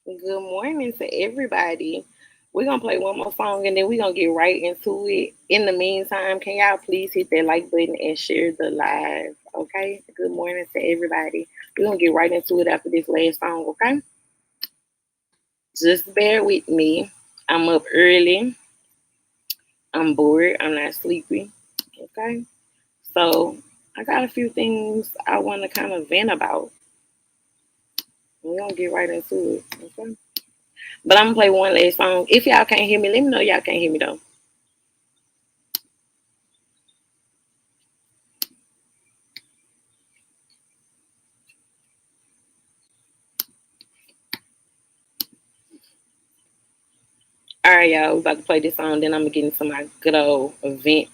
Good morning to everybody. We're gonna play one more song and then we're gonna get right into it. In the meantime, can y'all please hit that like button and share the live? Okay. Good morning to everybody. We're gonna get right into it after this last song, okay? Just bear with me. I'm up early. I'm bored. I'm not sleepy. Okay. So I got a few things I wanna kind of vent about. We're gonna get right into it. Okay. But I'm gonna play one last song. If y'all can't hear me, let me know y'all can't hear me though. All right, y'all. We about to play this song. Then I'm gonna get into my good old event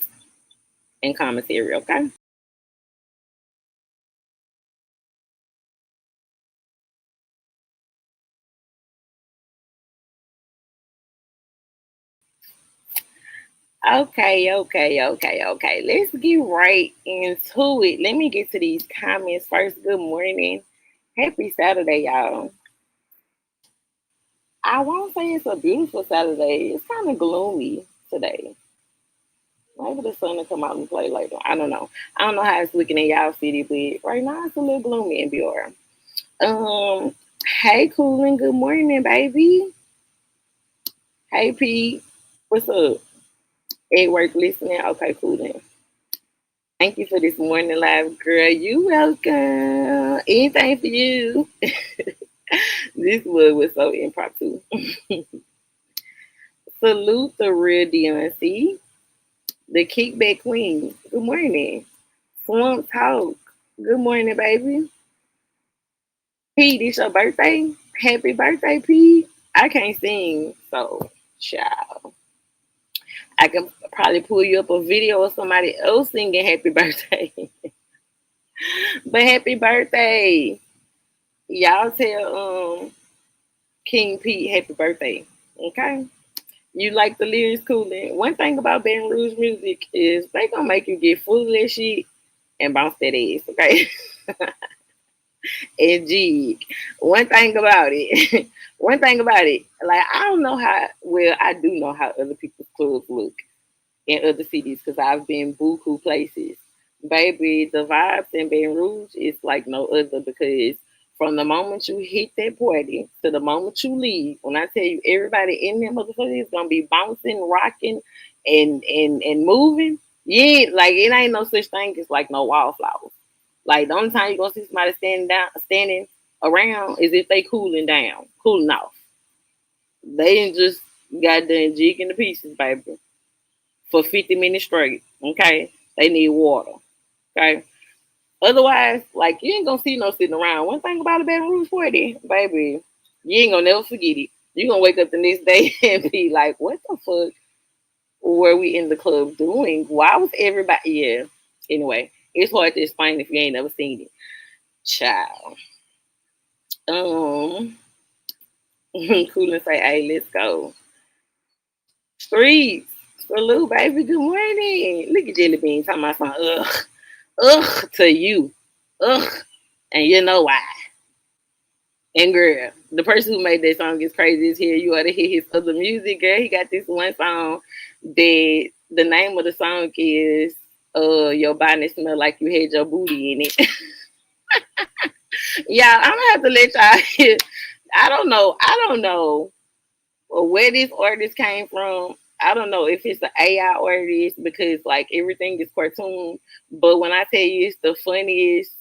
and commentary. Okay. Okay. Let's get right into it. Let me get to these comments first. Good morning. Happy Saturday, y'all. I won't say it's a beautiful Saturday. It's kind of gloomy today. Maybe the sun will come out and play later. I don't know. I don't know how it's looking in y'all city, but right now it's a little gloomy in Biora. Um, hey, Coolin. Good morning, baby. Hey, Pete. What's up? At work listening? Okay, cool then. Thank you for this morning live, girl. You welcome. Anything for you. This was so impromptu. Salute the real DNC, the kickback queen. Good morning. Swamp Talk. Good morning, baby. Pete, it's your birthday. Happy birthday, Pete. I can't sing, so child. I can probably pull you up a video of somebody else singing happy birthday. But happy birthday. Y'all tell King Pete happy birthday. Okay? You like the lyrics cooling. One thing about Baton Rouge music is they gonna make you get full of that shit and bounce that ass, okay? And jig. One thing about it, one thing about it, like I don't know how well I do know how other people's clubs look in other cities because I've been buku places. Baby, the vibes in Baton Rouge is like no other because from the moment you hit that party to the moment you leave, when I tell you everybody in there motherfucker is gonna be bouncing, rocking, and moving. Yeah, like it ain't no such thing as like no wallflowers. Like the only time you're gonna see somebody standing around is if they cooling down, cooling off. They ain't just got done jigging the pieces, baby, for 50 minutes straight. Okay, they need water. Okay, otherwise, like you ain't gonna see no sitting around. One thing about a Baton Rouge 40, baby, you ain't gonna never forget it. You gonna wake up the next day and be like, "What the fuck were we in the club doing? Why was everybody?" Yeah. Anyway, it's hard to explain if you ain't never seen it. Child. Um, cool and say, "Hey, let's go." Streets. Salute, baby. Good morning. Look at Jelly Bean talking about some ugh to you. Ugh. And you know why. And girl, the person who made that song is crazy as hell. You ought to hear his other music, girl. He got this one song that the name of the song is Your Body Smell Like You Had Your Booty in It. Yeah, I'm gonna have to let y'all hear. I don't know where this artist came from. I don't know if it's an AI artist because like everything is cartoon. But when I tell you it's the funniest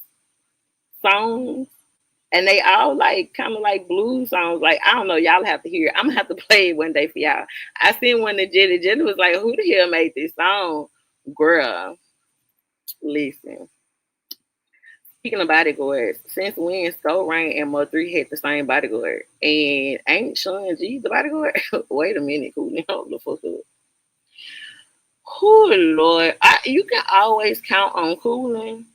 song, and they all like kind of like blues songs. Like I don't know, y'all have to hear it. I'm gonna have to play it one day for y'all. I seen one that Jenny. Jenny was like, "Who the hell made this song?" Girl, listen. Speaking of bodyguards, since when Soul Rain and Mo3 had the same bodyguard, and ain't Sean G the bodyguard? Wait a minute, who hold the fuck up? Oh Lord, you can always count on cooling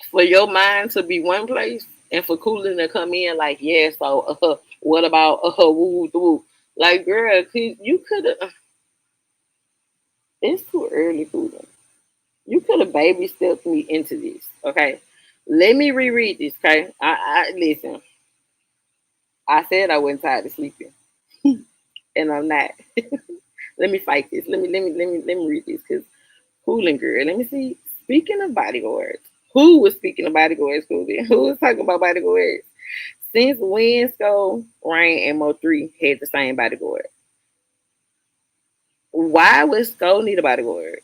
for your mind to be one place and for cooling to come in like, yeah, so what about woo woo? Like, girl, you could have. It's too early, cooling. You could have baby stepped me into this. Okay, let me reread this. Okay, I listen. I said I wasn't tired of sleeping, and I'm not. Let me fight this. Let me read this because cooling girl. Let me see. Speaking of bodyguards, who was speaking of bodyguards? Cooling? Who was talking about bodyguards? Since when Skull, Rain, and Mo3 had the same bodyguard, why would Skull need a bodyguard?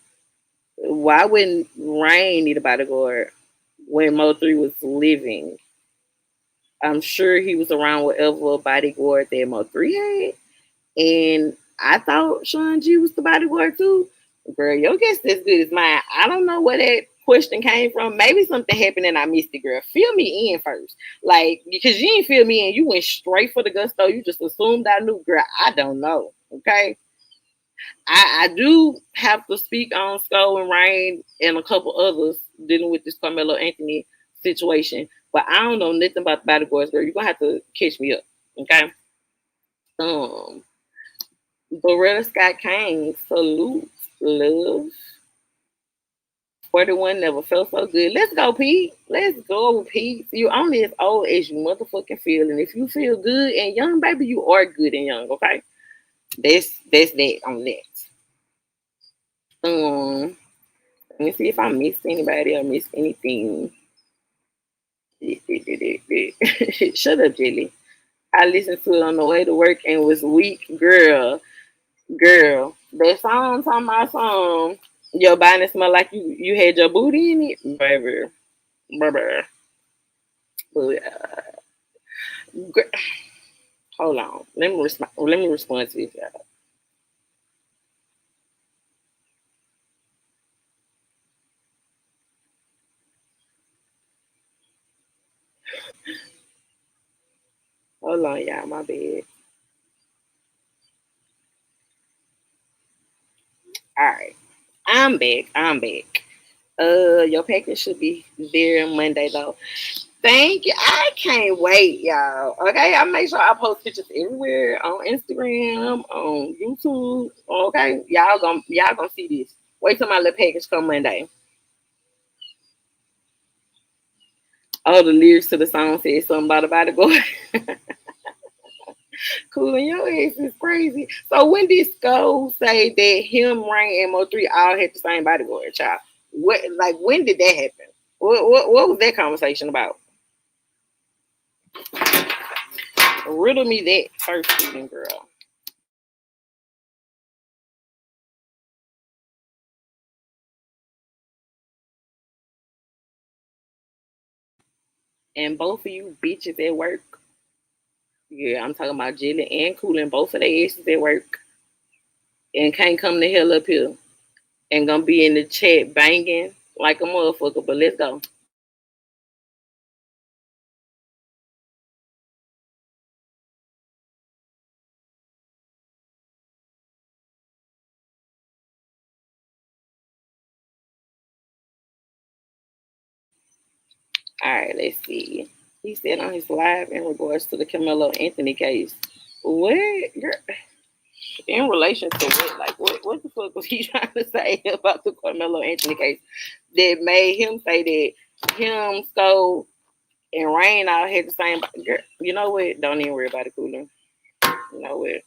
Why wouldn't Rain need a bodyguard when Mo3 was living? I'm sure he was around whatever bodyguard that Mo3 had. And I thought Sean G was the bodyguard too. Girl, your guess is as good as mine. I don't know where that question came from. Maybe something happened and I missed it, girl. Fill me in first. Like, because you didn't fill me in. You went straight for the gusto. You just assumed I knew. Girl, I don't know. Okay. I do have to speak on Skull and Rain and a couple others dealing with this Carmelo Anthony situation. But I don't know nothing about the bodyguards, girl. You're gonna have to catch me up. Okay. Um Beretta Scott Kane, salute, love. 41 never felt so good. Let's go, Pete. Let's go, Pete. You only as old as you motherfucking feel. And if you feel good and young, baby, you are good and young, okay? That's that on that. Let me see if I missed anybody or missed anything. Shut up, Jelly. I listened to it on the way to work and was weak, girl. Girl, that song talking about song. Your body smell like you had your booty in it, baby. Baby. Gr- Hold on. Let me respond to this, y'all. Hold on, y'all. My bad. All right. I'm back. I'm back. Your package should be there Monday though. Thank you. I can't wait, y'all. Okay, I make sure I post pictures everywhere on Instagram, on YouTube. Okay, y'all gonna see this. Wait till my little package come Monday. Oh, the lyrics to the song said something about a bodyguard. Cool, and your ass is crazy. So when did Skull say that him, Rain, and Mo3 all had the same bodyguard, child? What, like, when did that happen? What was that conversation about? Riddle me that first, student girl. And both of you bitches at work. Yeah, I'm talking about Jilly and Coolin, both of their asses at work and can't come the hell up here and gonna be in the chat banging like a motherfucker. But let's go. All right, let's see. He said on his live in regards to the Carmelo Anthony case. What? Girl, in relation to what? Like, what the fuck was he trying to say about the Carmelo Anthony case that made him say that him, Skull, and Rain all had the same? Girl, you know what? Don't even worry about it, Cooler. You know what?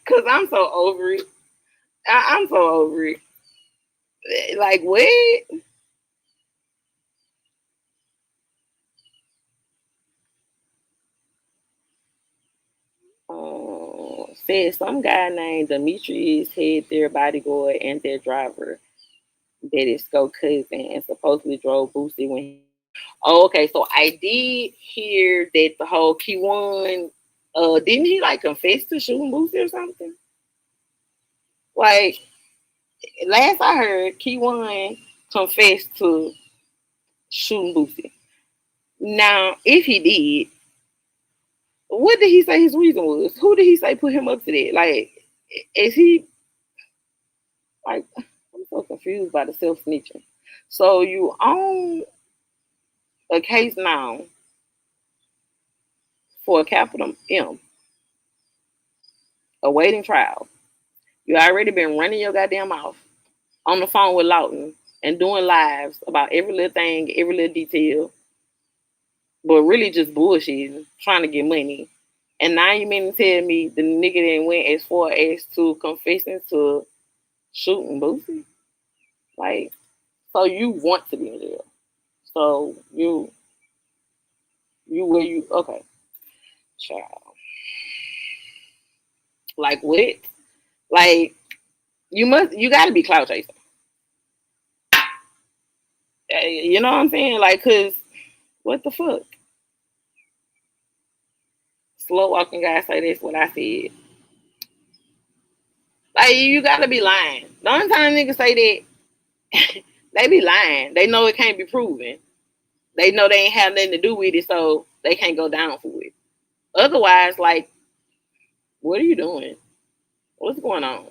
Cause I'm so over it. I'm so over it. Like what? Said some guy named Demetrius had their bodyguard and their driver that is Sco's cousin and supposedly drove Boosie when he. Oh, okay, so I did hear that the whole Key didn't he like confess to shooting Boosie or something? Like last I heard, Key confessed to shooting Boosie. Now, if he did, what did he say his reason was? Who did he say put him up to that? Like, is he like? I'm so confused by the self snitching. So you own a case now for a capital M, awaiting trial. You already been running your goddamn mouth on the phone with Lawton and doing lives about every little thing, every little detail. but really just bullshitting, trying to get money. And now you mean to tell me the nigga didn't went as far as to confessing to shooting Boosie? Like, so you want to be in jail? So you where you okay, child? Like what? Like you got to be clout chasing. You know what I'm saying? Like, cause what the fuck? Slow walking guy say that's what I said. Like you gotta be lying. The only time niggas say that, they be lying. They know it can't be proven. They know they ain't have nothing to do with it, so they can't go down for it. Otherwise, like, what are you doing? What's going on?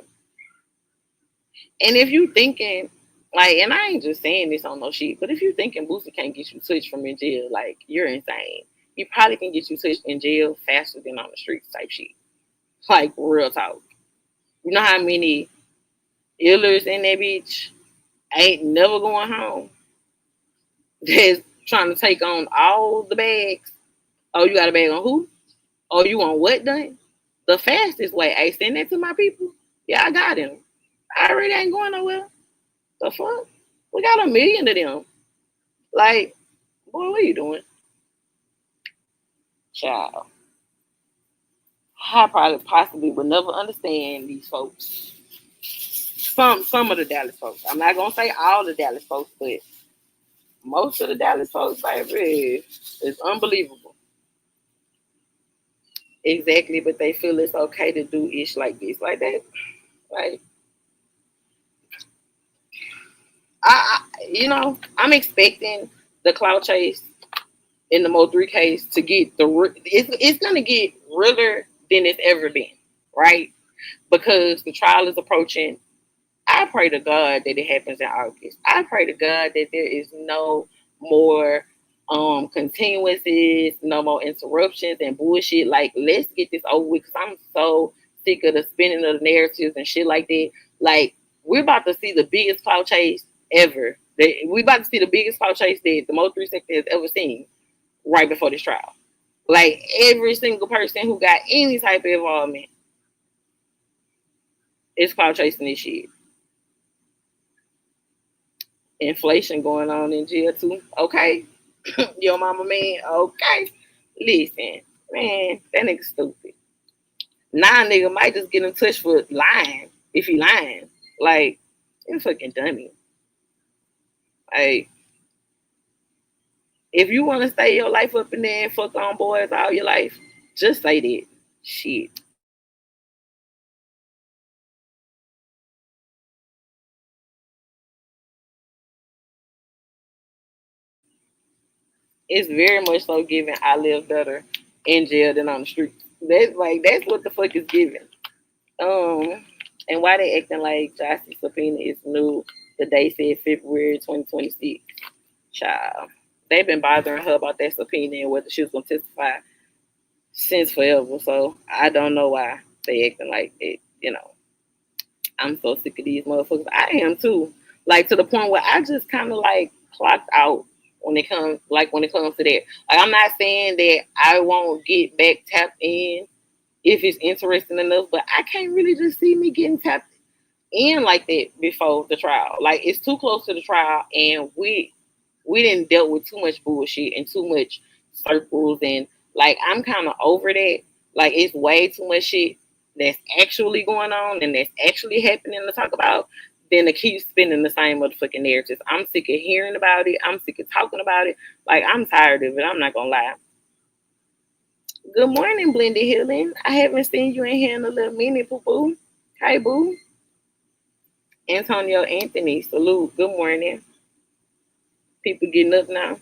And if you thinking, like, and I ain't just saying this on no shit, but if you thinking Boosie can't get you touched from in jail, like, you're insane. He probably can get you touched in jail faster than on the streets type shit. Like, real talk. You know how many illers in that bitch ain't never going home? That's trying to take on all the bags. Oh, you got a bag on who? Oh, you on what done? The fastest way. Hey, send that to my people. Yeah, I got him. I already ain't going nowhere. The fuck? We got 1 million of them. Like, boy, what are you doing? Child. I probably possibly would never understand these folks. Some of the Dallas folks. I'm not gonna say all the Dallas folks, but most of the Dallas folks, baby, it's unbelievable. Exactly, but they feel it's okay to do ish like this, like that. Like, I'm expecting the cloud chase in the Mo3 case to get it's gonna get realer than it's ever been, right? Because the trial is approaching. I pray to God that it happens in August. I pray to God that there is no more continuances, no more interruptions and bullshit. Like, let's get this over with, because I'm so sick of the spinning of the narratives and shit like that. Like, we're about to see the biggest cloud chase ever. We're about to see the biggest cloud chase that the Mo3 sector has ever seen right before this trial. Like, every single person who got any type of involvement is cloud chasing this shit. Inflation going on in jail too. Okay. Your mama man, okay. Listen, man, that nigga stupid. Nah, nigga might just get in touch for lying if he lying. Like, you fucking dummy. Like, if you want to stay your life up in there and fuck on boys all your life, just say that. Shit. It's very much so given I live better in jail than on the streets. That's what the fuck is given. And why they acting like Jossy's subpoena is new? The day said February 2026. Child, they've been bothering her about that subpoena and whether she was gonna testify since forever. So I don't know why they acting like it. I'm so sick of these motherfuckers. I am too. Like, to the point where I just kind of like clocked out when it comes to that. Like, I'm not saying that I won't get back tapped in if it's interesting enough, but I can't really just see me getting tapped in like that before the trial. Like, it's too close to the trial, and we didn't dealt with too much bullshit and too much circles, and like, I'm kind of over that. Like, it's way too much shit that's actually going on and that's actually happening to talk about than to keep spinning the same motherfucking narratives. I'm sick of hearing about it. I'm sick of talking about it. Like, I'm tired of it. I'm not gonna lie. Good morning, Blended Healing. I haven't seen you in here in a little minute, boo boo. Hey, boo. Antonio Anthony, salute. Good morning. People getting up now.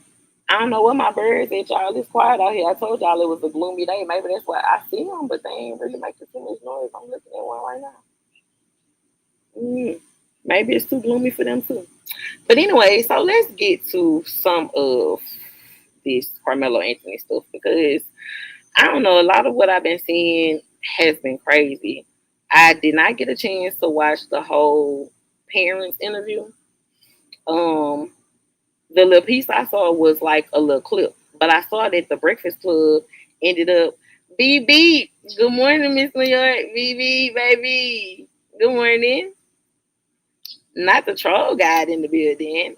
I don't know what my birds at, y'all. It's quiet out here. I told y'all it was a gloomy day. Maybe that's why I see them, but they ain't really making too much noise. I'm looking at one right now. Maybe it's too gloomy for them too. But anyway, so let's get to some of this Carmelo Anthony stuff, because I don't know, a lot of what I've been seeing has been crazy. I did not get a chance to watch the whole parents interview. The little piece I saw was like a little clip, But I saw that the Breakfast Club ended up BB. Good morning, Miss New York. BB, baby. Good morning. Not the troll guide in the building.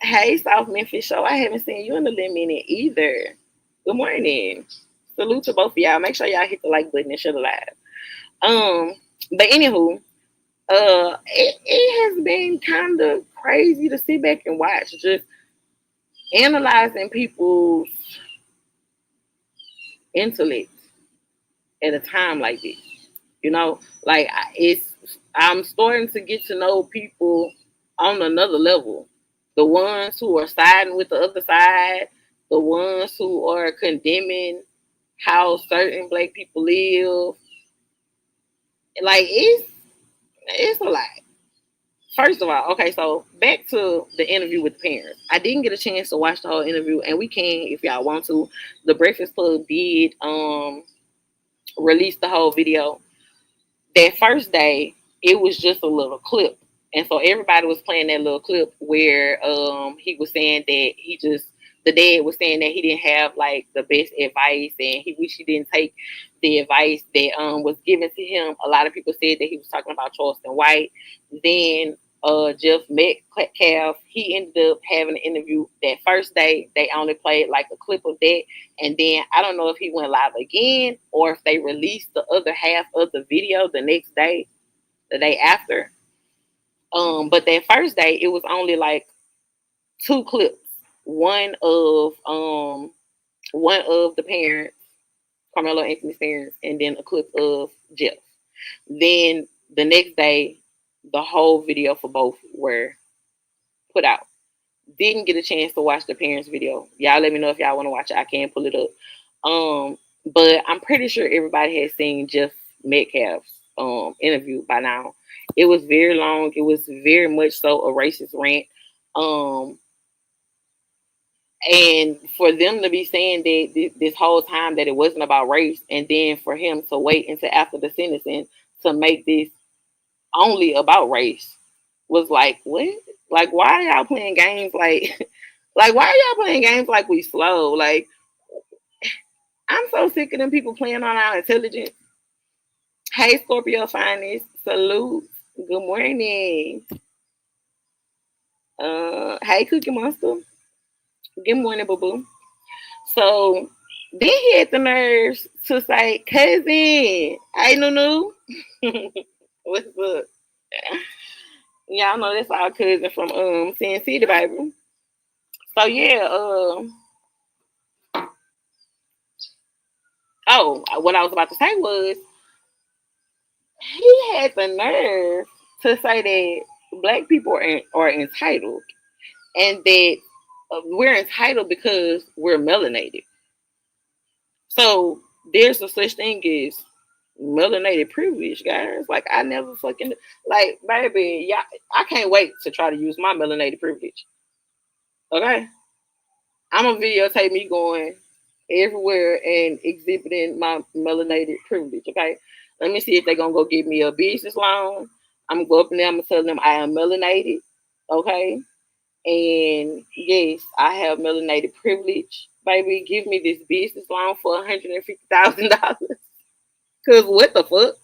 Hey, South Memphis Show. I haven't seen you in a little minute either. Good morning. Salute to both of y'all. Make sure y'all hit the like button and share the live. But anywho, it has been kind of crazy to sit back and watch, just analyzing people's intellect at a time like this. You know, like I'm starting to get to know people on another level. The ones who are siding with the other side, the ones who are condemning how certain black people live. Like it's a lot. First of all, okay, so back to the interview with the parents. I didn't get a chance to watch the whole interview, and we can if y'all want to. The Breakfast Club did release the whole video. That first day, it was just a little clip. And so everybody was playing that little clip where he was saying that the dad was saying that he didn't have like the best advice and he wished he didn't take the advice that was given to him. A lot of people said that he was talking about Charleston White. Then Jeff Metcalf, he ended up having an interview that first day. They only played like a clip of that. And then I don't know if he went live again or if they released the other half of the video the next day, the day after. But that first day, it was only like two clips. One of the parents, Carmelo Anthony's parents, and then a clip of Jeff. Then the next day, the whole video for both were put out. Didn't get a chance to watch the parents' video. Y'all let me know if y'all want to watch it. I can pull it up. But I'm pretty sure everybody has seen Jeff Metcalf's interview by now. It was very long. It was very much so a racist rant. And for them to be saying that this whole time that it wasn't about race, and then for him to wait until after the sentencing to make this only about race was like, what? Like, why are y'all playing games like, like, why are y'all playing games like we slow? Like, I'm so sick of them people playing on our intelligence. Hey, Scorpio Finest, salute. Good morning. Hey, Cookie Monster. Good morning, boo boo. So then he had the nerves to say, cousin, hey, Nunu. What's up? Y'all know that's our cousin from Sin City, baby. So yeah, what I was about to say was he had the nerve to say that black people are entitled and that we're entitled because we're melanated. So there's a such thing as melanated privilege, guys. Like I never fucking like, baby, y'all, I can't wait to try to use my melanated privilege. Okay, I'm gonna videotape me going everywhere and exhibiting my melanated privilege. Okay, let me see if they're gonna go give me a business loan. I'm gonna go up in there. I'm gonna tell them I am melanated. Okay, and yes, I have melanated privilege. Baby, give me this business loan for $150,000. Cause what the fuck?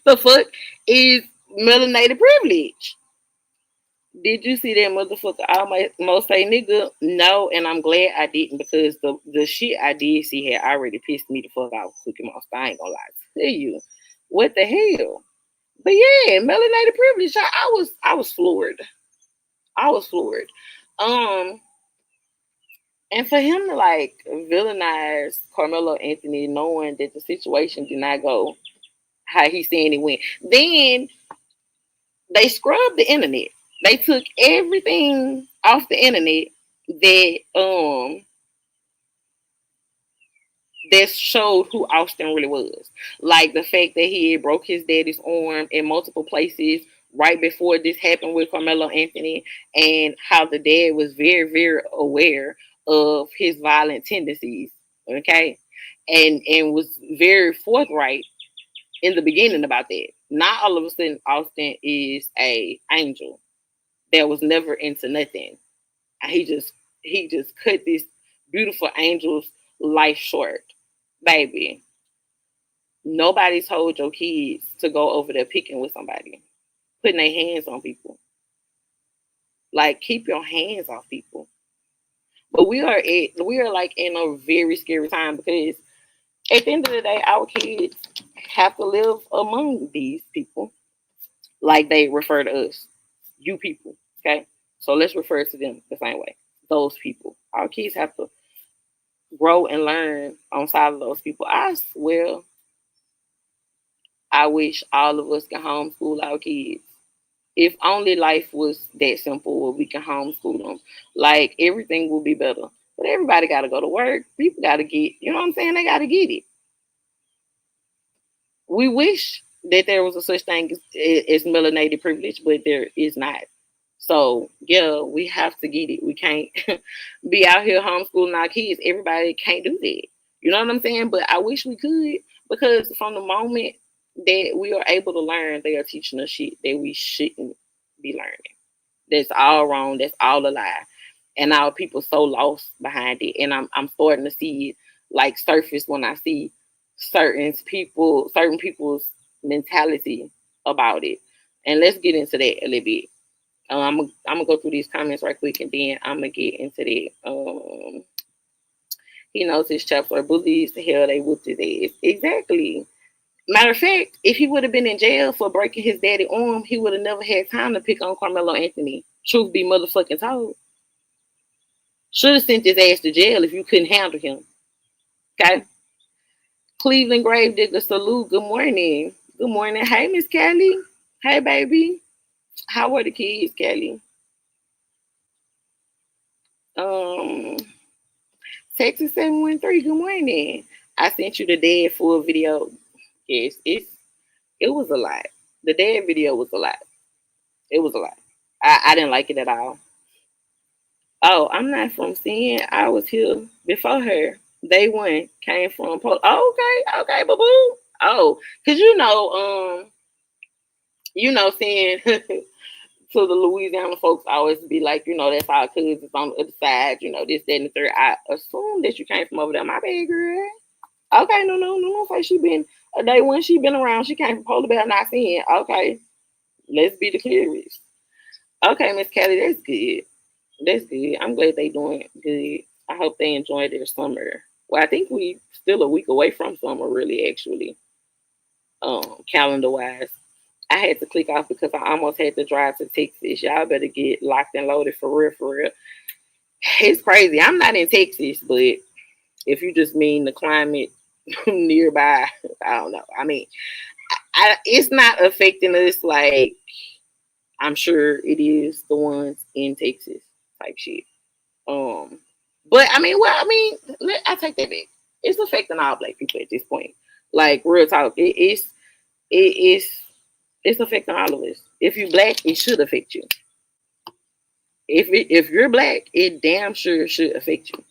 The fuck is melanated privilege? Did you see that motherfucker almost say nigga? No, and I'm glad I didn't because the shit I did see had already pissed me the fuck off. Cookie Monster, I ain't gonna lie to you. What the hell? But yeah, melanated privilege. I was floored. I was floored. And for him to like villainize Carmelo Anthony, knowing that the situation did not go how he's saying it went, then they scrubbed the internet. They took everything off the internet that that showed who Austin really was. Like the fact that he had broke his daddy's arm in multiple places right before this happened with Carmelo Anthony, and how the dad was very, very aware of his violent tendencies. Okay. And was very forthright in the beginning about that. Not all of a sudden Austin is a angel that was never into nothing. He just cut this beautiful angels' life short. Baby, nobody told your kids to go over there picking with somebody, putting their hands on people. Like, keep your hands off people. But we are like in a very scary time because at the end of the day, our kids have to live among these people, like they refer to us, you people. Okay, so let's refer to them the same way. Those people, our kids have to grow and learn on side of those people. I wish all of us can homeschool our kids. If only life was that simple where we can homeschool them, like everything will be better. But everybody got to go to work. People got to get, you know what I'm saying? They got to get it. We wish that there was a such thing as melanated privilege, but there is not. So yeah, we have to get it. We can't be out here homeschooling our kids. Everybody can't do that. You know what I'm saying? But I wish we could, because from the moment that we are able to learn, they are teaching us shit that we shouldn't be learning. That's all wrong. That's all a lie. And our people so lost behind it. And I'm starting to see it like surface when I see certain people's mentality about it. And let's get into that a little bit. I'm gonna go through these comments right quick, and then I'm gonna get into that. He knows his chapter bullies. Hell, they whooped his ass. Exactly. Matter of fact, if he would have been in jail for breaking his daddy arm, he would have never had time to pick on Carmelo Anthony. Truth be motherfucking told. Should have sent his ass to jail if you couldn't handle him. Okay. Cleveland Gravedigger salute. Good morning. Good morning. Hey, Miss Kelly. Hey, baby. How are the kids, Kelly? Um, Texas 713. Good morning. I sent you the dead full video. Yes, it was a lot. The dead video was a lot. It was a lot. I didn't like it at all. Oh, I'm not from Sin. I was here before her. Day one came from Oh, okay, boo boo. Oh, cause saying to the Louisiana folks always be like, that's our cousins on the other side, this, that, and the third. I assume that you came from over there. My bad, girl. Okay, no. Say she been a day when she been around. She came from Polar Bear, not seeing. Okay, let's be the clearest. Okay, Miss Kelly, that's good. That's good. I'm glad they doing good. I hope they enjoy their summer. Well, I think we still a week away from summer, really, actually, calendar wise. I had to click off because I almost had to drive to Texas. Y'all better get locked and loaded for real, for real. It's crazy. I'm not in Texas, but if you just mean the climate nearby, I don't know. I mean, it's not affecting us like I'm sure it is the ones in Texas type shit. But I take that back. It's affecting all black people at this point. Like real talk, it's affecting all of us. If you black, it should affect you. If you're black, it damn sure should affect you.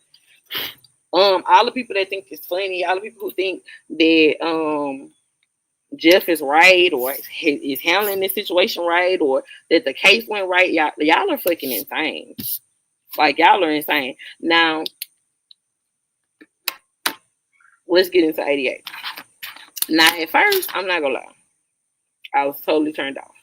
All the people that think it's funny, all the people who think that Jeff is right or is handling this situation right or that the case went right, y'all are fucking insane. Like y'all are insane. Now, let's get into 88. Now, at first, I'm not gonna lie, I was totally turned off.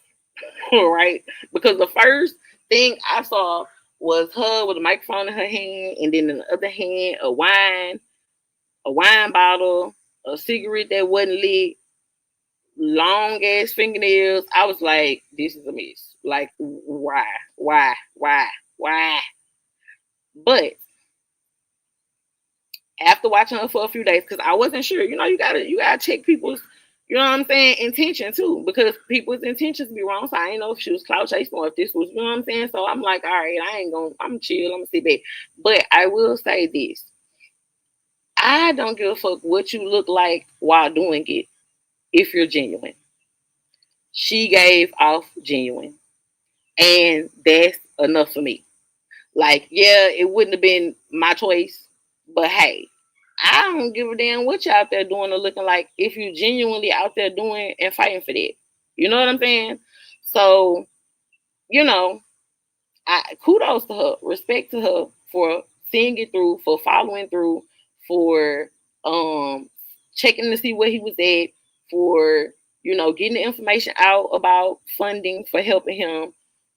Right? Because the first thing I saw was her with a microphone in her hand, and then in the other hand, a wine bottle, a cigarette that wasn't lit, long ass fingernails. I was like, this is a mess. Like, why? But after watching her for a few days, because I wasn't sure, you gotta check people's, intention too, because people's intentions be wrong. So I didn't know if she was clout chasing or if this was, So I'm like, all right, I'm chill, I'm gonna sit back. But I will say this. I don't give a fuck what you look like while doing it if you're genuine. She gave off genuine. And that's enough for me. Like, yeah, it wouldn't have been my choice, but hey, I don't give a damn what you out there doing or looking like if you genuinely out there doing and fighting for that. You know what I'm saying? So, I kudos to her, respect to her for seeing it through, for following through, for checking to see where he was at, for getting the information out about funding for helping him,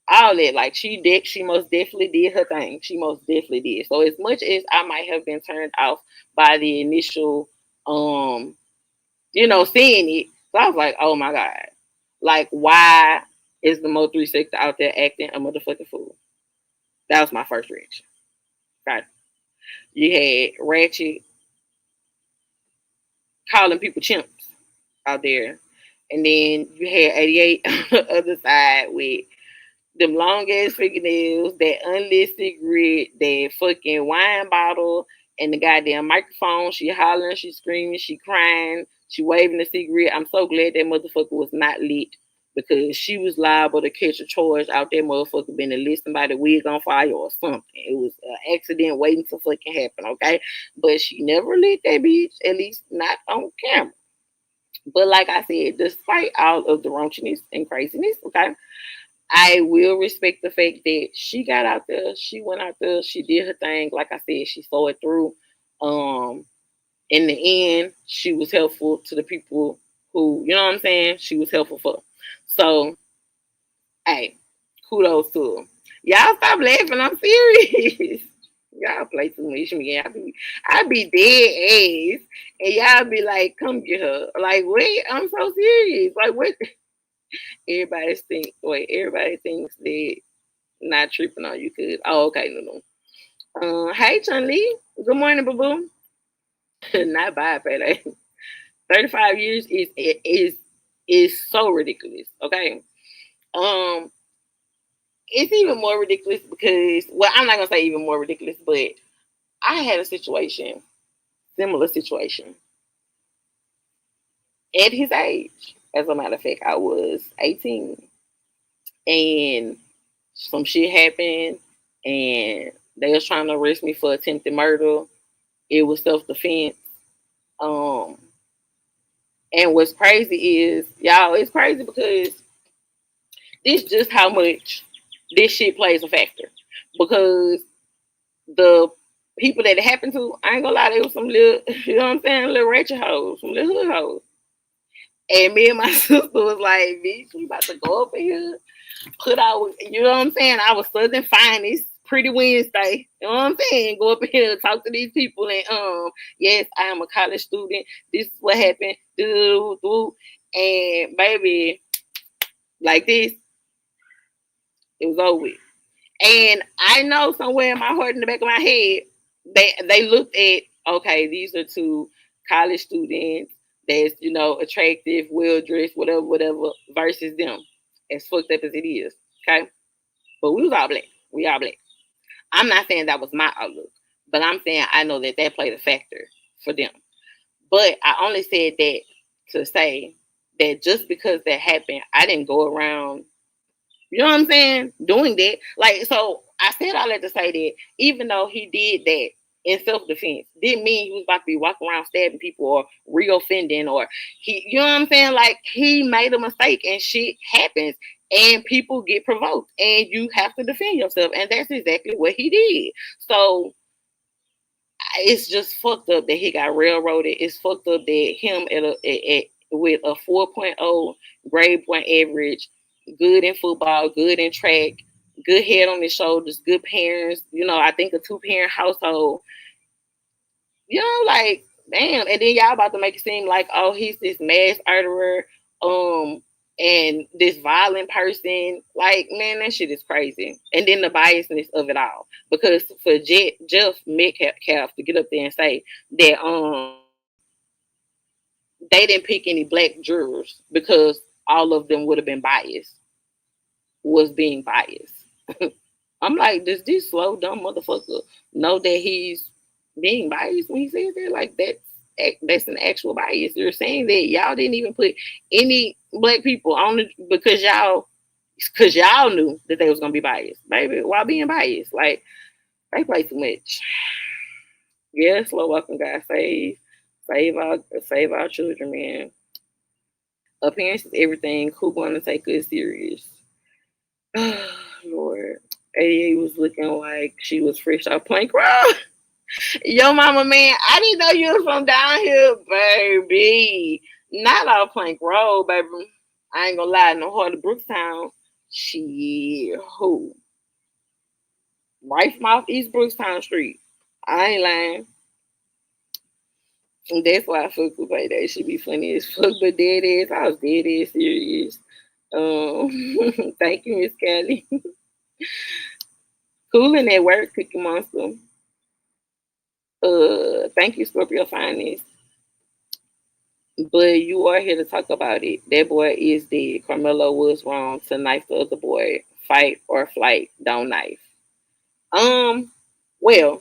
all that. Like she most definitely did her thing. She most definitely did. So as much as I might have been turned off by the initial seeing it, so I was like, oh my God. Like, why is the Mo3 sector out there acting a motherfucking fool? That was my first reaction. Right. You had Ratchet calling people chimps out there. And then you had 88 on the other side with them long ass fingernails, that unlit cigarette, that fucking wine bottle, and the goddamn microphone. She hollering, she screaming, she crying, she waving the cigarette. I'm so glad that motherfucker was not lit, because she was liable to catch a charge out there motherfucker been to lit somebody wig on fire or something. It was an accident waiting to fucking happen, okay? But she never lit that bitch, at least not on camera. But like I said, despite all of the raunchiness and craziness, okay, I will respect the fact that she got out there, she went out there, she did her thing. Like I said, she saw it through. In the end, she was helpful to the people who, you know what I'm saying, she was helpful for. So, hey, kudos to her. Y'all stop laughing, I'm serious. Y'all play too much me. I be dead ass, and y'all be like, "Come get her." Like, wait, I'm so serious. Like, what? Everybody thinks they not tripping on you, cause okay, no. Hey, Chun Li. Good morning, boo boo. Not bad, PayDae. 35 years is so ridiculous. Okay. Um, it's even more ridiculous because, well, I'm not gonna say even more ridiculous, but I had a situation, similar situation, at his age. As a matter of fact, I was 18, and some shit happened, and they was trying to arrest me for attempted murder. It was self-defense. Um, and what's crazy is, y'all, it's crazy because this just how much this shit plays a factor. Because the people that it happened to, I ain't gonna lie, they was some little, you know what I'm saying, little ratchet hoes, some little hood hoes. And me and my sister was like, bitch, we about to go up in here, put out, you know what I'm saying, our Southern finest, Pretty Wednesday, you know what I'm saying, go up in here, talk to these people, and yes, I am a college student, this is what happened, and baby, like this, it was over with. And I know somewhere in my heart, in the back of my head, they looked at, okay, these are two college students that's, attractive, well dressed, whatever, versus them. As fucked up as it is. Okay. But we was all black. We all black. I'm not saying that was my outlook, but I'm saying I know that played a factor for them. But I only said that to say that just because that happened, I didn't go around, you know what I'm saying, doing that. Like, so I said all that to say that even though he did that in self-defense, didn't mean he was about to be walking around stabbing people or re-offending, or he, you know what I'm saying? Like, he made a mistake and shit happens and people get provoked and you have to defend yourself. And that's exactly what he did. So it's just fucked up that he got railroaded. It's fucked up that him with a 4.0 grade point average, good in football, good in track, good head on his shoulders, good parents, I think a 2-parent household. Like, damn. And then y'all about to make it seem like, oh, he's this mass murderer, and this violent person. Like, man, that shit is crazy. And then the biasness of it all. Because for Jeff Metcalf to get up there and say that they didn't pick any black jurors because all of them would have been biased, was being biased. I'm like, does this slow dumb motherfucker know that he's being biased when he says that? Like, that's an actual bias. You're saying that y'all didn't even put any black people on it because y'all knew that they was gonna be biased, baby. Why being biased? Like, they play too much. Yeah, slow walking guys, save our children, man. Appearance is everything. Who gonna take us serious? Lord. ADA was looking like she was fresh off Plank Road. Yo, mama, man, I didn't know you was from down here, baby. Not off Plank Road, baby. I ain't gonna lie, no heart of Brookstown. Shit, who? Right from off East Brookstown Street. I ain't lying. And that's why I fuck with PayDae. She be funny as fuck, but dead ass. I was dead ass serious. Thank you, Miss Kelly. Cooling at work, Cookie Monster. Thank you, Scorpio Finest. But you are here to talk about it. That boy is dead. Carmelo was wrong to knife the other boy. Fight or flight, don't knife. Well,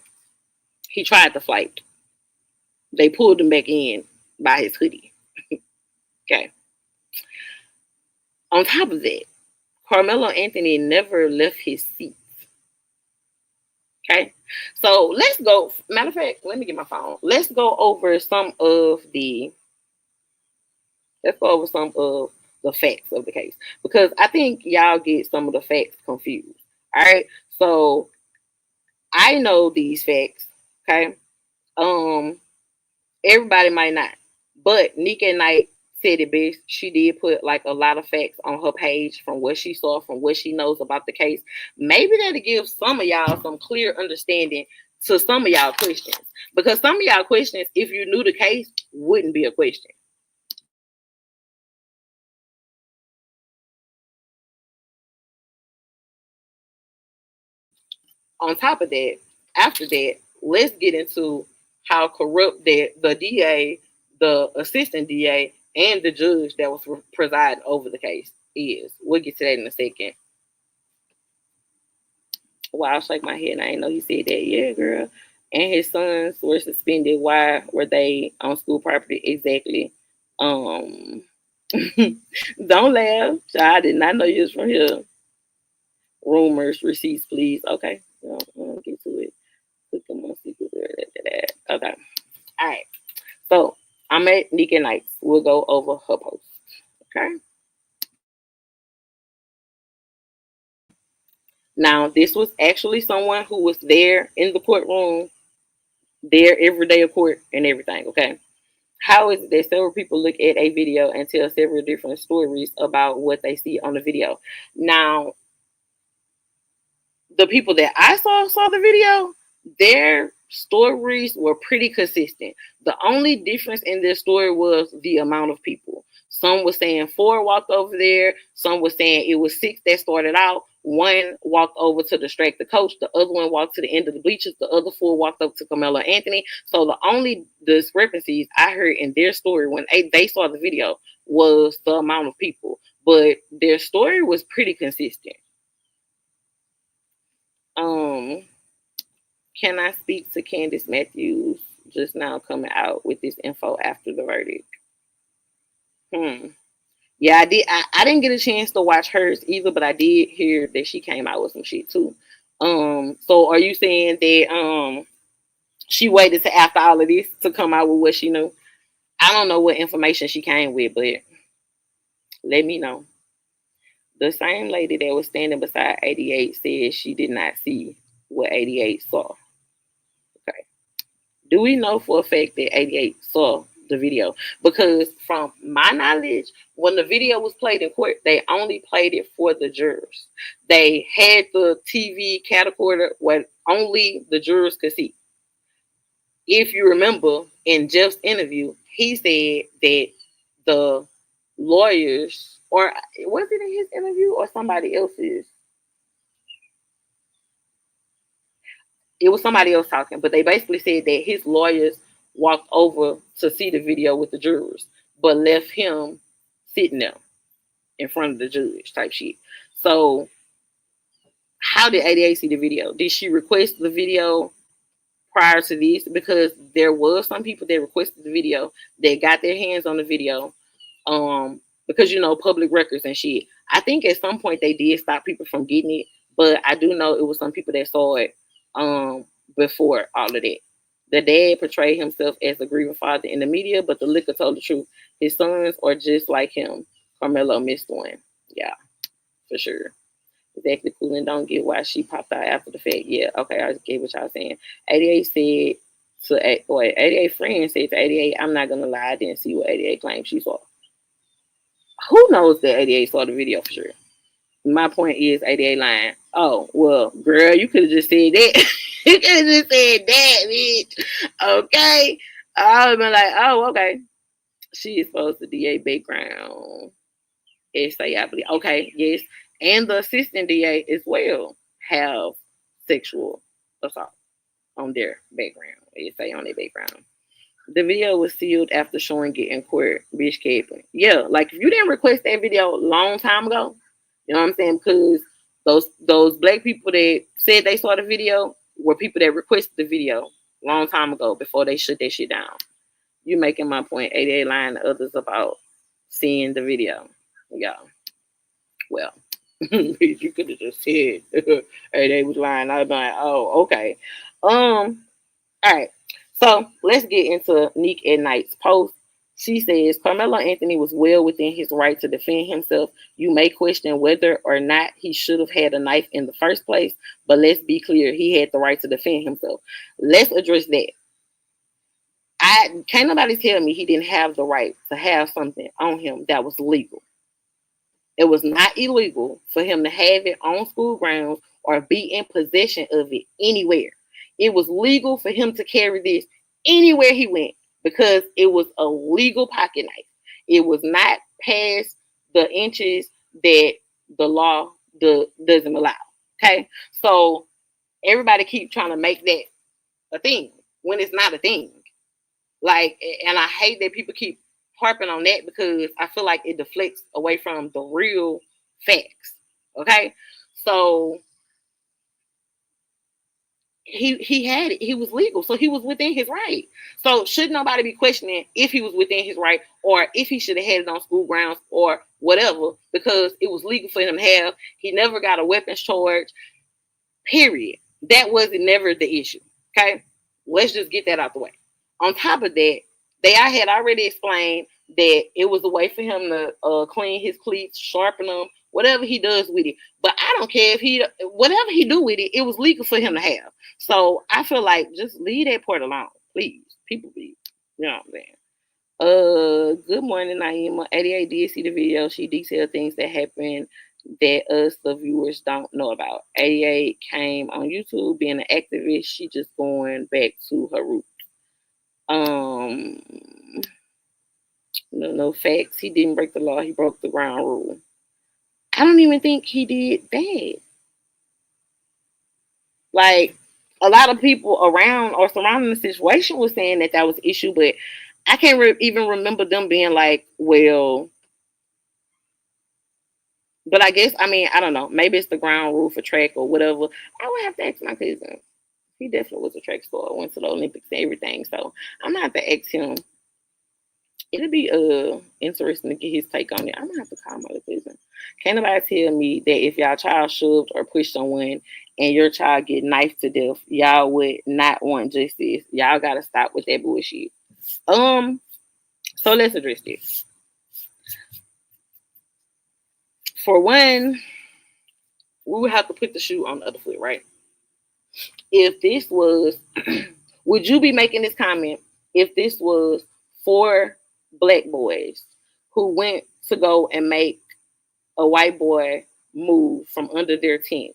he tried to fight. They pulled him back in by his hoodie. Okay. On top of that, Carmelo Anthony never left his seat. Okay. So let's go. Matter of fact, let me get my phone. Let's go over some of the facts of the case. Because I think y'all get some of the facts confused. All right. So I know these facts. Okay. Everybody might not. But Nika Knight said it best. She did put like a lot of facts on her page from what she saw, from what she knows about the case. Maybe that'll give some of y'all some clear understanding to some of y'all questions. Because some of y'all questions, if you knew the case, wouldn't be a question. On top of that, after that, let's get into how corrupt that the DA, the assistant DA, and the judge that was presiding over the case is. We'll get to that in a second. Wow, I shake my head and I didn't know he said that. Yeah, girl. And his sons were suspended. Why were they on school property? Exactly. Um, don't laugh. I did not know you was from here. Rumors, receipts, please. Okay. Get to it. Okay. All right. So I'm at Nika Nights. We'll go over her post. Okay. Now, this was actually someone who was there in the courtroom, there every day of court and everything. Okay. How is it that several people look at a video and tell several different stories about what they see on the video? Now, the people that I saw the video, their stories were pretty consistent. The only difference in their story was the amount of people. Some were saying 4 walked over there. Some were saying it was 6 that started out. 1 walked over to distract the coach. The other 1 walked to the end of the bleachers. The other 4 walked up to Carmelo Anthony. So the only discrepancies I heard in their story when they saw the video was the amount of people. But their story was pretty consistent. Can I speak to Candace Matthews just now coming out with this info after the verdict? Yeah, I did. I didn't get a chance to watch hers either, but I did hear that she came out with some shit too. So are you saying that she waited to after all of this to come out with what she knew? I don't know what information she came with, but let me know. The same lady that was standing beside 88 said she did not see what 88 saw. Okay. Do we know for a fact that 88 saw the video? Because from my knowledge, when the video was played in court, they only played it for the jurors. They had the TV camcorder where only the jurors could see. If you remember in Jeff's interview, he said that the lawyers, or was it in his interview or somebody else's? It was somebody else talking, but they basically said that his lawyers walked over to see the video with the jurors, but left him sitting there in front of the judge type shit. So how did 88 see the video? Did she request the video prior to this? Because there was some people that requested the video, that got their hands on the video, because public records and shit. I think at some point they did stop people from getting it, but I do know it was some people that saw it before all of that. The dad portrayed himself as a grieving father in the media, but the liquor told the truth. His sons are just like him. Carmelo missed one. Yeah, for sure. Exactly cool and don't get why she popped out after the fact. Yeah, okay, I get what y'all saying. 88 said to 88 friend said to 88, I'm not gonna lie, I didn't see what 88 claimed she saw. Who knows that 88 saw the video for sure? My point is 88 lying. Oh, well, girl, you could have just said that. You could have just said that, bitch. Okay. I would have been like, oh, okay. She is supposed to DA background. SA, I believe. Okay, yes. And the assistant DA as well have sexual assault on their background. SA on their background. The video was sealed after showing it in court. Bitch caping. Yeah, like if you didn't request that video a long time ago, you know what I'm saying? Because those black people that said they saw the video were people that requested the video a long time ago before they shut that shit down. You making my point. 88 lying to others about seeing the video. Yeah. Well, you could have just said 88 was lying. I'd be like, oh, okay. All right. So let's get into Neek at Night's post. She says Carmelo Anthony was well within his right to defend himself. You may question whether or not he should have had a knife in the first place, but let's be clear, he had the right to defend himself. Let's address that. Can't nobody tell me he didn't have the right to have something on him that was legal. It was not illegal for him to have it on school grounds or be in possession of it anywhere. It was legal for him to carry this anywhere he went because it was a legal pocket knife. It was not past the inches that the law doesn't allow. Okay, so everybody keep trying to make that a thing when it's not a thing. Like, and I hate that people keep harping on that because I feel like it deflects away from the real facts. Okay, so he had it. He was legal, so he was within his right. So should nobody be questioning if he was within his right or if he should have had it on school grounds or whatever because it was legal for him to have. He never got a weapons charge. Period. That wasn't never the issue. Okay, let's just get that out the way. On top of that, I had already explained that it was a way for him to clean his cleats, sharpen them, whatever he does with it. But I don't care if whatever he do with it, it was legal for him to have. So I feel like just leave that part alone, please. People be, you know what I'm saying. Good morning, Naima. 88 did see the video. She detailed things that happened that us, the viewers, don't know about. 88 came on YouTube being an activist. She just going back to her roots. No facts. He didn't break the law. He broke the ground rule. I don't even think he did that. Like, a lot of people around or surrounding the situation was saying that was the issue, but I can't even remember them being like, well, but I guess, I mean, I don't know. Maybe it's the ground rule for track or whatever. I would have to ask my cousin. He definitely was a track star. Went to the Olympics and everything. So I'm gonna have to ask him. It'll be interesting to get his take on it. I'm gonna have to call my cousin. Can't nobody tell me that if y'all child shoved or pushed someone and your child get knifed to death, y'all would not want justice. Y'all gotta stop with that bullshit. So let's address this. For one, we would have to put the shoe on the other foot, right? If this was, would you be making this comment if this was 4 black boys who went to go and make a white boy move from under their tent,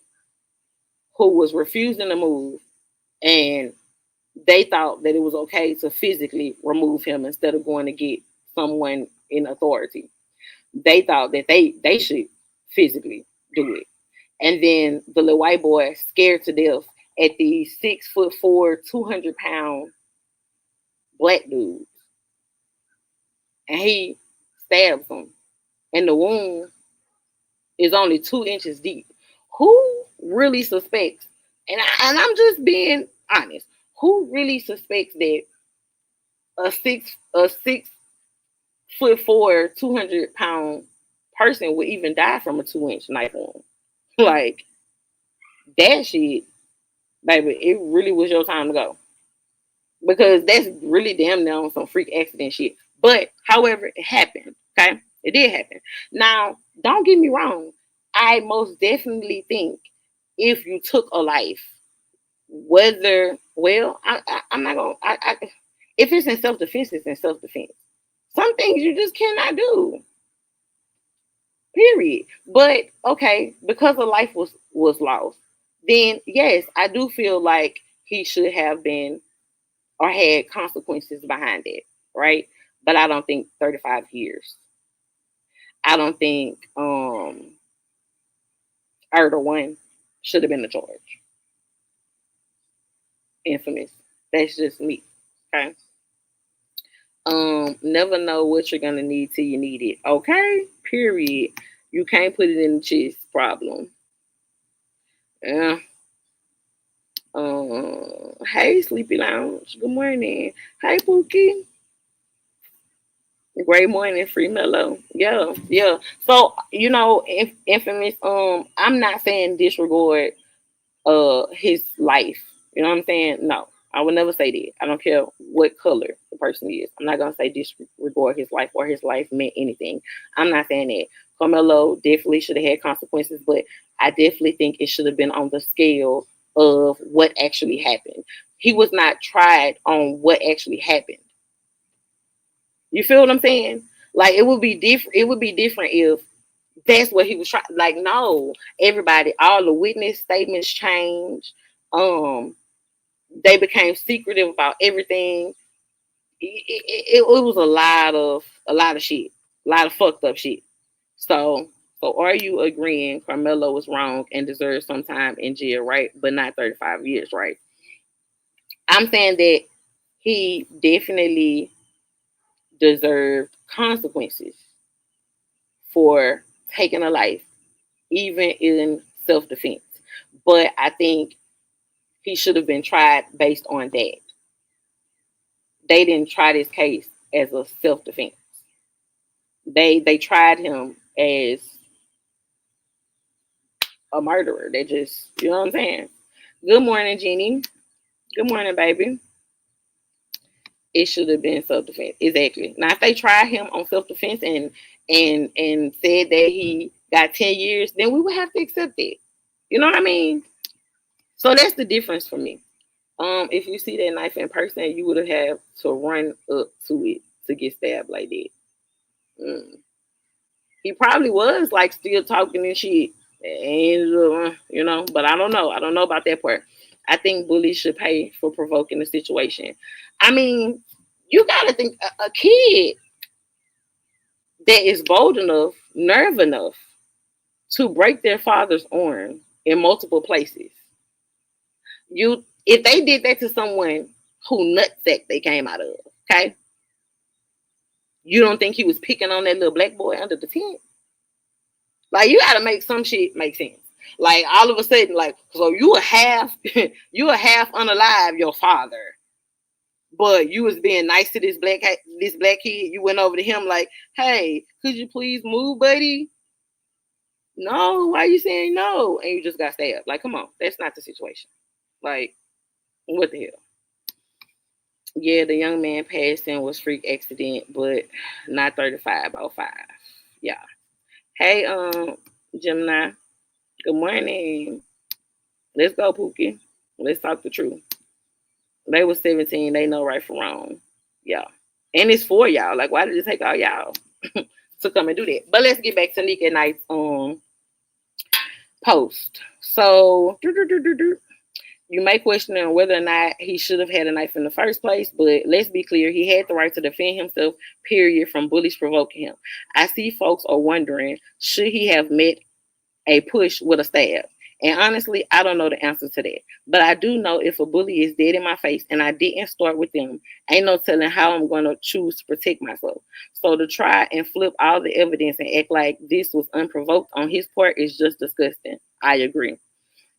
who was refusing to move, and they thought that it was okay to physically remove him instead of going to get someone in authority? They thought that they should physically do it. And then the little white boy, scared to death at the 6'4", 200-pound black dude, and he stabs him, and the wound is only 2 inches deep. Who really suspects? And I'm just being honest. Who really suspects that a 6'4", 200-pound person would even die from a 2-inch knife wound? Like, that shit, baby, it really was your time to go. Because that's really damn near on some freak accident shit. But, however, it happened. Okay? It did happen. Now, don't get me wrong. I most definitely think if you took a life, whether, well, I'm not going to, if it's in self defense, it's in self defense. Some things you just cannot do. Period. But okay, because a life was lost, then yes, I do feel like he should have been or had consequences behind it, right? But I don't think 35 years. I don't think Erda one should have been the charge. Infamous. That's just me. Okay. Never know what you're gonna need till you need it. Okay. Period. You can't put it in the chest. Problem. Yeah. Hey, Sleepy Lounge. Good morning. Hey, Pookie. Great morning, Free Mellow. Yeah, yeah. So infamous. I'm not saying disregard his life. You know what I'm saying? No, I would never say that. I don't care what color the person is. I'm not gonna say disregard his life or his life meant anything. I'm not saying that. Carmelo definitely should have had consequences, but I definitely think it should have been on the scale of what actually happened. He was not tried on what actually happened. You feel what I'm saying? Like it would be different. It would be different if that's what he was trying. Like no, everybody, all the witness statements changed. Um, they became secretive about everything. It was a lot of shit, a lot of fucked up shit. So are you agreeing Carmelo was wrong and deserves some time in jail, right? But not 35 years, right? I'm saying that he definitely deserved consequences for taking a life, even in self defense. But I think he should have been tried based on that. They didn't try this case as a self defense. They tried him as a murderer. They just, you know what I'm saying? Good morning, Jeannie. Good morning, baby. It should have been self defense. Exactly. Now, if they tried him on self defense and said that he got 10 years, then we would have to accept it. You know what I mean? So that's the difference for me. If you see that knife in person, you would have to run up to it to get stabbed like that. He probably was like still talking and shit, and but I don't know. I don't know about that part. I think bullies should pay for provoking the situation. I mean, you got to think a kid that is bold enough, nerve enough to break their father's arm in multiple places. If they did that to someone who nutsack they came out of, okay? You don't think he was picking on that little black boy under the tent? Like you gotta make some shit make sense. Like all of a sudden, like so you a half unalive your father, but you was being nice to this black kid. You went over to him like, hey, could you please move, buddy? No, why are you saying no? And you just got stabbed. Like, come on, that's not the situation. Like, what the hell? Yeah, the young man passing was freak accident, but not 35, about 5. Yeah. Hey, Gemini. Good morning. Let's go, Pookie. Let's talk the truth. They was 17. They know right from wrong. Yeah. And it's for y'all. Like, why did it take all y'all to come and do that? But let's get back to Nick at Night's post. So, you may question whether or not he should have had a knife in the first place, but let's be clear, he had the right to defend himself, period, from bullies provoking him. I see folks are wondering, should he have met a push with a stab? And honestly, I don't know the answer to that. But I do know if a bully is dead in my face and I didn't start with them, ain't no telling how I'm going to choose to protect myself. So to try and flip all the evidence and act like this was unprovoked on his part is just disgusting. I agree.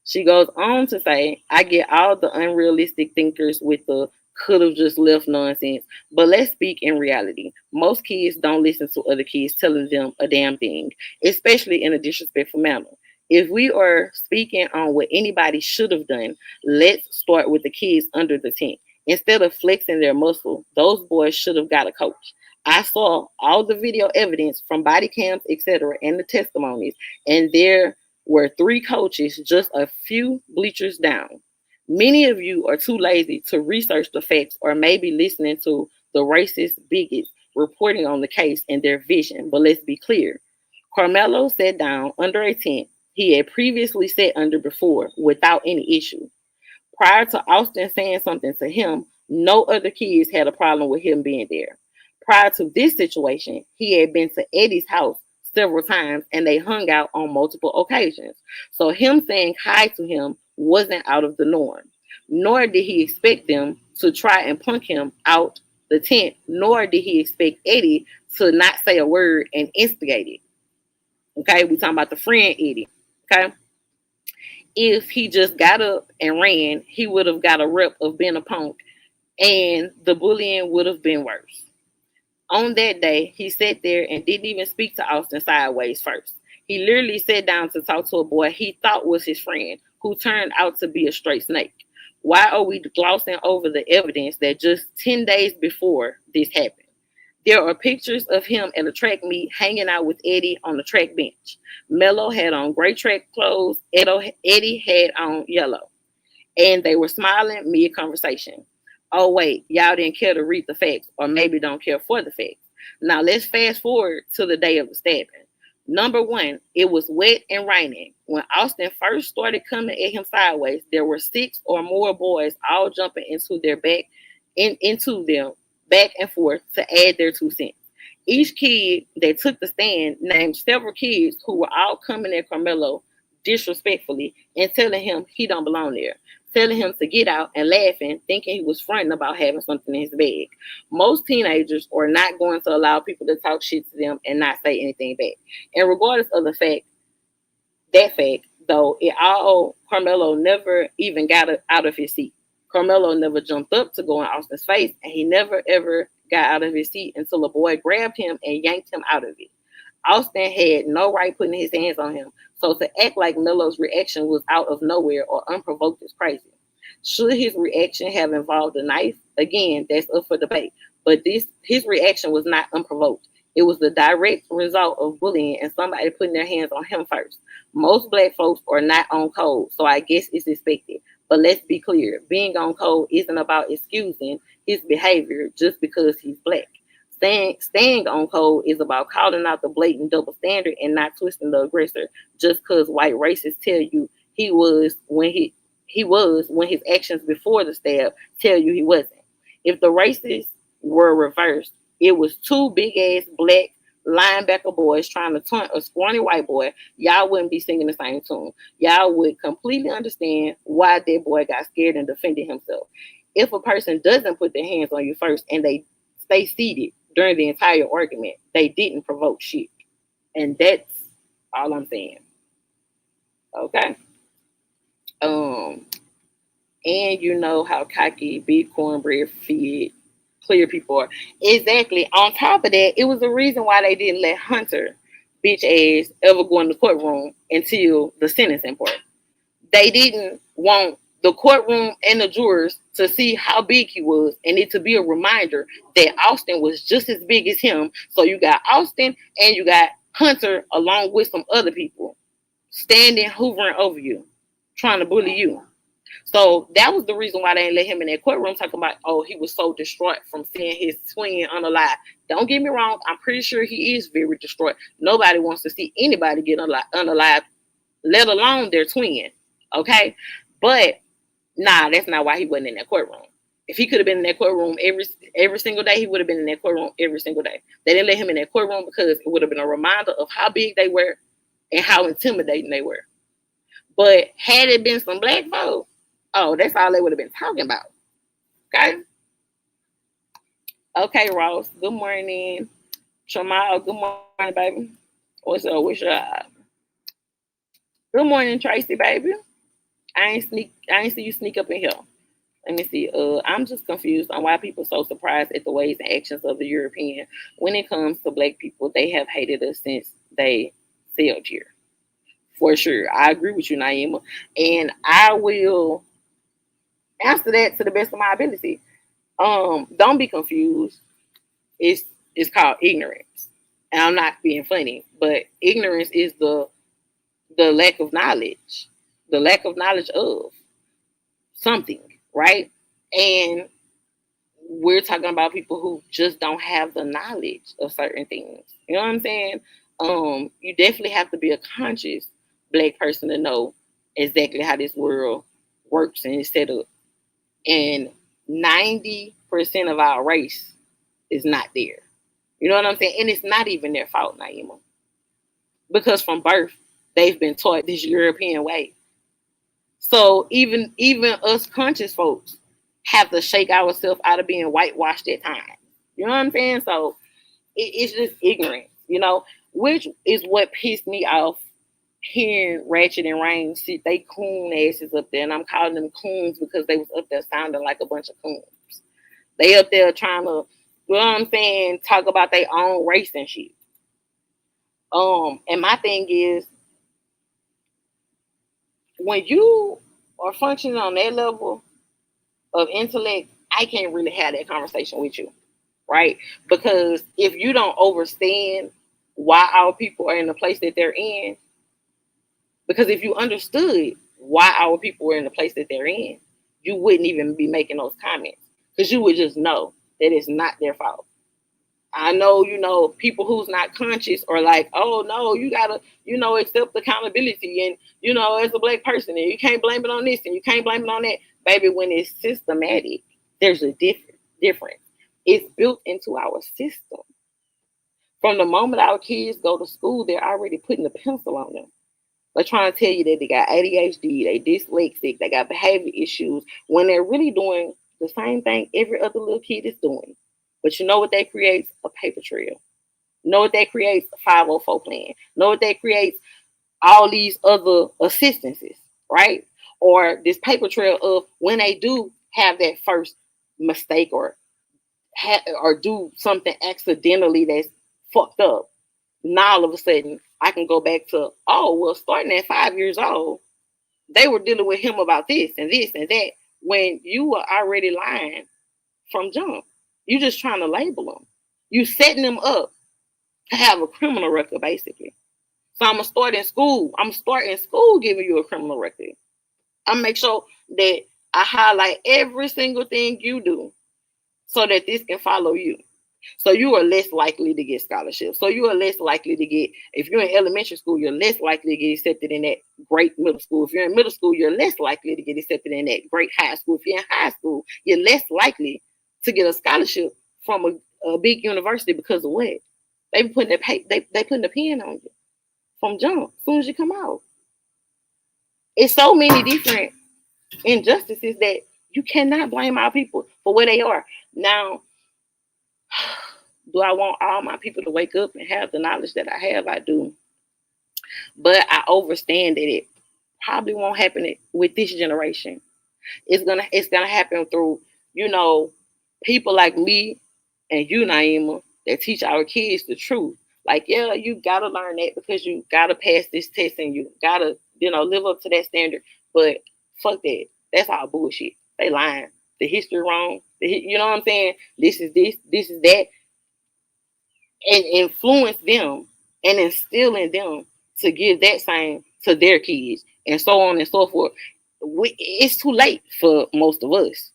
She goes on to say, I get all the unrealistic thinkers with the could have just left nonsense, but let's speak in reality. Most kids don't listen to other kids telling them a damn thing, especially in a disrespectful manner. If we are speaking on what anybody should have done, let's start with the kids under the tent. Instead of flexing their muscle, those boys should have got a coach. I saw all the video evidence from body cams, etc., and the testimonies, and there were three coaches just a few bleachers down. Many of you are too lazy to research the facts or maybe listening to the racist bigots reporting on the case and their vision. But let's be clear. Carmelo sat down under a tent he had previously sat under before without any issue. Prior to Austin saying something to him, no other kids had a problem with him being there. Prior to this situation, he had been to Eddie's house several times and they hung out on multiple occasions. So him saying hi to him wasn't out of the norm. Nor did he expect them to try and punk him out the tent, nor did he expect Eddie to not say a word and instigate it. Okay, we talking about the friend Eddie. Okay. If he just got up and ran, he would have got a rep of being a punk and the bullying would have been worse. On that day, he sat there and didn't even speak to Austin sideways first. He literally sat down to talk to a boy he thought was his friend, who turned out to be a straight snake. Why are we glossing over the evidence that just 10 days before this happened? There are pictures of him at a track meet hanging out with Eddie on the track bench. Melo had on gray track clothes, Eddie had on yellow, and they were smiling mid-conversation. Oh, wait, y'all didn't care to read the facts, or maybe don't care for the facts. Now, let's fast forward to the day of the stabbing. Number one, it was wet and raining. When Austin first started coming at him sideways, there were 6 or more boys all jumping into them back and forth to add their 2 cents. Each kid that took the stand named several kids who were all coming at Carmelo disrespectfully and telling him he don't belong there, telling him to get out and laughing, thinking he was fronting about having something in his bag. Most teenagers are not going to allow people to talk shit to them and not say anything back. And regardless of the fact, though, it all Carmelo never even got out of his seat. Carmelo never jumped up to go in Austin's face, and he never ever got out of his seat until a boy grabbed him and yanked him out of it. Austin had no right putting his hands on him, so to act like Melo's reaction was out of nowhere or unprovoked is crazy. Should his reaction have involved a knife? Again, that's up for debate. But his reaction was not unprovoked. It was the direct result of bullying and somebody putting their hands on him first. Most black folks are not on code, so I guess it's expected. But let's be clear, being on code isn't about excusing his behavior just because he's black. Staying on code is about calling out the blatant double standard and not twisting the aggressor just because white racists tell you he was when his actions before the stab tell you he wasn't. If the racists were reversed, it was 2 big ass black linebacker boys trying to taunt a scrawny white boy, y'all wouldn't be singing the same tune. Y'all would completely understand why that boy got scared and defended himself. If a person doesn't put their hands on you first and they stay seated during the entire argument, they didn't provoke shit. And that's all I'm saying. Okay. And you know how cocky big cornbread feed clear people are. Exactly. On top of that, it was the reason why they didn't let Hunter, bitch ass, ever go in the courtroom until the sentencing part. They didn't want the courtroom and the jurors to see how big he was and it to be a reminder that Austin was just as big as him. So you got Austin and you got Hunter along with some other people standing, hoovering over you, trying to bully you. So that was the reason why they didn't let him in that courtroom talking about, oh, he was so distraught from seeing his twin unalive. Don't get me wrong. I'm pretty sure he is very distraught. Nobody wants to see anybody get unalive, let alone their twin. Okay. But nah, that's not why he wasn't in that courtroom. If he could have been in that courtroom every single day, he would have been in that courtroom every single day. They didn't let him in that courtroom because it would have been a reminder of how big they were and how intimidating they were. But had it been some black folks, oh, that's all they would have been talking about. Okay? Okay, Ross. Good morning. Jamal, good morning, baby. What's up? What's up? Good morning, Tracy, baby. I ain't see you sneak up in here. Let me see. I'm just confused on why people are so surprised at the ways and actions of the European. When it comes to black people, they have hated us since they sailed here. For sure. I agree with you, Naima. And I will answer that to the best of my ability. Don't be confused. It's It's called ignorance. And I'm not being funny, but ignorance is the lack of knowledge, the lack of knowledge of something, right? And we're talking about people who just don't have the knowledge of certain things. You know what I'm saying? You definitely have to be a conscious Black person to know exactly how this world works and is set up. And 90% of our race is not there. You know what I'm saying? And it's not even their fault, Naima. Because from birth, they've been taught this European way. So even us conscious folks have to shake ourselves out of being whitewashed at times. You know what I'm saying? So it's just ignorance, you know, which is what pissed me off hearing Ratchet and Rain sit they coon asses up there. And I'm calling them coons because they was up there sounding like a bunch of coons. They up there trying to, you know what I'm saying, talk about their own race and shit. And my thing is, when you are functioning on that level of intellect, I can't really have that conversation with you, right? Because if you don't understand why our people are in the place that they're in, because if you understood why our people are in the place that they're in, you wouldn't even be making those comments, because you would just know that it's not their fault. I know, you know, people who's not conscious are like, oh no, you gotta, you know, accept accountability, and you know, as a Black person, and you can't blame it on this and you can't blame it on that. Baby, when it's systematic, there's a difference. It's built into our system. From the moment our kids go to school, they're already putting a pencil on them. They're trying to tell you that they got ADHD, they dyslexic, they got behavior issues, when they're really doing the same thing every other little kid is doing. But you know what that creates? A paper trail. You know what that creates? A 504 plan. You know what that creates? All these other assistances, right? Or this paper trail of when they do have that first mistake or do something accidentally that's fucked up. Now all of a sudden I can go back to, oh, well, starting at 5 years old, they were dealing with him about this and this and that, when you were already lying from jump. You just trying to label them. You setting them up to have a criminal record, basically. So I'm gonna start in school. I'm starting school giving you a criminal record. I'm make sure that I highlight every single thing you do so that this can follow you. So you are less likely to get scholarships. So you are less likely to get, if you're in elementary school, you're less likely to get accepted in that great middle school. If you're in middle school, you're less likely to get accepted in that great high school. If you're in high school, you're less likely to get a scholarship from a big university, because of what? They putting they putting the pen on you from jump as soon as you come out. It's so many different injustices that you cannot blame our people for where they are. Now, do I want all my people to wake up and have the knowledge that I have? I do. But I understand that it probably won't happen with this generation. It's gonna happen through, you know, people like me and you, Naima, that teach our kids the truth. Like, yeah, you gotta learn that because you gotta pass this test and you gotta, you know, live up to that standard. But fuck that. That's all bullshit. They lying. The history wrong. You know what I'm saying? This is that. And influence them and instill in them to give that same to their kids, and so on and so forth. It's too late for most of us.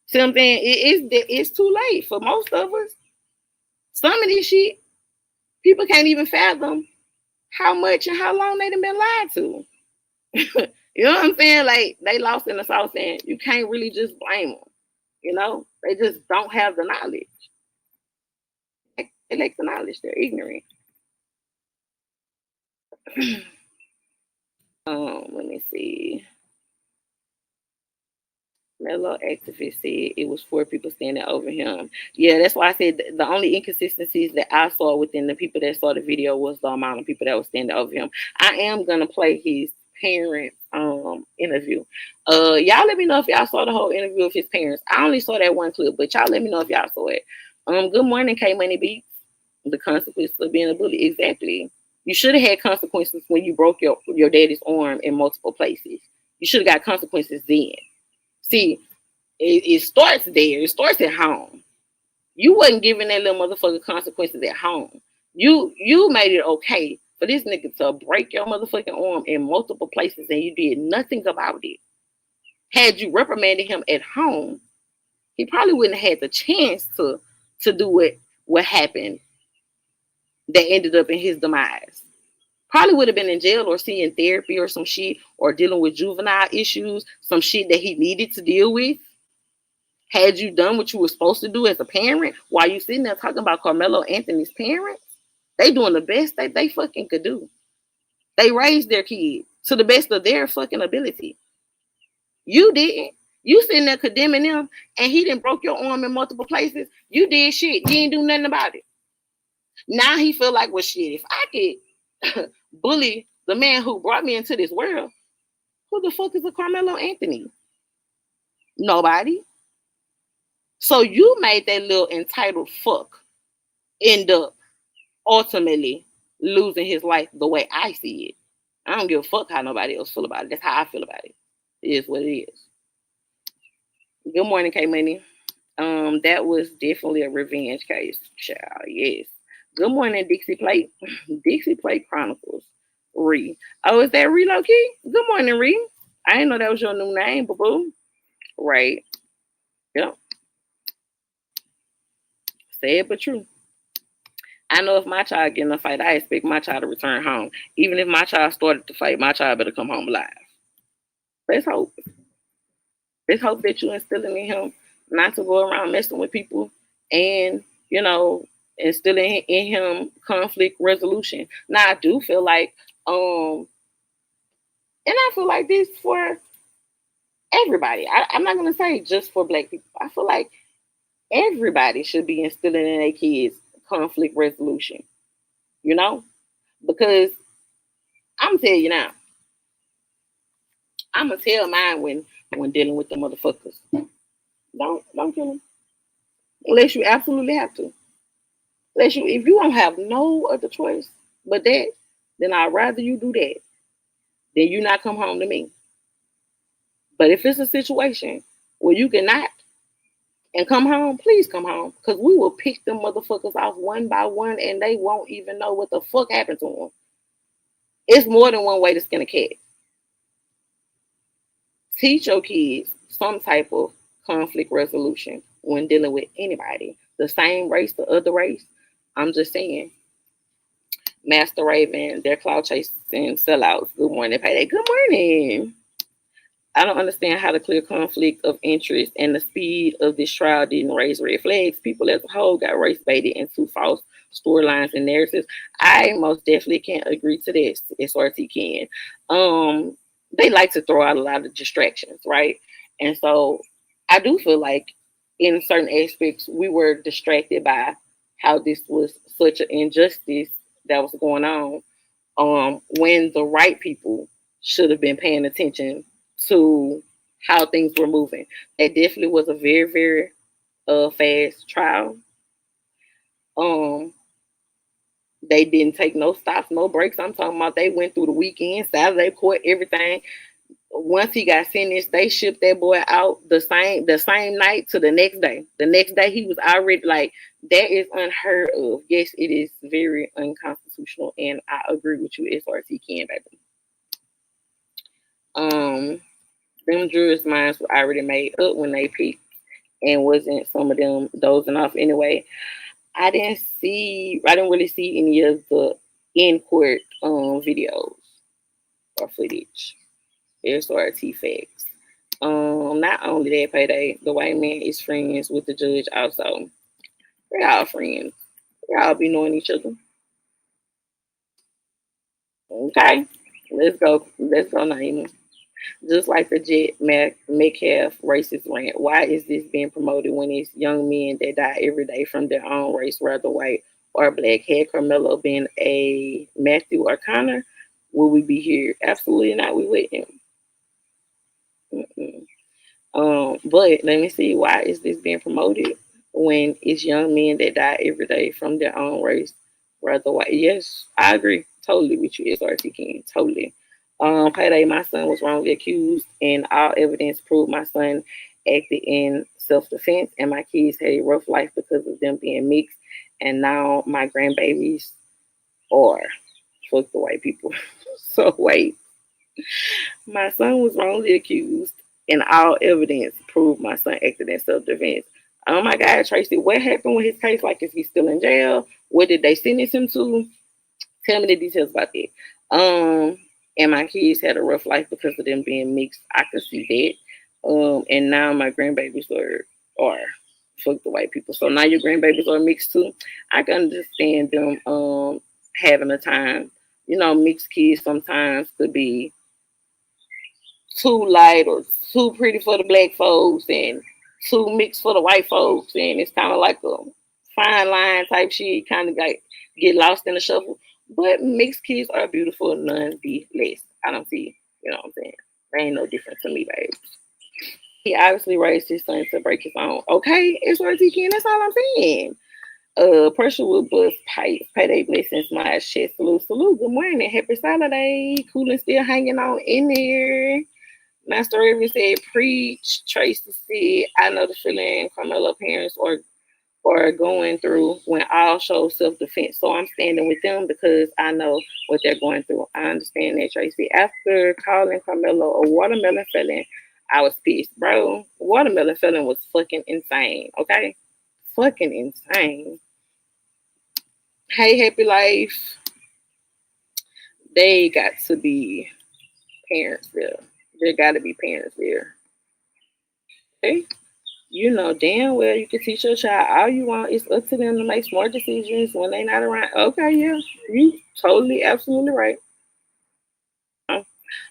See what I'm saying? It's too late for most of us. Some of this shit, people can't even fathom how much and how long they done been lied to. You know what I'm saying? Like, they lost in the sauce, and you can't really just blame them. You know, they just don't have the knowledge. They lack the knowledge. They're ignorant. Let me see. Mellow activist said it was 4 people standing over him. Yeah, that's why I said the only inconsistencies that I saw within the people that saw the video was the amount of people that were standing over him. I am gonna play his parent interview. Y'all let me know if y'all saw the whole interview of his parents. I only saw that one clip, but y'all let me know if y'all saw it. Good morning, K Money Beats. The consequences of being a bully. Exactly. You should have had consequences when you broke your daddy's arm in multiple places. You should have got consequences then. See, it starts there. It starts at home. You wasn't giving that little motherfucker consequences at home. You made it okay for this nigga to break your motherfucking arm in multiple places and you did nothing about it. Had you reprimanded him at home, he probably wouldn't have had the chance to do what happened that ended up in his demise. Probably would have been in jail or seeing therapy or some shit or dealing with juvenile issues, some shit that he needed to deal with. Had you done what you were supposed to do as a parent while you sitting there talking about Carmelo Anthony's parents, they doing the best that they fucking could do. They raised their kid to the best of their fucking ability. You didn't. You sitting there condemning him and he didn't broke your arm in multiple places. You did shit. You ain't do nothing about it. Now he feel like, well, shit, if I could bully the man who brought me into this world, who the fuck is a Carmelo Anthony? Nobody. So you made that little entitled fuck end up ultimately losing his life the way I see it. I don't give a fuck how nobody else feel about it. That's how I feel about it. It is what it is. Good morning, K Money. That was definitely a revenge case, child. Yes. Good morning, Dixie Plate. Dixie Plate Chronicles. Ree. Oh, is that Ree Low-Key? Good morning, Ree. I didn't know that was your new name, boo-boo. Right. Yep. Sad but true. I know if my child get in a fight, I expect my child to return home. Even if my child started to fight, my child better come home alive. Let's hope. Let's hope that you instilling in him not to go around messing with people and, you know, instilling in him conflict resolution. Now, I do feel like, and I feel like this for everybody. I'm not going to say just for Black people. I feel like everybody should be instilling in their kids conflict resolution, you know? Because I'm telling you now, I'm going to tell mine when dealing with the motherfuckers. Don't kill them. Unless you absolutely have to. If you don't have no other choice but that, then I'd rather you do that than you not come home to me. But if it's a situation where you cannot and come home, please come home. Because we will pick them motherfuckers off one by one and they won't even know what the fuck happened to them. It's more than one way to skin a cat. Teach your kids some type of conflict resolution when dealing with anybody. The same race, the other race. I'm just saying. Master Raven, they're cloud chasing sellouts. Good morning, PayDae. Good morning. I don't understand how the clear conflict of interest and the speed of this trial didn't raise red flags. People as a whole got race baited into false storylines and narratives. I most definitely can't agree to this. SRT can. They like to throw out a lot of distractions, right? And so I do feel like in certain aspects we were distracted by how this was such an injustice that was going on. When the right people should have been paying attention to how things were moving. That definitely was a very, very fast trial. They didn't take no stops, no breaks. I'm talking about they went through the weekend, Saturday court, everything. Once he got sentenced, they shipped that boy out the same night to the next day. The next day he was already like, that is unheard of. Yes, it is very unconstitutional, and I agree with you, SRT can, baby. Them jurors' minds were already made up when they picked, and wasn't some of them dozing off anyway. I didn't really see any of the in-court videos or footage. SRT facts. Not only that, PayDae, the white man is friends with the judge also. They're all friends. They all be knowing each other. Okay, let's go, Naima. Just like the Jet Metcalf racist rant, why is this being promoted when it's young men that die every day from their own race, whether white or black? Had Carmelo been a Matthew or Connor, would we be here? Absolutely not. We with him. But let me see, why is this being promoted when it's young men that die every day from their own race, whether white? Yes, I agree totally with you, SRT King, totally. PayDae, my son was wrongly accused, and all evidence proved my son acted in self-defense, and my kids had a rough life because of them being mixed. And now my grandbabies are fuck the white people. So wait, my son was wrongly accused, and all evidence proved my son acted in self-defense. Oh my God, Tracy, what happened with his case? Like, is he still in jail? What did they sentence him to? Tell me the details about that. And my kids had a rough life because of them being mixed. I could see that. And now my grandbabies are fuck the white people. So now your grandbabies are mixed too. I can understand them having a time. You know, mixed kids sometimes could be too light or too pretty for the black folks and too mixed for the white folks. And it's kind of like a fine line type shit, kind of like get lost in the shuffle. But mixed kids are beautiful nonetheless. I don't see, you know what I'm saying? There ain't no difference to me, babe. He obviously raised his son to break his own. Okay, it's worth he can. That's all I'm saying. Pressure will bust pipes. PayDae blessings, my chest. Salute, salute. Good morning. Happy Saturday. Cooling still hanging on in there. Master Raven said, preach. Tracy said, I know the feeling Carmelo parents are going through when all show self-defense. So I'm standing with them because I know what they're going through. I understand that, Tracy. After calling Carmelo a watermelon felon, I was pissed. Bro, watermelon felon was fucking insane, okay? Fucking insane. Hey, Happy Life. They got to be parents there. There got to be parents there. Okay? You know damn well you can teach your child all you want. It's up to them to make smart decisions when they're not around. Okay, yeah, you totally, absolutely right.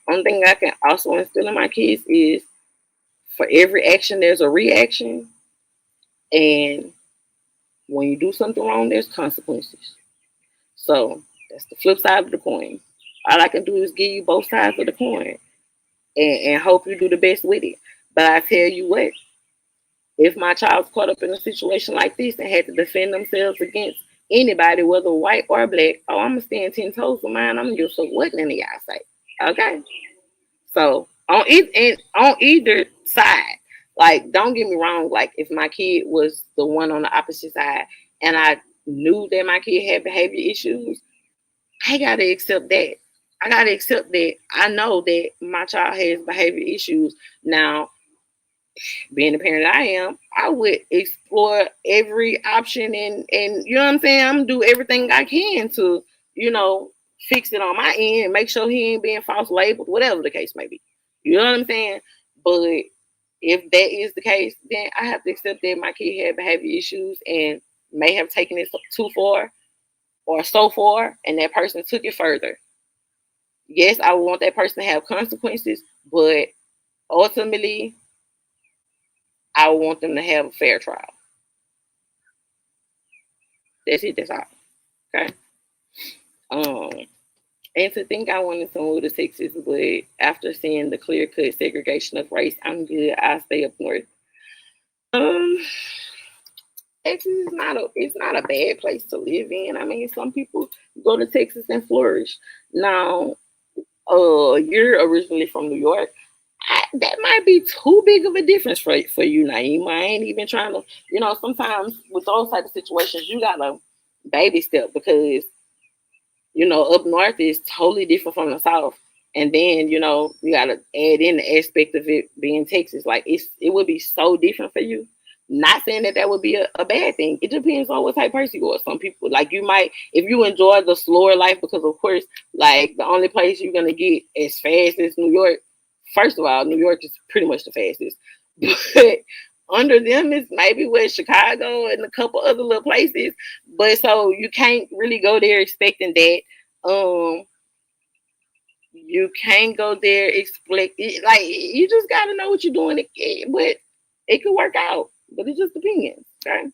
One thing I can also instill in my kids is for every action, there's a reaction. And when you do something wrong, there's consequences. So that's the flip side of the coin. All I can do is give you both sides of the coin and hope you do the best with it. But I tell you what, if my child's caught up in a situation like this and had to defend themselves against anybody, whether white or black, oh, I'm gonna stand 10 toes for mine. I'm gonna give so what none of y'all say. Okay. So on either side, like don't get me wrong, like if my kid was the one on the opposite side and I knew that my kid had behavior issues, I gotta accept that. I gotta accept that I know that my child has behavior issues. Now, being the parent I am, I would explore every option and you know what I'm saying? I'm gonna do everything I can to, you know, fix it on my end and make sure he ain't being false labeled, whatever the case may be. You know what I'm saying? But if that is the case, then I have to accept that my kid had behavior issues and may have taken it too far or so far, and that person took it further. Yes, I want that person to have consequences, but ultimately, I want them to have a fair trial. That's it. That's all. Okay. Um, and to think I wanted to move to Texas, but after seeing the clear cut segregation of race, I'm good. I stay up north. Um, Texas is not a bad place to live in. I mean, some people go to Texas and flourish. Now, you're originally from New York. That might be too big of a difference for you, Naima. I ain't even trying to, you know, sometimes with those type of situations, you gotta baby step because, you know, up north is totally different from the south. And then, you know, you gotta add in the aspect of it being Texas. Like it would be so different for you. Not saying that would be a bad thing. It depends on what type of person you are. Some people, like you might, if you enjoy the slower life, because of course, like the only place you're gonna get as fast as New York. First of all, New York is pretty much the fastest. But under them is maybe with Chicago and a couple other little places. But so you can't really go there expecting that. You can't go there expect like you just gotta know what you're doing. But it could work out. But it just depends. Okay.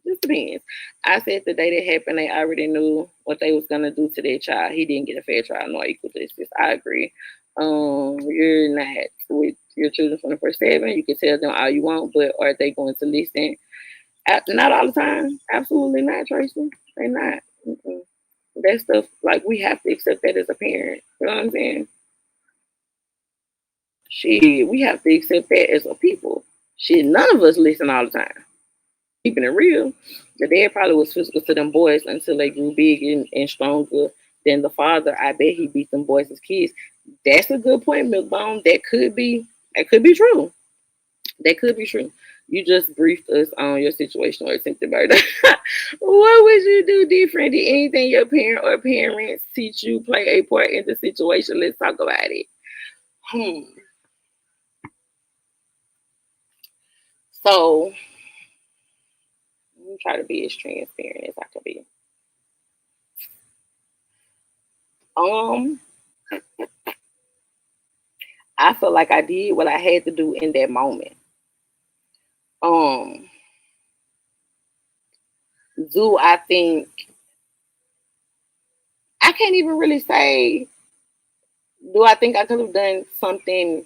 Just depends. I said the day that happened, they already knew what they was gonna do to their child. He didn't get a fair trial nor equal justice. I agree. You're not with your children 24/7. You can tell them all you want, but are they going to listen? Not all the time. Absolutely not, Tracy. They're not. Mm-mm. That stuff, like we have to accept that as a parent. You know what I'm saying? Shit, we have to accept that as a people. Shit, none of us listen all the time. Keeping it real, the dad probably was physical to them boys until they grew big and stronger than the father. I bet he beat them boys as kids. That's a good point, Milkbone. That could be true. That could be true. You just briefed us on your situation or attempted murder. What would you do different? Did anything your parent or parents teach you play a part in the situation? Let's talk about it. Hmm. So let me try to be as transparent as I can be. Um, I feel like I did what I had to do in that moment. Um, do I think I can't even really say, do I think I could have done something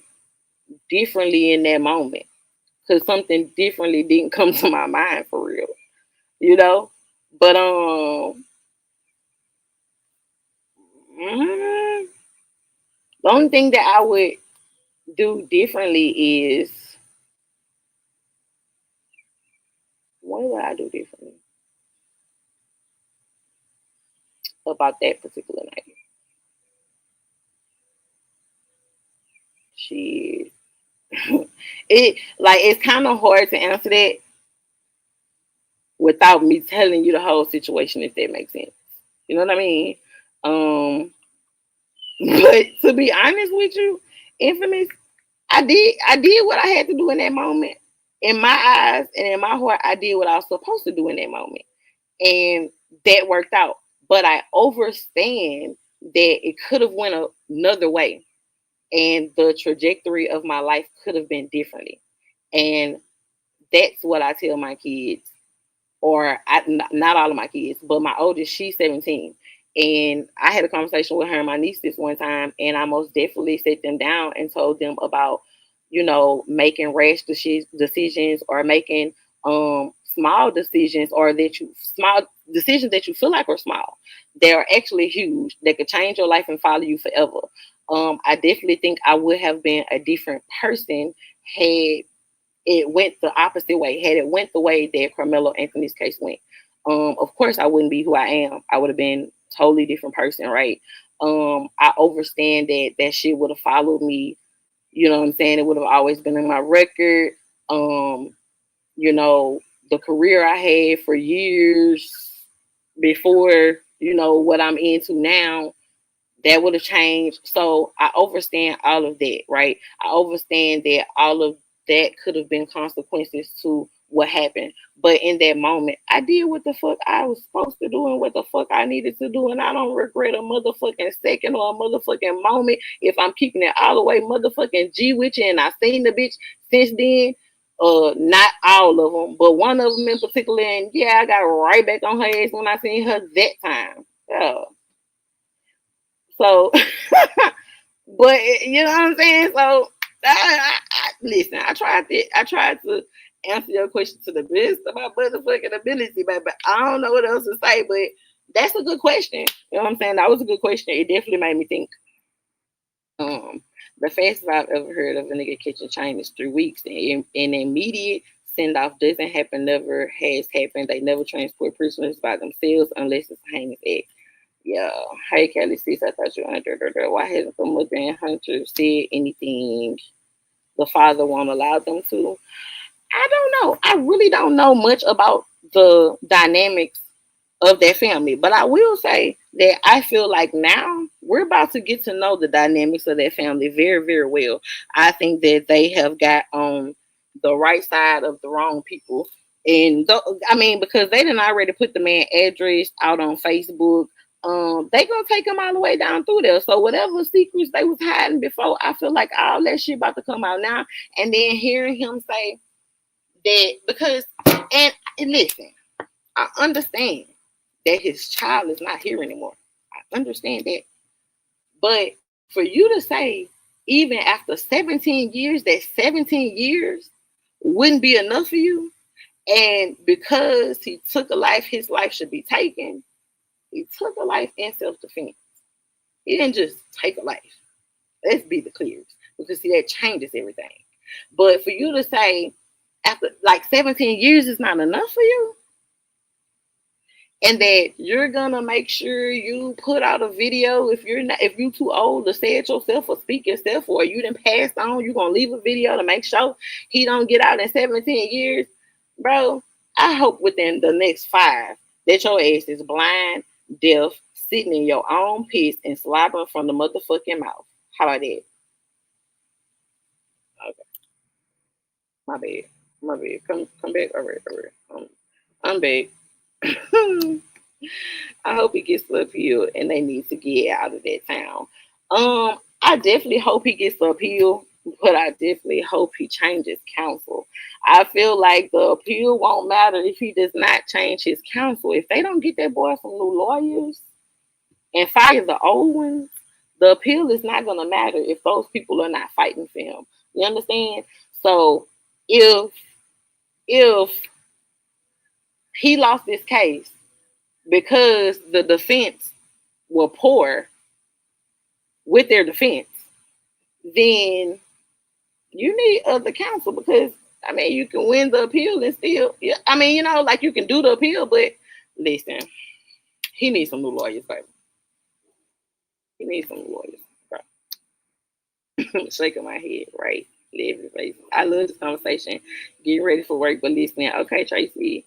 differently in that moment? Because something differently didn't come to my mind for real, you know? But mm, the only thing that I would do differently is, what would I do differently about that particular night? Shit. It's kind of hard to answer that without me telling you the whole situation, if that makes sense. You know what I mean? Um, but to be honest with you, infamous, I did what I had to do in that moment. In my eyes and in my heart, I did what I was supposed to do in that moment. And that worked out. But I understand that it could have went another way and the trajectory of my life could have been differently. And that's what I tell my kids, or not all of my kids, but my oldest, she's 17. And I had a conversation with her and my niece this one time, and I most definitely sat them down and told them about, making rash decisions or making small decisions, or that you small decisions that you feel like are small. They are actually huge. That could change your life and follow you forever. I definitely think I would have been a different person had it went the opposite way. Had it went the way that Carmelo Anthony's case went, of course I wouldn't be who I am. I would have been a totally different person, right? I understand that that shit would have followed me. You know what I'm saying? It would have always been in my record. Um, you know, the career I had for years before, what I'm into now, that would have changed. So I understand all of that, right? I understand that all of that could have been consequences to what happened. But in that moment, I did what the fuck I was supposed to do and what the fuck I needed to do. And I don't regret a motherfucking second or a motherfucking moment if I'm keeping it all the way motherfucking G with you. And I seen the bitch since then. Not all of them, but one of them in particular. And yeah, I got right back on her ass when I seen her that time. Yeah. So, but you know what I'm saying. So, listen. I tried to answer your question to the best of my motherfucking ability, but I don't know what else to say. But that's a good question. You know what I'm saying? That was a good question. It definitely made me think. Um, the fastest I've ever heard of a nigga catching chain is 3 weeks. And an immediate send off doesn't happen. Never has happened. They never transport prisoners by themselves unless it's a heinous act. Yeah. Hey, Kelly Sis, I thought you were under. Why hasn't the mother and Hunter said anything the father won't allow them to? I don't know. I really don't know much about the dynamics of that family. But I will say that I feel like now we're about to get to know the dynamics of that family very, very well. I think that they have got on the right side of the wrong people. And I mean, because they didn't already put the man address out on Facebook, they gonna take him all the way down through there. So whatever secrets they was hiding before, I feel like all that shit about to come out now. And then hearing him say that, because and listen, I understand that his child is not here anymore. I understand that. But for you to say, even after 17 years, that 17 years wouldn't be enough for you, and because he took a life, his life should be taken. He took a life in self-defense. He didn't just take a life. Let's be the clearest. Because see, that changes everything. But for you to say After like 17 years is not enough for you? And that you're gonna make sure you put out a video if you too old to say it yourself or speak yourself or you didn't pass on, you gonna leave a video to make sure he don't get out in 17 years. Bro, I hope within the next 5 that your ass is blind, deaf, sitting in your own piss and slobbering from the motherfucking mouth. How about that? Okay, my bad. My bad. Come back. All right, all right. I'm back. I hope he gets appealed and they need to get out of that town. I definitely hope he gets appealed, but I definitely hope he changes counsel. I feel like the appeal won't matter if he does not change his counsel. If they don't get that boy some new lawyers and fire the old ones, the appeal is not gonna matter if those people are not fighting for him. You understand? So if if he lost this case because the defense were poor with their defense, then you need other counsel because I mean you can win the appeal and still I mean, like you can do the appeal, but listen, he needs some new lawyers, baby. He needs some new lawyers. Right. Shaking my head, right? Every I love this conversation. Getting ready for work, but listening. Okay, Tracy.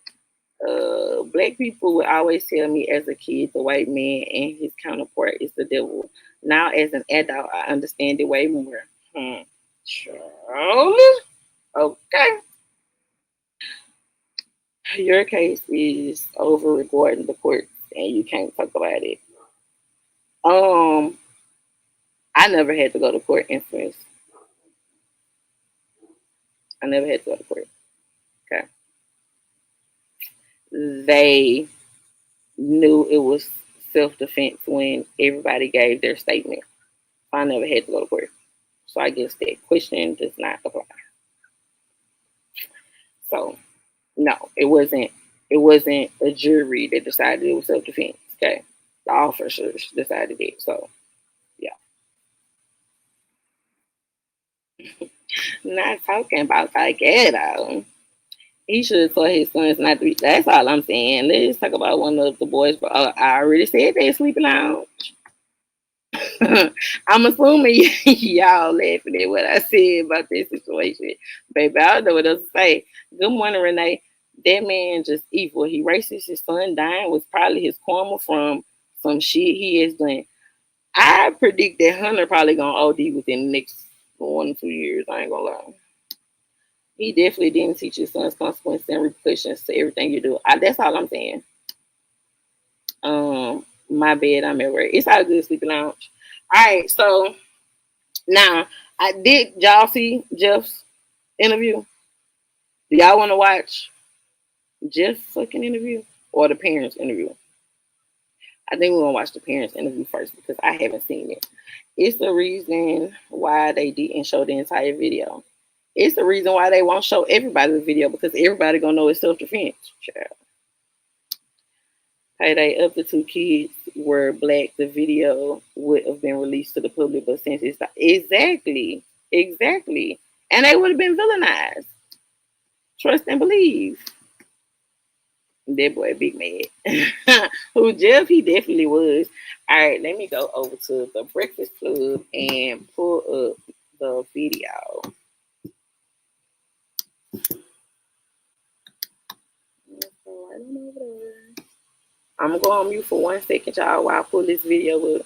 Black people would always tell me as a kid the white man and his counterpart is the devil. Now, as an adult, I understand it way more. Charlie? Okay. Your case is over regarding the court and you can't talk about it. Um, I never had to go to court instance. I never had to go to court. Okay. They knew it was self defense when everybody gave their statement. I never had to go to court. So I guess that question does not apply. So no, it wasn't a jury that decided it was self defense. Okay. The officers decided it. So yeah. Not talking about like that. He should have told his sons not to be. That's all I'm saying. Let's talk about one of the boys. I already said they sleeping lounge. I'm assuming y'all laughing at what I said about this situation. Baby, I don't know what else to say. Good morning, Renee. That man just evil. He racist. His son dying was probably his karma from some shit he has done. I predict that Hunter probably gonna OD within the next 1 or 2 years. I ain't gonna lie. He definitely didn't teach his son's consequences and repercussions to everything you do. That's all I'm saying. My bad, I'm at work. It's all good, sleeping lounge. All right, so now I did y'all see Jeff's interview? Do y'all want to watch Jeff's fucking interview or the parents' interview? I think we're gonna watch the parents' interview first because I haven't seen it. It's the reason why they didn't show the entire video. It's the reason why they won't show everybody the video because everybody gonna know it's self-defense. PayDae, up to 2 kids were black, the video would have been released to the public, but since it's not, exactly, and they would have been villainized. Trust and believe. That boy, big mad. Who Jeff? He definitely was. All right, let me go over to the Breakfast Club and pull up the video. I'm gonna go on mute for 1 second, y'all, while I pull this video up.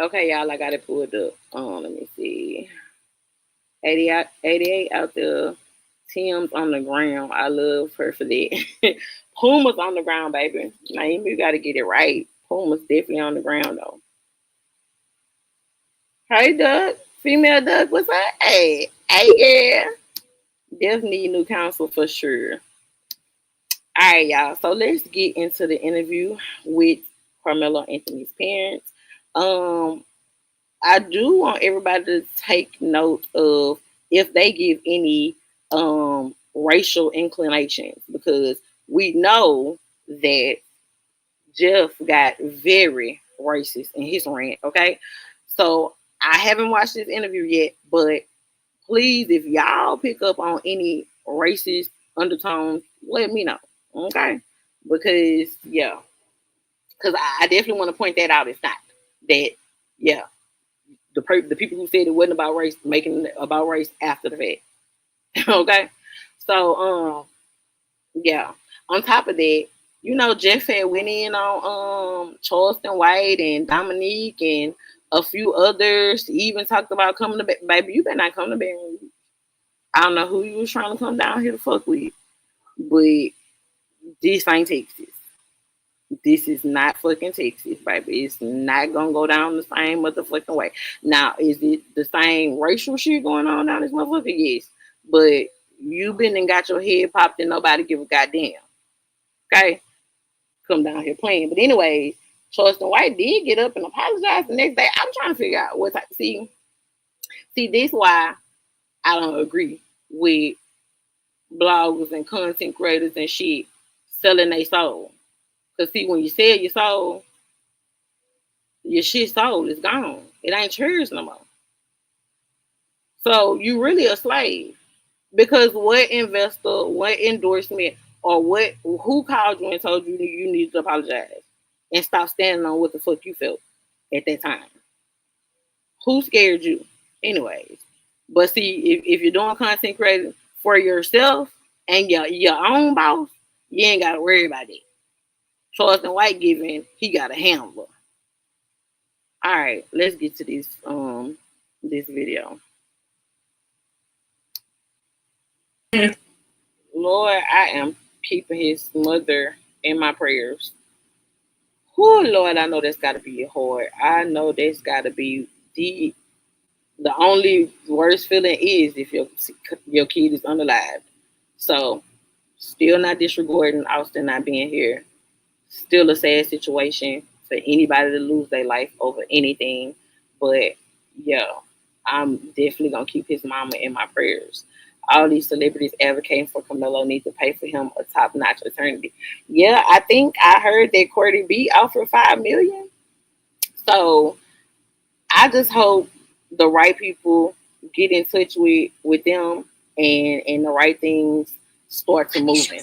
Okay, y'all, I got it pulled up. Let me see. 88 out there. Tim's on the ground. I love her for that. Puma's on the ground, baby. Now you got to get it right. Puma's definitely on the ground though. Hey, Doug. Female Doug, what's up? Hey, hey, yeah. Definitely need new counsel for sure. All right, y'all. So let's get into the interview with Carmelo Anthony's parents. Um, I do want everybody to take note of if they give any racial inclinations because we know that Jeff got very racist in his rant. Okay, so I haven't watched this interview yet, but please, if y'all pick up on any racist undertones, let me know. Okay, because yeah, because I definitely want to point that out. It's not that yeah the people who said it wasn't about race making it about race after the fact. Okay, so yeah. On top of that, you know, Jeff had went in on Charleston White and Dominique and a few others. Even talked about coming to baby. You better not come to Baton Rouge. I don't know who you was trying to come down here to fuck with, but this ain't Texas. This is not fucking Texas, baby. It's not gonna go down the same motherfucking way. Now, is it the same racial shit going on down this motherfucker? Yes. But you been and got your head popped and nobody give a goddamn. Okay? Come down here playing. But anyways, Charleston White did get up and apologize the next day. I'm trying to figure out what type see this why I don't agree with bloggers and content creators and shit selling their soul. Cause see, when you sell your shit sold is gone. It ain't yours no more. So you really a slave. Because what investor, what endorsement, or what who called you and told you you need to apologize and stop standing on what the fuck you felt at that time? Who scared you? Anyways. But see, if you're doing content creating for yourself and your own boss, you ain't gotta worry about it. Charleston White giving, he got a handler. All right, let's get to this video. Lord, I am keeping his mother in my prayers. Oh Lord, I know that's gotta be hard. I know that's gotta be the only worst feeling is if your kid is unalive. So still not disregarding Austin not being here. Still a sad situation for anybody to lose their life over anything. But yeah, I'm definitely gonna keep his mama in my prayers. All these celebrities advocating for Carmelo need to pay for him a top-notch attorney. Yeah, I think I heard that Cardi B offered $5 million. So I just hope the right people get in touch with them and the right things start to moving.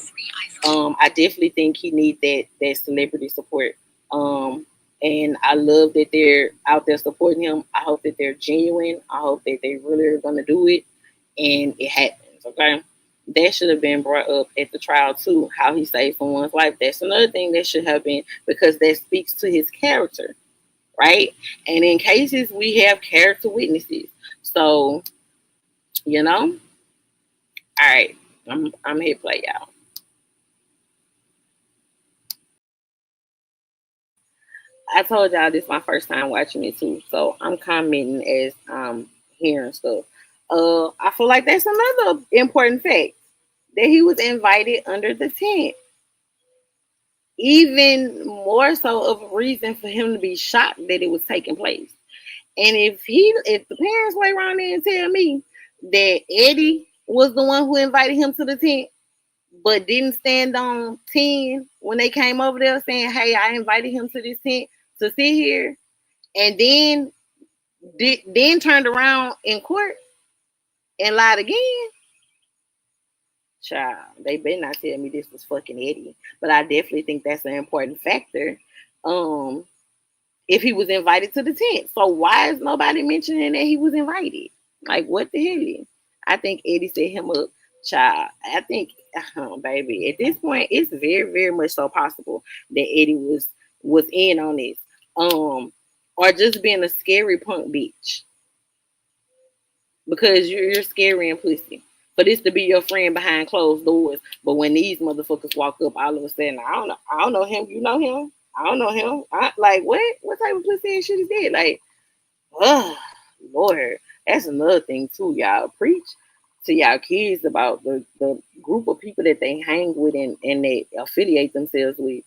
I definitely think he needs that celebrity support. And I love that they're out there supporting him. I hope that they're genuine. I hope that they really are gonna do it, and it happens. Okay, that should have been brought up at the trial too. How he saved someone's life. That's another thing that should have been because that speaks to his character, right? And in cases we have character witnesses. So you know, all right, I'm here to play y'all. I told y'all this is my first time watching it too, so I'm commenting as I'm hearing stuff. I feel like that's another important fact that he was invited under the tent. Even more so of a reason for him to be shocked that it was taking place. And if the parents lay around there and tell me that Eddie was the one who invited him to the tent, but didn't stand on 10 when they came over there saying, hey, I invited him to this tent to sit here, and then turned around in court and lied again. Child, they better not tell me this was fucking Eddie. But I definitely think that's an important factor. If he was invited to the tent. So why is nobody mentioning that he was invited? Like, what the hell? I think Eddie set him up, child. I think, baby, at this point, it's very, very much so possible that Eddie was in on this. or just being a scary punk bitch because you're scary and pussy. For this to be your friend behind closed doors, but when these motherfuckers walk up, all of a sudden, I don't know him. You know him? I don't know him. Like what? What type of pussy and shit is that? Like, oh Lord, that's another thing too. Y'all preach to y'all kids about the group of people that they hang with and they affiliate themselves with.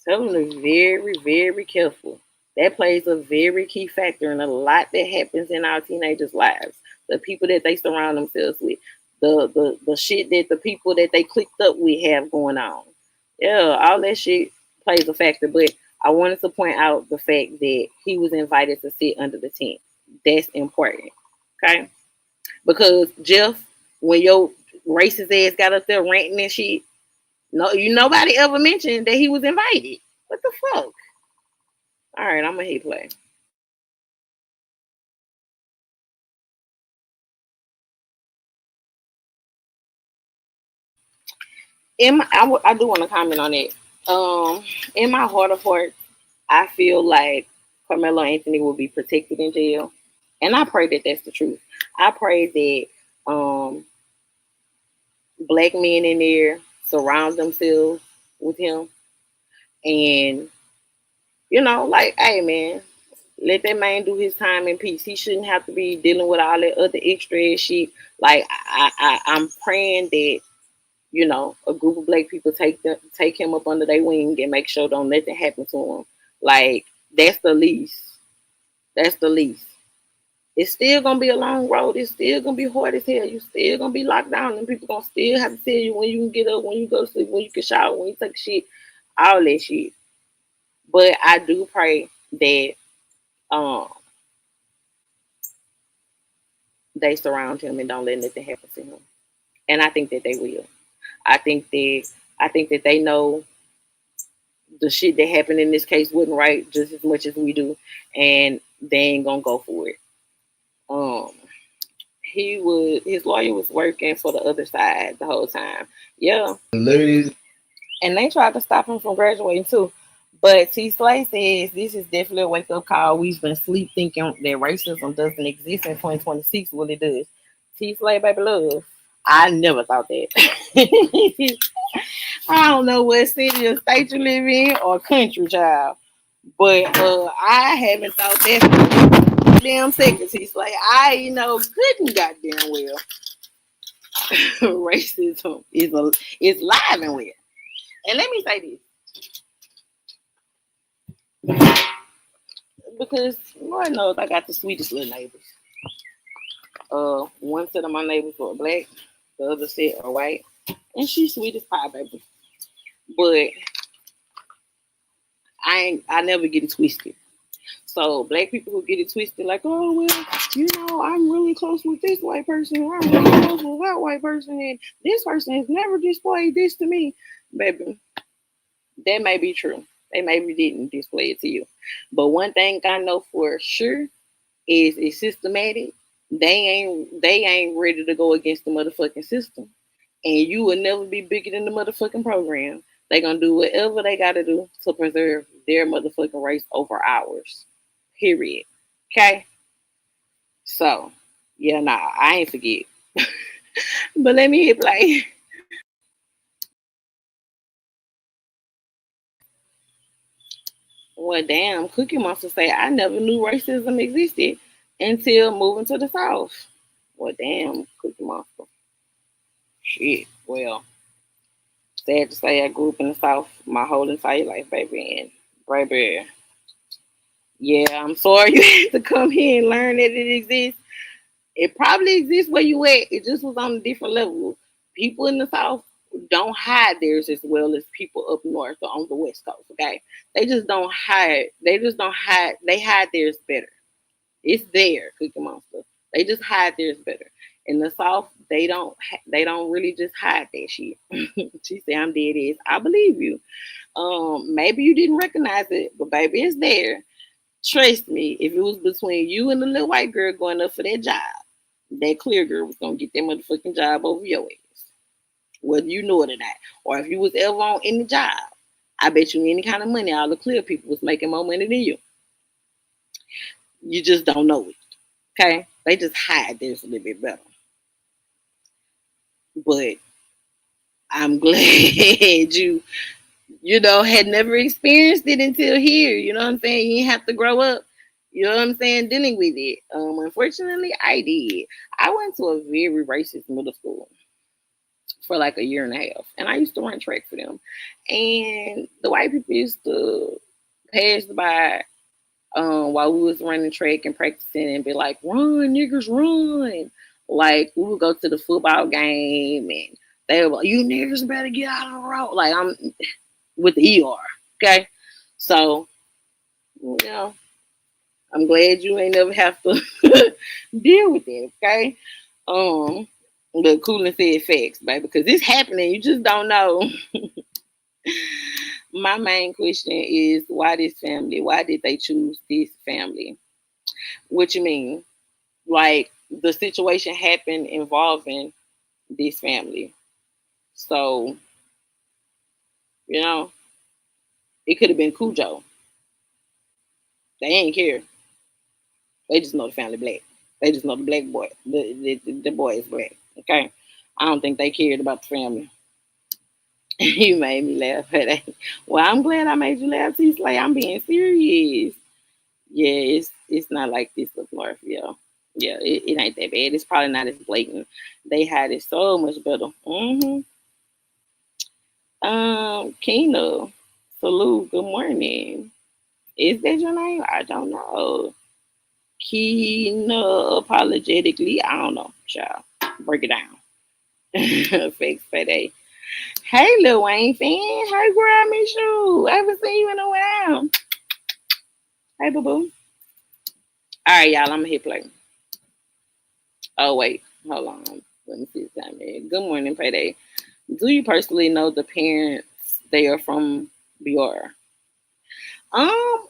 Tell them to be very, very careful. That plays a very key factor in a lot that happens in our teenagers' lives. The people that they surround themselves with, the shit that the people that they clicked up with have going on. Yeah, all that shit plays a factor. But I wanted to point out the fact that he was invited to sit under the tent. That's important. Okay? Because Jeff, when your racist ass got up there ranting and shit, nobody ever mentioned that he was invited. What the fuck? All right, I'm gonna hit play. I do want to comment on it. In my heart of hearts, I feel like Carmelo Anthony will be protected in jail, and I pray that that's the truth. I pray that black men in there surround themselves with him, and like, hey man, let that man do his time in peace. He shouldn't have to be dealing with all that other extra ass shit. Like I'm praying that a group of black people take him up under their wing and make sure don't nothing happen to him. Like that's the least. That's the least. It's still gonna be a long road. It's still gonna be hard as hell. You still gonna be locked down, and people gonna still have to tell you when you can get up, when you go to sleep, when you can shower, when you take shit, all that shit. But I do pray that um they surround him and don't let nothing happen to him. And I think that they will. I think that they know the shit that happened in this case wasn't right just as much as we do, and they ain't gonna go for it. Um, his lawyer was working for the other side the whole time. Yeah, literally, and they tried to stop him from graduating too. But T. Slay says this is definitely a wake up call. We've been sleep thinking that racism doesn't exist in 2026. Well, it does. T. Slay, baby love. I never thought that. I don't know what city or state you live in or country, child. But I haven't thought that for damn seconds. He's like, couldn't goddamn well. Racism is live and well. And let me say this. Because Lord knows I got the sweetest little neighbors. One set of my neighbors were black, the other set are white. And she's sweet as pie, baby. But I never get it twisted. So black people who get it twisted, like, oh well, I'm really close with this white person, or I'm really close with that white person, and this person has never displayed this to me, baby. That may be true. They maybe didn't display it to you. But one thing I know for sure is it's systematic. They ain't ready to go against the motherfucking system. And you will never be bigger than the motherfucking program. They gonna do whatever they gotta do to preserve their motherfucking race over ours. Period. Okay? So, yeah, nah, I ain't forget. But let me hit play. Well, damn, Cookie Monster say I never knew racism existed until moving to the South. Well, damn, Cookie Monster. Shit. Well, sad to say I grew up in the South my whole entire life, baby. And, baby, yeah, I'm sorry you had to come here and learn that it exists. It probably exists where you at. It just was on a different level. People in the South don't hide theirs as well as people up north or on the West Coast. Okay, they just don't hide. They just don't hide. They hide theirs better. It's there, Cookie Monster. They just hide theirs better. In the South, they don't. They don't really just hide that shit. She said, "I'm dead ass." I believe you. Maybe you didn't recognize it, but baby, it's there. Trust me, if it was between you and the little white girl going up for that job, that clear girl was gonna get that motherfucking job over your ass, whether you know it or not. Or if you was ever on any job, I bet you any kind of money, all the clear people was making more money than you. You just don't know it. Okay? They just hide theirs a little bit better. But I'm glad you had never experienced it until here. You know what I'm saying? You didn't have to grow up. You know what I'm saying? Dealing with it. Unfortunately, I did. I went to a very racist middle school for like a year and a half, and I used to run track for them. And the white people used to pass by while we was running track and practicing and be like, "Run, niggers, run!" Like we would go to the football game and they were like, "You niggers better get out of the road!" Like I'm with the ER. Okay, so I'm glad you ain't never have to deal with it. Okay, the cooling said facts, baby, because it's happening. You just don't know. My main question is why this family? Why did they choose this family? What you mean? Like the situation happened involving this family. So, you know, it could have been Cujo. They ain't care. They just know the family black. They just know the black boy. The boy is black. Okay. I don't think they cared about the family. You made me laugh at that. Well, I'm glad I made you laugh, T Slay. I'm being serious. Yeah, it's not like this up north, yeah. Yeah, it ain't that bad. It's probably not as blatant. They had it so much better. Kina, salute, good morning. Is that your name? I don't know. Kina, apologetically, I don't know. Child, break it down. Fix PayDae. Hey, Lil Wayne fan. Hey, girl, I miss you. I haven't seen you in a while. Hey, boo boo. All right, y'all, I'm gonna hit play. Oh, wait, hold on. Let me see the time. Good morning, PayDae. Do you personally know the parents? They are from BR.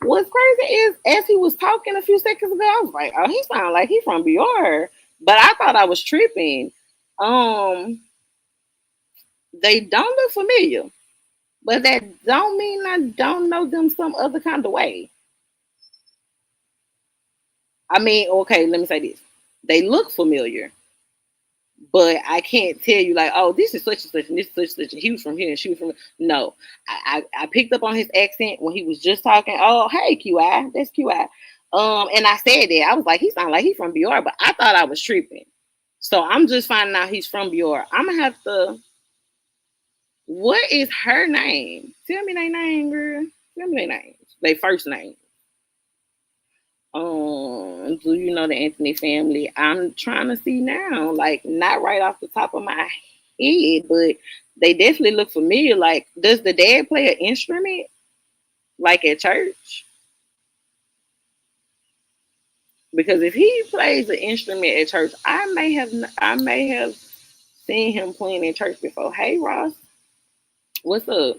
What's crazy is as he was talking a few seconds ago, I was like, oh, he sounded like he's from BR. But I thought I was tripping. They don't look familiar, but that don't mean I don't know them some other kind of way. I mean, okay, let me say this. They look familiar, but I can't tell you like, oh, this is such and such, and this is such and such. And he was from here, and she was from. No, I picked up on his accent when he was just talking. Oh, hey, QI, that's QI. And I said that I was like, he sounded like he's from BR, but I thought I was tripping. So I'm just finding out he's from BR. I'm gonna have to. What is her name? Tell me their name, girl. Tell me their names. Their first name. Do you know the Anthony family? I'm trying to see now, like not right off the top of my head, but they definitely look familiar. Like, does the dad play an instrument like at church? Because if he plays an instrument at church, I may have seen him playing in church before. Hey Ross, what's up?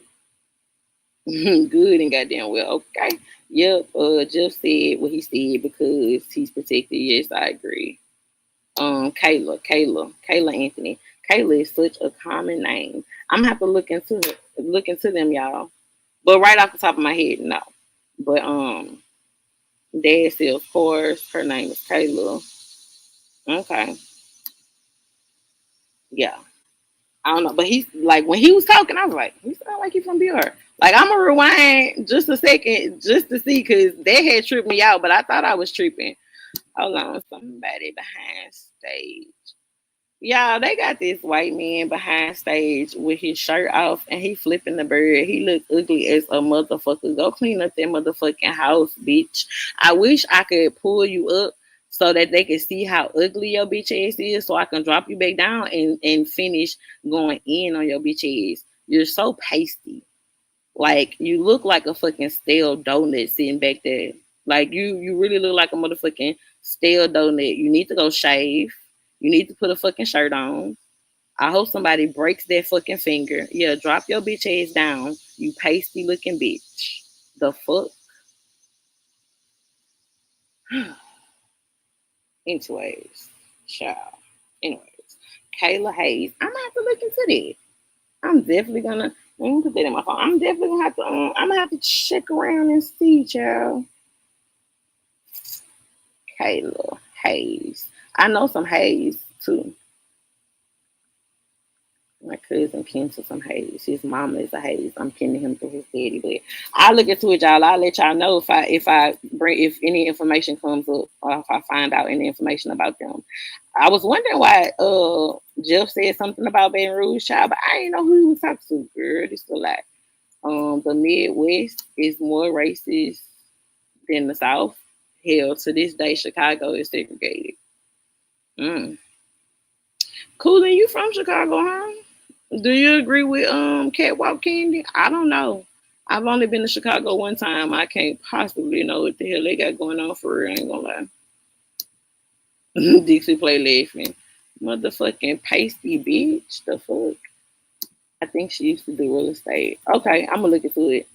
Good and goddamn well. Okay. Yep. Jeff said what he said because he's protected. Yes, I agree. Kayla Anthony. Kayla is such a common name. I'm gonna have to look into them, y'all. But right off the top of my head, no. But Dad said, of course, her name is Kayla. Okay, yeah. I don't know, but he's like when he was talking, I was like, he sound like he's from BR. Like I'm gonna rewind just a second just to see because that had tripped me out, but I thought I was tripping. Hold on, somebody behind stage. Y'all, they got this white man behind stage with his shirt off and he flipping the bird. He look ugly as a motherfucker. Go clean up that motherfucking house, bitch. I wish I could pull you up so that they can see how ugly your bitch ass is so I can drop you back down and finish going in on your bitch ass. You're so pasty. Like you look like a fucking stale donut sitting back there. Like you really look like a motherfucking stale donut. You need to go shave. You need to put a fucking shirt on. I hope somebody breaks their fucking finger. Yeah, drop your bitch ass down, you pasty looking bitch. The fuck? Anyways, child. Anyways, Kayla Hayes. I'm gonna have to look into that. I'm definitely gonna. Let me put that in my phone. I'm definitely gonna have to. I'm gonna have to check around and see, child. Kayla Hayes. I know some Hayes too. My cousin kin to some Hayes. His mama is a Hayes. I'm kinning him through his daddy, but I'll look into it, y'all. I'll let y'all know if any information comes up or if I find out any information about them. I was wondering why Jeff said something about Baton Rouge, child, but I didn't know who he was talking to. Girl, this a lot. The Midwest is more racist than the South. Hell, to this day, Chicago is segregated. Mm. Coolin, you from Chicago, huh? Do you agree with Catwalk Candy? I don't know. I've only been to Chicago one time. I can't possibly know what the hell they got going on for real. I ain't gonna lie. Dixie play laughing. Motherfucking pasty bitch. The fuck? I think she used to do real estate. Okay, I'm gonna look into it.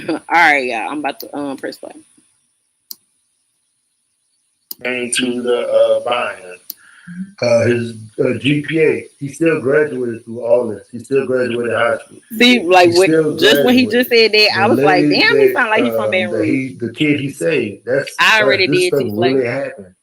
All right, y'all. I'm about to press play. Into the buying. His GPA, he still graduated through all this. He still graduated high school. See, like just when he just said that, I was like, damn, he sound like he's from Baton Rouge. The kid he saved, I already this did. stuff really happened.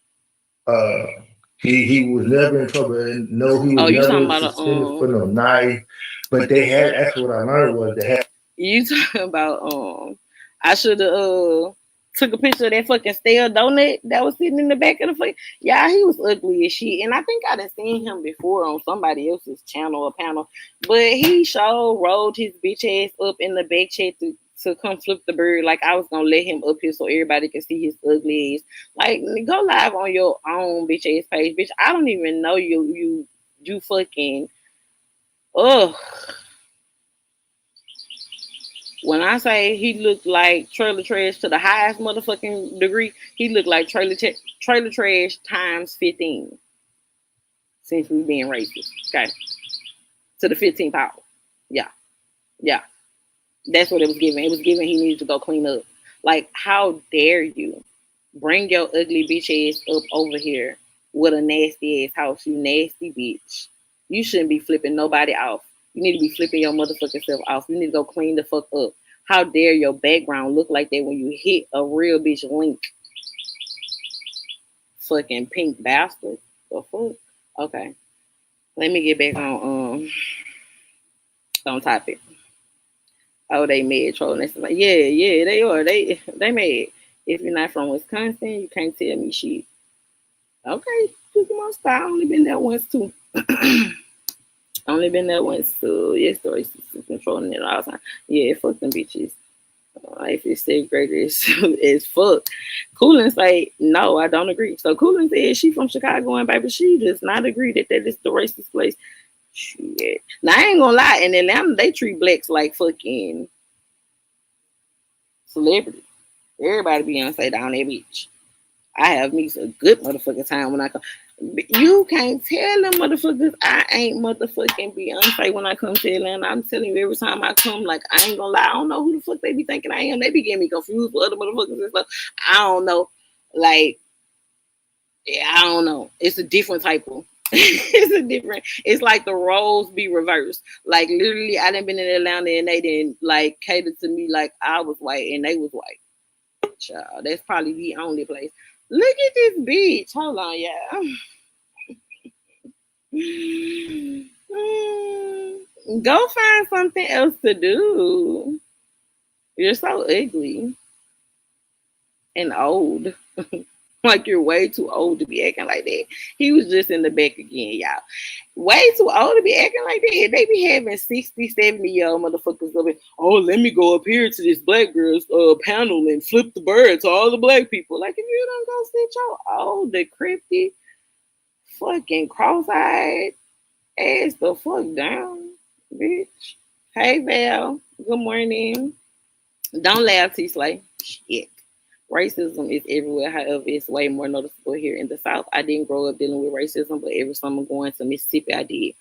He was never in trouble, and no, he was never suspended for no knife. But they had. That's what I learned was they had. You talking about I should have took a picture of that fucking stale donut that was sitting in the back of the fucking. Yeah, he was ugly as shit, and I think I done seen him before on somebody else's channel or panel. But he rolled his bitch ass up in the back chat to come flip the bird. Like I was gonna let him up here so everybody can see his ugly ass. Like go live on your own bitch ass page, bitch. I don't even know you fucking. Ugh. When I say he looked like trailer trash to the highest motherfucking degree, he looked like trailer trash times 15. Since we being racist, okay, to the 15th power. Yeah, that's what it was given. It was given he needed to go clean up. Like, how dare you bring your ugly bitch ass up over here with a nasty ass house, you nasty bitch. You shouldn't be flipping nobody off. You need to be flipping your motherfucking self off. You need to go clean the fuck up. How dare your background look like that when you hit a real bitch link? Fucking pink bastard. The fuck? Okay. Let me get back on topic. Oh, they mad trolling. Like, yeah, they are. They mad. If you're not from Wisconsin, you can't tell me shit. Okay, just my style. I only been there once too. Only been there once too. Yes, the racist controlling it all the time. Yeah, fuck them bitches. If it's segregated as fuck. Coolin say, no, I don't agree. So Coolin said she from Chicago and baby, she does not agree that is the racist place. Shit. Now I ain't gonna lie, in Atlanta they treat blacks like fucking celebrities. Everybody Beyonce down there bitch. I have me a good motherfucking time when I come. You can't tell them motherfuckers I ain't motherfucking Beyonce when I come to Atlanta. I'm telling you, every time I come, like, I ain't gonna lie, I don't know who the fuck they be thinking I am. They be getting me confused with other motherfuckers and stuff. I don't know. Like, yeah, I don't know. It's a different type of. It's like the roles be reversed. Like, literally, I done been in Atlanta and they didn't, like, cater to me like I was white and they was white. Child, that's probably the only place. Look at this bitch. Hold on, y'all. Go find something else to do. You're so ugly and old. Like you're way too old to be acting like that. He was just in the back again, y'all. Way too old to be acting like that. They be having 60, 70-year-old motherfuckers up here. Oh, let me go up here to this black girl's panel and flip the bird to all the black people. Like, if you don't go sit your old, decrepit, fucking cross-eyed ass the fuck down, bitch. Hey, Val. Good morning. Don't laugh, T-Slay. Shit. Racism is everywhere. However, it's way more noticeable here in the South. I didn't grow up dealing with racism, but every summer going to Mississippi, I did.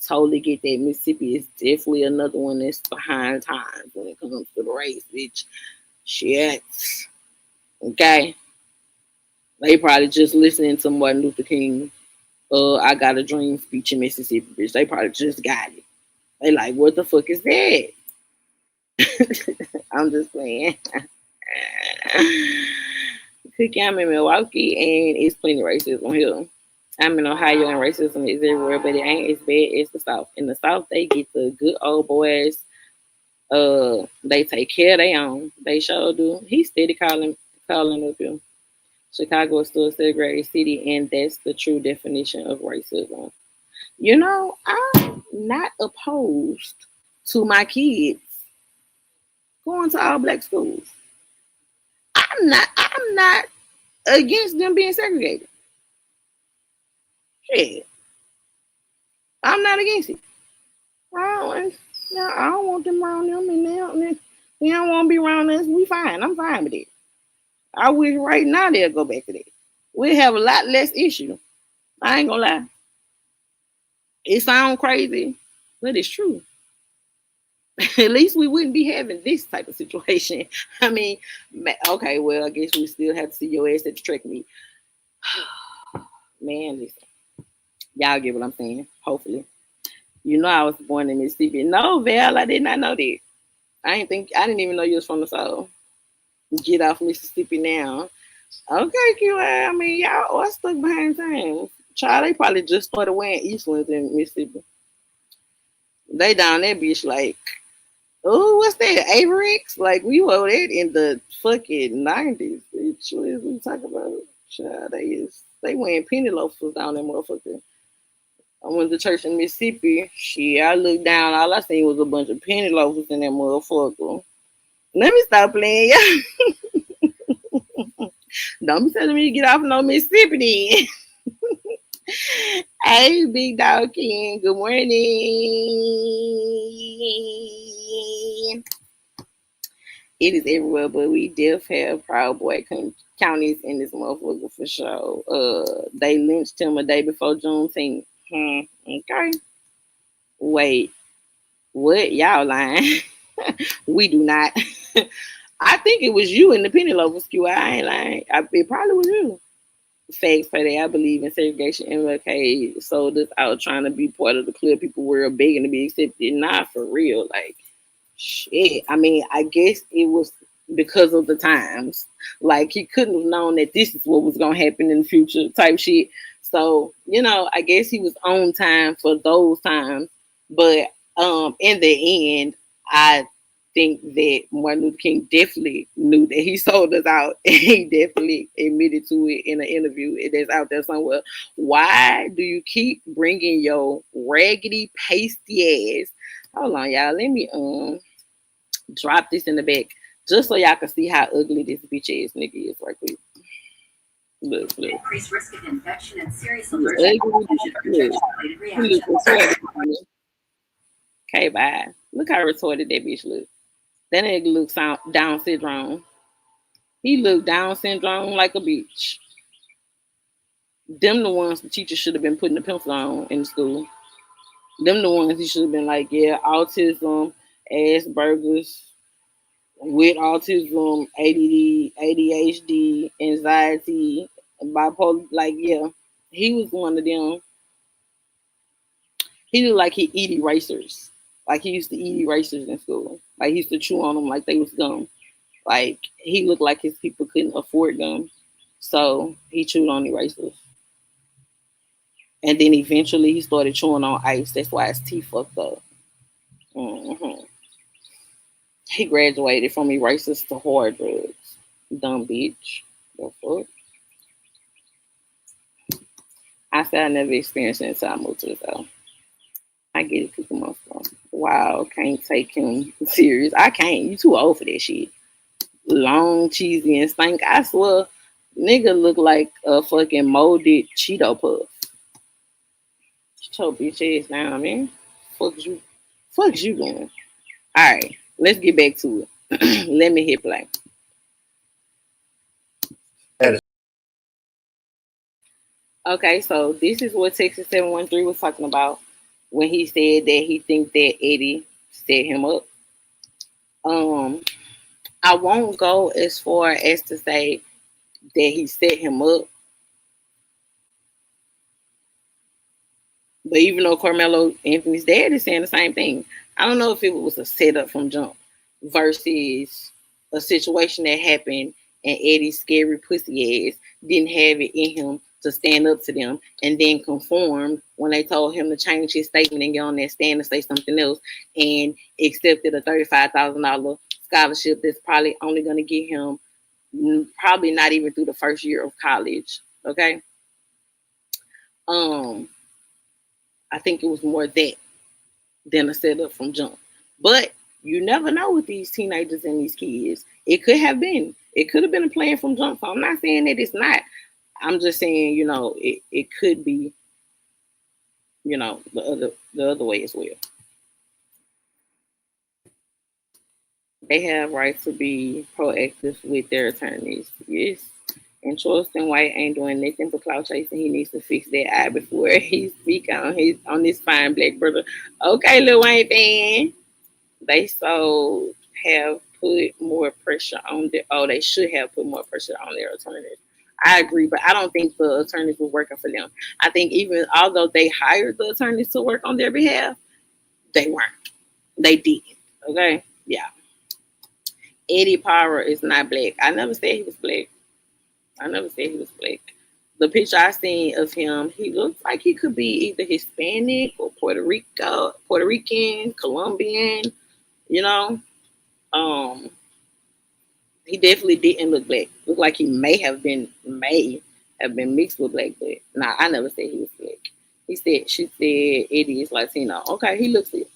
Totally get that. Mississippi is definitely another one that's behind times when it comes to the race, bitch. Shit. Okay. They probably just listening to Martin Luther King. I Got a Dream speech in Mississippi, bitch. They probably just got it. They like, what the fuck is that? I'm just saying. Cookie, I'm in Milwaukee, and it's plenty of racism here. I'm in Ohio, and racism is everywhere, but it ain't as bad as the South. In the South, they get the good old boys. They take care of their own. They sure do. He steady calling up here. Chicago is still a segregated city, and that's the true definition of racism. You know, I'm not opposed to my kids going to all black schools. I'm not against them being segregated. Shit. I'm not against it. I don't want them around them, and they don't want to be around us. We fine. I'm fine with it. I wish right now they'll go back to that. We have a lot less issue. I ain't gonna lie. It sounds crazy, but it's true. At least we wouldn't be having this type of situation. I mean, okay, well, I guess we still have to see your ass at the track meet. Man, listen. Y'all get what I'm saying, hopefully. You know I was born in Mississippi. No, Val, I did not know that. I didn't even know you was from the South. Get off Mississippi now. Okay, QI. I mean, y'all are stuck behind times. Child, they probably just started wearing Eastlands in Mississippi. They down that bitch like, oh, what's that? Averix? Like, we wore that in the fucking 90s. Bitch, what is we talking about? Child, they wearing penny loafers down there, motherfucker. I went to church in Mississippi. Shit, I looked down. All I seen was a bunch of penny loafers in that motherfucker. Let me stop playing, y'all. Don't be telling me to get off no Mississippi then. Hey, Big Dog King. Good morning. It is everywhere, but we def have Proud Boy counties in this motherfucker for sure. They lynched him a day before Juneteenth. Okay. Wait. What? Y'all lying. We do not. I think it was you in the penny loafers, Q. I ain't lying. It probably was you. Facts for that. I believe in segregation. MLK sold us out trying to be part of the clear people world, begging to be accepted. Not for real. Like, shit. I mean, I guess it was because of the times. Like, he couldn't have known that this is what was going to happen in the future type shit. So, you know, I guess he was on time for those times. But in the end, I think that Martin Luther King definitely knew that he sold us out, and he definitely admitted to it in an interview that's out there somewhere. Why do you keep bringing your raggedy, pasty ass? Hold on, y'all. Let me drop this in the back just so y'all can see how ugly this bitch ass nigga is right quick. Look. Increased risk of infection and serious allergic reaction-related reactions. Okay, bye. Look how retorted that bitch look. That nigga looks Down syndrome. He looked Down syndrome like a bitch. Them the ones the teacher should have been putting the pencil on in school. Them the ones he should have been like, yeah, autism, Asperger's, with autism, ADD, ADHD, anxiety, bipolar. Like, yeah, he was one of them. He looked like he eat erasers. Like, he used to eat erasers in school. Like, he used to chew on them like they was gum. Like, he looked like his people couldn't afford gum. So he chewed on erasers. And then eventually he started chewing on ice. That's why his teeth fucked up. Mm-hmm. He graduated from erasers to hard drugs. Dumb bitch. The fuck? I said I never experienced it until I moved to the South. I get it, Cookie Monster. Wow, can't take him serious. I can't. You too old for that shit. Long, cheesy, and stink. I swear, nigga look like a fucking molded Cheeto puff. Shut your bitch ass down, man. Fuck you going. All right, let's get back to it. Let me hit play. Okay, so this is what Texas 713 was talking about when he said that he think that Eddie set him up. I won't go as far as to say that he set him up. But even though Carmelo Anthony's dad is saying the same thing, I don't know if it was a setup from jump versus a situation that happened and Eddie's scary pussy ass didn't have it in him to stand up to them, and then conformed when they told him to change his statement and get on that stand and say something else, and accepted a $35,000 scholarship that's probably only going to get him probably not even through the first year of college. Okay. I think it was more that than a setup from jump. But you never know with these teenagers and these kids. It could have been. It could have been a plan from jump. So I'm not saying that it's not. I'm just saying, you know, it could be, you know, the other way as well. They have rights to be proactive with their attorneys. Yes. And Charleston White ain't doing nothing for clout chasing. He needs to fix that eye before he speak on this fine black brother. Okay, Lil Wayne fan. They so have put more pressure on their they should have put more pressure on their attorneys. I agree, but I don't think the attorneys were working for them. I think even although they hired the attorneys to work on their behalf, they weren't. They didn't. Okay? Yeah. Eddie Power is not black. I never said he was black. The picture I seen of him, he looks like he could be either Hispanic or Puerto Rican, Colombian, you know. He definitely didn't look black. Looked like he may have been mixed with black, but nah, I never said he was black. She said Eddie is Latino. Okay, he looks it.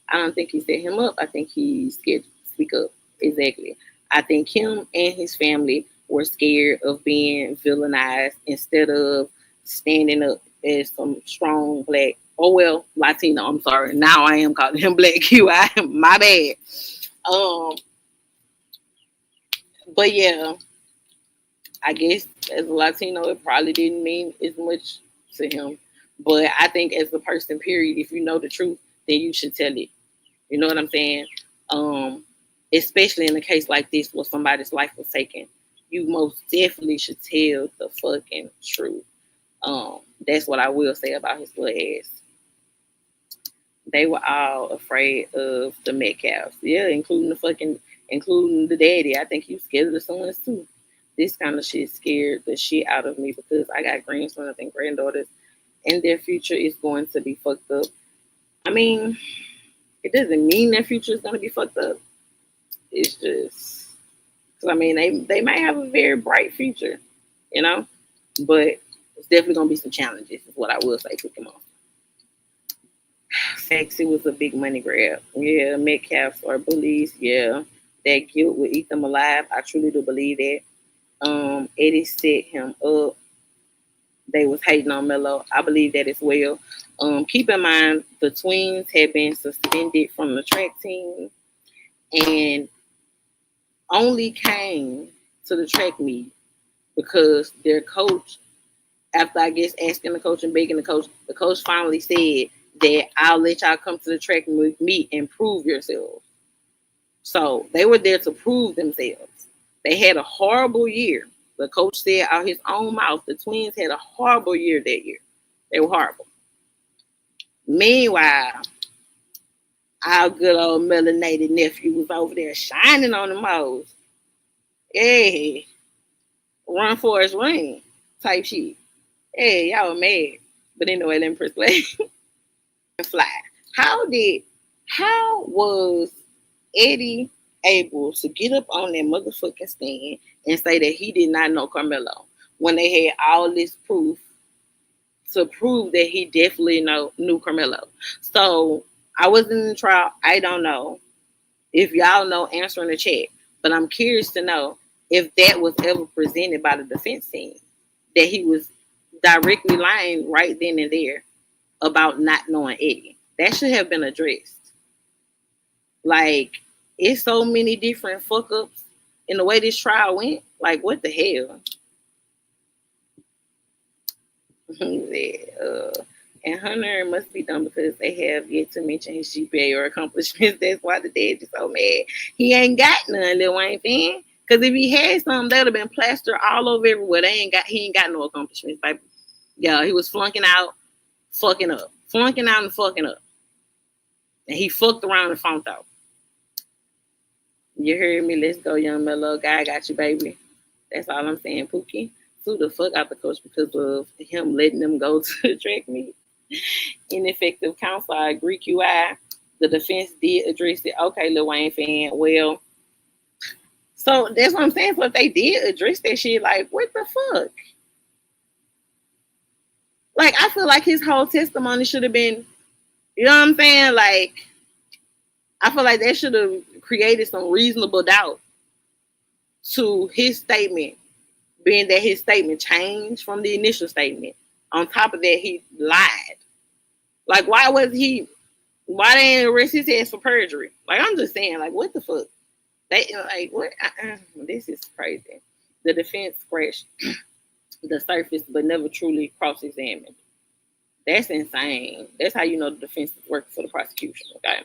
I don't think he set him up. I think he's scared to speak up. Exactly. I think him and his family were scared of being villainized instead of standing up as some strong black, Latino. I'm sorry. Now I am calling him black. I am my bad. But yeah, I guess as a Latino, it probably didn't mean as much to him. But I think as a person, period, if you know the truth, then you should tell it. You know what I'm saying? Especially in a case like this where somebody's life was taken, you most definitely should tell the fucking truth. That's what I will say about his little ass. They were all afraid of the Metcalfs. Yeah, including the daddy. I think he was scared of the sons too. This kind of shit scared the shit out of me because I got grandsons and granddaughters, and their future is going to be fucked up. I mean, it doesn't mean their future is going to be fucked up. It's just, cause I mean, they might have a very bright future, you know, but it's definitely going to be some challenges, is what I will say to them all. Facts, it was a big money grab. Yeah, Metcalfs or bullies. Yeah, that guilt would eat them alive. I truly do believe that. Eddie set him up. They was hating on Melo. I believe that as well. Keep in mind, the twins had been suspended from the track team and only came to the track meet because their coach, after I guess asking the coach and begging the coach finally said that I'll let y'all come to the track meet and prove yourselves. So they were there to prove themselves. They had a horrible year. The coach said out his own mouth, the twins had a horrible year that year. They were horrible. Meanwhile, our good old melanated nephew was over there shining on the most. Hey, run for his ring type shit. Hey, y'all were mad. But anyway, let me press play. Fly. How was Eddie able to get up on that motherfucking stand and say that he did not know Carmelo when they had all this proof to prove that he definitely knew Carmelo? So I wasn't in the trial. I don't know. If y'all know, answer in the chat. But I'm curious to know if that was ever presented by the defense team, that he was directly lying right then and there about not knowing Eddie. That should have been addressed. Like, it's so many different fuck ups in the way this trial went. Like, what the hell? And Hunter must be done because they have yet to mention his GPA or accomplishments. That's why the dad is so mad. He ain't got none, Lil Wayne fan. Because if he had some, that would have been plastered all over everywhere. He ain't got no accomplishments, baby. Yeah, he was flunking out, fucking up. Flunking out and fucking up. And he fucked around and funked out. You heard me? Let's go, young Melo. Guy got you, baby. That's all I'm saying, Pookie. Sue the fuck out the coach because of him letting them go to the track meet. Ineffective counsel, I agree, QI. The defense did address it. Okay, Lil Wayne fan. Well, so that's what I'm saying. So if they did address that shit, like, what the fuck? Like, I feel like his whole testimony should have been, you know what I'm saying? Like, I feel like that should have created some reasonable doubt to his statement, being that his statement changed from the initial statement. On top of that, he lied. Like, why they didn't arrest his ass for perjury? Like, I'm just saying, like, what the fuck? They, like, what? This is crazy. The defense scratched the surface but never truly cross-examined. That's insane. That's how you know the defense is working for the prosecution, okay?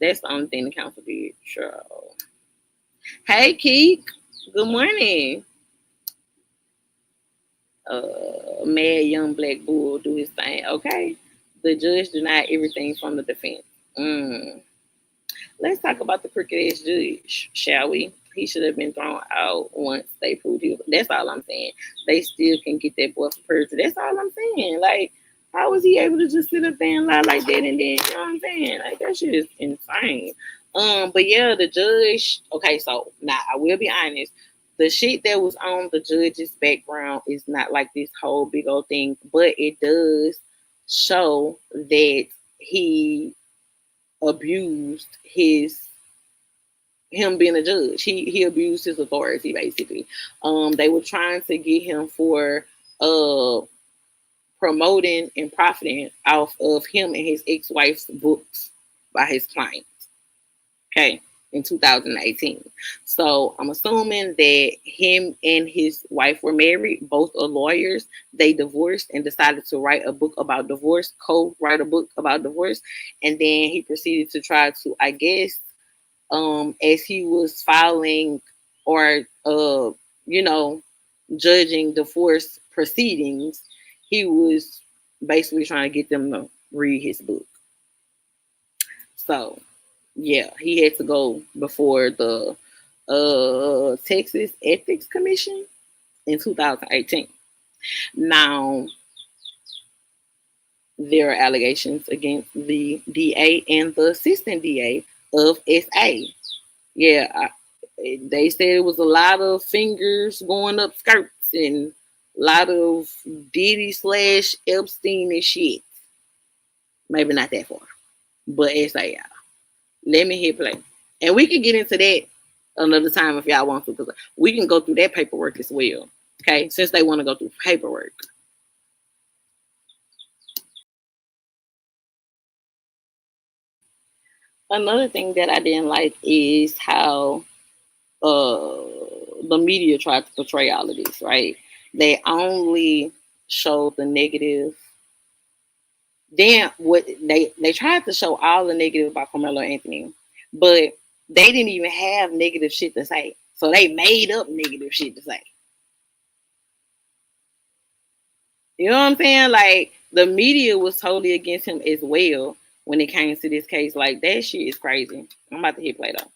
That's the only thing the counsel did. Sure. Hey, Keek. Good morning. Mad young black bull do his thing, okay? The judge denied everything from the defense. Let's talk about the crooked ass judge, shall we? He should have been thrown out once they proved he was. That's all I'm saying. They still can get that boy for perjury. That's all I'm saying. Like, how was he able to just sit up there and lie like that and then, you know what I'm saying? Like, that shit is insane. But yeah, the judge, okay, so now I will be honest. The shit that was on the judge's background is not like this whole big old thing, but it does show that he abused him being a judge. He abused his authority basically. They were trying to get him for promoting and profiting off of him and his ex-wife's books by his clients. Okay, in 2018. So I'm assuming that him and his wife were married, both are lawyers. They divorced and decided to write a book about divorce, co-write a book about divorce. And then he proceeded to try to, I guess, as he was filing or, judging divorce proceedings, he was basically trying to get them to read his book. So, yeah, he had to go before the Texas Ethics Commission in 2018. Now, there are allegations against the DA and the assistant DA of SA. Yeah, they said it was a lot of fingers going up skirts and a lot of Diddy / Epstein and shit. Maybe not that far, but SA, y'all. Let me hit play. And we can get into that another time if y'all want to, because we can go through that paperwork as well. Okay, since they want to go through paperwork. Another thing that I didn't like is how the media tried to portray all of this, right? They only showed the negative. Then what they tried to show all the negative about Carmelo Anthony, but they didn't even have negative shit to say. So they made up negative shit to say. You know what I'm saying? Like, the media was totally against him as well when it came to this case. Like, that shit is crazy. I'm about to hit play though.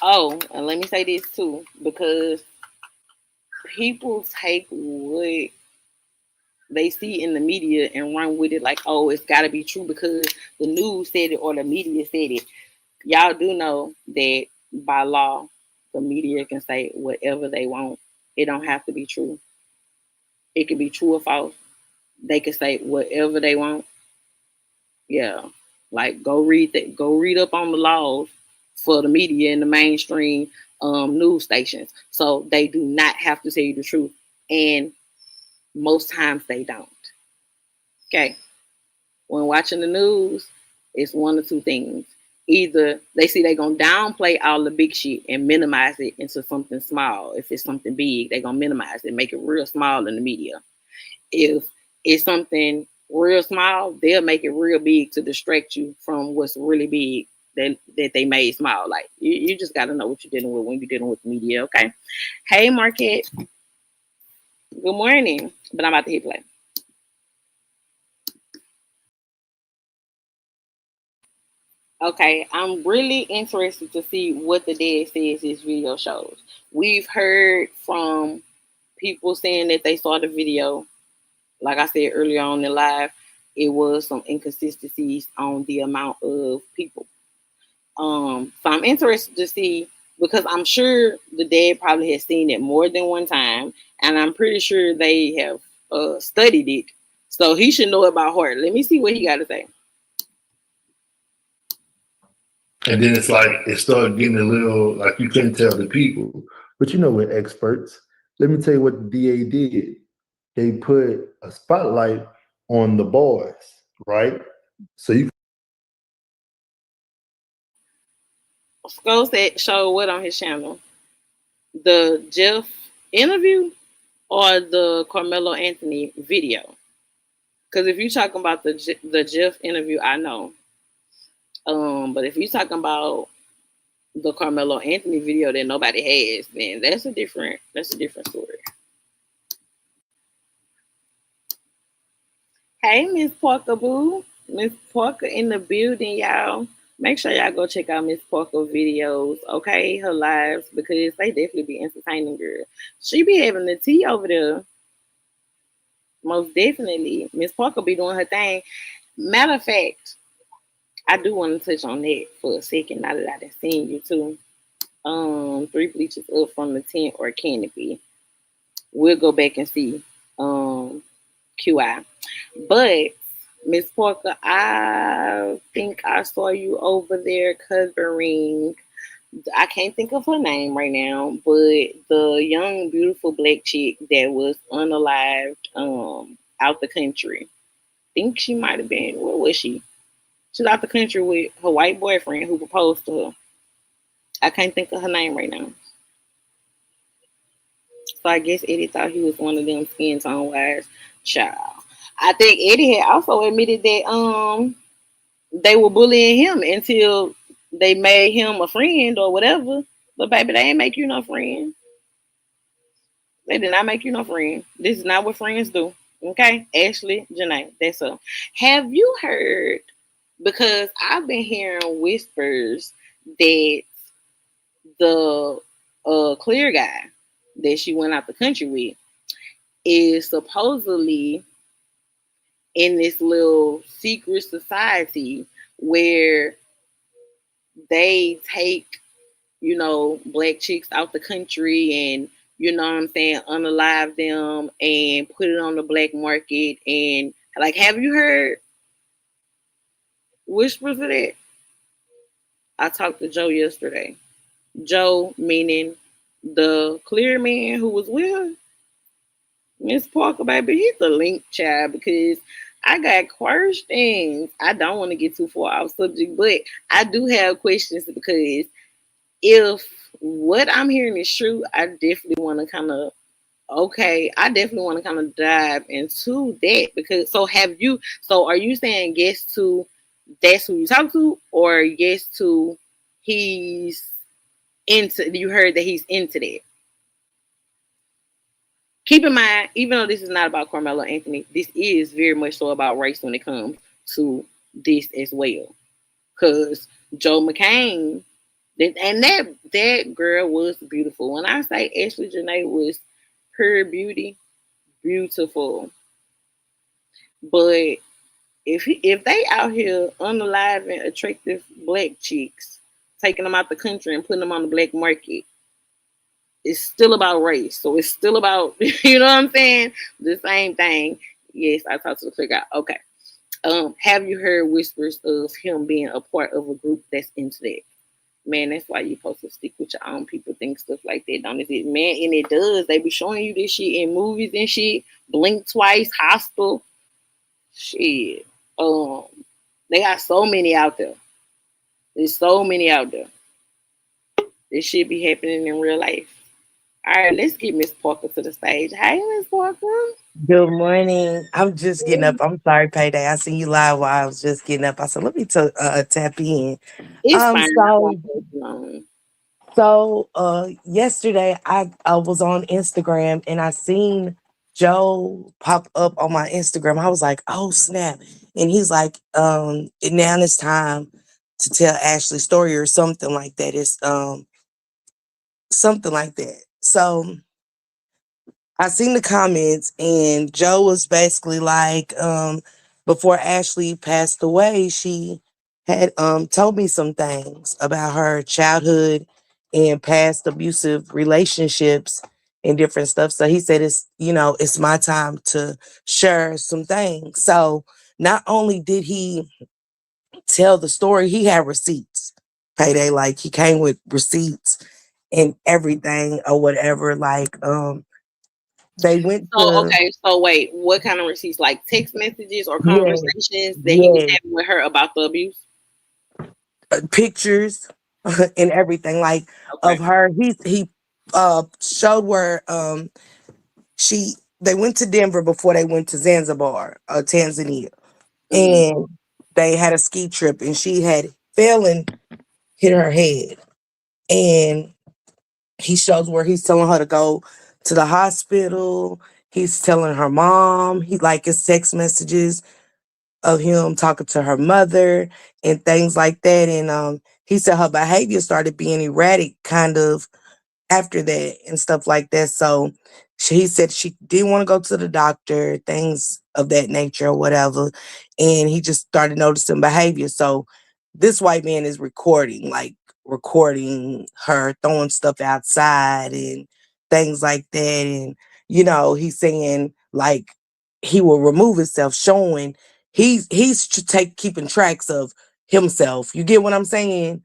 Oh, and let me say this too, because people take what they see in the media and run with it like, oh, it's got to be true because the news said it or the media said it. Y'all do know that by law, the media can say whatever they want. It don't have to be true. It can be true or false. They can say whatever they want. Yeah, like go read up on the laws for the media and the mainstream news stations. So they do not have to tell you the truth, and most times they don't. Okay, when watching the news, it's one or two things. Either they see they're gonna downplay all the big shit and minimize it into something small. If it's something big, they're gonna minimize it, make it real small in the media. If it's something real small, they'll make it real big to distract you from what's really big that they made small. Like, you just got to know what you're dealing with when you're dealing with the media, okay? Hey, Marquette. Good morning. But I'm about to hit play. Okay, I'm really interested to see what the dad says his video shows. We've heard from people saying that they saw the video. Like I said earlier on the live, it was some inconsistencies on the amount of people. So I'm interested to see because I'm sure the dad probably has seen it more than one time, and I'm pretty sure they have studied it. So he should know it by heart. Let me see what he got to say. And then it's like it started getting a little like you couldn't tell the people. But you know, we're experts. Let me tell you what the DA did. They put a spotlight on the boys, right? So you Skull said show what on his channel? The Jeff interview or the Carmelo Anthony video? Because if you're talking about the Jeff interview, I know. But if you're talking about the Carmelo Anthony video that nobody has, then that's a different story. Hey, Miss Parker Boo. Miss Parker in the building, y'all. Make sure y'all go check out Miss Parker videos, okay? Her lives, because they definitely be entertaining, girl. She be having the tea over there. Most definitely. Miss Parker be doing her thing. Matter of fact, I do want to touch on that for a second now that I done seen you too. Three bleachers up from the tent or canopy. We'll go back and see. QI. But Miss Parker, I think I saw you over there covering. I can't think of her name right now, but the young, beautiful black chick that was unalived, out the country. Think she might have been. Where was she? She's out the country with her white boyfriend who proposed to her. I can't think of her name right now. So I guess Eddie thought he was one of them skin tone wise child. I think Eddie had also admitted that they were bullying him until they made him a friend or whatever. But baby, they ain't make you no friend. They did not make you no friend. This is not what friends do. Okay? Ashley, Janae, that's up. Have you heard? Because I've been hearing whispers that the clear guy that she went out the country with is supposedly in this little secret society where they take, black chicks out the country and, what I'm saying, unalive them and put it on the black market. And, like, have you heard whispers of that? I talked to Joe yesterday. Joe, meaning the clear man who was with her. Miss Parker, baby, he's the link child because I got questions. I don't want to get too far off subject, but I do have questions because if what I'm hearing is true, I definitely want to kind of I definitely want to kind of dive into that because so are you saying yes to that's who you talk to or yes to he's you heard that he's into that? Keep in mind, even though this is not about Carmelo Anthony, this is very much so about race when it comes to this as well. Because Joe McCain, and that girl was beautiful. When I say Ashley Janae was pure beauty, beautiful. But if they out here unaliving attractive black chicks, taking them out the country and putting them on the black market, it's still about race. So it's still about, you know what I'm saying? The same thing. Yes, I talked to the clear guy. Okay. Have you heard whispers of him being a part of a group that's into that? Man, that's why you're supposed to stick with your own people, think stuff like that, don't it? Man, and it does. They be showing you this shit in movies and shit. Blink Twice, Hostel. Shit. Um, they got so many out there. There's so many out there. This shit be happening in real life. All right, let's get Miss Parker to the stage. Hey, Miss Parker. Good morning. I'm just getting up. I'm sorry, Payday. I seen you live while I was just getting up. I said, let me tap in. It's Um, fine. so yesterday I was on Instagram and I seen Joe pop up on my Instagram. I was like, oh snap. And he's like, now it's time to tell Ashley's story or something like that. It's something like that. So I seen the comments and Joe was basically like, before Ashley passed away, she had told me some things about her childhood and past abusive relationships and different stuff. So he said it's, it's my time to share some things. So not only did he tell the story, he had receipts. PayDae, like he came with receipts and everything or whatever. Like they went So to, okay, so wait, what kind of receipts? Like text messages or yeah, conversations that he was yeah, having with her about the abuse? pictures and everything like of Okay. her. He showed where she they went to Denver before they went to Zanzibar, Tanzania, Mm-hmm. and they had a ski trip and she had fell and hit her head. And he shows where he's telling her to go to the hospital. He's telling her mom. He like his text messages of him talking to her mother and things like that. And he said her behavior started being erratic, kind of after that and stuff like that. So she said she didn't want to go to the doctor, things of that nature or whatever. And he just started noticing behavior. So this white man is recording her throwing stuff outside and things like that. And, he's saying like he will remove himself, showing he's keeping tracks of himself. You get what I'm saying?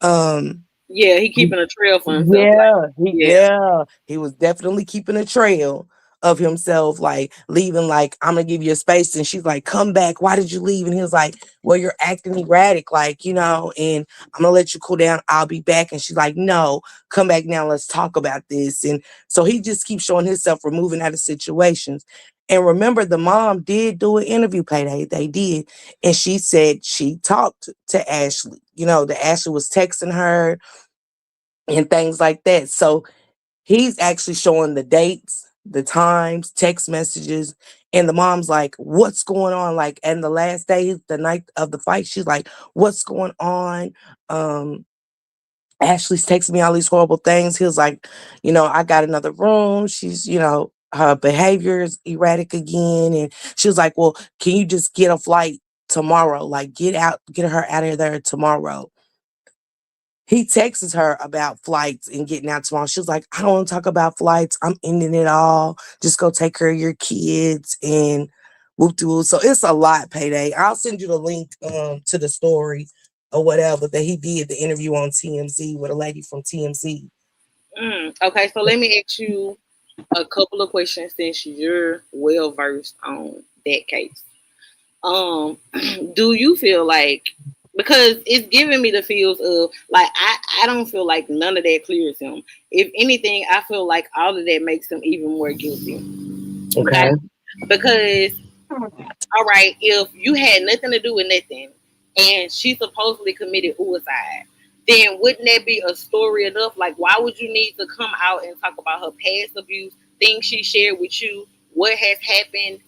Um Yeah, he keeping a trail for himself. Like, yeah, yeah, he was definitely keeping a trail of himself, like leaving, like, I'm gonna give you a space. And she's like, come back. Why did you leave? And he was like, well, you're acting erratic, like, and I'm gonna let you cool down. I'll be back. And she's like, no, come back now. Let's talk about this. And so he just keeps showing himself removing out of situations. And remember, the mom did do an interview, PayDae. They did. And she said she talked to Ashley. That Ashley was texting her and things like that. So he's actually showing the dates, the times, text messages, and the mom's like, what's going on? Like, and the last day, the night of the fight, she's like, what's going on? Ashley's texting me all these horrible things. He was like, I got another room. She's, her behavior is erratic again. And she was like, well, can you just get a flight tomorrow? Like, get her out of there tomorrow. He texts her about flights and getting out tomorrow. She was like, I don't want to talk about flights. I'm ending it all. Just go take care of your kids and whoop de whoop. So it's a lot, PayDae. I'll send you the link to the story or whatever that he did the interview on TMZ with a lady from TMZ. Okay, so let me ask you a couple of questions since you're well versed on that case. Um, do you feel like, because it's giving me the feels of like I don't feel like none of that clears him. If anything, I feel like all of that makes him even more guilty. Okay. Okay, because all right, if you had nothing to do with nothing and she supposedly committed suicide, then wouldn't that be a story enough? Like, why would you need to come out and talk about her past abuse, things she shared with you, what has happened?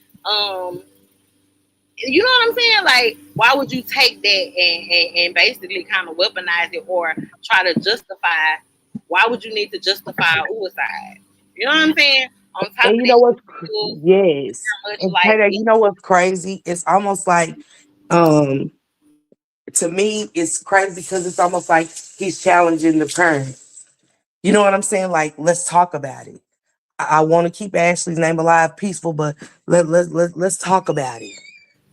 You know what I'm saying? Like, why would you take that and basically kind of weaponize it or try to justify? Why would you need to justify suicide? You know what I'm saying? On top And of you that, know what? she feels Yes. very much And like PayDae, you know what's crazy? It's almost like, um, to me, it's crazy because it's almost like he's challenging the parent. You know what I'm saying? Like, let's talk about it. I want to keep Ashley's name alive, peaceful, but let's talk about it.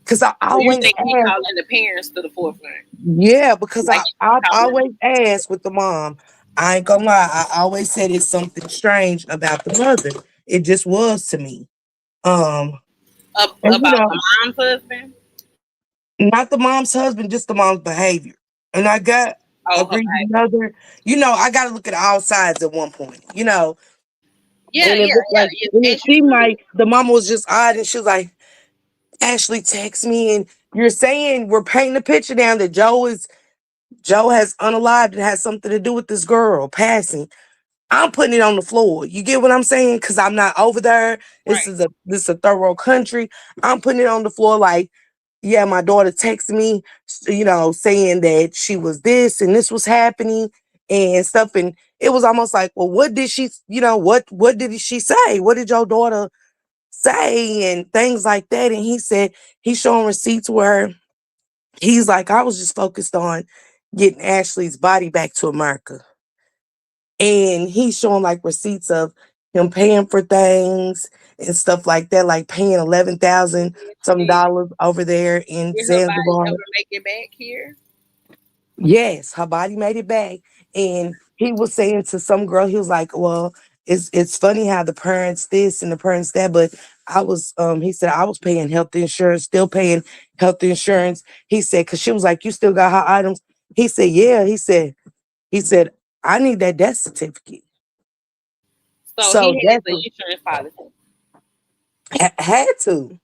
Because I so you always think he ask, calling the parents to the forefront? yeah, because Like I've calling always asked with the mom. I ain't gonna lie, I always said it's something strange about the mother. It just was to me. Um, and about the mom's husband? not the mom's husband, just the mom's behavior. And I got Oh, her agreed with another. I got to look at all sides at one point. yeah, And yeah, it looked like, and yeah. it As you seemed should. like the mama was just odd, and she was like, Ashley text me, and you're saying we're painting a picture down that Joe has unalived and has something to do with this girl passing. I'm putting it on the floor. You get what I'm saying? Because I'm not over there. This Right. is a third world country. I'm putting it on the floor like, yeah, my daughter texted me, saying that she was this and this was happening and stuff. And it was almost like, well, what did she, what did she say? What did your daughter say? And things like that. And he said he's showing receipts where he's like, I was just focused on getting Ashley's body back to America. And he's showing like receipts of him paying for things and stuff like that, like paying 11,000 some Did, dollars over there in did her body Zanzibar. ever make it back here? Yes, her body made it back. And he was saying to some girl, he was like, well, it's funny how the parents this and the parents that, but he said, I was paying health insurance, still paying health insurance. He said, because she was like, you still got her items? He said, yeah. He said, I need that death certificate. So he So has that's an insurance policy. had to.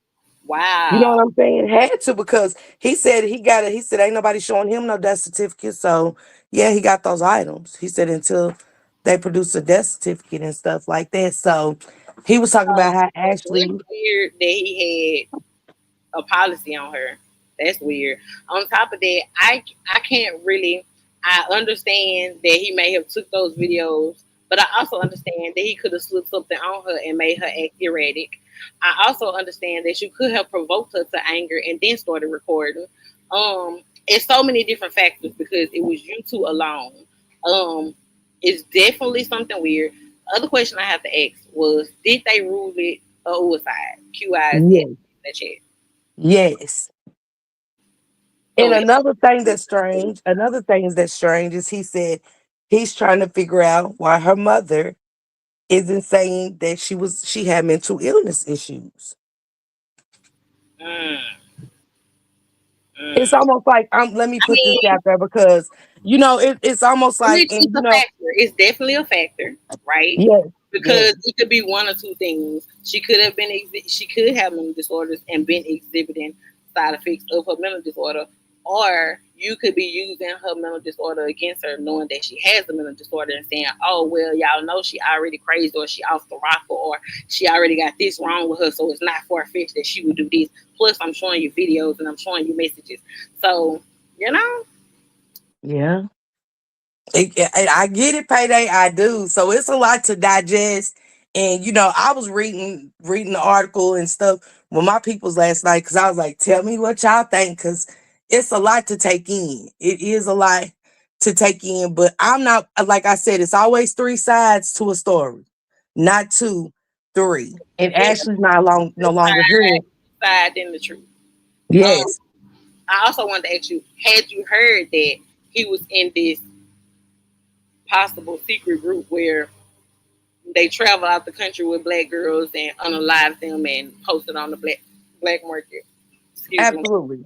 You know Wow. what I'm saying? Had to, because he said he said ain't nobody showing him no death certificate. So yeah, he got those items. He said until they produce a death certificate and stuff like that. So he was talking about how It's Ashley, weird that he had a policy on her. That's weird. On top of that, I can't really. I understand that he may have took those videos, but I also understand that he could have slipped something on her and made her act erratic. I also understand that you could have provoked her to anger and then started recording. It's so many different factors because it was you two alone. Um, it's definitely something weird. Other question I have to ask was, did they rule it a suicide? QIs in yes, the chat. yes. So And it, another thing that's strange is he said he's trying to figure out why her mother isn't saying that she had mental illness issues. mm, It's mm. almost like let me I put this mean, out there because it's almost like, it's and a factor. It's definitely a factor, right? yes, yes, Because it could be one or two things. She could have been she could have mental disorders and been exhibiting side effects of her mental disorder, or you could be using her mental disorder against her, knowing that she has a mental disorder and saying, "Oh well, y'all know she already crazy, or she off the rocker, or she already got this wrong with her, so it's not far fetched that she would do this." Plus, I'm showing you videos and I'm showing you messages, so you know. yeah. I get it, payday. I do. So it's a lot to digest. And I was reading the article and stuff with my peoples last night because I was like, tell me what y'all think, because it's a lot to take in. It is a lot to take in, but I'm not, like I said, it's always three sides to a story, not two, three. And Yeah, Ashley's not no longer here. side than the truth. Um, Yes, I also wanted to ask you: had you heard that he was in this possible secret group where they travel out the country with black girls and unalive them and post it on the black market? Excuse me. absolutely.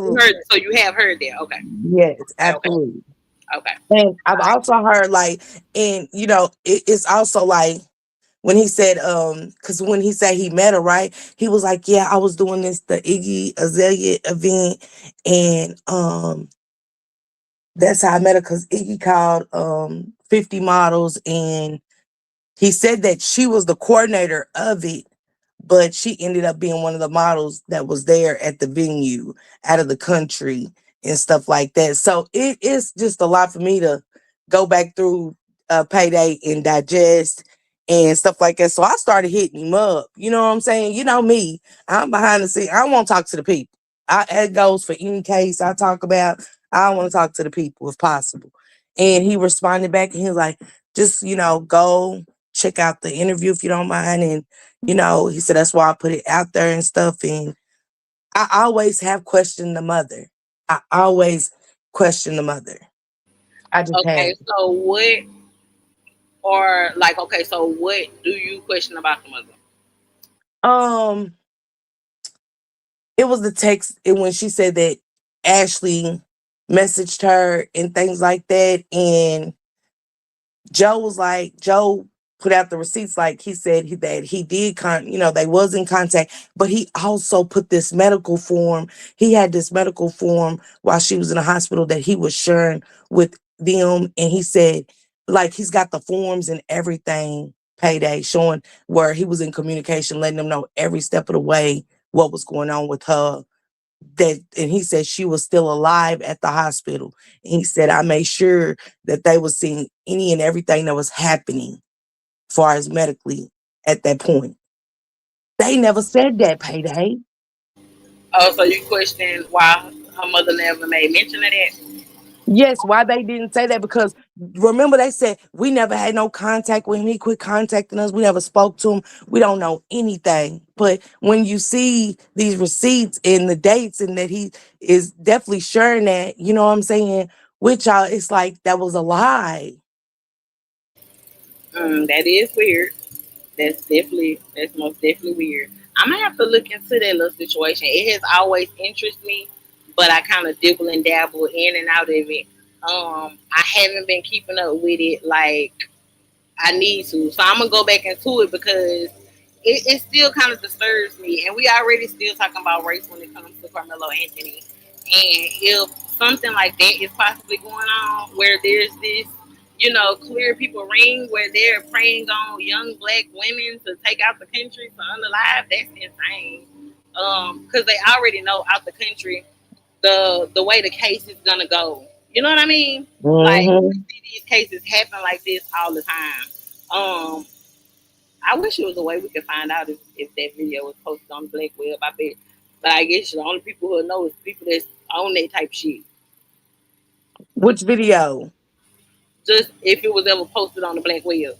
You heard, Absolutely. so you have heard that? Okay, Yes, okay, absolutely. okay. And I've also heard like, and it's also like when he said, because when he said he met her, right? He was like, yeah, I was doing the Iggy Azalea event, and that's how I met her because Iggy called 50 models, and he said that she was the coordinator of it, but she ended up being one of the models that was there at the venue out of the country and stuff like that. So it is just a lot for me to go back through PayDae and digest and stuff like that. So I started hitting him up. You know what I'm saying? You know me, I'm behind the scenes. I won't talk to the people. It goes for any case I talk about. I want to talk to the people if possible. And he responded back and he was like, just, go check out the interview if you don't mind. And, he said, that's why I put it out there and stuff. And I always have questioned the mother. I always question the mother. I just have. Okay, so what, or like, okay, so what do you question about the mother? Um, it was the text when she said that Ashley messaged her and things like that. And Joe put out the receipts, like he said that he did they was in contact, but he also put this medical form. He had this medical form while she was in the hospital that he was sharing with them, and he said like he's got the forms and everything, PayDae, showing where he was in communication, letting them know every step of the way what was going on with her that, and he said she was still alive at the hospital. And he said, I made sure that they was seeing any and everything that was happening as far as medically at that point. They never said that, PayDae. Oh, so you question why her mother never made mention of that? Yes, why they didn't say that? Because remember, they said we never had no contact with him. He quit contacting us. We never spoke to him. We don't know anything. But when you see these receipts and the dates, and that he is definitely sharing that, you know what I'm saying? With y'all, it's like that was a lie. That is weird. That's most definitely weird. I'm gonna have to look into that little situation. It has always interested me, but I kind of dibble and dabble in and out of it. I haven't been keeping up with it like I need to, so I'm gonna go back into it because it still kind of disturbs me. And we already still talking about race when it comes to Carmelo Anthony. And if something like that is possibly going on, where there's this, clear people ring where they're preying on young black women to take out the country to unalive, that's insane. Because they already know out the country the way the case is gonna go. You know what I mean? Like we Hmm. see these cases happen like this all the time. Um, I wish it was a way we could find out if that video was posted on the Black Web. I bet, but I guess the only people who know is people that's on that type of shit. Which video? Just if it was ever posted on the Black Web.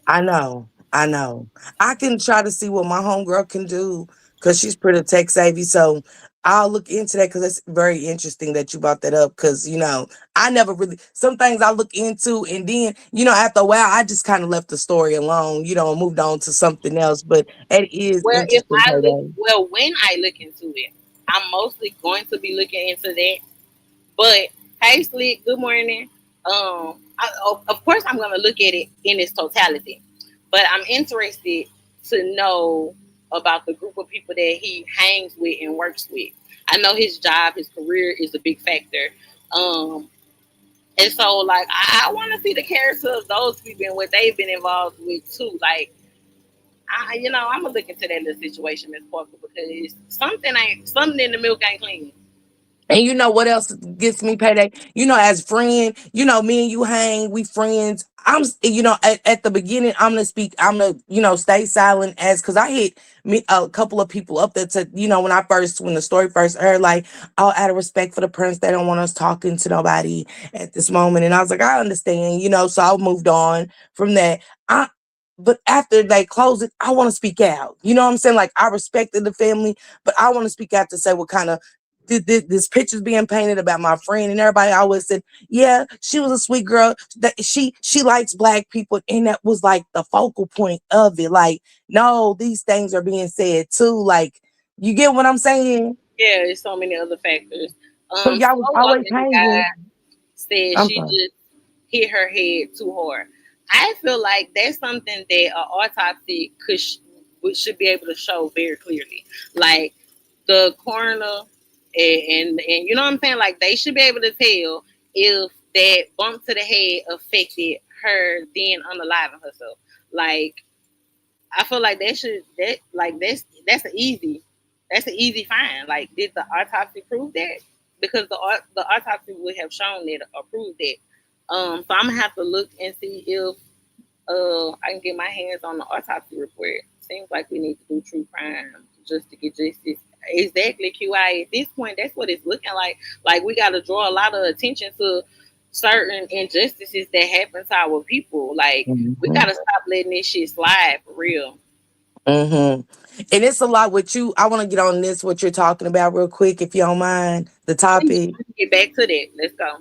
I know. I know. I can try to see what my homegirl can do because she's pretty tech savvy. So I'll look into that because it's very interesting that you brought that up. Because, I never really, some things I look into, and then, after a while, I just kind of left the story alone, and moved on to something else. But it is Well, if interesting, I look, PayDae. well, when I look into it, I'm mostly going to be looking into that. But hey, Slick, good morning. Of course, I'm going to look at it in its totality, but I'm interested to know about the group of people that he hangs with and works with. I know his job, his career is a big factor. Um, and so, like, I want to see the character of those people and what they've been involved with too. Like, I'm gonna look into that little situation, Miss Parker, because something in the milk ain't clean. And you know what else gets me, PayDae? As friend, me and you hang, we friends. At the beginning, I'm gonna speak. I'm gonna, stay silent as because I hit me a couple of people up that said, when the story first aired, like, oh, out of respect for the parents, they don't want us talking to nobody at this moment. And I was like, I understand, so I moved on from that. But after they closed it, I want to speak out. You know what I'm saying? Like, I respected the family, but I want to speak out to say what kind of this picture's being painted about my friend, and everybody always said, yeah, she was a sweet girl, that she likes black people, and that was like the focal point of it. Like, no, these things are being said too. Like, you get what I'm saying? Yeah, there's so many other factors. But y'all was Slow always walking guy hanging. said I'm she sorry. just hit her head too hard. I feel like that's something that an autopsy should be able to show very clearly. Like the coroner and you know what I'm saying. Like they should be able to tell if that bump to the head affected her then unaliving herself. Like I feel like that's an easy find. Like, did the autopsy prove that? Because the autopsy would have shown that or proved that. So I'm gonna have to look and see if I can get my hands on the autopsy report. Seems like we need to do true crime just to get justice. Exactly, QI. At this point, that's what it's looking like. Like we got to draw a lot of attention to certain injustices that happen to our people. Like we got Mhm. to stop letting this shit slide for real. And it's a lot with you. I want to get on this, what you're talking about, real quick, if you don't mind, the topic. Let me get back to that. Let's go.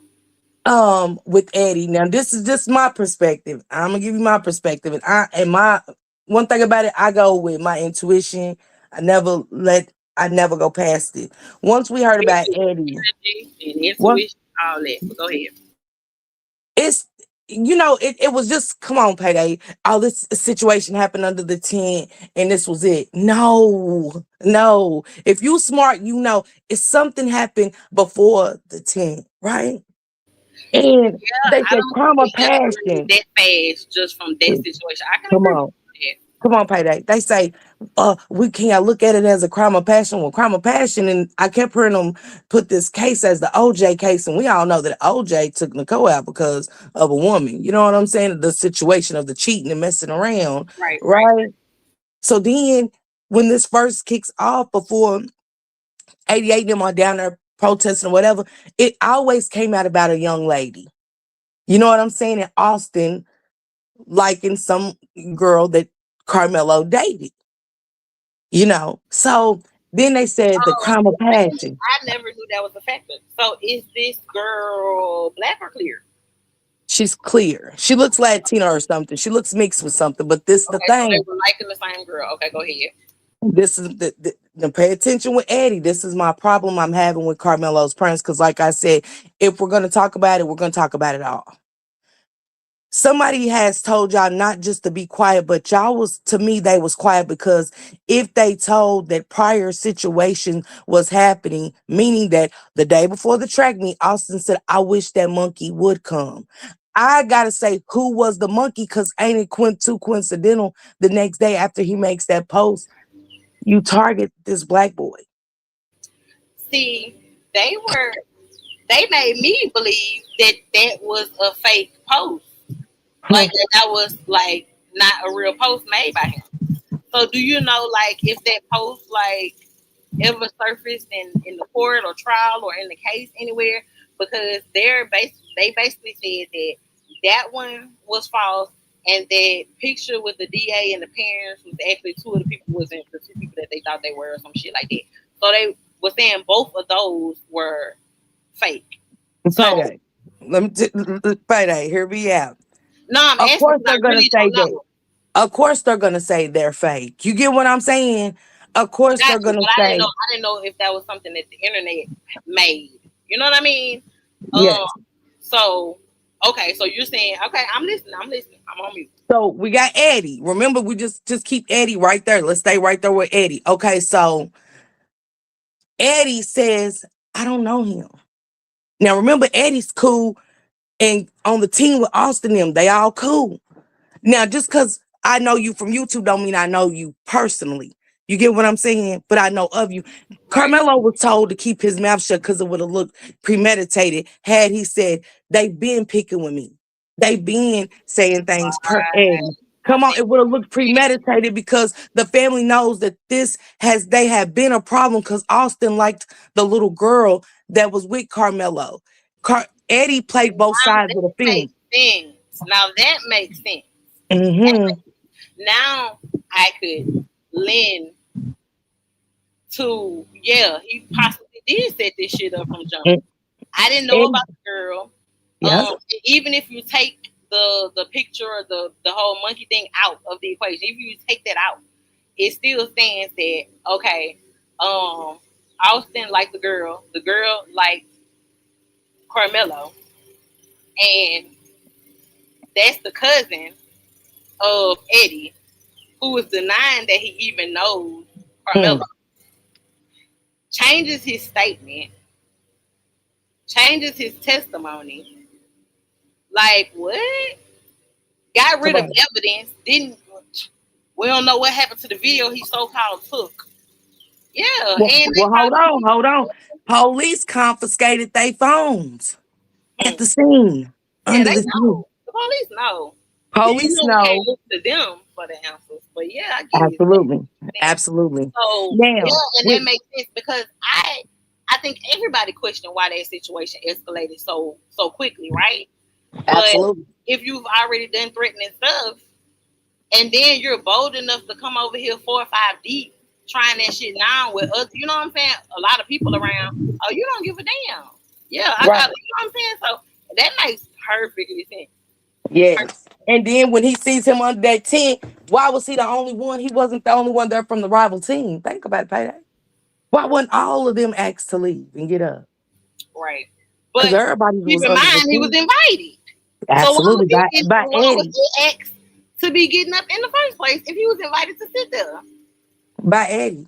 With Eddie. Now, this is just my perspective. I'm gonna give you my perspective, and my one thing about it, I go with my intuition. I never go past it. Once we heard Me about too. Eddie, Energy and once intuition, all that. But go ahead. it's it was just, come on, PayDae. All this situation happened under the tent, and this was it. No, no. If you smart, if something happened before the tent, right? And Yeah, they I said don't think karma it escalated passion. that fast just from that situation. I can Come agree with on. that. Come on, PayDae. They say, we can't look at it as a crime of passion. Well, crime of passion, and I kept hearing them put this case as the OJ case, and we all know that OJ took Nicole out because of a woman. You know what I'm saying? The situation of the cheating and messing around, Right, right. right? So then, when this first kicks off before 88 them are down there protesting or whatever, it always came out about a young lady. You know what I'm saying? In Austin, liking some girl that Carmelo dated. So then they said the Oh, crime of passion. I never knew that was a factor. So is this girl black or clear? She's clear. She looks Latina or something. She looks mixed with something. But this is the Okay, so they thing. were liking the same girl. Okay, go ahead. This is the pay attention with Eddie. This is my problem I'm having with Carmelo's parents. Because, like I said, if we're going to talk about it, we're going to talk about it all. Somebody has told y'all not just to be quiet, but to me, they was quiet because if they told that prior situation was happening, meaning that the day before the track meet, Austin said, I wish that monkey would come. I got to say, who was the monkey? Because ain't it too coincidental the next day after he makes that post, you target this black boy. See, they made me believe that that was a fake post. Like that was like not a real post made by him. So do you know like if that post like ever surfaced in the court or trial or in the case anywhere? Because they basically said that that one was false and that picture with the DA and the parents was actually two of the people wasn't the two people that they thought they were or some shit like that. So they were saying both of those were fake. So PayDae. PayDae, hear me out. no, I'm Of asking course because I they're gonna really say don't that. know. Of course they're gonna say they're fake. You get what I'm saying? Of course they're Got you, gonna but I didn't know. say I didn't know if that was something that the internet made. You know what I mean? Um. yes. So okay. So you're saying okay? I'm listening. I'm listening. I'm on mute. So we got Eddie. Remember, we just keep Eddie right there. Let's stay right there with Eddie. Okay, so Eddie says, I don't know him. Now remember, Eddie's cool and on the team with Austin them, they all cool. Now, just because I know you from YouTube don't mean I know you personally. You get what I'm saying? But I know of you. Right. Carmelo was told to keep his mouth shut because it would have looked premeditated had he said, they've been picking with me. They've been saying things per Eddie. Right. I Come on, see. it would have looked premeditated because the family knows that they have been a problem because Austin liked the little girl that was with Carmelo. Eddie played both Now sides that of the film. makes sense. Now that makes sense. Mm-hmm. Now I could lend to yeah. He possibly did set this shit up from jump. I didn't know Eddie, about the girl. yeah. Even if you take the picture or the whole monkey thing out of the equation, if you take that out, it still stands that okay. Austin liked the girl liked Carmelo, and that's the cousin of Eddie, who is denying that he even knows Hmm. Carmelo. Changes his statement, changes his testimony. Like what? Got rid Come of on. evidence. Didn't we don't know what happened to the video he so called took. Yeah, Well, and they well, hold probably on, hold on. Police confiscated their phones at hmm, the scene yeah, under they the scene. know. The police know. You Police know we can't know. look to them for the answers. But yeah, I get it. Absolutely. Then. Absolutely. So Now, yeah, and that with makes sense because I think everybody questioned why that situation escalated so quickly, right? But absolutely. if you've already done threatening stuff, and then you're bold enough to come over here 4 or 5 deep, trying that shit now with us, you know what I'm saying? A lot of people around. Oh, you don't give a damn. Yeah, I Right. got. You know what I'm saying? So that makes perfectly sense. Yes. And then when he sees him under that tent, why was he the only one? He wasn't the only one there from the rival team. Think about it, PayDae. Why wasn't all of them asked to leave and get up? Right. Because But everybody keep was in under the mind he was team. invited. So Absolutely. By why was Eddie. he asked to be getting up in the first place if he was invited to sit there? By Eddie.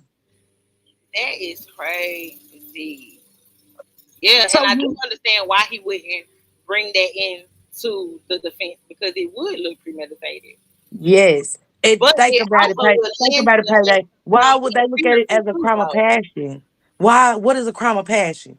That is crazy. Yeah, and So I do you understand why he wouldn't bring that in to the defense because it would look premeditated. yes. Think it about it, also will think lend about to it, the fact PayDae. you Why don't would get they look at it fearful as a too, crime of though. passion? Why? What is a crime of passion?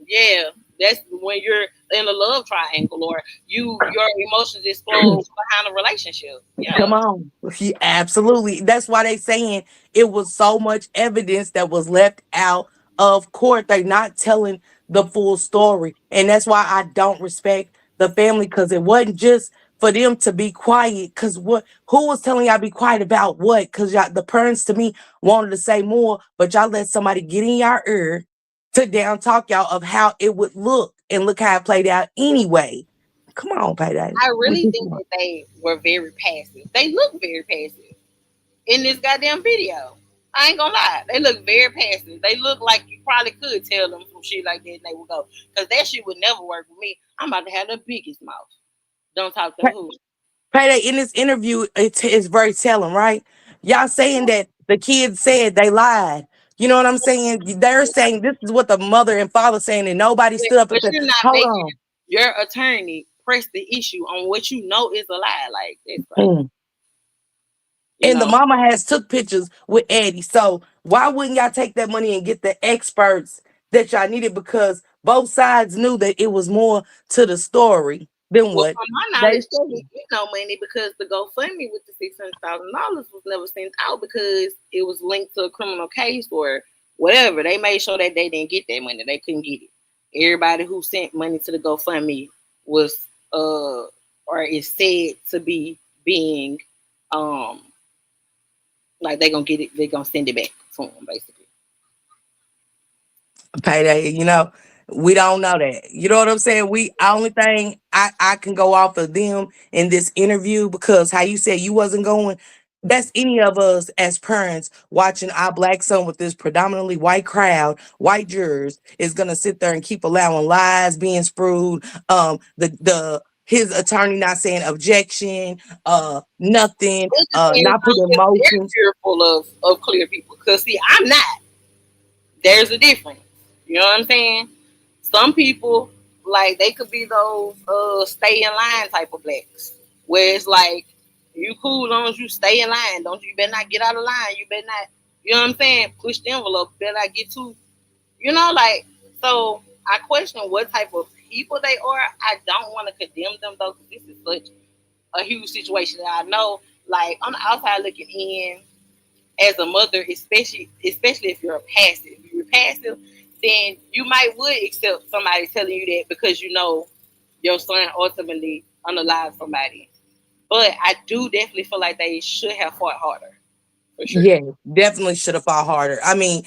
Yeah, that's when you're in a love triangle or your emotions explode behind a relationship. Come Yeah. on. Yeah, absolutely. That's why they saying it was so much evidence that was left out of court. They not telling the full story. And that's why I don't respect the family, because it wasn't just for them to be quiet. Cause who was telling y'all be quiet about what? Cause y'all, the parents to me wanted to say more, but y'all let somebody get in your ear to down talk y'all of how it would look, and look how it played out anyway. Come on, PayDae. I really think that they were very passive. They look very passive in this goddamn video. I ain't gonna lie. They look very passive. They look like you probably could tell them some shit like that and they would go. Because that shit would never work with me. I'm about to have the biggest mouth. Don't talk to who. PayDae, in this interview, it's very telling, right? Y'all saying that the kids said they lied. You know what I'm saying? They're saying this is what the mother and father saying, and nobody stood up and But said, you're not "Hold making on." your attorney press the issue on what you know is a lie. Like, that's crazy. Mm. You And the know? mama has took pictures with Eddie. So why wouldn't y'all take that money and get the experts that y'all needed? Because both sides knew that it was more to the story than Well, what from my they knowledge, she said. didn't get no money because the GoFundMe with the $600,000 was never sent out because it was linked to a criminal case or whatever. They made sure that they didn't get that money. They couldn't get it. Everybody who sent money to the GoFundMe was or is said to be being um like they gonna get it. They gonna send it back to them basically. PayDae, we don't know that. You know what I'm saying? Only thing I can go off of them in this interview, because how you said you wasn't going, that's any of us as parents watching our black son with this predominantly white crowd, white jurors, is gonna sit there and keep allowing lies being spewed. The his attorney not saying objection, nothing, This is saying not putting they're emotions. fearful of clear people. Cause see, I'm not. There's a difference. You know what I'm saying? Some people like they could be those stay in line type of blacks, where it's like you cool as long as you stay in line. Don't you better not get out of line. You better not. You know what I'm saying? Push the envelope. Better not get too. Like so. I question what type of people they are. I don't want to condemn them though, because this is such a huge situation that I know. Like on the outside looking in, as a mother, especially if you're a passive. If you're passive, then you might would accept somebody telling you that because you know your son ultimately unalived somebody. But I do definitely feel like they should have fought harder, for sure. Yeah, definitely should have fought harder. I mean,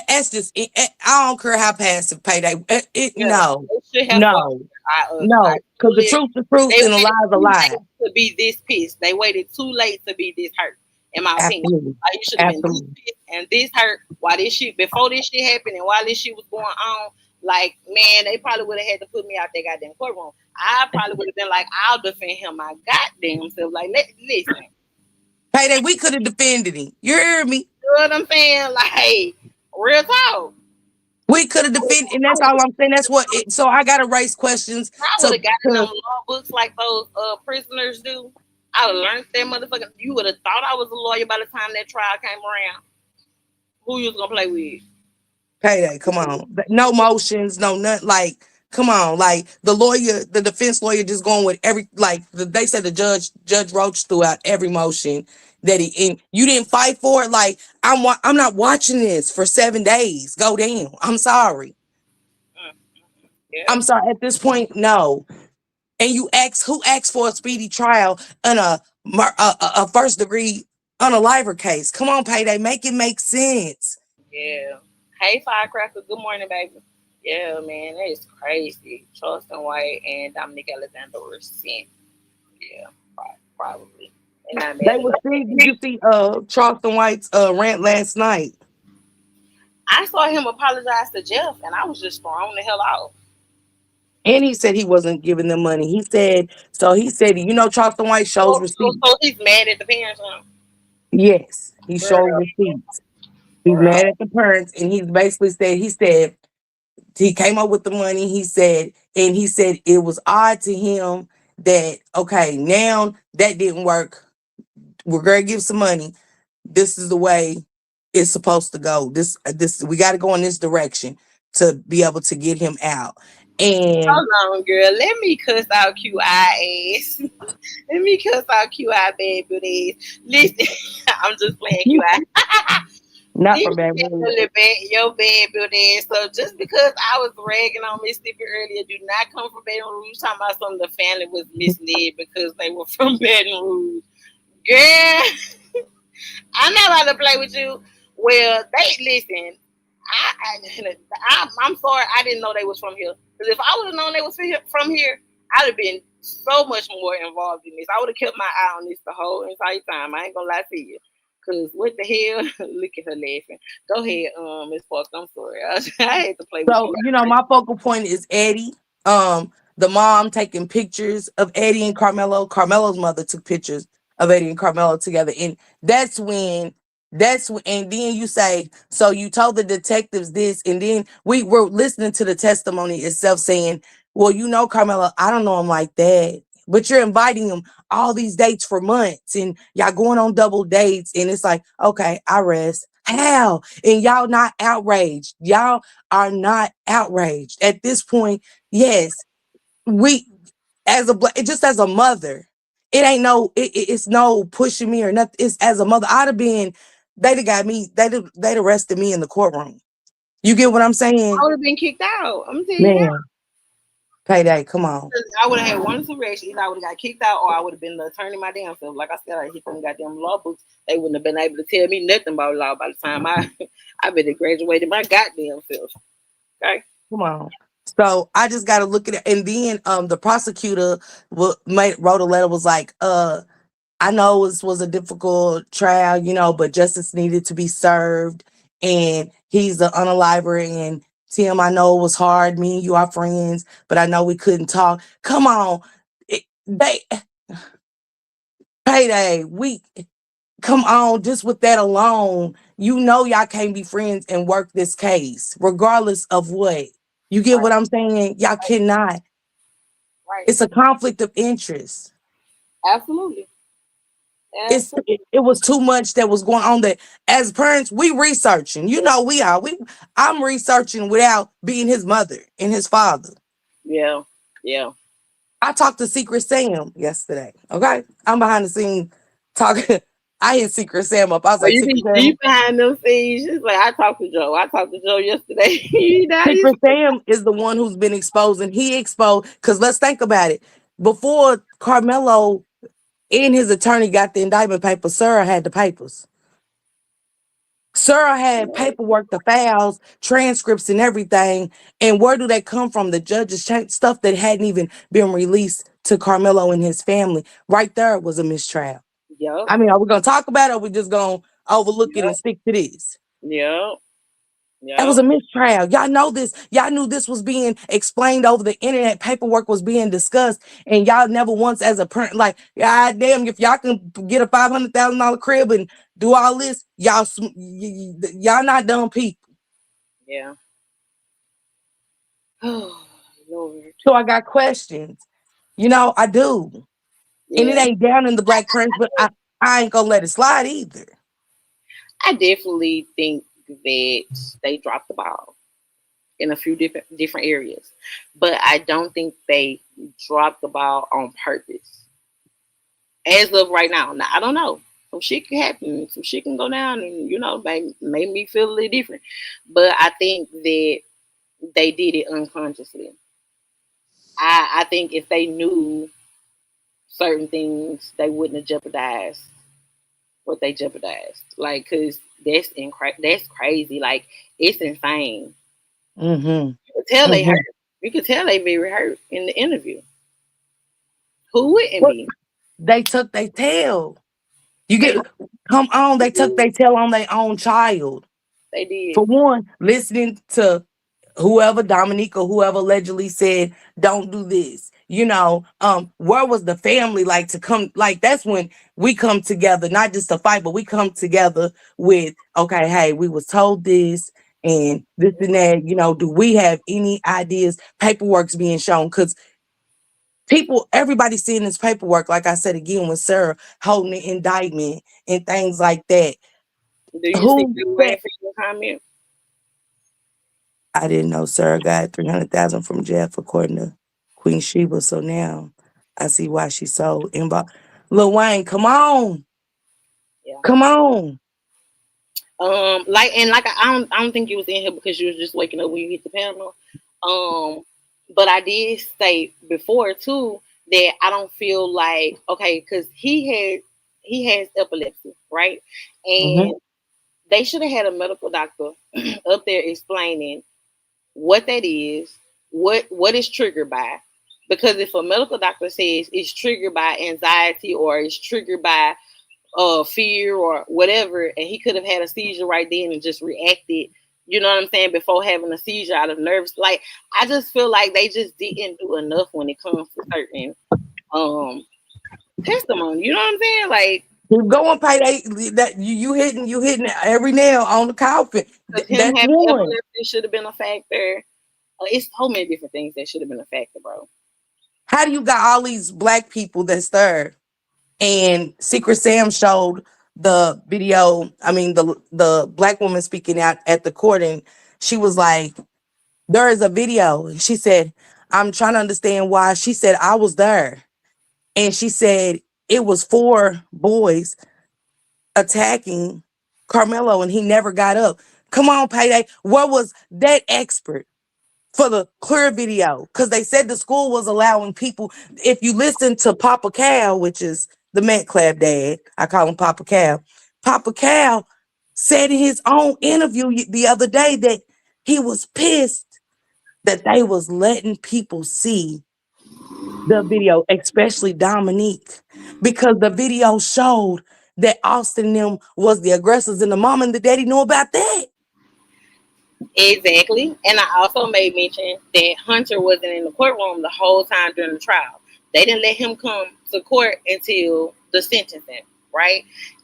that's just I don't care how passive PayDae. Yeah, No, they should have fought no, harder. I no, because the truly. truth is truth They and the waited lie is a too lie. late to be this pissed. They waited too late to be this hurt, in my opinion. Absolutely, Like you should have been this absolutely. pissed and this hurt while this shit before this shit happened and while this shit was going on. Like, man, they probably would have had to put me out their goddamn courtroom. I probably would have been like, I'll defend him my goddamn self. Like, listen. PayDae, we could have defended him. You hear me? You know what I'm saying? Like, real talk. We could have defended, and that's all I'm saying. That's what. So I gotta raise questions I would have gotten them to law books like those prisoners do. I would have learned that motherfucker. You would have thought I was a lawyer by the time that trial came around. Who you was gonna play with? PayDae. Come on, no motions, no nothing. Like, come on, like the defense lawyer, just going with they said the Judge Roach threw out every motion that he and you didn't fight for it. Like, I'm not watching this for 7 days. Go down. I'm sorry. Mm, yeah, I'm sorry. At this point, no. And you ask who asked for a speedy trial in a first degree unaliver case. Come on, PayDae, make it make sense. yeah. Hey, Firecracker. Good morning, baby. Yeah, man, that is crazy. Charleston White and Dominic Alexander were sent. Yeah, probably. And not They mad were enough. see. Did you see Charleston White's rant last night? I saw him apologize to Jeff, and I was just thrown the hell out. And he said he wasn't giving them money. He said, Charleston White shows receipts. So he's mad at the parents now. Yes, he showed Girl, receipts. He's girl. mad at the parents, and he said he came up with the money. He said it was odd to him that, okay, now that didn't work. we're gonna give some money. This is the way it's supposed to go. This we got to go in this direction to be able to get him out. And Hold on, girl. Let me cuss out QI ass. Let me cuss out QI bad booty ass. Listen, I'm just playing QI. not for bad boys. Definitely bad, your bad booty ass. So just because I was ragging on Mississippi earlier, do not come from Baton Rouge talking about some of the family was misled because they were from Baton Rouge. Girl, I'm not about to play with you. Well, they listen. I'm sorry. I didn't know they was from here. Because if I would have known they was from here, I'd have been so much more involved in this. I would have kept my eye on this the whole entire time. I ain't gonna lie to you. Cause what the hell? Look at her laughing. Go ahead, Miss Park. I'm sorry. I had to play with So, you. my focal point is Eddie. The mom taking pictures of Eddie and Carmelo. Carmelo's mother took pictures of Eddie and Carmelo together. And and then you say, so you told the detectives this, and then we were listening to the testimony itself saying, well, Carmelo, I don't know him like that. But you're inviting him all these dates for months and y'all going on double dates. And it's like, okay, I rest. How? And y'all not outraged. Y'all are not outraged at this point. Yes, we just as a mother, it's no pushing me or nothing. It's as a mother, I'd have been, they'd have got me, they'd arrested me in the courtroom. You get what I'm saying? I would have been kicked out. I'm telling you now. Man, PayDae, come on. I would have had one reaction. Either I would have got kicked out or I would have been the attorney my damn self. Like I said, I hit them goddamn law books. They wouldn't have been able to tell me nothing about law by the time I been graduated my goddamn self. Okay. Come on. So I just got to look at it. And then the prosecutor wrote a letter, was like, I know it was a difficult trial, but justice needed to be served. And he's the unaliver. And Tim, I know it was hard. Me and you are friends, but I know we couldn't talk. Come on. PayDae, come on, just with that alone, y'all can't be friends and work this case, regardless of what. You get what I'm saying? Y'all cannot. Right. It's a conflict of interest. Absolutely. It was too much that was going on, that as parents, we researching. We are. I'm researching without being his mother and his father. Yeah. Yeah. I talked to Secret Sam yesterday. Okay. I'm behind the scene talking. I hit Secret Sam up. I was like, you be deep behind them scenes. Just like I talked to Joe yesterday. Secret Sam is the one who's been exposing. He exposed, because let's think about it. Before Carmelo and his attorney got the indictment paper, Sarah had the papers. Sarah had paperwork, the files, transcripts, and everything. And where do they come from? The judges checked stuff that hadn't even been released to Carmelo and his family. Right there was a mistrial. Yep. I mean, are we going to talk about it, or are we just going to overlook it and stick to this? Yep. That was a mistrial. Y'all know this. Y'all knew this was being explained over the internet. Paperwork was being discussed, and y'all never once, as a parent, like, God damn, if y'all can get a $500,000 crib and do all this, y'all not dumb people. Yeah. Oh Lord. So I got questions. I do, and it ain't down in the Black Prince, but I ain't gonna let it slide either. I definitely think that they dropped the ball in a few different areas, but I don't think they dropped the ball on purpose. As of right now, I don't know. Some shit can happen. Some shit can go down, and make me feel a little different. But I think that they did it unconsciously. I think if they knew certain things, they wouldn't have jeopardized what they jeopardized. Like, cause that's crazy. Like, it's insane. Mm-hmm. You could tell they hurt. You could tell they very hurt in the interview. Who wouldn't be? They took their tail. Come on, they took their tail on their own child. They did. For one, listening to whoever, Dominique or whoever, allegedly said, don't do this. Where was the family like to come? Like, that's when we come together, not just to fight, but we come together with, okay, hey, we was told this and this and that. Do we have any ideas? Paperwork's being shown, because everybody's seeing this paperwork, like I said again, with Sarah holding the indictment and things like that. Do you see Who Lil said, Wayne for your comment? I didn't know Sarah got 300,000 from Jeff according to Queen Sheba. So now I see why she's so involved. Lil Wayne, come on. Yeah. Come on. I don't think you was in here because you was just waking up when you hit the panel. But I did say before too that I don't feel like, okay, because he has epilepsy, right? Mhm. And they should have had a medical doctor up there explaining what that is, what is triggered by. Because if a medical doctor says it's triggered by anxiety or it's triggered by fear or whatever, and he could have had a seizure right then and just reacted, you know what I'm saying, before having a seizure out of nerves. Like, I just feel like they just didn't do enough when it comes to certain testimony. You know what I'm saying? Like, Keep going, PayDae. That you hitting every nail on the coffin. because him That's having one. epilepsy should have been a factor. It's so many different things that should have been a factor, bro. How do you got all these black people that's there? And Secret Sam showed the video. I mean, the black woman speaking out at the court, and she was like, "There is a video." And she said, "I'm trying to understand why." She said, "I was there," and she said it was 4 boys attacking Carmelo, and he never got up. Come on, PayDae. Where was that expert for the clear video? Because they said the school was allowing people. If you listen to Papa Cal, which is the Met Clap dad, I call him Papa Cal. Papa Cal said in his own interview the other day that he was pissed that they was letting people see the video, especially Dominique, because the video showed that Austin and them was the aggressors, and the mom and the daddy know about that. Exactly. And I also made mention that Hunter wasn't in the courtroom the whole time during the trial. They didn't let him come to court until the sentencing, right?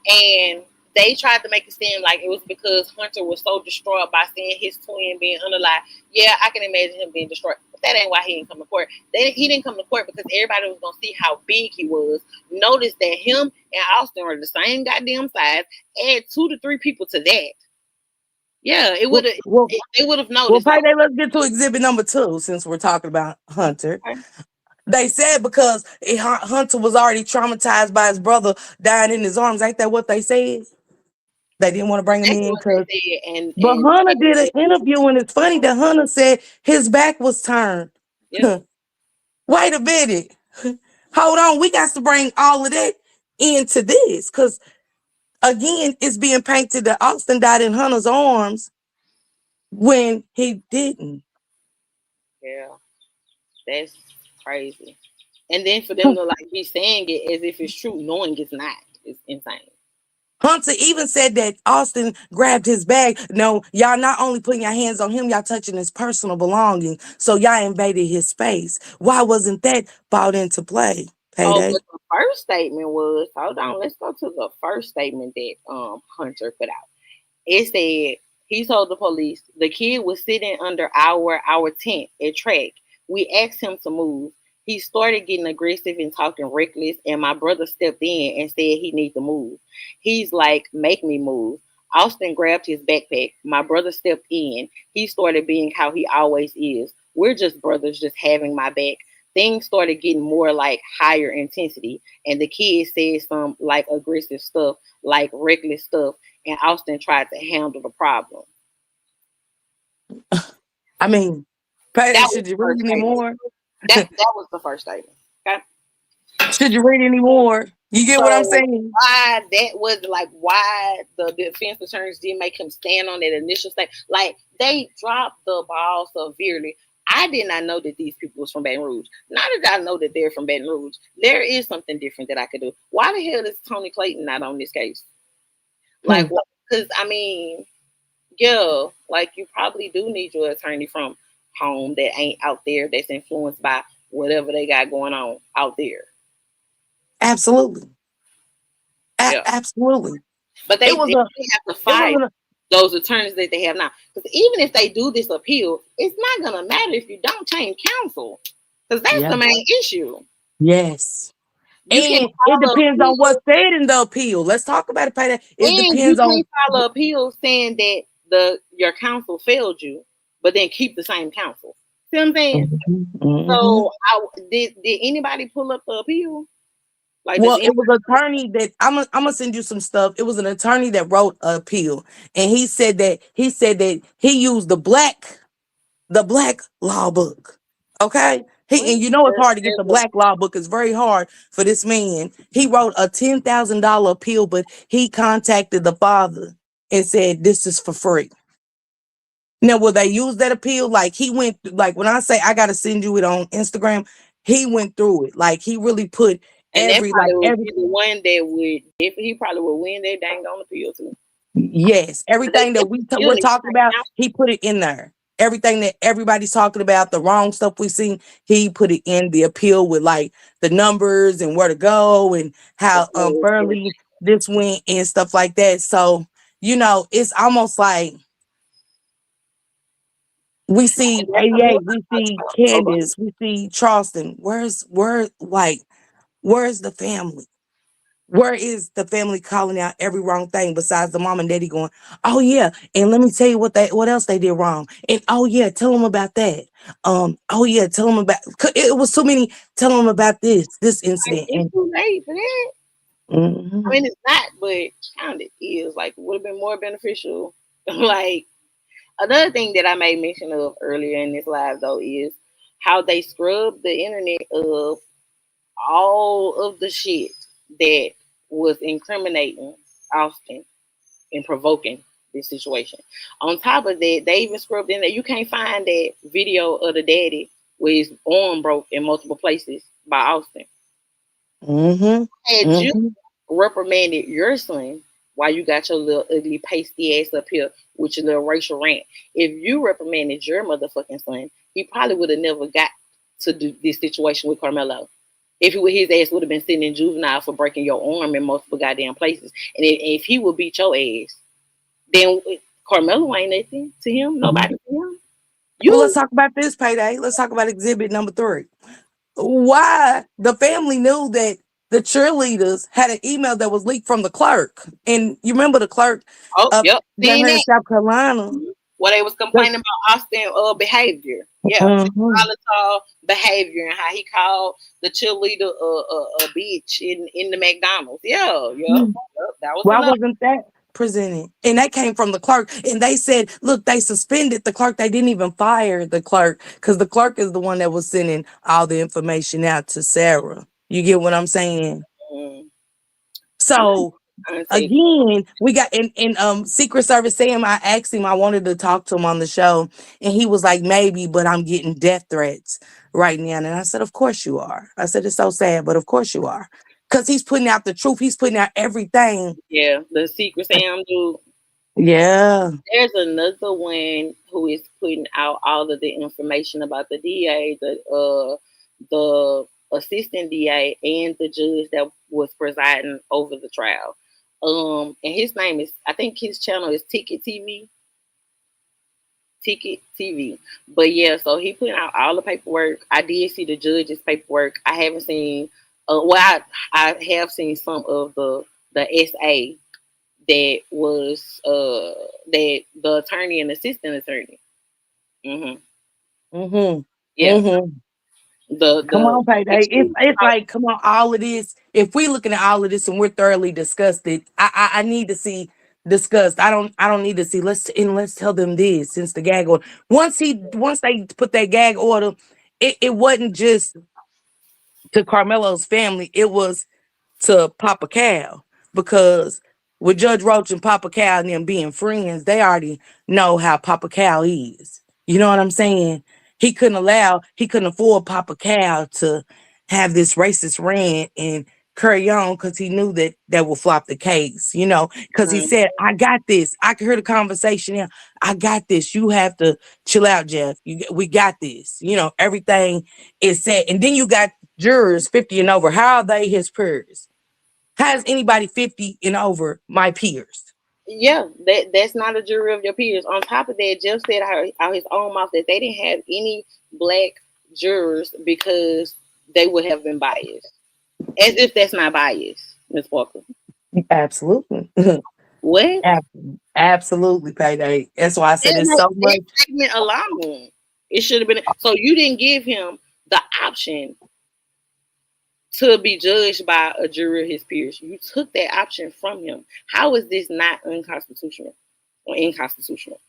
And they tried to make it seem like it was because Hunter was so distraught by seeing his twin being unalive. Yeah, I can imagine him being distraught. But that ain't why he didn't come to court. He didn't come to court because everybody was going to see how big he was. Notice that him and Austin are the same goddamn size. Add 2 to 3 people to that. Yeah, it would have. Well, They would have well, noticed. Like, PayDae, let's get to exhibit number 2 since we're talking about Hunter. okay. They said because Hunter was already traumatized by his brother dying in his arms. Ain't that what they said? They didn't want to bring him That's in what because. they said, But and Hunter did an interview, and it's funny that Hunter said his back was turned. yeah. Wait a minute. Hold on. We got to bring all of that into this because, again, it's being painted that Austin died in Hunter's arms when he didn't. Yeah, that's crazy. And then for them to like be saying it as if it's true, knowing it's not, is insane. Hunter even said that Austin grabbed his bag. No, y'all not only putting your hands on him, y'all touching his personal belongings. So y'all invaded his space. Why wasn't that brought into play, Oh, PayDae? but the first statement was, hold on, let's go to the first statement that Hunter put out. It said he told the police the kid was sitting under our tent at track. We asked him to move. He started getting aggressive and talking reckless, and my brother stepped in and said he needs to move. He's like, make me move. Austin grabbed his backpack. My brother stepped in. He started being how he always is. We're just brothers, just having my back. Things started getting more like higher intensity, and the kid said some like aggressive stuff, like reckless stuff, and Austin tried to handle the problem. I mean, PayDae, should you read any more? That was the first statement. Okay. Should you read any more? You get what I'm So saying? why that was like why the defense attorneys didn't make him stand on that initial statement? Like they dropped the ball severely. I did not know that these people was from Baton Rouge. Now that I know that they're from Baton Rouge, there is something different that I could do. Why the hell is Tony Clayton not on this case? Like, because I mean, yeah, like you probably do need your attorney from home that ain't out there that's influenced by whatever they got going on out there. Absolutely. Yeah. Absolutely. But they have to fight those attorneys that they have now. Because even if they do this appeal, it's not going to matter if you don't change counsel. Because that's the main issue. Yes. You can't And it file an depends on appeal, what's said in the appeal. Let's talk about it, PayDae. It and you depends on. can't file an appeal saying that your counsel failed you, but then keep the same counsel. See what I'm saying? Mhm. So, did anybody pull up the appeal? Like, does Well, anybody? it was an attorney that I'm gonna send you some stuff. It was an attorney that wrote an appeal, and he said that he used the black law book. Okay. And you know it's hard to get the black law book. It's very hard for this man. He wrote a $10,000 appeal, but he contacted the father and said, "This is for free." Now, will they use that appeal? Like he went, like when I say I gotta send you it on Instagram, he went through it. Like he really put And that every like probably would every be the one that would, if he probably would win that dang on appeal too. yes, But they everything that still we're need talking to about, he put it in there. Everything that everybody's talking about, the wrong stuff we seen, he put it in the appeal with like the numbers and where to go and how count. early this went and stuff like that. So, it's almost like we see PayDae, we see Candace, we see Charleston. Where's the family? Where is the family calling out every wrong thing besides the mom and daddy going, "Oh yeah, and let me tell you what else they did wrong." And oh yeah, tell them about that. Oh yeah, tell them about it was too many. Tell them about this Like, incident. it's And too late for that. I mhm. mean, it's not, but kind of is. Like, would have been more beneficial. Like, another thing that I made mention of earlier in this live though is how they scrubbed the internet of all of the shit that was incriminating Austin and provoking this situation. On top of that, they even scrubbed in that you can't find that video of the daddy with his arm broke in multiple places by Austin. Mhm. Had you Mhm. reprimanded your son while you got your little ugly pasty ass up here with your little racial rant, if you reprimanded your motherfucking son, he probably would have never got to do this situation with Carmelo. If his ass would have been sitting in juvenile for breaking your arm in multiple goddamn places, and if he would beat your ass, then Carmelo ain't nothing to him. Nobody to him. Well, let's You talk about this PayDae. Let's talk about exhibit number 3. Why the family knew that the cheerleaders had an email that was leaked from the clerk. And you remember the clerk oh up yep, down seeing here in that. South Carolina? What they was The- complaining about Austin behavior. Yeah, Mhm. volatile behavior and how he called the cheerleader a bitch in the McDonald's. Yeah, yeah, yep, that was Why enough. wasn't that presented? And that came from the clerk. And they said, look, they suspended the clerk. They didn't even fire the clerk because the clerk is the one that was sending all the information out to Sarah. You get what I'm saying? Mm, I'm So gonna say again, we got in Secret Service Sam. I asked him, I wanted to talk to him on the show, and he was like, maybe, but I'm getting death threats right now. And I said, of course you are. I said, it's so sad, but of course you are. Because he's putting out the truth, he's putting out everything. yeah, the Secret Sam dude. Yeah. There's another one who is putting out all of the information about the DA, the assistant DA, and the judge that was presiding over the trial. And his name is, I think his channel is Ticket TV. But yeah, so he put out all the paperwork. I did see the judge's paperwork. I haven't seen, I have seen some of the SA that was that the attorney and assistant attorney. Hmm. Mm-hmm. Yeah, Mm-hmm. Come the on, PayDae. It's like, come on, all of this. If we're looking at all of this and we're thoroughly disgusted, I need to see disgust. I don't need to see. Let's tell them this since the gag order. Once they put that gag order, it wasn't just to Carmelo's family. It was to Papa Cal because with Judge Roach and Papa Cal and them being friends, they already know how Papa Cal is. You know what I'm saying? He couldn't afford Papa Cal to have this racist rant and carry on because he knew that would flop the case, because he Mhm. said, I got this. I can hear the conversation now. I got this. You have to chill out, Jeff. We got this. Everything is set. And then you got jurors 50 and over. How are they his peers? How is anybody 50 and over my peers? Yeah, that's not a jury of your peers. On top of that, Jeff said out his own mouth that they didn't have any black jurors because they would have been biased. As if that's not bias, Miss Walker. Absolutely. What? Absolutely, PayDae. That's why I said it's so much. That statement alone, it should have been. So you didn't give him the option to be judged by a jury of his peers. You took that option from him. How is this not unconstitutional or inconstitutional?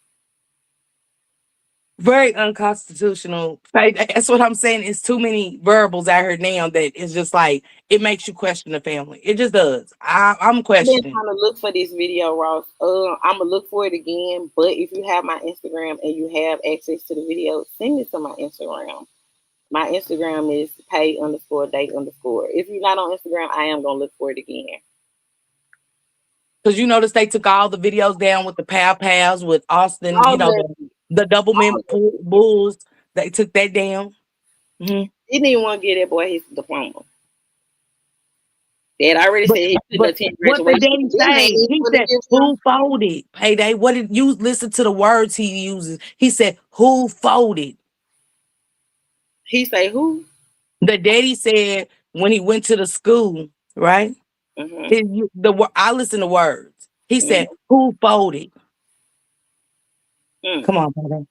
Very unconstitutional. That's what I'm saying. It's too many variables out here now that it's just like it makes you question the family. It just does. I'm I've been questioning. trying to look for this video, Ross. I'm gonna look for it again. But if you have my Instagram and you have access to the video, send it to my Instagram. My Instagram is pay_day_. If you're not on Instagram, I am gonna look for it again. Because you notice they took all the videos down with the pals with Austin, All you know, the the Doublemint Bulls. They took that down. He didn't even want to give that boy his diploma. Dad already said he couldn't attend what did graduation. Daddy say? He said, "Who folded?" PayDae. What did you listen to the words he uses? He said, "Who folded?" He say who? The daddy said when he went to the school, right? I listen to words. He said, "Who folded?" Come on, PayDae.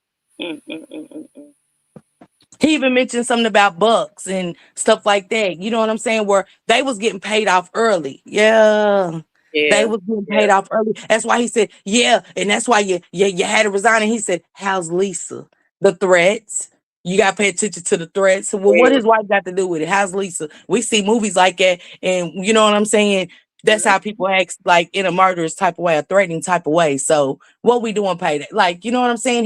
He even mentioned something about bucks and stuff like that. You know what I'm saying? Where they was getting paid off early. Yeah. They was getting paid off early. That's why he said, yeah. And that's why you had to resign. And he said, how's Lisa? The threats. You got to pay attention to the threats. Well, what his wife got to do with it? How's Lisa? We see movies like that. And you know what I'm saying? That's how people act, like in a murderous type of way, a threatening type of way. So what we doing, PayDae? Like, you know what I'm saying?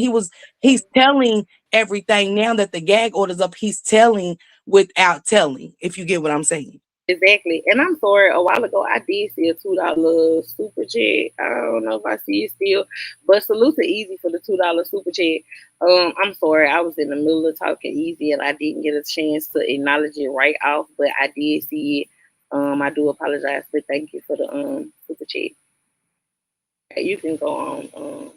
He's telling everything now that the gag order's up. He's telling without telling, if you get what I'm saying. Exactly. And I'm sorry, a while ago I did see a $2 super chat. I don't know if I see it still, but salute to Easy for the $2 super chat. I'm sorry, I was in the middle of talking Easy and I didn't get a chance to acknowledge it right off, but I did see it. I do apologize, but thank you for the super chat. You can go on.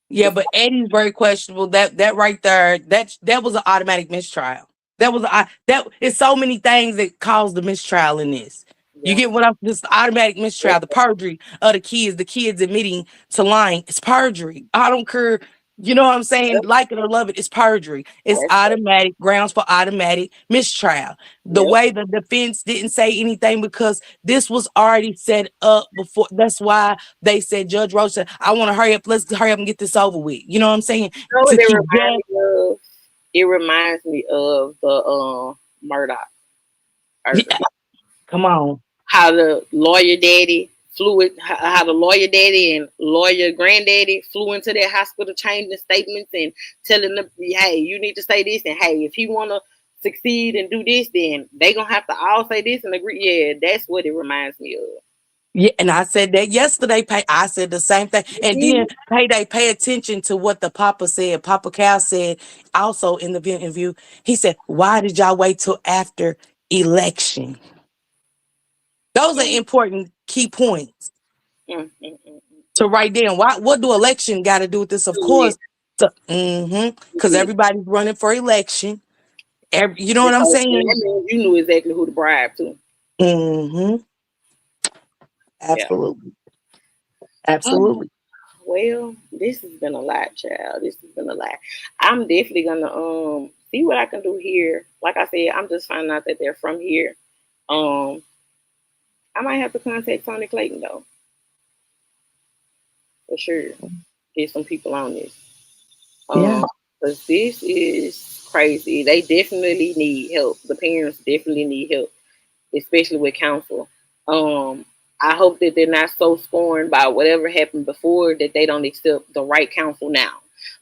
Yeah, but Eddie's very questionable. That right there, that was an automatic mistrial. That it's so many things that caused the mistrial in this. You get what I'm just automatic mistrial, the perjury of the kids admitting to lying. It's perjury. I don't care. You know what I'm saying? Like it or love it, it's perjury. It's automatic grounds for automatic mistrial. The way the defense didn't say anything because this was already set up before. That's why they said Judge Roach said, I want to hurry up. Let's hurry up and get this over with. You know what I'm saying? You know what it reminds me of the Murdoch. Yeah. Come on. How the lawyer daddy how the lawyer daddy and lawyer granddaddy flew into that hospital changing statements and telling them, hey, you need to say this, and hey, if he want to succeed and do this, then they gonna have to all say this and agree. Yeah, that's what it reminds me of. Yeah, and I said that yesterday. I said the same thing. And then PayDae, pay attention to what the Papa said. Papa Cal said also in the interview. He said, "Why did y'all wait till after election?" Those are important key points to write down. What do election got to do with this? Of course, because everybody's running for election. You know what I'm saying? That means you knew exactly who to bribe to. Absolutely. Absolutely. Well, this has been a lot, child. This has been a lot. I'm definitely gonna see what I can do here. Like I said, I'm just finding out that they're from here. I might have to contact Tony Clayton though. For sure. Get some people on this. Because this is crazy. They definitely need help. The parents definitely need help, especially with counsel. I hope that they're not so scorned by whatever happened before that they don't accept the right counsel now.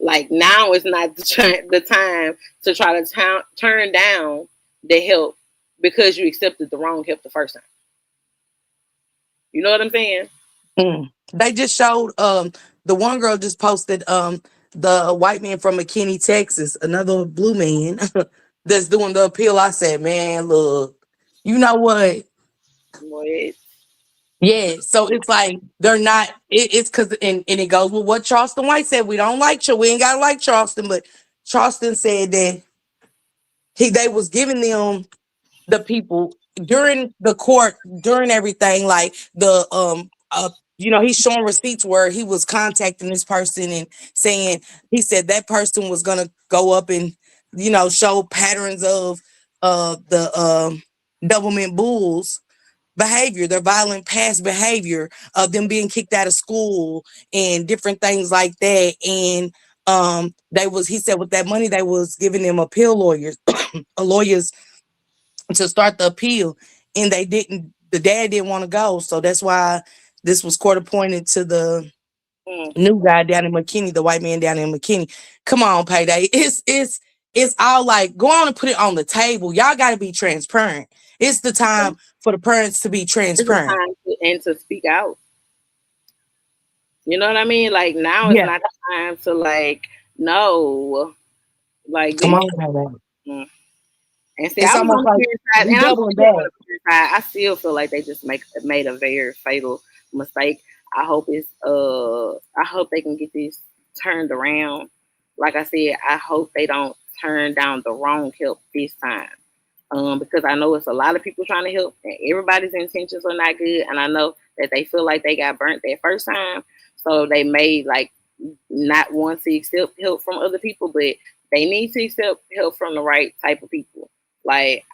Like now is not the time to try to turn down the help because you accepted the wrong help the first time. You know what I'm saying? They just showed the one girl just posted the white man from McKinney, Texas, another blue man that's doing the appeal. I said, man, look, you know what? Yeah, so it's like they're not. It's because and it goes with what Charleston White said. We don't like we ain't gotta like Charleston, but Charleston said that they was giving them the people during the court, during everything, like the he's showing receipts where he was contacting this person and saying, he said that person was gonna go up and show patterns of the doublemint bulls behavior, their violent past behavior, of them being kicked out of school and different things like that. And he said with that money they was giving them appeal lawyers lawyers to start the appeal, and the dad didn't want to go, so that's why this was court appointed to the new guy down in McKinney, the white man down in McKinney. Come on, Payday. It's all like, go on and put it on the table. Y'all got to be transparent. It's the time for the parents to be transparent and to speak out. You know what I mean? Like, now it's not the time to like, no, like, come on, Payday. And see, I was on the side, and I still feel like they just made a very fatal mistake. I hope they can get this turned around. Like I said, I hope they don't turn down the wrong help this time. Because I know it's a lot of people trying to help, and everybody's intentions are not good. And I know that they feel like they got burnt that first time, so they may like not want to accept help from other people, but they need to accept help from the right type of people. Like,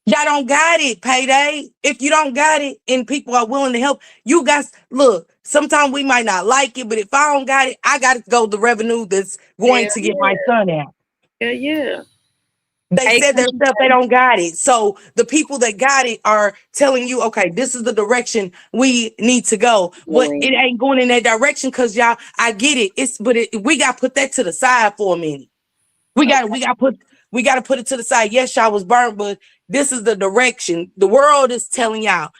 y'all don't got it, Payday. If you don't got it and people are willing to help, you guys, look, sometimes we might not like it, but if I don't got it, I got to go the revenue that's going to get my son out. Yeah. They said themselves they don't got it. So the people that got it are telling you, okay, this is the direction we need to go. But it ain't going in that direction because y'all, I get it. We got to put that to the side for a minute. We got to put it to the side. Yes, y'all was burnt, but this is the direction. The world is telling y'all,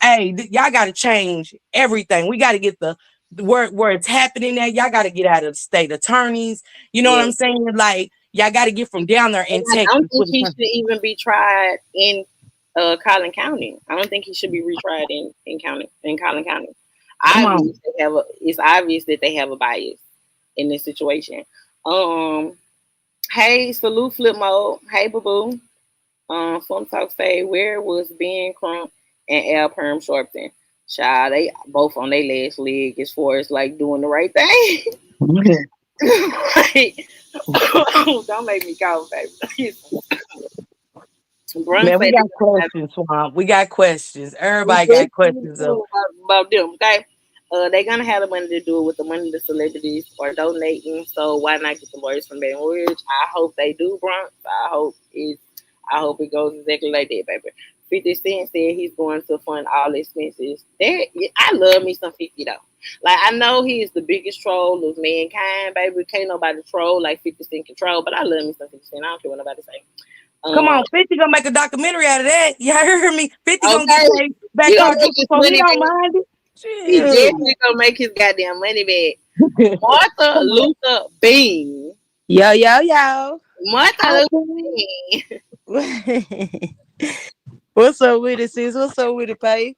hey, y'all got to change everything. We got to get the where it's happening at. Y'all got to get out of the state attorneys. You know what I'm saying? Like, y'all got to get from down there in Texas. I don't think he should even be tried in Collin County. I don't think he should be retried in Collin County. It's obvious that they have a bias in this situation. Hey, salute Flip Mode. Hey, boo boo. Some talk say, where was Ben Crump and Al Perm Sharpton? Child, they both on their last leg as far as like doing the right thing. Like, don't make me cough, baby. Man, we got questions, Swamp. We got questions. Everybody got questions about them. Okay. They're gonna have the money to do it with the money the celebrities are donating. So why not get the lawyers from Baton Rouge? I hope they do, Bronx. I hope it goes exactly like that, baby. 50 Cent said he's going to fund all expenses. I love me some 50 though. Like, I know he is the biggest troll of mankind, baby. Can't nobody troll like 50 Cent control, but I love me some 50 Cent. I don't care what nobody say. Come on, 50 gonna make a documentary out of that. You heard me? 50 gonna get paid back on so he don't mind it. He definitely gonna make his goddamn money back. Martha Luther Bean. Yo. Martha Luther Bean. What's up with it, sis? What's up with it, Pay?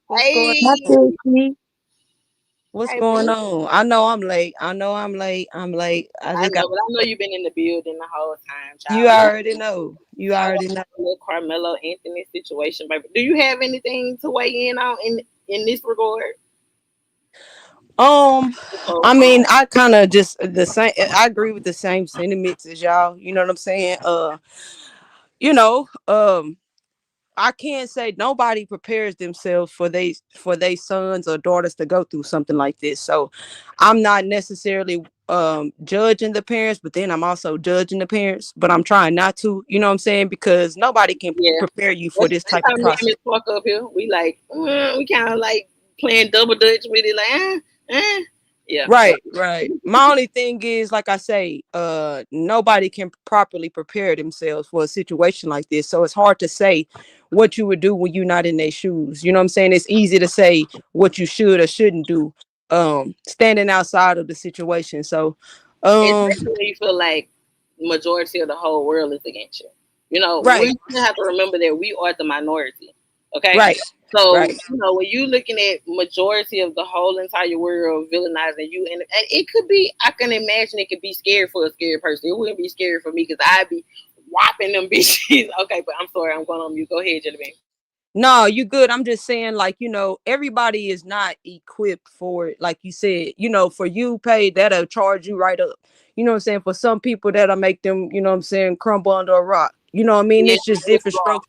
What's going on? I know I'm late. I'm late. I know you've been in the building the whole time, child. You already know. The Carmelo Anthony situation, baby. Do you have anything to weigh in on in this regard? I mean, I kind of just the same. I agree with the same sentiments as y'all. You know what I'm saying? I can't say nobody prepares themselves for they sons or daughters to go through something like this. So I'm not necessarily judging the parents, but then I'm also judging the parents. But I'm trying not to, you know what I'm saying? Because nobody can prepare you for this type of process. Talk up here. We like we kind of like playing double dutch with it, like yeah. Right. My only thing is, like I say, nobody can properly prepare themselves for a situation like this. So it's hard to say what you would do when you're not in their shoes. You know what I'm saying? It's easy to say what you should or shouldn't do, standing outside of the situation. So especially when you feel like majority of the whole world is against you. You know, we have to remember that we are the minority. Okay. Right. So, you know, when you're looking at majority of the whole entire world villainizing you, and it could be, I can imagine it could be scary for a scary person. It wouldn't be scary for me because I'd be whopping them bitches. Okay, but I'm sorry, I'm going on mute. Go ahead, Jelly. No, you good. I'm just saying, like, everybody is not equipped for it. Like you said, for you pay, that'll charge you right up. You know what I'm saying? For some people, that'll make them, you know what I'm saying, crumble under a rock. You know what I mean? Yeah, It's just it's different wrong. strokes.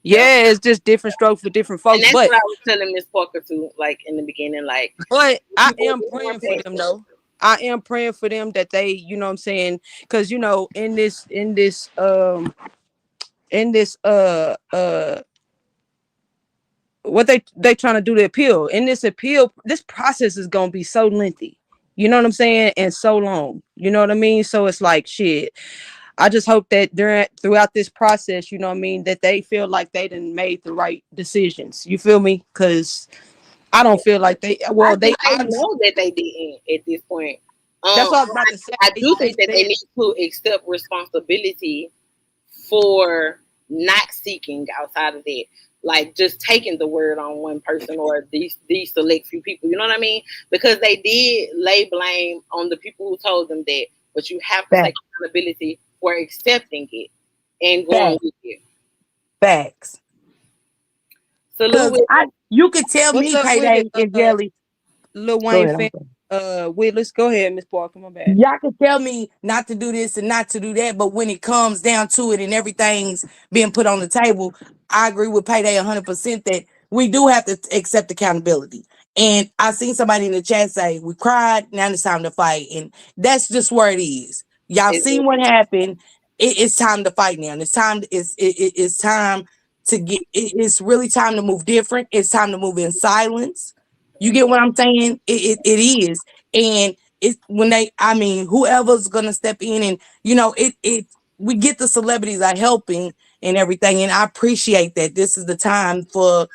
Yep. Yeah, it's just different strokes for different And folks. that's But what I was telling Miss Parker too, like in the beginning, like but I people am are more praying for them patient. though. I am praying for them that they, what I'm saying, because in this what they trying to do the appeal. In this appeal, this process is gonna be so lengthy. You know what I'm saying? And so long. You know what I mean? So it's like shit. I just hope that throughout this process, you know what I mean, that they feel like they done made the right decisions. You feel me? Because I don't feel like they I well, they think they honestly, know that they didn't at this point. that's Um, what I was about to say. I do They think that they said need to accept responsibility for not seeking outside of that. Like just taking the word on one person or these select few people. You know what I mean? Because they did lay blame on the people who told them that, but you have to take Facts. accountability for accepting it and going Facts. with it. Facts. Salute Because with you could tell what's me up with it, Payday and Jelly. Lil Go Wayne ahead. fan. Willis, go ahead, Miss Parker. My bad. Y'all can tell me not to do this and not to do that, but when it comes down to it and everything's being put on the table, I agree with Payday 100% that we do have to accept accountability. And I seen somebody in the chat say, "We cried, now it's time to fight," and that's just where it is. Y'all it. seen what happened. It's time to fight now. It's time. It's time to get. It's really time to move different. It's time to move in silence. You get what I'm saying? It is. And it's when I mean, whoever's gonna step in and we get the celebrities are helping and everything, and I appreciate that. This is the time for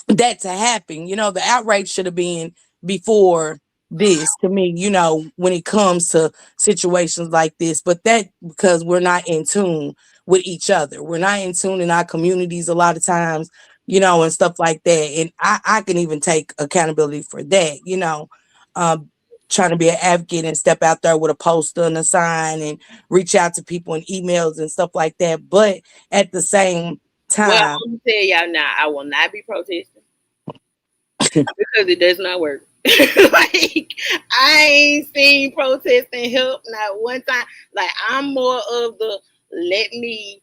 that to happen. The outrage should have been before this to me, when it comes to situations like this. But that because we're not in tune with each other. We're not in tune in our communities a lot of times, and stuff like that. And I can even take accountability for that, um, trying to be an advocate and step out there with a poster and a sign and reach out to people in emails and stuff like that. But at the same Well, time, I'm gonna tell y'all now, I will not be protesting because it does not work. Like I ain't seen protesting help not one time. Like I'm more of the let me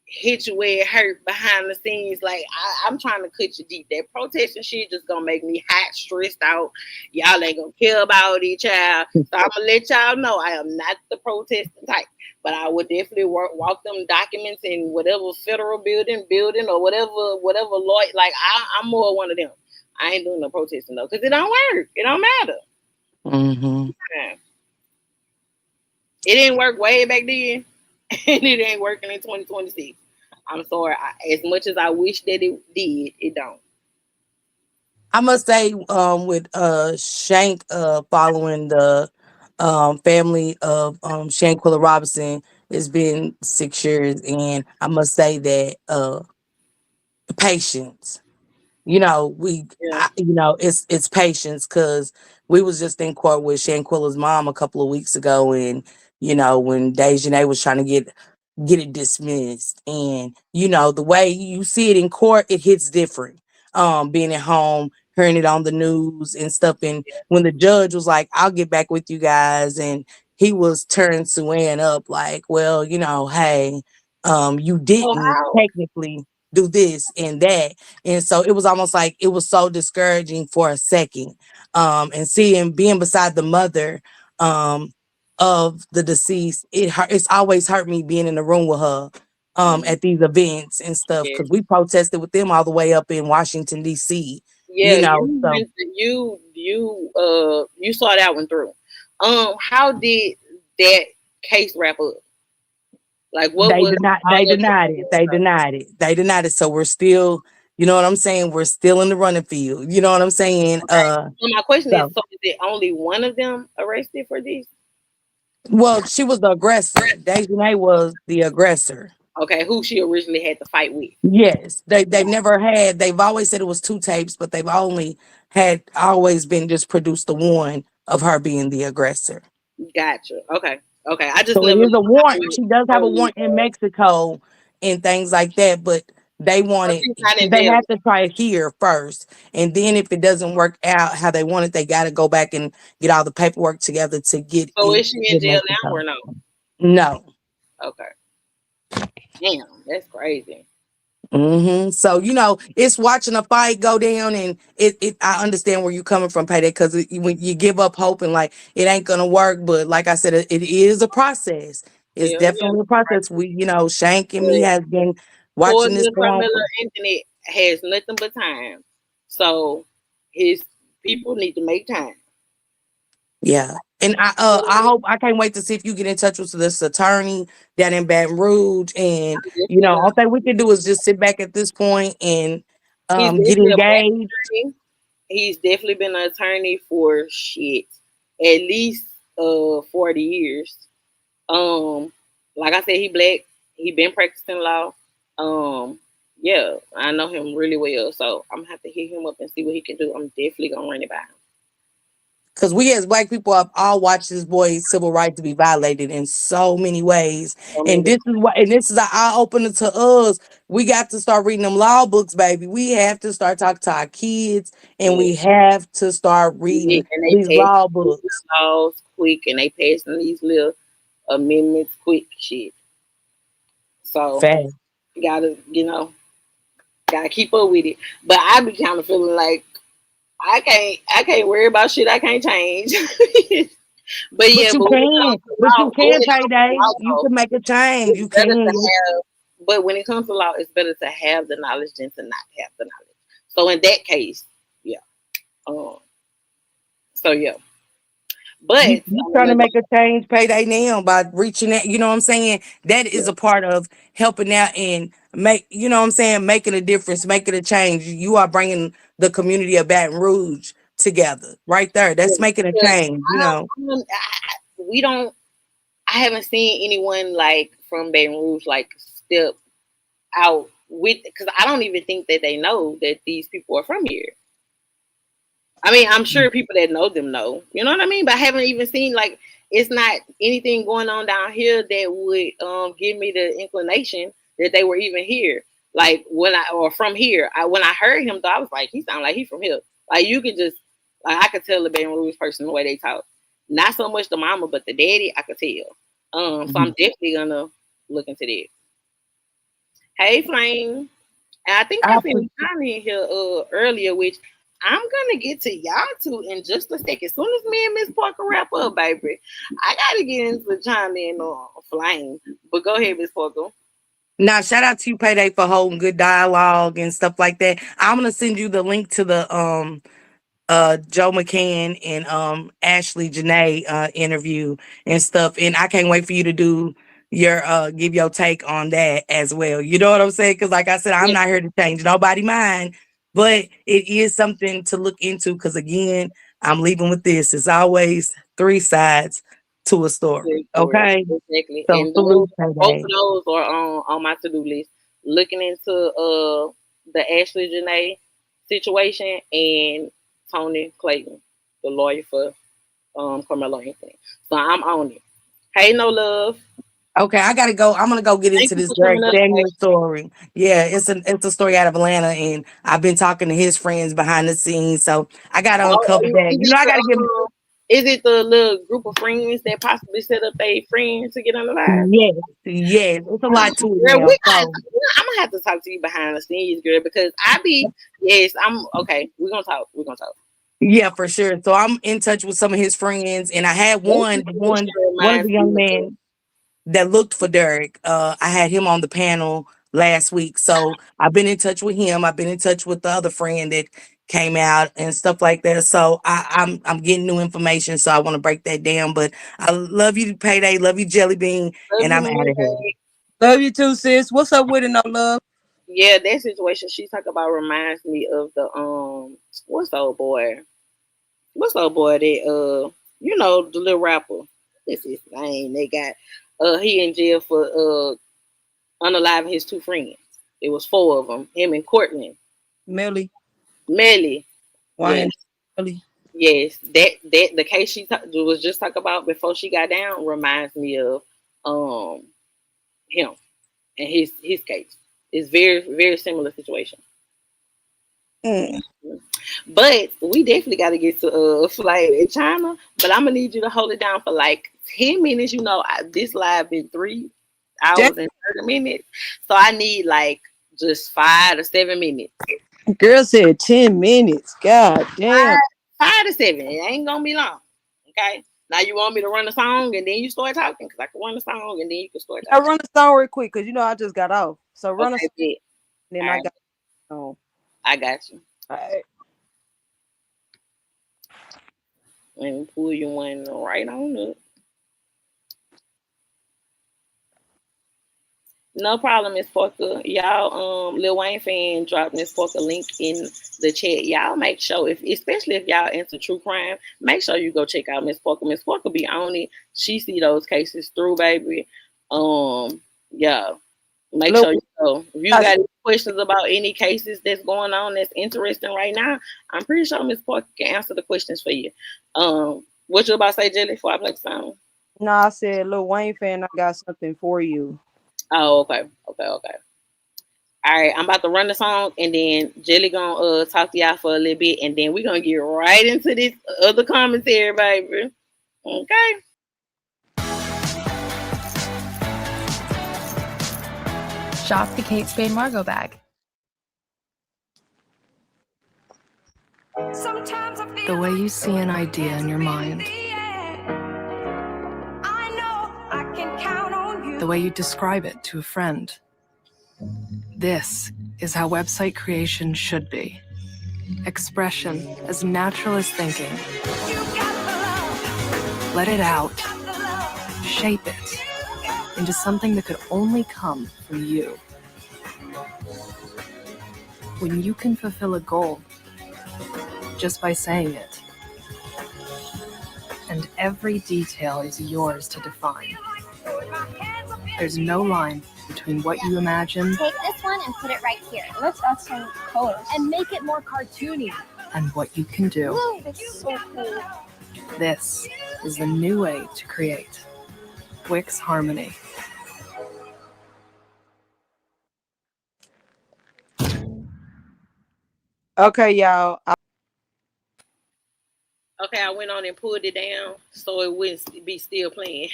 hit you where it hurt behind the scenes. Like I'm trying to cut you deep. That protesting shit just gonna make me hot, stressed out. Y'all ain't gonna care about each other. So I'm gonna let y'all know I am not the protesting type. But I would definitely walk them documents in whatever federal building or whatever law. Like I'm more one of them. I ain't doing no protesting though, because it don't work. It don't matter. mhm. Yeah. It didn't work way back then, and it ain't working in 2026. I'm sorry. As much as I wish that it did, it don't. I must say, with Shank following the family of Shanquilla Robinson, it's been 6 years, and I must say that patience. Yeah. It's patience because we was just in court with Shanquilla's mom a couple of weeks ago, and when Dejanay was trying to get it dismissed, and the way you see it in court, it hits different. Being at home, hearing it on the news and stuff, and when the judge was like, "I'll get back with you guys," and he was turning Suan up like, "Well, hey, you So didn't how? technically do this and that." And so it was almost like it was so discouraging for a second. And seeing being beside the mother of the deceased, it's always hurt me being in the room with her Mm, at these events and stuff yeah. because we protested with them all the way up in Washington D.C. Yeah. You So went to, you saw that one through. How did that case wrap up? Like, what they was denied they all of denied it. They the denied it. They denied it. So we're still, you know what I'm saying? We're still in the running field. You know what I'm saying? okay? So my question is, So so is it only one of them arrested for this? well, she was the aggressor. Dejanay was the aggressor. Okay, who she originally had to fight with? Yes, they've never had. They've always said it was two tapes, but they've only always been just produced the one of her being the aggressor. Gotcha. Okay. Okay, I just So it never. is a warrant. She does have a So warrant in Mexico and things like that, but they want it. she's not in They jail. have to try it here first, and then if it doesn't work out how they want it, they got to go back and get all the paperwork together to get So it is she in in jail now Mexico. or no? No. Okay. Damn, that's crazy. So it's watching a fight go down, and it. I understand where you're coming from, PayDae, because when you give up hope and like it ain't gonna work, but like I said, it is a process. It's Hell yeah. definitely a process. Shank and me But has been poor watching this little go on. Carmelo Anthony has nothing but time. So his people need to make time. Yeah. And I hope I can't wait to see if you get in touch with this attorney down in Baton Rouge. And I'm definitely gonna. all thing we can do is just sit back at this point and He's get definitely a black engaged. attorney. He's definitely been an attorney for shit at least 40 years. Um, like I said, he black. He been practicing law. Yeah, I know him really well, so I'm gonna have to hit him up and see what he can do. I'm definitely gonna run it by him. Because we as black people have all watched this boy's civil rights be violated in so many ways. So And many. this is an eye opener to us. We got to start reading them law books, baby. We have to start talking to our kids, and Yeah, we have to start reading and they these pass law these books. laws quick, and they passing these little amendments quick shit. So Fact. you gotta, gotta keep up with it. But I be kind of feeling like I can't worry about shit I can't change. But But yeah, you but when it comes can. to But law, you when can, it comes to PayDae. law, You though, can make a change. it's You better can. to have. But when it comes to law, it's better to have the knowledge than to not have the knowledge. So in that case, yeah. Um. So yeah, but You trying to make a change, PayDae now by reaching out. You know what I'm saying? That yeah, is a part of helping out and making a difference, making a change. You are bringing the community of Baton Rouge together right there. yeah, That's making a because change. we don't. I haven't seen anyone like from Baton Rouge like step out with because I don't even think that they know that these people are from here. I mean, I'm sure people that know them know, you know what I mean? But I haven't even seen like it's not anything going on down here that would give me the inclination that they were even here. Like when I or from here, when I heard him though, I was like, he sounded like he's from here. Like you could just like I could tell the Baton Rouge person the way they talk. Not so much the mama, but the daddy, I could tell. So I'm definitely gonna look into that. Hey, Flame. And I think I I pre- seen Johnny in here earlier, which I'm gonna get to y'all two in just a second. As soon as me and Miss Parker wrap up, baby, I gotta get into Johnny and Flame. But go ahead, Miss Parker. Now, shout out to you, PayDae, for holding good dialogue and stuff like that. I'm gonna send you the link to the Joe McCann and Ashley Janae interview and stuff. And I can't wait for you to do your give your take on that as well. You know what I'm saying? Because like I said, I'm Yeah, not here to change nobody's mind, but it is something to look into because again, I'm leaving with this. It's always three sides to a story. great story. Okay. Exactly. So And those salute both PayDae. of those are on my to-do list. Looking into the Ashley Janae situation and Tony Clayton, the lawyer for Carmelo Anthony. So I'm on it. Hey, no love. Okay, I gotta go. I'm gonna go get Thank into you this for Derek coming up today. Daniels story. Yeah, it's a story out of Atlanta, and I've been talking to his friends behind the scenes. So I gotta Oh, uncover that. I gotta give. is it the little group of friends that possibly set up a friend to get on the live? Yes, yes, it's a lot to it Girl, now. So I'm gonna have to talk to you behind the scenes, girl, because I be yes, I'm okay. We're gonna talk. We're gonna talk. yeah, for sure. So I'm in touch with some of his friends, and I had That one of reminds the me young of men that looked for Derek. I had him on the panel last week. So I've been in touch with him. I've been in touch with the other friend that came out and stuff like that. So I'm getting new information. So I want to break that down. But I love you, PayDae, love you, Jelly Bean, love and you, I'm out man. of here. Love you too, sis. What's up with it, no love? Yeah, that situation she talk about reminds me of the what's old boy? What's old boy that the little rapper. This is his name. They got he in jail for unaliving his two friends. It was four of them. Him and Courtney. Melly. Melly. Yeah. Wayne. Melly. Yes, that the case was just talking about before she got down reminds me of um him and his case. It's very similar situation. Mm. But we definitely got to get to flight in China. But I'm gonna need you to hold it down for like 10 minutes. This live been 3 hours and 30 minutes, so I need like just 5 to 7 minutes. Girl said 10 minutes. God damn. 5 to 7. It ain't gonna be long. Okay. Now you want me to run a song and then you start talking because I can run a song and then you can start I talking. run a song real quick because I just got off. So run a Okay, song, bet. and then All I right, got on. I got you. All right. Let me pull you one right on up. No problem, Miss Parker. Y'all, Lil Wayne fan dropped Miss Parker link in the chat. Y'all make sure, especially if y'all into true crime, make sure you go check out Miss Parker. Miss Parker be on it. She see those cases through, baby. Yeah. Make Look, sure you go. If you got any questions about any cases that's going on that's interesting right now, I'm pretty sure Miss Parker can answer the questions for you. What you about to say, Jelly, before I play the song? no, I said, Lil Wayne fan, I got something for you. Oh, okay. All right, I'm about to run the song, and then Jelly gonna talk to y'all for a little bit, and then we're gonna get right into this other commentary, baby. Okay. Shop the Kate Spade Margot bag. The way you see an idea in your mind. The way you describe it to a friend. This is how website creation should be. Expression as natural as thinking. Let it out. Shape it into something that could only come from you. When you can fulfill a goal just by saying it, and every detail is yours to define. There's no line between what you imagine. Take this one and put it right here. Let's add some colors and make it more cartoony. And what you can do. Whoa, that's so cool. This is the new way to create. Wix Harmony. Okay, y'all. Okay, I went on and pulled it down so it wouldn't be still playing.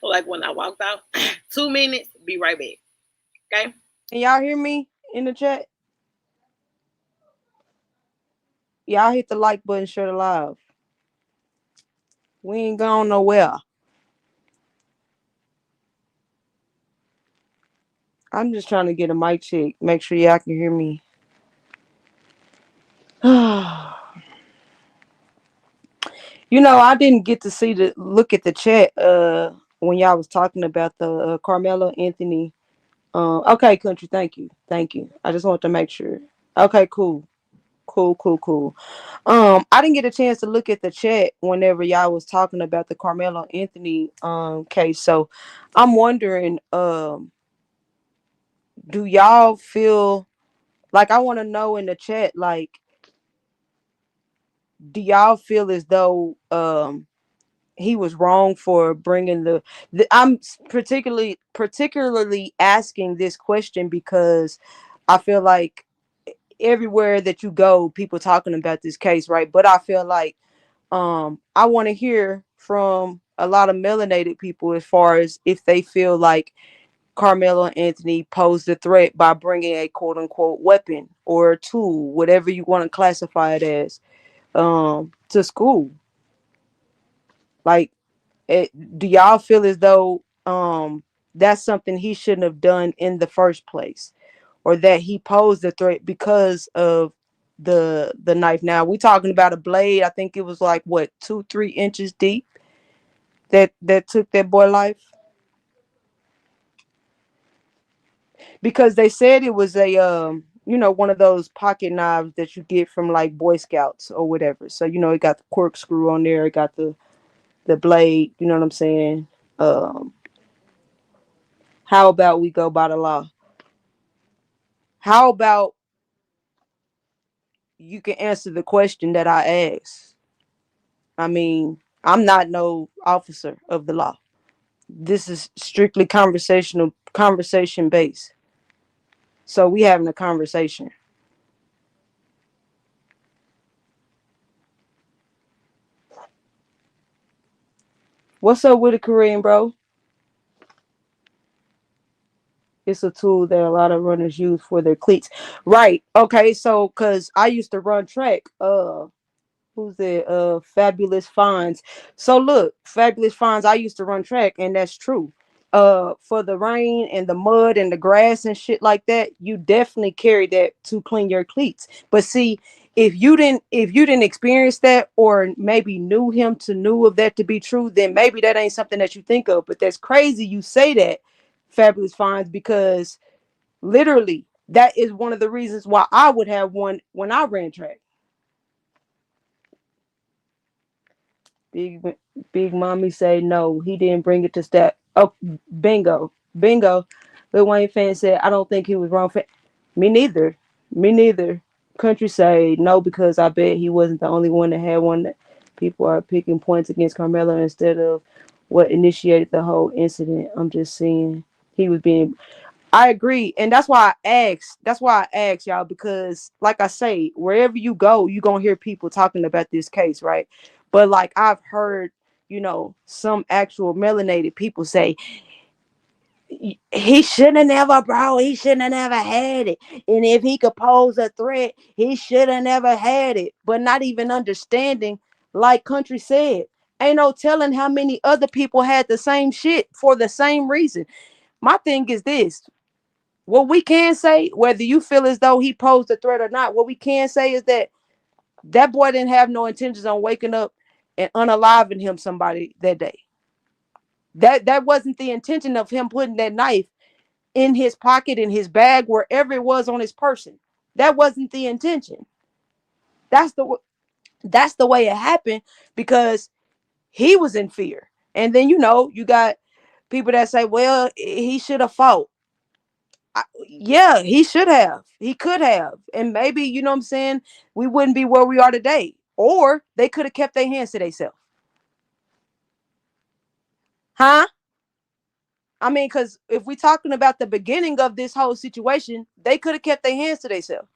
Like when I walked out. 2 minutes, be right back. Okay? Can y'all hear me in the chat? Y'all hit the like button, share the live. We ain't going nowhere. I'm just trying to get a mic check. Make sure y'all can hear me. I didn't get to look at the chat when y'all was talking about the Carmelo Anthony. Okay, country, thank you. I just want to make sure. Okay, cool. I didn't get a chance to look at the chat whenever y'all was talking about the Carmelo Anthony case. So I'm wondering, do y'all feel like, I want to know in the chat, like, do y'all feel as though he was wrong for bringing I'm particularly asking this question because I feel like everywhere that you go, people talking about this case, right? But I feel like I want to hear from a lot of melanated people as far as if they feel like Carmelo Anthony posed a threat by bringing a quote unquote weapon or a tool, whatever you want to classify it as, to school. Like, do y'all feel as though that's something he shouldn't have done in the first place, or that he posed a threat because of the knife? Now we talking about a blade. I think it was like what, 2-3 inches deep that took that boy life, because they said it was a one of those pocket knives that you get from like Boy Scouts or whatever. So it got the corkscrew on there, it got the blade, you know what I'm saying? How about we go by the law? How about you can answer the question that I asked? I mean, I'm not no officer of the law. This is strictly conversation based. So we having a conversation. What's up with the Korean, bro? It's a tool that a lot of runners use for their cleats. Right. Okay. So, cause I used to run track. Who's it? Fabulous Fonz. So look, Fabulous Fonz. I used to run track, and that's true. For the rain and the mud and the grass and shit like that, you definitely carry that to clean your cleats. But see, if you didn't experience that, or maybe knew of that to be true, then maybe that ain't something that you think of. But that's crazy you say that, Fabulous Fonz, because literally that is one of the reasons why I would have one when I ran track. Big Big Mommy say no, he didn't bring it to stat. Oh, bingo. Lil Wayne fan said I don't think he was wrong. Me neither. Me neither. Country say no because I bet he wasn't the only one that had one. That people are picking points against Carmelo instead of what initiated the whole incident. I'm just saying he was being. I agree, and that's why I asked. That's why I asked y'all because, like I say, wherever you go, you gonna hear people talking about this case, right? But like I've heard, some actual melanated people say he shouldn't have never, bro. He shouldn't have never had it. And if he could pose a threat, he should have never had it. But not even understanding, like Country said, ain't no telling how many other people had the same shit for the same reason. My thing is this. What we can say, whether you feel as though he posed a threat or not, what we can say is that that boy didn't have no intentions on waking up and unaliving him somebody that day. That wasn't the intention of him putting that knife in his pocket, in his bag, wherever it was on his person. That wasn't the intention. That's the way it happened because he was in fear. And then you got people that say, well, he should have fought. Yeah, he should have. He could have. And maybe, you know what I'm saying, we wouldn't be where we are today. Or they could have kept their hands to themselves. Huh? I mean, because if we're talking about the beginning of this whole situation, they could have kept their hands to themselves.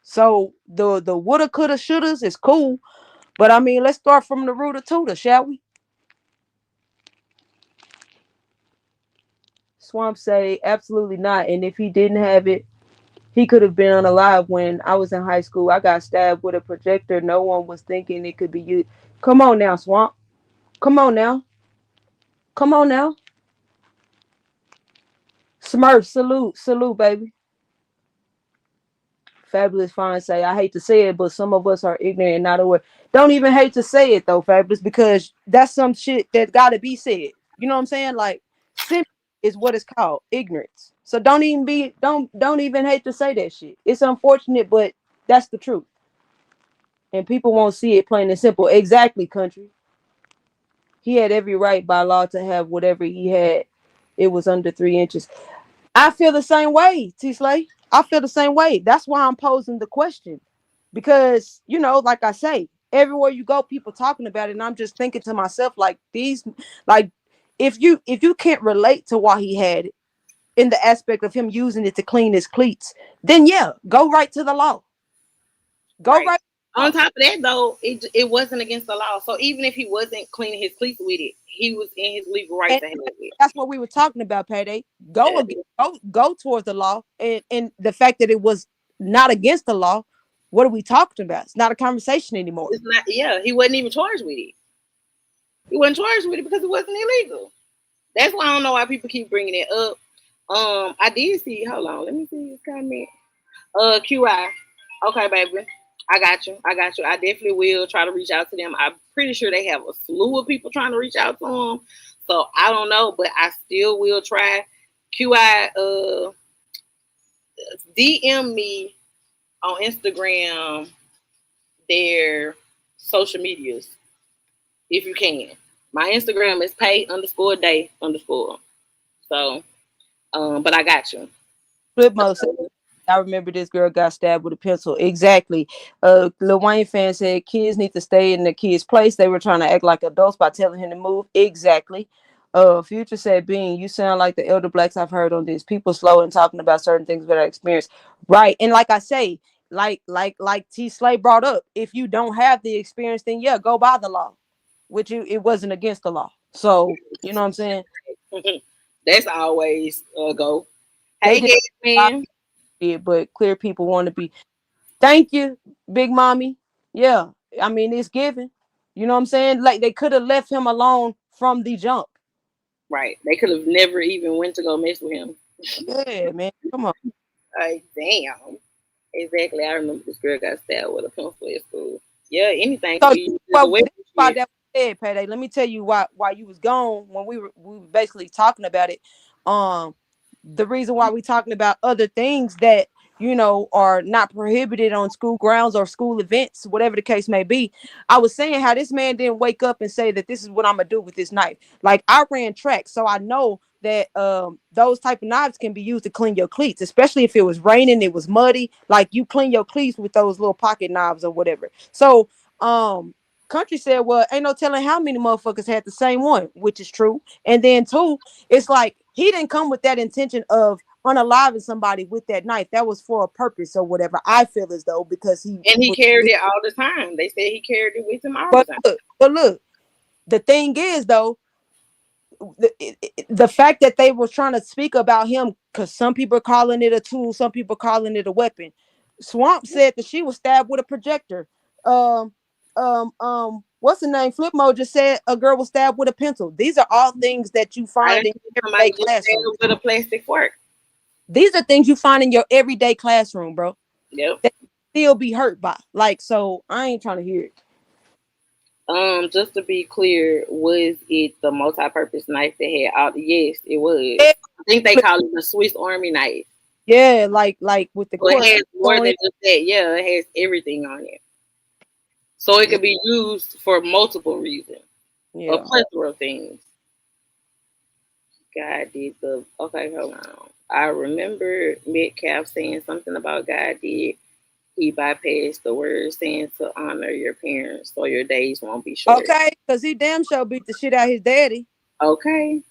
So the woulda, coulda, shouldas is cool. But I mean, let's start from the root of tutor, shall we? Swamp say absolutely not. And if he didn't have it, he could have been unalive. When I was in high school, I got stabbed with a projector. No one was thinking it could be you. Come on now, Swamp. Come on now. Come on now. Smurf, salute, baby. Fabulous Fine say, I hate to say it, but some of us are ignorant and not aware. Don't even hate to say it though, Fabulous, because that's some shit that gotta be said. You know what I'm saying? Like, simple is what it's called, ignorance. So don't even hate to say that shit. It's unfortunate, but that's the truth. And people won't see it plain and simple. Exactly, country. He had every right by law to have whatever he had. It was under 3 inches. I feel the same way, T Slay. I feel the same way. That's why I'm posing the question. Because, like I say, everywhere you go, people talking about it. And I'm just thinking to myself, like, like, if you can't relate to why he had it in the aspect of him using it to clean his cleats, then yeah, go right to the law. Go right. On top of that, though, it wasn't against the law. So even if he wasn't cleaning his cleats with it, he was in his legal right to have it. That's what we were talking about, PayDae. Go towards the law, and the fact that it was not against the law. What are we talking about? It's not a conversation anymore. It's not. Yeah, he wasn't even charged with it. He wasn't charged with it because it wasn't illegal. That's why I don't know why people keep bringing it up. I did see. Hold on, let me see this comment. QI. Okay, baby. I got you. I definitely will try to reach out to them. I'm pretty sure they have a slew of people trying to reach out to them. So I don't know, but I still will try. QI, DM me on Instagram their social medias if you can. My Instagram is pay_day_. So, but I got you. Flip mode. I remember this girl got stabbed with a pencil. Exactly. Lil Wayne fan said kids need to stay in the kids' place. They were trying to act like adults by telling him to move. Exactly. Future said, Bean, you sound like the elder blacks I've heard on this. People slow in talking about certain things without experience. Right. And like I say, like T Slay brought up, if you don't have the experience, then yeah, go by the law. Which it wasn't against the law. So you know what I'm saying? That's always a go. They Hey, just Gas man. but clear people want to be. Thank you, Big Mommy. Yeah, I mean it's given. You know what I'm saying? Like they could have left him alone from the jump. Right. They could have never even went to go mess with him. Yeah, man. Come on. Like, damn. Exactly. I remember this girl got stabbed with a pencil at school. Yeah, anything could So be used as a well, weapon. why Shit. that was said, PayDae. Let me tell you why you was gone when we were basically talking about it. The reason why we talking about other things that are not prohibited on school grounds or school events, whatever the case may be. I was saying how this man didn't wake up and say that this is what I'm gonna do with this knife. Like I ran track, so I know that those type of knives can be used to clean your cleats, especially if it was raining, it was muddy. Like you clean your cleats with those little pocket knives or whatever. So Country said, well, ain't no telling how many motherfuckers had the same one, which is true. And then two, it's like he didn't come with that intention of unaliving somebody with that knife. That was for a purpose or whatever. I feel as though because he And he was, carried it all the time. They said he carried it with him all the but time. look, the thing is though, the fact that they were trying to speak about him, because some people are calling it a tool, some people calling it a weapon. Swamp said that she was stabbed with a projector. What's the name? Flipmo just said a girl was stabbed with a pencil. These are all things that you I find didn't in see your somebody everyday get classroom. stabbed with a plastic fork. These are things you find in your everyday classroom, bro. Yep. That you still be hurt by. Like, so I ain't trying to hear it. Just to be clear, was it the multi-purpose knife that had all? Yes, it was. Yeah, I think they call it the Swiss Army knife. yeah, like with the So it course has more on than it. just that. Yeah, it has everything on it. So it Yeah, could be used for multiple reasons, a yeah. plethora of things. God did the okay, hold on. I remember Metcalf saying something about God did. He bypassed the word saying to honor your parents so your days won't be short. Okay, because he damn sure beat the shit out of his daddy. Okay.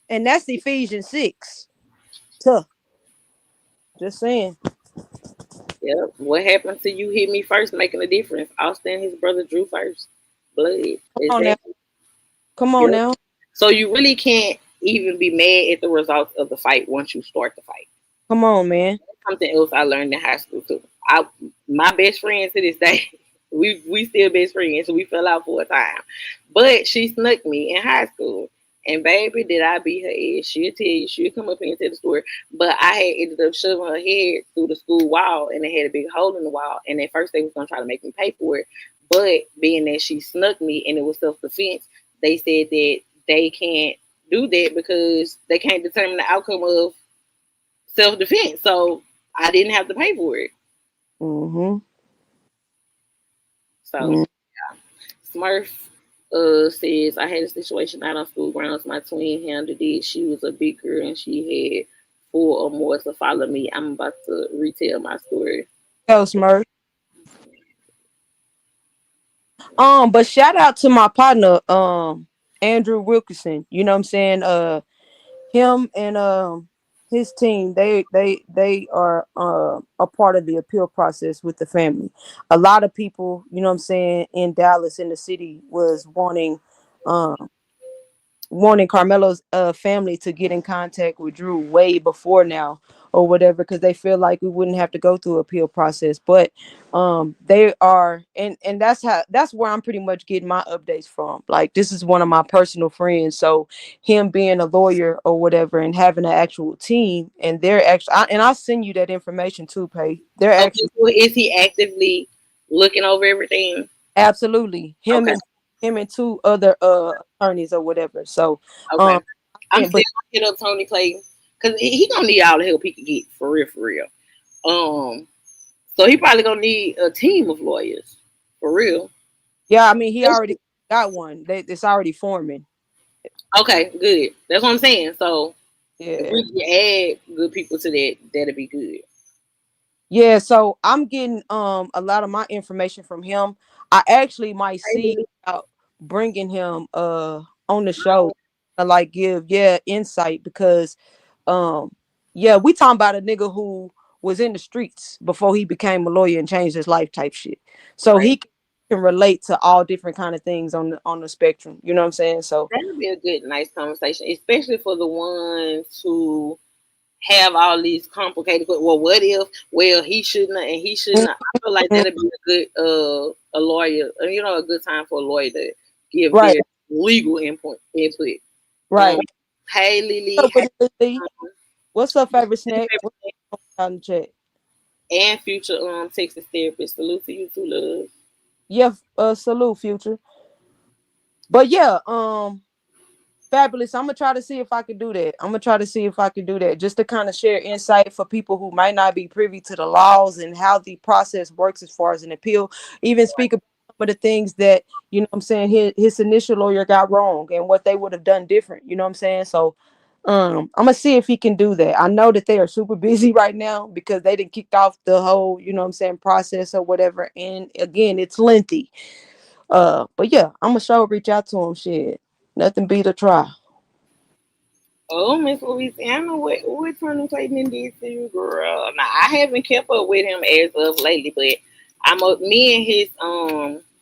And that's Ephesians 6. Tough. Just saying. Yep. What happened to you hit me first making a difference. Austin and his brother Drew first. Blood. Come on now. Exactly. Come on Yep. now. So you really can't even be mad at the results of the fight once you start the fight. Come on, man. Something else I learned in high school too. My best friend to this day, we still best friends. So we fell out for a time, but she snuck me in high school. And baby, did I beat her ass? She'll tell you. She'll come up here and tell the story. But I had ended up shoving her head through the school wall, and it had a big hole in the wall. And at first, they was gonna try to make me pay for it. But being that she snuck me and it was self defense, they said that they can't do that because they can't determine the outcome of self defense. So I didn't have to pay for it. Mm-hmm. So Mm-hmm. Smurf says I had a situation out on school grounds. My twin handled it. She was a big girl and she had four or more to follow me. I'm about to retell my story. Go, Smurf. But shout out to my partner, Andrew Wilkinson. You know what I'm saying? Him and his team, they are a part of the appeal process with the family. A lot of people, you know what I'm saying, in Dallas in the city was um wanting Carmelo's family to get in contact with Drew way before now or whatever, because they feel like we wouldn't have to go through appeal process. But they are, and that's where I'm pretty much getting my updates from. Like this is one of my personal friends, so him being a lawyer or whatever and having an actual team, and they're actually and I'll send you that information too, Pay. They're Okay, actually so is he actively looking over everything? absolutely Okay, him and two other attorneys or whatever. So okay. I'm but still gonna hit up Tony Clayton because he gonna need all the help he can get for real, for real. So he probably gonna need a team of lawyers for real. yeah, I mean, he already got one. It's already forming. Okay, good. That's what I'm saying. So If Yeah. we can add good people to that, that'd be good. Yeah, so I'm getting a lot of my information from him. I actually might see about bringing him on the show to like give insight because we talking about a nigga who was in the streets before he became a lawyer and changed his life type shit. So Right. he can relate to all different kind of things on the spectrum. You know what I'm saying? So That would be a good, nice conversation, especially for the ones who have all these complicated. Well, what if? Well, he shouldn't, and he shouldn't. I feel like that'd be a good, a lawyer. A good time for a lawyer to give right, their legal input. Um, right. hey Lily, What's hey, up, Lily? What's up, favorite snack? um, What's on the chat? and future Texas therapist. Salute to you too, love. Yeah, salute, future. But yeah, fabulous. I'm gonna try to see if I can do that. I'm gonna try to see if I can do that, just to kind of share insight for people who might not be privy to the laws and how the process works as far as an appeal. Even speak about some of the things that what I'm saying his initial lawyer got wrong and what they would have done different. You know what I'm saying? So I'm gonna see if he can do that. I know that they are super busy right now because they didn't kicked off the whole, what I'm saying, process or whatever. And again, it's lengthy. But yeah, I'm gonna sure reach out to him. Shit, nothing beat a try. Oh, Miss Louisiana, what Turner Clayton did to you, girl? Now I haven't kept up with him as of lately, but me and his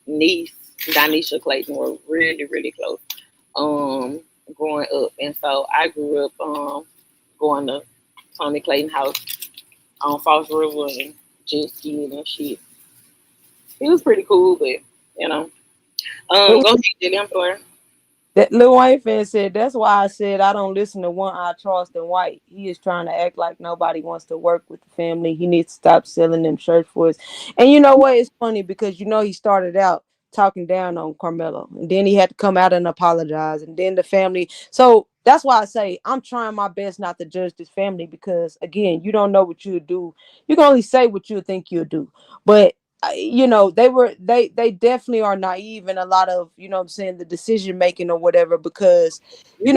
niece, Donisha Clayton, were really, really close. Growing up, and so I grew up going to Tony Clayton house on Falls River and jet skiing and shit. He was pretty cool, but you know. Go ahead, Jilly, I'm sorry. That Lil Wayne fan said, that's why I said I don't listen to One Eye Charleston White. He is trying to act like nobody wants to work with the family. He needs to stop selling them shirts for us. And you know what? It's funny because he started out talking down on Carmelo. And then he had to come out and apologize. And then the family. So that's why I say I'm trying my best not to judge this family because again, you don't know what you'll do. You can only say what you think you'll do. But they definitely are naive in a lot of what I'm saying, the decision making or whatever, because they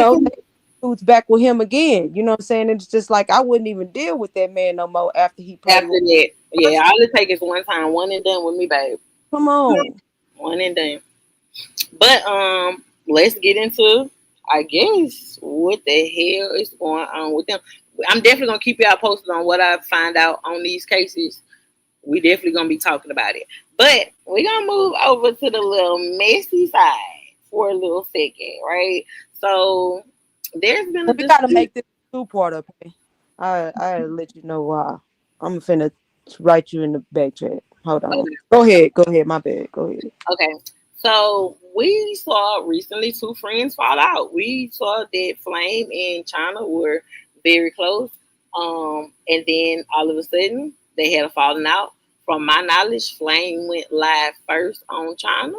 who's back with him again, what I'm saying. It's just like I wouldn't even deal with that man no more after he played After with that, yeah, us. all it take is one time, one and done with me, babe. Come on. One and done. But let's get into, I guess, what the hell is going on with them. I'm definitely gonna keep y'all posted on what I find out on these cases. We definitely gonna be talking about it. But we're gonna move over to the little messy side for a little second, right? So there's been a We gotta dispute. make this two-part up. Okay? I let you know why. I'm finna write you in the back chat. Hold on. Go ahead. Go ahead. My bad. Go ahead. Okay. So we saw recently two friends fall out. We saw that Flame and China were very close. And then all of a sudden they had a falling out. From my knowledge, Flame went live first on China.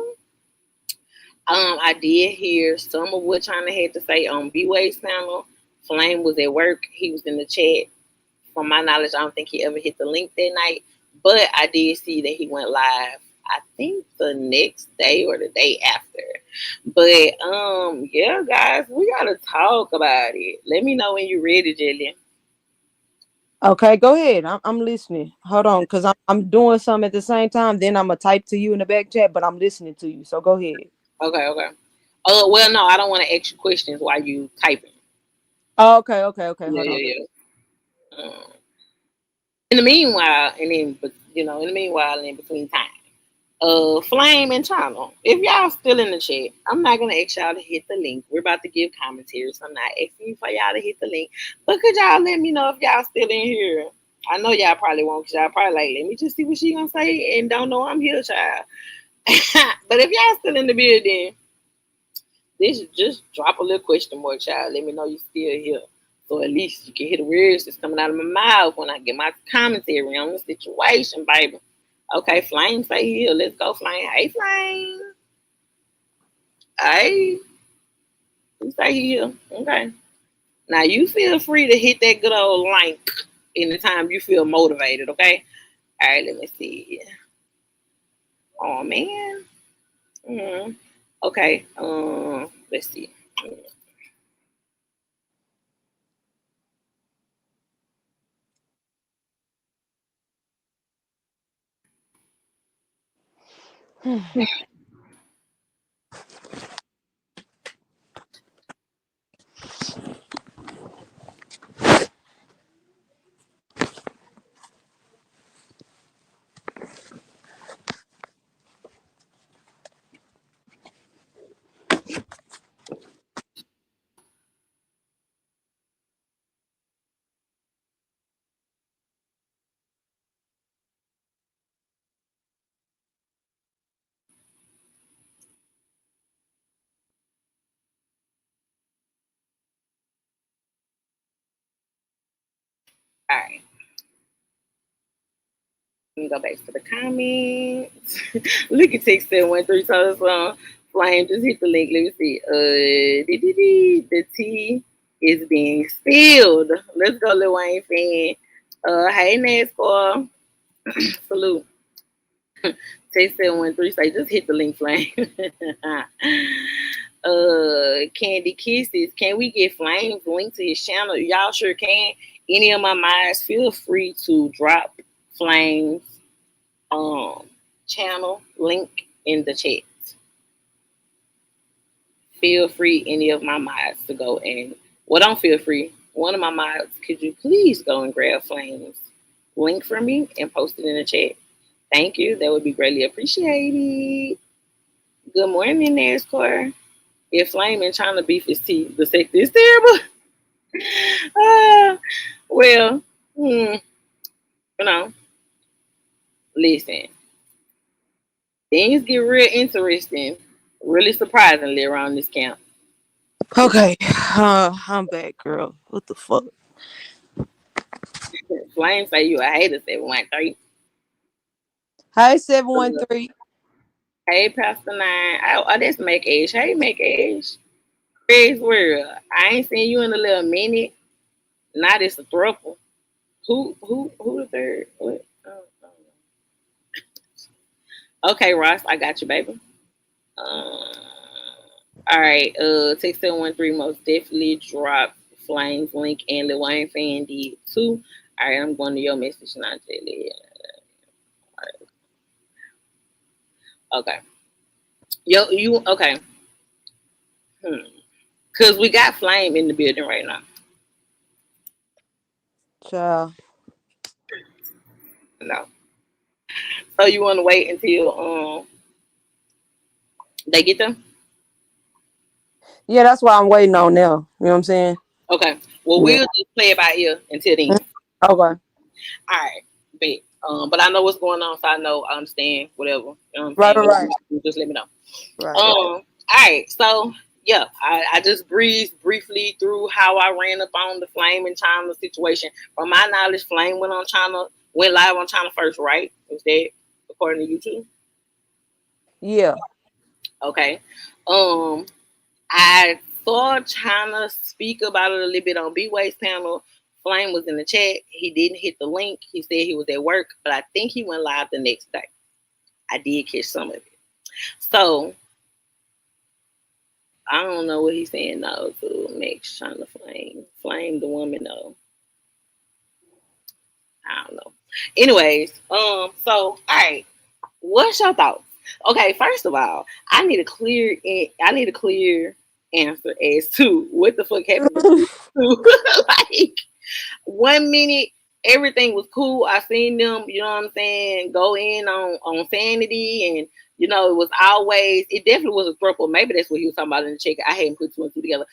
I did hear some of what China had to say on B Wave's panel. Flame was at work. He was in the chat. From my knowledge, I don't think he ever hit the link that night. But I did see that he went live, I think the next day or the day after. But yeah, guys, we gotta talk about it. Let me know when you're ready, Jillian. Okay, go ahead. I'm listening. Hold on, because I'm doing something at the same time. Then I'm gonna type to you in the back chat, but I'm listening to you. So go ahead. Okay, okay. Well, no, I don't want to ask you questions while you typing. Oh, okay. Yeah, Hold on. yeah, yeah. In the meanwhile, and then, but in the meanwhile, and in between time. Flame and Channel. If y'all still in the chat, I'm not gonna ask y'all to hit the link. We're about to give commentary, so I'm not asking for y'all to hit the link. But could y'all let me know if y'all still in here? I know y'all probably won't, because y'all probably like, let me just see what she gonna say, and don't know I'm here, child. But if y'all still in the building, this just drop a little question mark, child. Let me know you still here. So at least you can hear the words that's coming out of my mouth when I get my commentary on the situation, baby. Okay, Flame say here. Let's go, Flame. Hey, Flame. Hey, you say here. Okay. Now you feel free to hit that good old link anytime you feel motivated, okay? All right, let me see. Oh, man. Okay. Let's see. All right. Let me go back to the comments. Look at text 713 told us Flame, just hit the link. Let me see. The tea is being spilled. Let's go, Lil Wayne fan. Hey NASCAR. Salute. Text 713 say just hit the link, Flame. Candy Kisses. Can we get Flame's link to his channel? Y'all sure can. Any of my minds, feel free to drop Flame's channel link in the chat. Feel free, any of my mods, to go and don't feel free. One of my mods, could you please go and grab Flame's link for me and post it in the chat? Thank you. That would be greatly appreciated. Good morning, NASCAR. If Flame and China beef is the sector is terrible. Well, listen. Things get real interesting, really surprisingly around this camp. Okay, I'm back, girl. What the fuck? Flame say you a hater, 713. Hey, 713. Hey, Pastor 9. Oh, that's Make Age. Hey, Make Age. Craig's World. I ain't seen you in a little minute. Now it's a throuple. Who the third? What? Okay, Ross, I got you, baby. All right. Text 713 most definitely drop Flames link, and Lil Wayne fan did too. All right, I'm going to your message now, Jelly. Okay. You okay? Cause we got Flame in the building right now. Child. No. So you want to wait until they get them? Yeah, that's why I'm waiting on now. You know what I'm saying? Okay. Well, we'll just play it by ear until then. Okay. All right. Bet. But I know what's going on, so I understand whatever. You know what I'm saying? Right. Just let me know. Right. All right. So yeah, I just breezed briefly through how I ran up on the Flame and China situation. From my knowledge, Flame went live on China first, right? Is that according to YouTube? Yeah. Okay. I saw China speak about it a little bit on B-Way's panel. Flame was in the chat. He didn't hit the link. He said he was at work, but I think he went live the next day. I did catch some of it. So I don't know what he's saying no to next China Flame. Flame the woman though. I don't know. Anyways, so all right. What's your thoughts? Okay, first of all, I need a clear answer as to what the fuck happened. Like 1 minute, everything was cool. I seen them, you know what I'm saying, go in on sanity, and it definitely was a throuple. Maybe that's what he was talking about in the check. I hadn't put two and two together.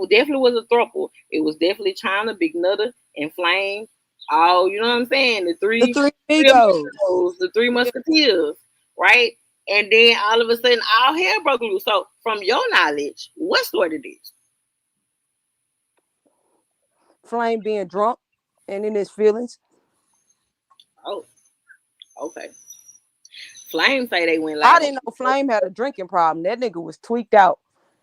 Definitely was a throuple. It was definitely China, Big Nutter, and Flame. All, you know what I'm saying? The three amigos. the three musketeers, right? And then all of a sudden, all hell broke loose. So, from your knowledge, what started this? Flame being drunk and in his feelings. Oh, okay. Flame say they went live. I didn't know Flame had a drinking problem. That nigga was tweaked out.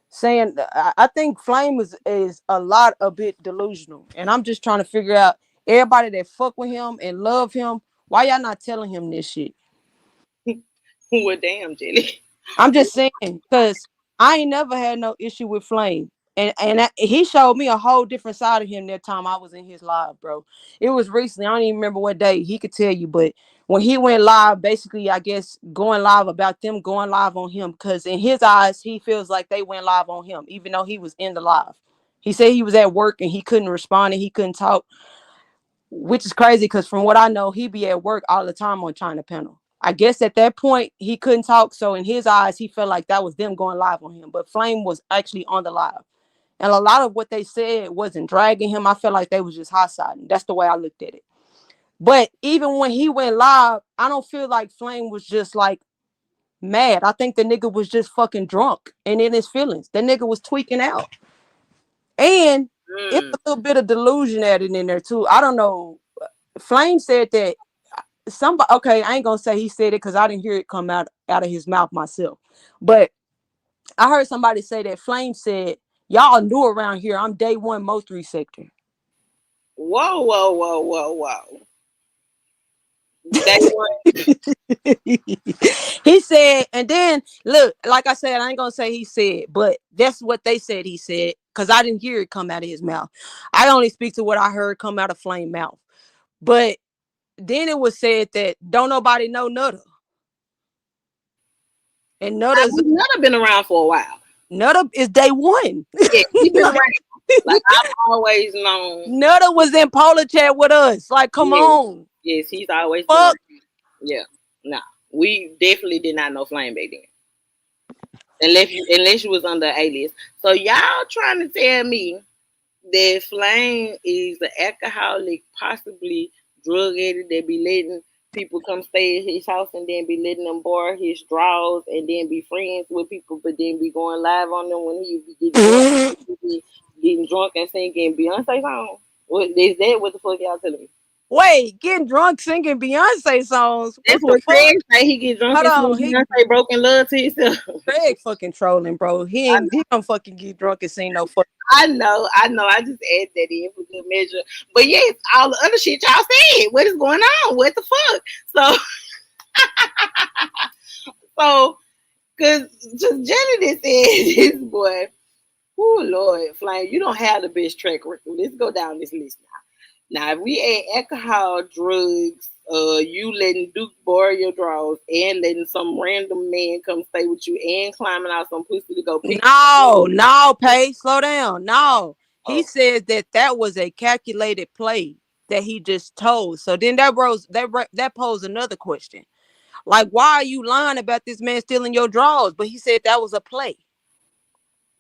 Saying, I think Flame is a bit delusional, and I'm just trying to figure out everybody that fuck with him and love him. Why y'all not telling him this shit? Well, damn, Jelly. I'm just saying, because I ain't never had no issue with Flame. And he showed me a whole different side of him that time I was in his live, bro. It was recently. I don't even remember what day. He could tell you, but when he went live, basically, I guess going live about them going live on him, because in his eyes, he feels like they went live on him, even though he was in the live. He said he was at work and he couldn't respond and he couldn't talk, which is crazy because from what I know, he be at work all the time on China Panel. I guess at that point he couldn't talk, so in his eyes, he felt like that was them going live on him. But Flame was actually on the live. And a lot of what they said wasn't dragging him. I felt like they was just hot-siding. That's the way I looked at it. But even when he went live, I don't feel like Flame was just like mad. I think the nigga was just fucking drunk and in his feelings. The nigga was tweaking out. And it's a little bit of delusion added in there too. I don't know. Flame said that somebody, okay, I ain't gonna say he said it because I didn't hear it come out of his mouth myself. But I heard somebody say that Flame said, y'all new around here. I'm day one Mo3 sector. Whoa, whoa, whoa, whoa, whoa. Day one. He said, and then look, like I said, I ain't gonna say he said, but that's what they said he said, because I didn't hear it come out of his mouth. I only speak to what I heard come out of Flame mouth. But then it was said that don't nobody know Nutter. And Nutter's been around for a while. Nutter is day one. Yeah, he been around. Like I've always known. Nutter was in Polar Chat with us. Like, come on. Yes, he's always been around. Yeah. Nah. We definitely did not know Flame back then. Unless you was under alias. So y'all trying to tell me that Flame is an alcoholic, possibly drug addict that be letting people come stay at his house and then be letting them borrow his drawers and then be friends with people, but then be going live on them when he be getting drunk and singing Beyonce songs. What is that? What the fuck y'all telling me? Wait, getting drunk singing Beyonce songs. That's what Craig say. He get drunk and sing Beyonce Broken Love to himself. Craig fucking trolling, bro. He don't fucking get drunk and sing no fuck. I know. I just add that in for good measure. But yes, all the other shit y'all said. What is going on? What the fuck? So, because just Jenny said this boy, oh Lord, Flame, you don't have the best track record. Let's go down this list now. Now, if we add alcohol, drugs, you letting Duke borrow your drawers and letting some random man come stay with you and climbing out some pussy to go pick No, Pay, slow down. No, he says that was a calculated play that he just told. So then that posed another question. Like, why are you lying about this man stealing your drawers? But he said that was a play.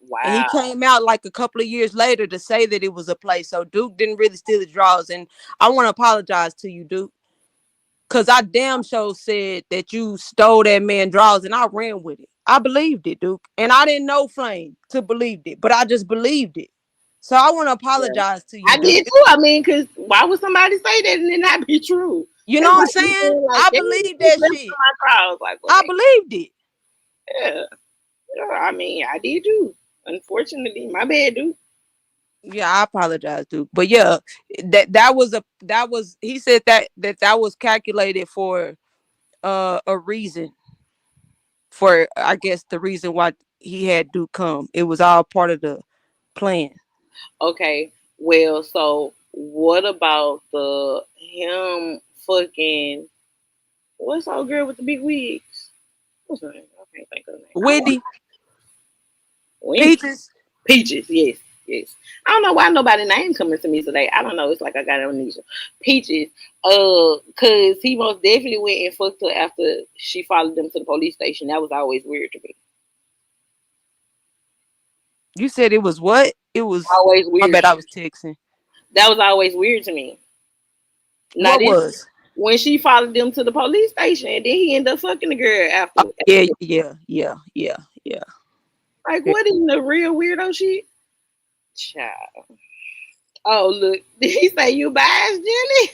Wow. And he came out like a couple of years later to say that it was a play. So Duke didn't really steal his drawers. And I want to apologize to you, Duke. Because I damn sure said that you stole that man's drawers and I ran with it. I believed it, Duke. And I didn't know Flame to believe it, but I just believed it. So I want to apologize to you, I Duke. did too. I mean, because why would somebody say that and it not be true? You know what I'm saying? I believed that shit. I believed it. Yeah. I mean, I did too. Unfortunately, my bad, Duke. Yeah, I apologize, Duke. But yeah, that was he said that was calculated for a reason. For I guess the reason why he had Duke come. It was all part of the plan. Okay. Well, so what about him fucking what's our girl with the big wigs? What's her name? I can't think of her name. Whitney. Peaches, yes. I don't know why nobody's name coming to me today. I don't know. It's like I got amnesia. Peaches, cause he most definitely went and fucked her after she followed them to the police station. That was always weird to me. You said it was what? It was always weird. I bet I was texting. That was always weird to me. What was? When she followed them to the police station and then he ended up fucking the girl after. Yeah. Like, what in the real weirdo shit? Child. Oh, look. Did he say you biased, Jenny?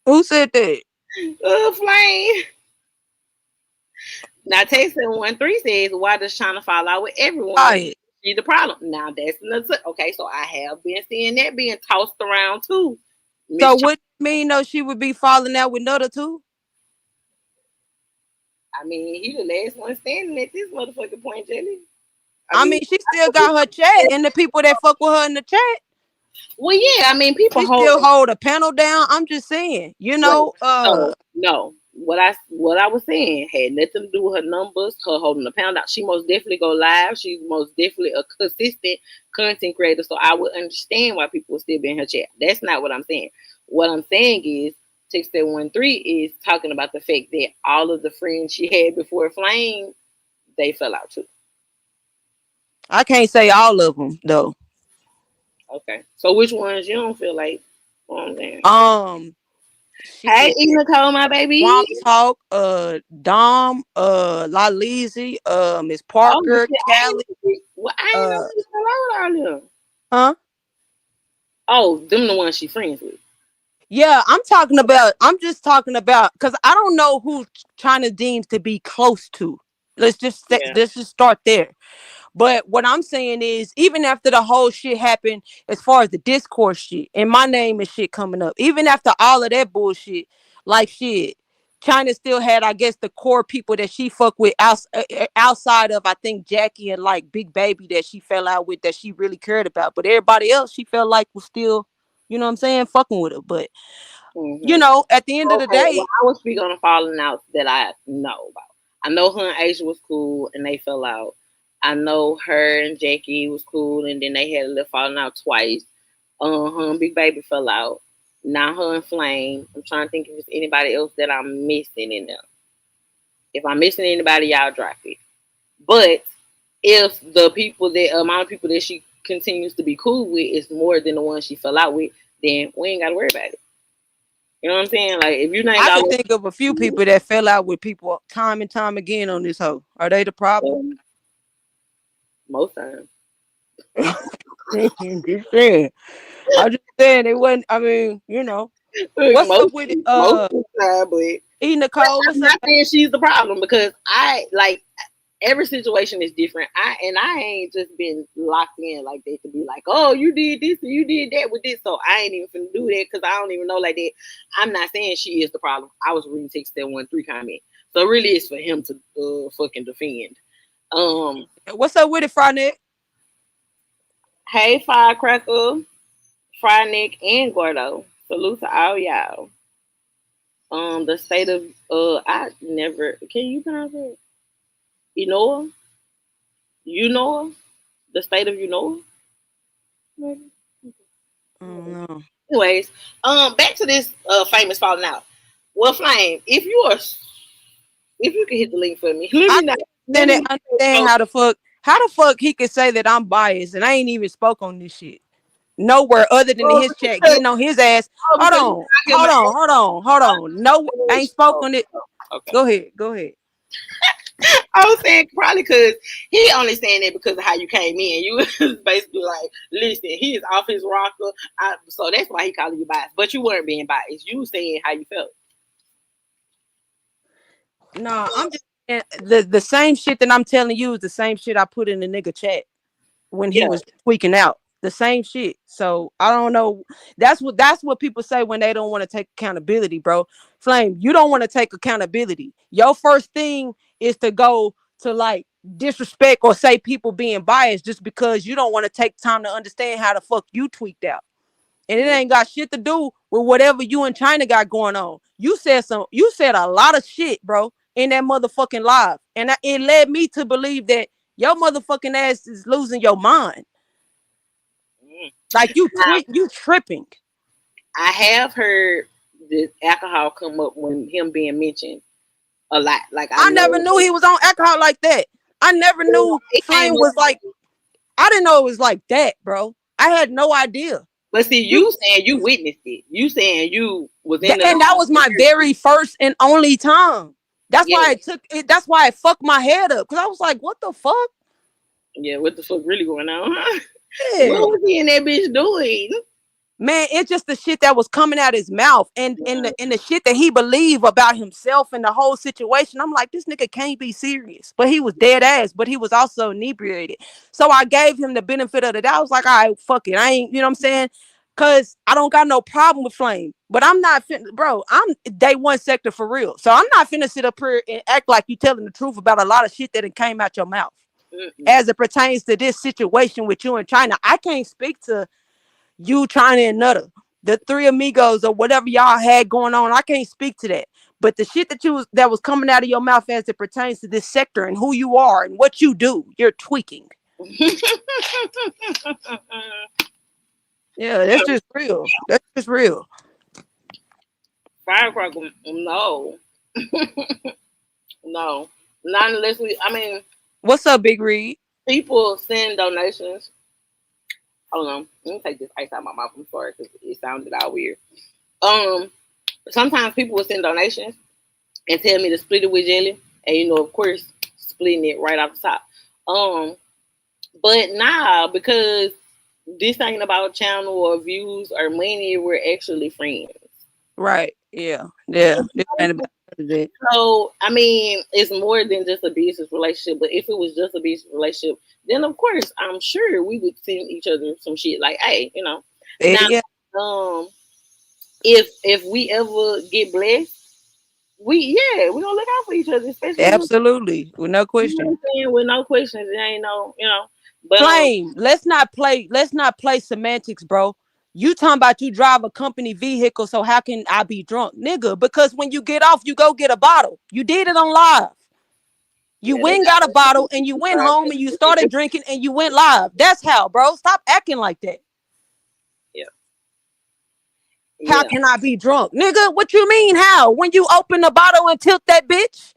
Who said that? Flame. Now, Texan13 says, why does China fall out with everyone? Right. See the problem. Now, that's another. Okay, so I have been seeing that being tossed around too. So, what do you mean, though, she would be falling out with Nutter too? I mean, he the last one standing at this motherfucking point, Jelly. I mean, she still got her chat, and the people that fuck with her in the chat, well, yeah, I mean, people she hold. still hold a panel down. I'm just saying, Wait, no. What I was saying had nothing to do with her numbers, her holding the pound out. She most definitely go live. She's most definitely a consistent content creator. So I would understand why people would still be in her chat. That's not what I'm saying. What I'm saying is 6713 is talking about the fact that all of the friends she had before Flame, they fell out too. I can't say all of them though. Okay. So which ones you don't feel like? Oh, man. Hey, Shit. Nicole, my baby. Swamp Talk, Dom, La Leezy, Miss Oh, Parker, shit, Callie. I ain't know you fell out all them. Huh? Oh, them the ones she friends with. Yeah, I'm just talking about because I don't know who China deems to be close to. Let's just start there. But what I'm saying is, even after the whole shit happened, as far as the discourse shit and my name and shit coming up, even after all of that bullshit, like shit, China still had, I guess, the core people that she fuck with outside of, I think, Jackie and like Big Baby that she fell out with that she really cared about. But everybody else she felt like was still, you know what I'm saying, fucking with her. But you know, at the end of the day, well, I will speak on the falling out that I know about. I know her and Asia was cool and they fell out. I know her and Jackie was cool and then they had a little falling out twice. Her and Big Baby fell out. Now her and Flame. I'm trying to think if there's anybody else that I'm missing in them. If I'm missing anybody, y'all drop it. But if the people that amount of people that she continues to be cool with is more than the ones she fell out with, then we ain't gotta worry about it. You know what I'm saying? Like if you named I can all think of a few people that fell out with people time and time again on this hoe. Are they the problem? Most times. Just saying. I'm just saying it wasn't. I mean, you know, what's up with it? Most of the time, but Nicole, I'm not saying she's the problem because I like every situation is different. I ain't just been locked in like that to be like, oh, you did this and you did that with this, so I ain't even finna do that because I don't even know like that. I'm not saying she is the problem. I was reading 6713 comment, so really it's for him to fucking defend. What's up with it, Friday? Hey, Firecracker, Fry Nick, and Gordo. Salute to all y'all. The state of I never can you pronounce it? Enola? The state of Enola? Maybe. No. Anyways, back to this famous falling out. Well, Flame, if you can hit the link for me, understand how the fuck he could say that I'm biased and I ain't even spoke on this shit nowhere other than in his chat getting on his ass. Hold on. No, I ain't spoke on it. Okay. Go ahead. I was saying probably because he only saying that because of how you came in. You was basically like, listen, he is off his rocker, so that's why he calling you biased. But you weren't being biased. You saying how you felt. No, I'm just the same shit that I'm telling you is the same shit I put in the nigga chat when he was tweaking out. The same shit. So I don't know. That's what people say when they don't want to take accountability, bro. Flame, you don't want to take accountability. Your first thing is to go to like disrespect or say people being biased just because you don't want to take time to understand how the fuck you tweaked out. And it ain't got shit to do with whatever you and China got going on. You said a lot of shit, bro, in that motherfucking live. And it led me to believe that your motherfucking ass is losing your mind. Like you tripping. I have heard this alcohol come up when him being mentioned a lot. Like I never knew he was on alcohol like that. I never knew Flame was like. I didn't know it was like that, bro. I had no idea. But see, you saying you witnessed it. You saying you was in and that was my very first and only time. That's why it took it. That's why it fucked my head up because I was like, "What the fuck?" Yeah, what the fuck really going on? Huh? Yeah. What was he and that bitch doing? Man, it's just the shit that was coming out his mouth and the shit that he believed about himself and the whole situation. I'm like, this nigga can't be serious. But he was dead ass, but he was also inebriated. So I gave him the benefit of the doubt. I was like, all right, fuck it. I ain't, you know what I'm saying? Cause I don't got no problem with Flame. But I'm not bro, I'm day one sector for real. So I'm not finna sit up here and act like you telling the truth about a lot of shit that came out your mouth. as it pertains to this situation with you and China. I can't speak to you, China, and Nutter, the three amigos or whatever y'all had going on. I can't speak to that. But the shit that was coming out of your mouth as it pertains to this sector and who you are and what you do, you're tweaking. Yeah, that's just real. That's just real. Firecracker, no. No. Not unless What's up, Big Reed? people send donations. Hold on. Let me take this ice out of my mouth. I'm sorry because it sounded all weird. Sometimes people will send donations and tell me to split it with Jelly. And of course, splitting it right off the top. But nah, because this ain't about channel or views or money, we're actually friends. Right. Yeah. This ain't about that. So, it's more than just a business relationship. But if it was just a business relationship, then of course, I'm sure we would send each other some shit like, hey, Now, if we ever get blessed, we gonna look out for each other, especially absolutely with no question. With no questions, it ain't no, But Flame, let's not play semantics, bro. You talking about you drive a company vehicle, so how can I be drunk, nigga? Because when you get off, you go get a bottle. You did it on live. You went got a bottle and you went home and you started drinking and you went live. That's how, bro. Stop acting like that. Yeah. How can I be drunk, nigga? What you mean? How? When you open the bottle and tilt that bitch?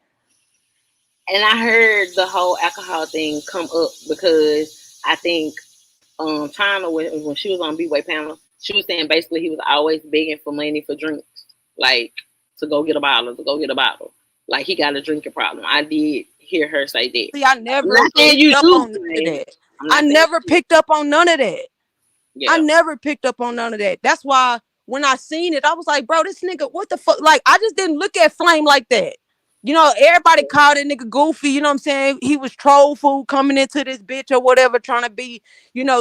And I heard the whole alcohol thing come up because I think China, when she was on B-Way panel, she was saying basically he was always begging for money for drinks, like to go get a bottle. Like he got a drinking problem. I did hear her say that. See, I never picked up on none of that. I never picked up on none of that. Yeah. I never picked up on none of that. That's why when I seen it, I was like, bro, this nigga, what the fuck? Like, I just didn't look at Flame like that. Everybody called that nigga goofy. You know what I'm saying? He was troll food coming into this bitch or whatever, trying to be,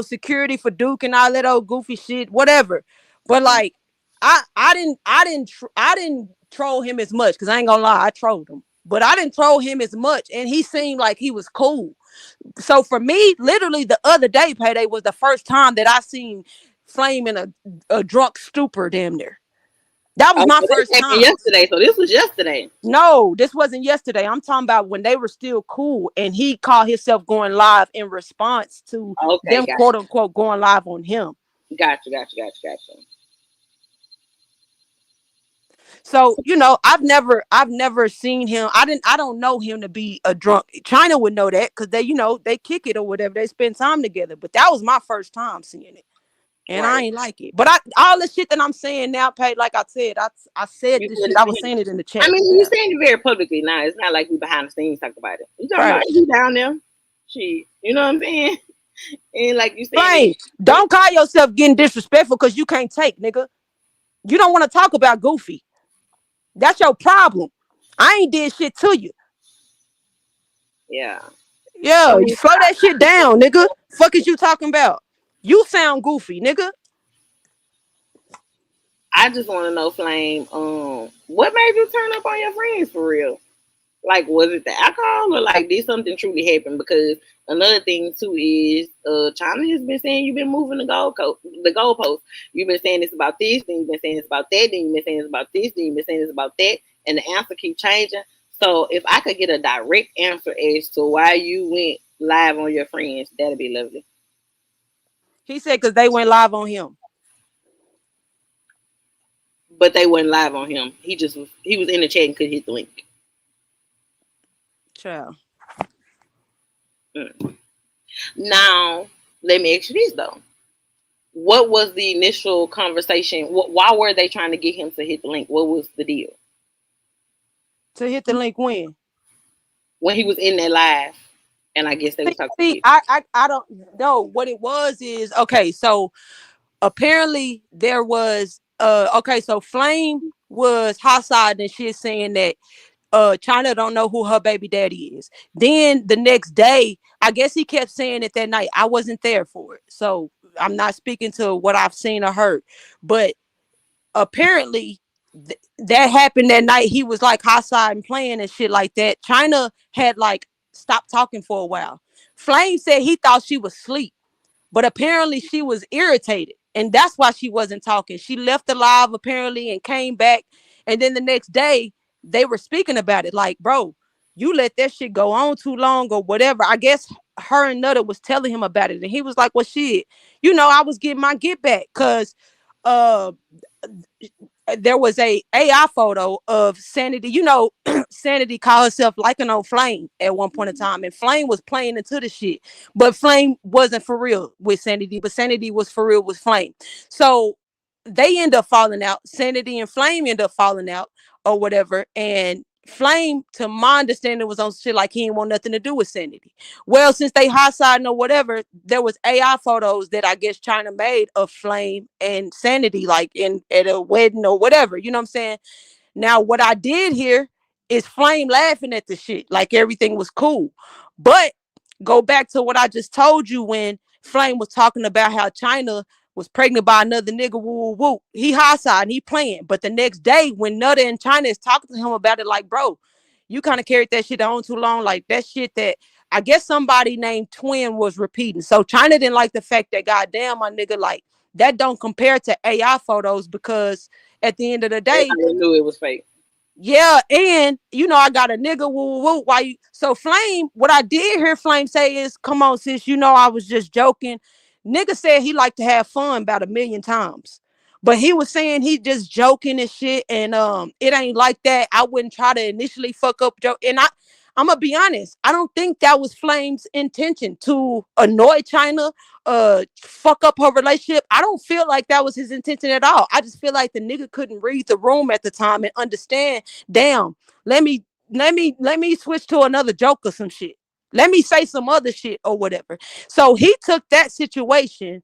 security for Duke and all that old goofy shit, whatever. But like, I didn't troll him as much because I ain't gonna lie, I trolled him, but I didn't troll him as much, and he seemed like he was cool. So for me, literally the other day, PayDae was the first time that I seen Flame in a drunk stupor damn near. That was my first time. Yesterday, so this was yesterday. No, this wasn't yesterday. I'm talking about when they were still cool, and he called himself going live in response to them, quote unquote, going live on him. Gotcha. So I've never seen him. I don't know him to be a drunk. China would know that because they kick it or whatever. They spend time together. But that was my first time seeing it. And I ain't like it. But all the shit that I'm saying now, like I said, I said this shit. I was saying it in the chat. You're saying it very publicly now. It's not like we behind the scenes talk about it. You talking about you down there? Shit. You know what I'm saying? And like you said, don't call yourself getting disrespectful because you can't take, nigga. You don't want to talk about Goofy. That's your problem. I ain't did shit to you. Yeah. Yeah, you slow that shit down, nigga. Fuck is you talking about? You sound goofy, nigga. I just want to know, Flame, what made you turn up on your friends for real? Like, was it the alcohol or like did something truly happen? Because another thing too is China has been saying you've been moving the goalpost. You've been saying it's about this, then you've been saying it's about that, then you've been saying it's about this, then you've been saying it's about that, and the answer keeps changing. So if I could get a direct answer as to why you went live on your friends, that'd be lovely. He said because they went live on him. But they went live on him. He was in the chat and couldn't hit the link. Child. Now, let me ask you this though. What was the initial conversation? Why were they trying to get him to hit the link? What was the deal? To hit the link when? When he was in that live. And I guess they were talking to you. I don't know. What it was is, okay, so apparently there was so Flame was hostile and shit saying that China don't know who her baby daddy is. Then the next day, I guess he kept saying it that night. I wasn't there for it. So I'm not speaking to what I've seen or heard. But apparently that happened that night. He was like hostile and playing and shit like that. China had like stopped talking for a while. Flame said he thought she was asleep, but apparently she was irritated. And that's why she wasn't talking. She left the live apparently and came back. And then the next day, they were speaking about it. Like, bro, you let that shit go on too long or whatever. I guess her and Nutter was telling him about it. And he was like, well, shit, I was getting my get back. Cause uh there was a AI photo of Sanity. Sanity called herself liking on Flame at one point in time, and Flame was playing into the shit, but Flame wasn't for real with Sanity, but Sanity was for real with Flame. So they end up falling out. Sanity and Flame end up falling out or whatever, and Flame, to my understanding, was on shit like he didn't want nothing to do with Sanity. Well, since they hot siding or whatever, there was AI photos that I guess China made of Flame and Sanity, like at a wedding or whatever. You know what I'm saying? Now, what I did here is Flame laughing at the shit, like everything was cool. But go back to what I just told you when Flame was talking about how China was pregnant by another nigga, woo, woo, woo. He high side and he playing. But the next day, when Nutter in China is talking to him about it, like, bro, you kind of carried that shit on too long. Like, that shit that I guess somebody named Twin was repeating. So China didn't like the fact that, goddamn, my nigga, like, that don't compare to AI photos, because at the end of the day, I knew it was fake. yeah, and I got a nigga woo woo woo. Why you? So Flame, what I did hear Flame say is, "Come on, sis, I was just joking." Nigga said he liked to have fun about 1,000,000 times, but he was saying he just joking and shit, and it ain't like that. I wouldn't try to initially fuck up joke, and I'm gonna be honest. I don't think that was Flame's intention to annoy China, fuck up her relationship. I don't feel like that was his intention at all. I just feel like the nigga couldn't read the room at the time and understand. Damn, let me switch to another joke or some shit. Let me say some other shit or whatever. So he took that situation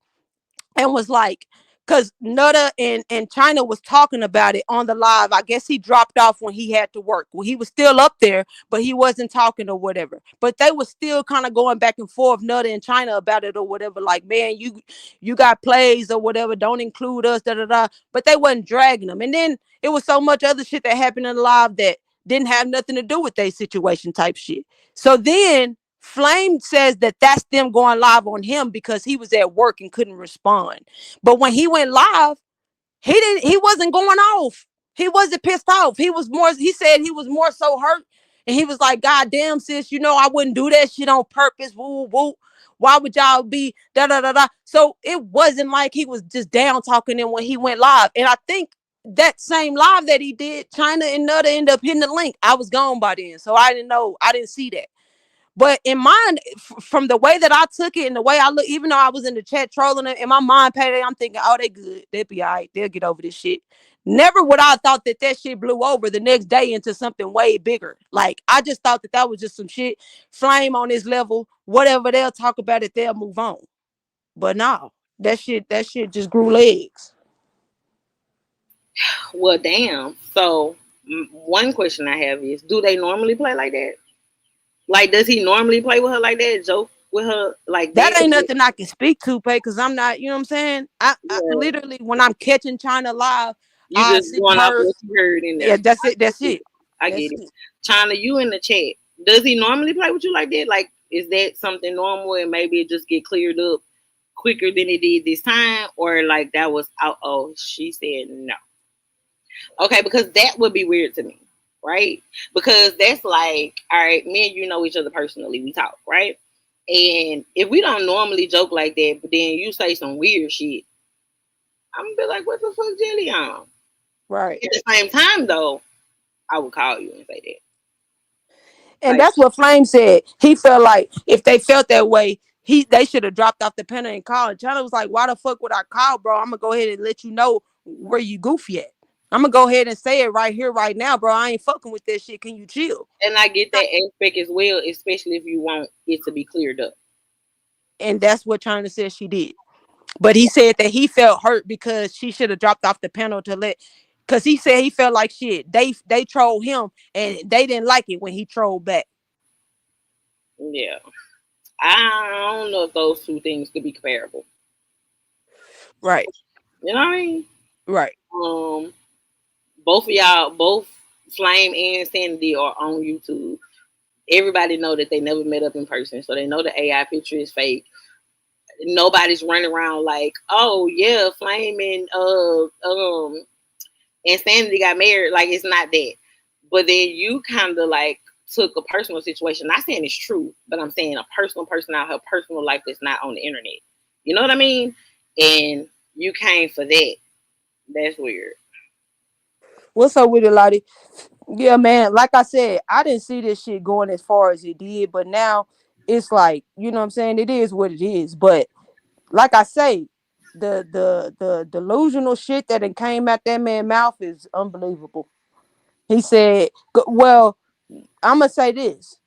and was like, because Nutter and China was talking about it on the live. I guess he dropped off when he had to work. Well, he was still up there, but he wasn't talking or whatever. But they were still kind of going back and forth, Nutter and China, about it or whatever. Like, man, you got plays or whatever. Don't include us, da da da. But they wasn't dragging them. And then it was so much other shit that happened in the live that didn't have nothing to do with their situation type shit. So then Flame says that that's them going live on him because he was at work and couldn't respond. But when he went live, he wasn't going off. He wasn't pissed off. He said he was more so hurt. And he was like, God damn, sis, I wouldn't do that shit on purpose. Woo, woo. Why would y'all be da da da da? So it wasn't like he was just down talking in when he went live. And I think that same live that he did, China and Nutter ended up hitting the link. I was gone by then. So I didn't know. I didn't see that. But in mind, from the way that I took it and the way I look, even though I was in the chat trolling it, in my mind, PayDae, I'm thinking, oh, they good. They'll be all right. They'll get over this shit. Never would I have thought that shit blew over the next day into something way bigger. Like, I just thought that was just some shit. Flame on this level, whatever they'll talk about it, they'll move on. But no, that shit just grew legs. Well, damn. So one question I have is, do they normally play like that? Like, does he normally play with her like that? Joke with her like that? Ain't nothing I can speak to, Pay, because I'm not, you know what I'm saying? I literally, when I'm catching China live, you just going off what you heard in there. Yeah, that's it. That's it. I get it. China, you in the chat. Does he normally play with you like that? Like, is that something normal and maybe it just get cleared up quicker than it did this time? Or like that was out? Oh, she said no. Okay, because that would be weird to me. Right? Because that's like, all right, me and you know each other personally. We talk, right? And if we don't normally joke like that, but then you say some weird shit, I'm gonna be like, what the fuck, Jelly on? Right. At the same time, though, I would call you and say that. And that's what Flame said. He felt like if they felt that way, they should have dropped off the pen and called. China was like, why the fuck would I call, bro? I'm gonna go ahead and let you know where you goofy at. I'm gonna go ahead and say it right here, right now, bro. I ain't fucking with that shit. Can you chill? And I get that aspect as well, especially if you want it to be cleared up. And that's what China said she did. But he said that he felt hurt because she should have dropped off the panel because he said he felt like shit. They trolled him and they didn't like it when he trolled back. Yeah. I don't know if those two things could be comparable. Right. You know what I mean? Right. Both of y'all, both Flame and Sanity are on YouTube. everybody know that they never met up in person, so they know the AI picture is fake. Nobody's running around like, oh yeah, Flame and Sanity got married. Like, it's not that. But then you kind of like took a personal situation. Not saying it's true, but I'm saying a personal person out her personal life that's not on the internet. You know what I mean? And you came for that. That's weird. What's up with it, Lottie? Yeah, man. Like I said, I didn't see this shit going as far as it did, but now it's like, you know what I'm saying? It is what it is. But like I say, the delusional shit that it came out that man's mouth is unbelievable. He said, well, I'm gonna say this.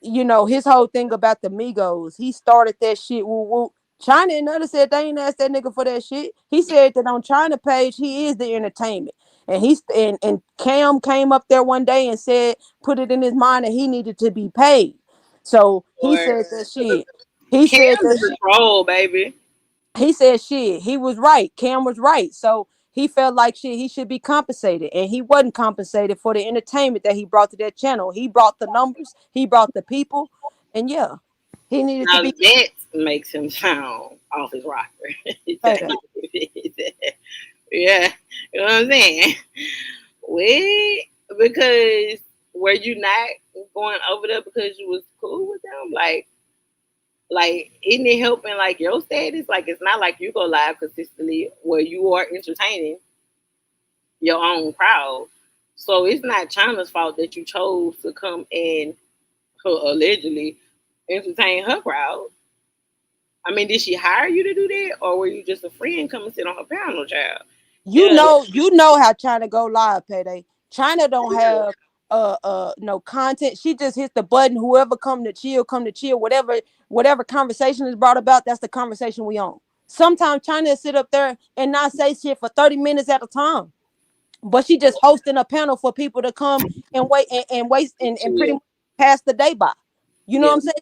You know, his whole thing about the Migos, he started that shit. Woo woo. China and others said they ain't asked that nigga for that shit. He said that on China page, he is the entertainment. And Cam came up there one day and said, put it in his mind that he needed to be paid. So he Or said that shit. He Cam said that is shit. a troll, baby. He said shit. He was right. Cam was right. So he felt like shit. He should be compensated, and he wasn't compensated for the entertainment that he brought to that channel. He brought the numbers. He brought the people, and yeah, he needed to Now be that makes him sound off his rocker. paid. Yeah, you know what I'm saying? Wait, because were you not going over there because you was cool with them? Like, isn't it helping like your status? Like, it's not like you go live consistently where you are entertaining your own crowd. So it's not China's fault that you chose to come and allegedly entertain her crowd. I mean, did she hire you to do that, or were you just a friend coming sit on her panel, child? Yeah, You know how China go live, Payday. China don't have no content. She just hits the button. Whoever come to chill, come to chill. Whatever conversation is brought about, that's the conversation we on. Sometimes China sit up there and not say shit for 30 minutes at a time. But she just hosting a panel for people to come and wait and waste and pretty chill. much pass the day by. You know what Yeah, I'm saying?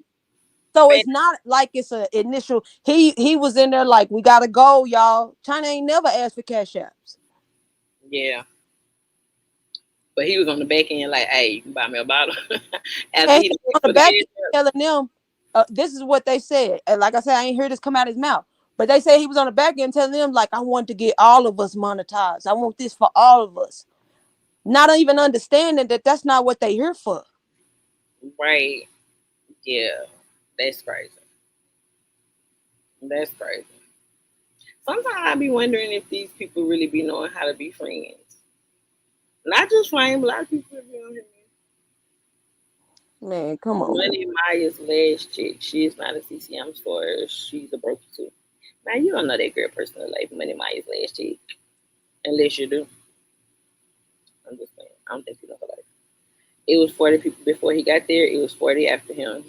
So man, it's not like it's a initial. He was in there like, we gotta go, y'all. China ain't never asked for cash apps. yeah. But he was on the back end like, "Hey, you can buy me a bottle." After And he he on asked the for the back cash end up. telling them, this is what they said. And like I said, I ain't hear this come out his mouth. But they say he was on the back end telling them, like, I want to get all of us monetized. I want this for all of us. Not even understanding that that's not what they here for. Right? Yeah, that's crazy. That's crazy. Sometimes I be wondering if these people really be knowing how to be friends. Not just Flame, but a lot of people be on here. Man, come on, man. Money Maya's last chick. She is not a CCM store. She's a broker too. Now you don't know that girl personally, like Money Maya's last chick, unless you do. I'm just saying. I don't think you know her like. It was 40 people before he got there. It was 40 after him.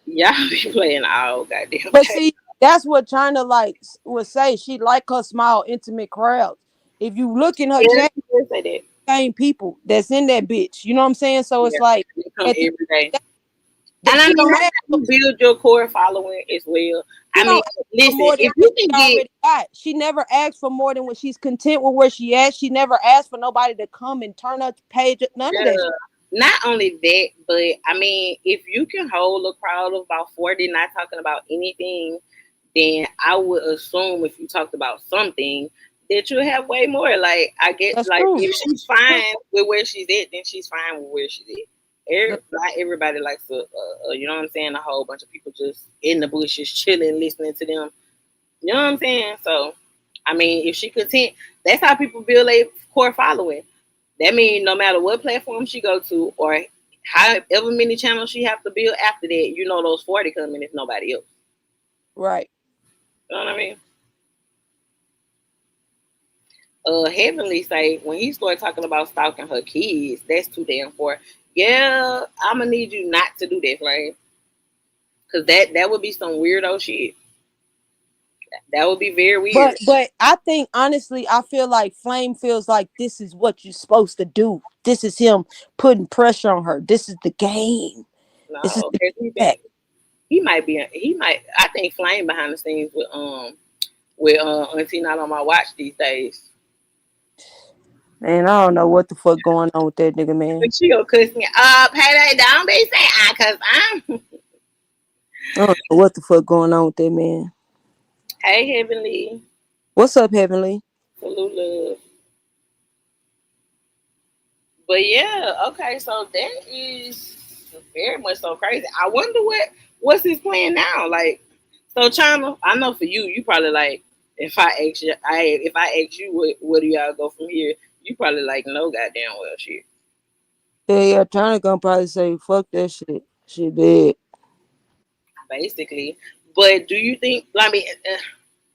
Y'all be playing all goddamn But day. see, that's what China like would say. She like her small, intimate crowds. If you look in her Yeah, chat, she did say that. same people that's in that bitch. You know what I'm saying? So it's Yeah, like they come at the every day. that And I she mean, don't that's have how you build your core following as well. she I don't mean, ask for listen, more than if what you can she get, already got. She never asked for more than what she's content with where she at. She never asked for nobody to come and turn up the page. None of that. yeah, not only that, but I mean, if you can hold a crowd of about 40, not talking about anything, then I would assume if you talked about something, that you'll have way more. Like, I get, That's like, true. if she's fine with where she's at, then she's fine with where she's at. Not everybody likes to, you know what I'm saying? A whole bunch of people just in the bushes chilling, listening to them. You know what I'm saying? So, I mean, if she content, that's how people build a core following. That means no matter what platform she go to or however many channels she have to build after that, you know those 40 coming if nobody else. Right. You know what I mean? Heavenly say when he started talking about stalking her kids, that's too damn far. Yeah, I'm gonna need you not to do that, right? Cause that would be some weirdo shit. That would be very weird. But I think honestly, I feel like Flame feels like this is what you're supposed to do. This is him putting pressure on her. This is the game. This is No, the has he been? back. He might. I think Flame behind the scenes with Auntie Not on My Watch these days. Man, I don't know what the fuck going on with that nigga, man. But she gonna cuss me. PayDae, don't be saying cause I'm. I don't know what the fuck going on with that man. Hey, Heavenly. What's up, Heavenly? Salute, love. But yeah, okay, so that is very much so crazy. I wonder what's his plan now. Like, so China, I know for you, you probably like if I ask you, if I ask you where do y'all go from here, you probably like no goddamn well shit. Yeah, China gonna probably say fuck that shit. Shit dead. Basically. But do you think? I mean,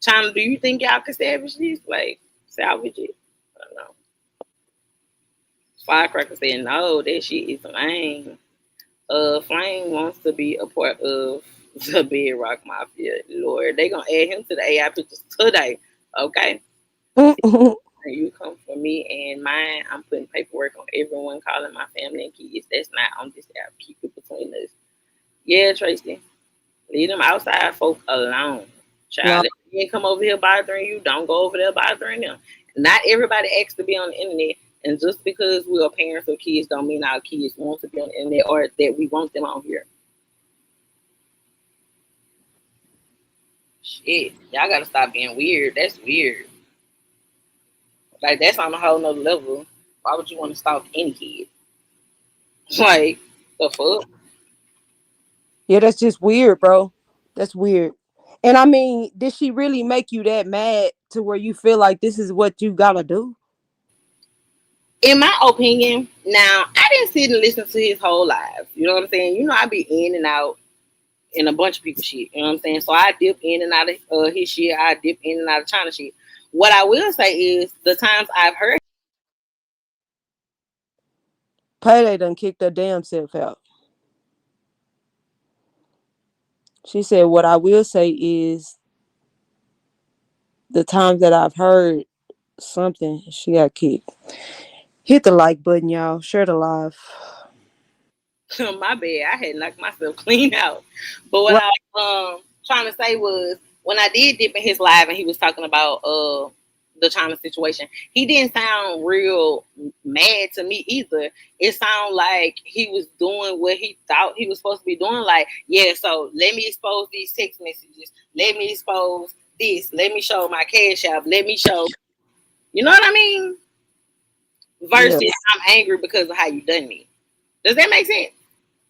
China, do you think y'all could salvage this? Like salvage it? I don't know. Firecracker said no. That shit is lame. Flame wants to be a part of the Bedrock Mafia. Lord, they gonna add him to the AI pictures today. Okay, you come for me and mine. I'm putting paperwork on everyone calling my family and kids. That's not on this app. Keep it between us. Yeah, Tracy, leave them outside folk alone. No. Child, if you ain't come over here bothering you, don't go over there bothering them. Not everybody asks to be on the internet. And just because we are parents of kids don't mean our kids want to be on the internet or that we want them on here. Shit, y'all gotta stop being weird. That's weird. Like that's on a whole nother level. Why would you want to stalk any kid? Like the fuck? Yeah, that's just weird, bro. That's weird. And I mean, did she really make you that mad to where you feel like this is what you gotta do? In my opinion, now I didn't sit and listen to his whole life. You know what I'm saying? You know, I be in and out in a bunch of people's shit. You know what I'm saying? So I dip in and out of his shit. I dip in and out of China shit. What I will say is the times I've heard PayDae done kicked her damn self out. She said, what I will say is the times that I've heard something, she got kicked. Hit the like button, y'all. Share the live. my bad, I had knocked myself clean out. But what Right. I was trying to say was when I did dip in his live and he was talking about the China situation, he didn't sound real mad to me either. It sounded like he was doing what he thought he was supposed to be doing. Like, yeah, so let me expose these text messages. Let me expose this. Let me show my cash app. Let me show. You know what I mean? Yeah. Versus I'm angry because of how you done me. Does that make sense?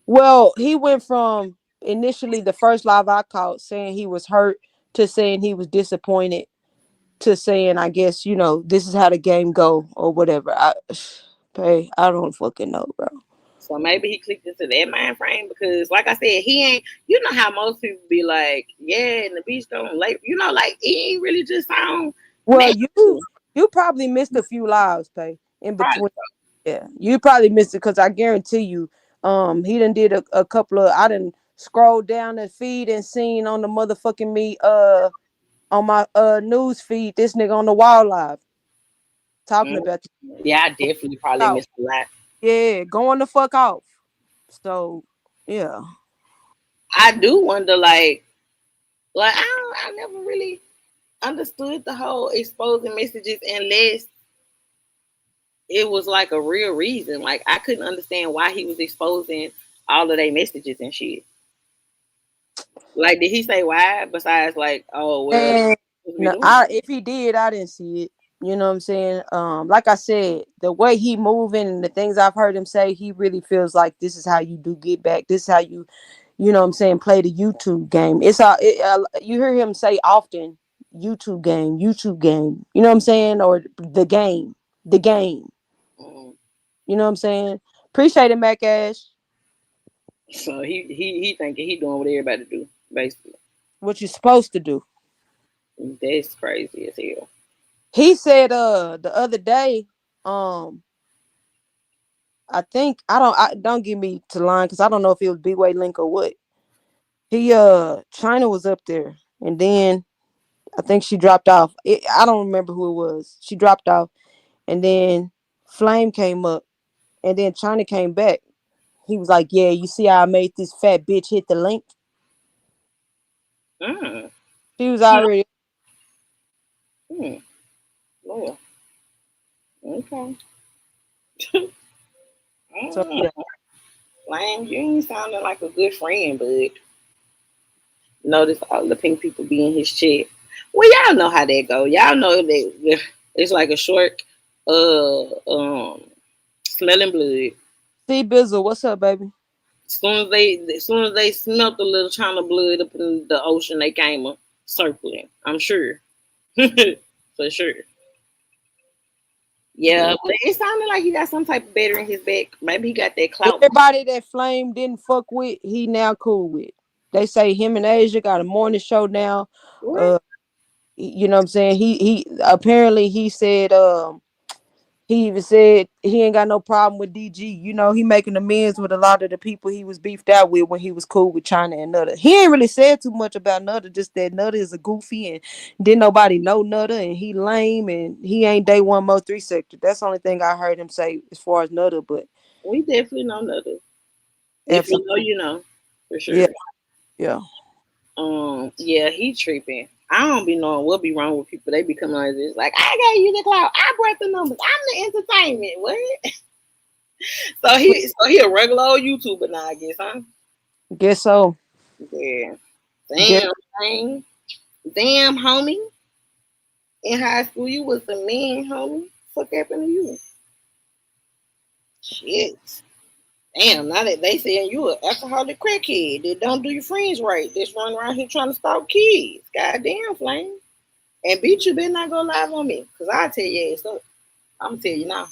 Well, he went from initially the first live I caught saying he was hurt to saying he was disappointed to saying, I guess, this is how the game go or whatever. I don't fucking know, bro. So maybe he clicked into that mind frame because, like I said, he ain't. You know how most people be like, "Yeah," and the beach don't like. You know, like he ain't really just sound Well, mad. you probably missed a few lives, Pay, in Probably. between. Yeah, you probably missed it because I guarantee you, he done did a couple of. I done scrolled down the feed and seen on the motherfucking me on my news feed this nigga on the wall live talking about Yeah, I definitely probably off. missed a lot. Yeah, going the fuck off. So yeah. I do wonder, like I never really understood the whole exposing messages unless it was like a real reason. Like I couldn't understand why he was exposing all of their messages and shit. Like, did he say why? Besides, like, oh well, And we no, doing if he did, I didn't see it. You know what I'm saying? Like I said, the way he moving and the things I've heard him say, he really feels like this is how you do get back. This is how you know what I'm saying, play the YouTube game. You hear him say often, YouTube game, YouTube game. You know what I'm saying? Or the game. it. You know what I'm saying? Appreciate it, Mac Ash. So he thinking he doing what everybody do, basically. What you supposed to do. That's crazy as hell. He said the other day, I think I don't give me to line because I don't know if it was B-Way Link or what. He China was up there and then I think she dropped off. I don't remember who it was. She dropped off and then Flame came up and then China came back. He was like, yeah, you see how I made this fat bitch hit the link? Mm. She was already Mm. Well, Okay. So yeah. Lame, you ain't sounding like a good friend, but notice all the pink people be in his chat. Well, y'all know how that go. Y'all know that it's like a short, smelling blood. See Bizzle, what's up, baby? As soon as they smelt a little china blood up in the ocean, they came up circling. I'm sure, for sure. Yeah, but it sounded like he got some type of batter in his back. Maybe he got that clout. Everybody that Flame didn't fuck with, he now cool with. They say him and Asia got a morning show now. What? You know what I'm saying? He apparently he said he even said he ain't got no problem with DG. You know, he making amends with a lot of the people he was beefed out with when he was cool with China and Nutter. He ain't really said too much about Nutter, just that Nutter is a goofy and didn't nobody know Nutter and he lame and he ain't day one Mo 3 sector. That's the only thing I heard him say as far as Nutter, but We definitely know nothing. If you absolutely. know, you know, for sure. Yeah, yeah. Yeah, he tripping. I don't be knowing what be wrong with people. They be coming like this, like I gave you the clout, I brought the numbers, I'm the entertainment. What? So he a regular old YouTuber now, I guess, huh? Guess so. Yeah. Guess Damn, man. Damn, homie. In high school, you was the man, homie. Fuck happened to you? Shit. Damn, now that they saying you an alcoholic crackhead that don't do your friends right, that's running around here trying to stalk kids. Goddamn, Flame. And bitch, you better not go live on me, cause I tell you ass up. I'm gonna tell you now.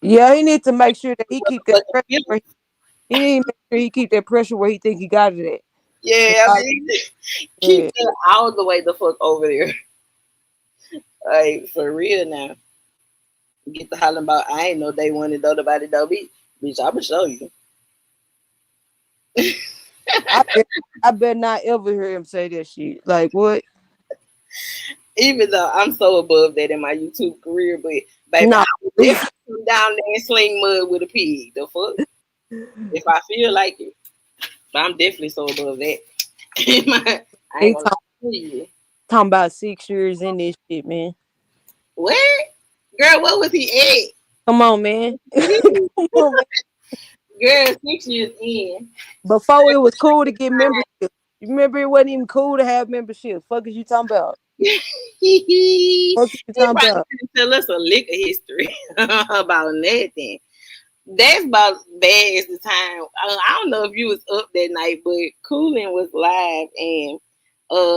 yeah, he need to make sure that he keep that But pressure where he need to make sure he keep that pressure where he think he got it at. yeah, I Like, mean, keep yeah. that all the way the fuck over there. Like for real now. Get to hollering about I ain't know they wanted though about it though, bitch. I'ma show you. I bet not ever hear him say that shit. Like what? Even though I'm so above that in my YouTube career, but baby, I No. would definitely come down there and sling mud with a pig. The fuck? If I feel like it. But I'm definitely so above that. I He ain't gonna tell you. talking about 6 years in this shit, man. What? Girl, what was he Come on, man. at? Come on, man. Girl, 6 years in. Before it was cool to get membership. You remember it wasn't even cool to have membership. Fuck is you talking about? He Fuck is you talking probably about? couldn't tell us a lick of history about nothing. That's about bad as the time. I don't know if you was up that night, but Coolin was live and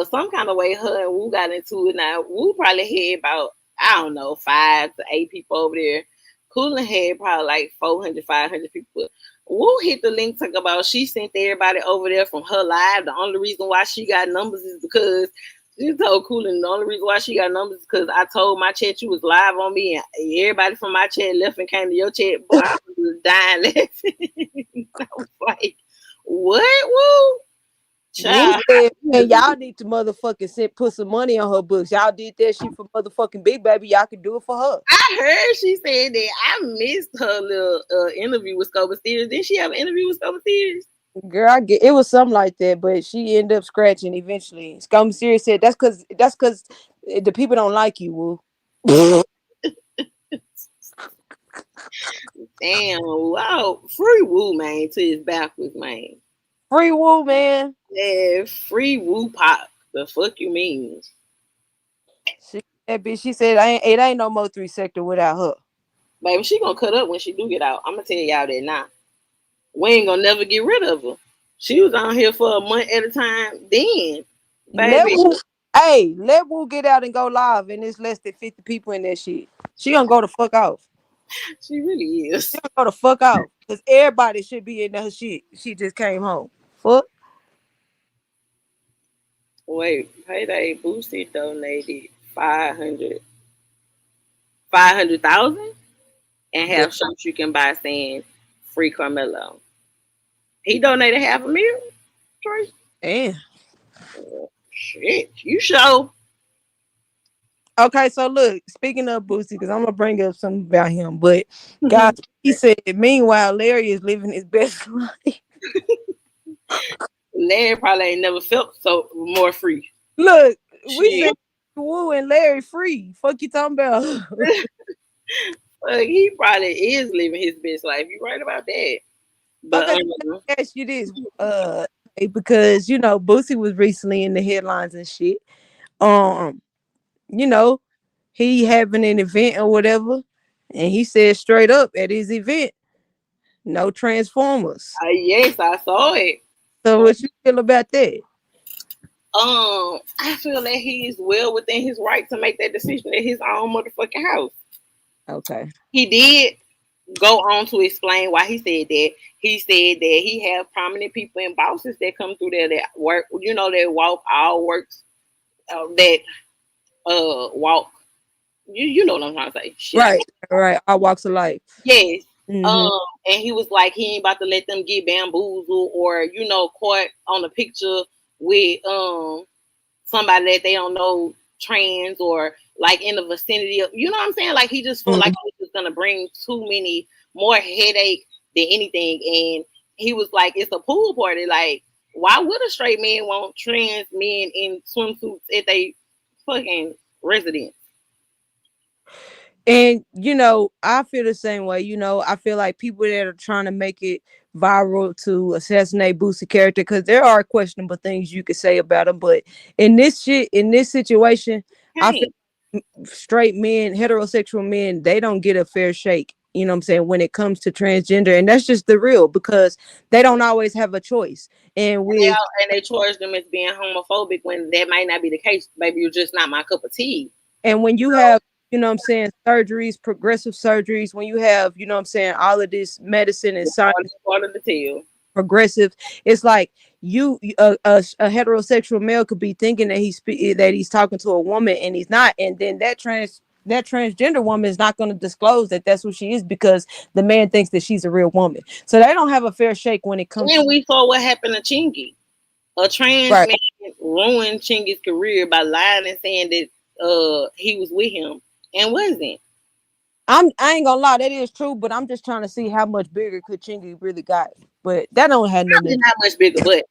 some kind of way her and Wu got into it. Now Wu probably had about I don't know 5 to 8 people over there. Coolin had probably like 400, 500 people. Wu hit the link talk about she sent everybody over there from her live. The only reason why she got numbers is because she told Coolin the only reason why she got numbers is because I told my chat you was live on me and everybody from my chat left and came to your chat. Boy, I was dying laughing. I was like, what? Woo? Wu Child. said, and y'all need to motherfucking put some money on her books. Y'all did that shit for motherfucking Big Baby. Y'all can do it for her. I heard she said that I missed her little interview with Scoba Steers. Didn't she have an interview with Scoba Steers? Girl, I get it was something like that, but she ended up scratching eventually. Scum Serious said that's cause the people don't like you, Wu. Damn, wow. Free Woo, man, to his backwards, man. Free Wu, man. Yeah, free Woo Pop. The fuck you mean? That bitch, she said it ain't no more 3 sector without her. Baby, she gonna cut up when she do get out. I'm gonna tell y'all that now. We ain't gonna never get rid of her. She was on here for a month at a time. Then, baby, Let Wu get out and go live, and it's less than 50 people in that shit. She gonna go the fuck off. she really is. She gonna go the fuck off. Cause everybody should be in that shit. She just came home. Fuck. Wait, PayDae boosted donated 500,000 and Yeah. have shirts you can buy saying free Carmelo. He donated $500,000. Trace. Damn. Shit, you show. Okay, so look, speaking of Boosie, because I'm gonna bring up something about him, but guys, he said, meanwhile, Larry is living his best life. Larry probably ain't never felt so more free. Look, we Shit. said Wu and Larry free. Fuck you talking about? Like, he probably is living his best life. You're right about that. But Okay, let me ask you this, because you know Boosie was recently in the headlines and shit. Um, you know, he having an event or whatever, and he said straight up at his event, no Transformers. yes, I saw it. So what you feel about that? I feel that he is well within his right to make that decision at his own motherfucking house. Okay. He did go on to explain why he said that. He said that he have prominent people and bosses that come through there that work, that walk all works, that walk. You know what I'm trying to say? Shit. Right, right. All walks of life. Yes. Mhm. And he was like, he ain't about to let them get bamboozled or caught on a picture with somebody that they don't know, trans, or like in the vicinity of, you know what I'm saying? Like, he just felt like he was gonna bring too many more headache than anything. And he was like, it's a pool party. Like, why would a straight man want trans men in swimsuits at they fucking residence? And I feel the same way. I feel like people that are trying to make it viral to assassinate Boosie character, because there are questionable things you could say about him, but in this situation, I feel straight men, heterosexual men, they don't get a fair shake. You know what I'm saying, when it comes to transgender, and that's just the real, because they don't always have a choice. And they charge them as being homophobic when that might not be the case. Maybe you're just not my cup of tea. And when you have, surgeries, progressive surgeries, when you have, all of this medicine and science, part of the deal. Progressive, it's like a heterosexual male could be thinking that he's talking to a woman and he's not, and then that transgender woman is not going to disclose that that's who she is, because the man thinks that she's a real woman. So they don't have a fair shake when it comes. And we saw what happened to Chingy. A trans man ruined Chingy's career by lying and saying that he was with him and wasn't. I ain't gonna lie, that is true, but I'm just trying to see how much bigger could Chingy really got. But that don't have nothing. Not much bigger, but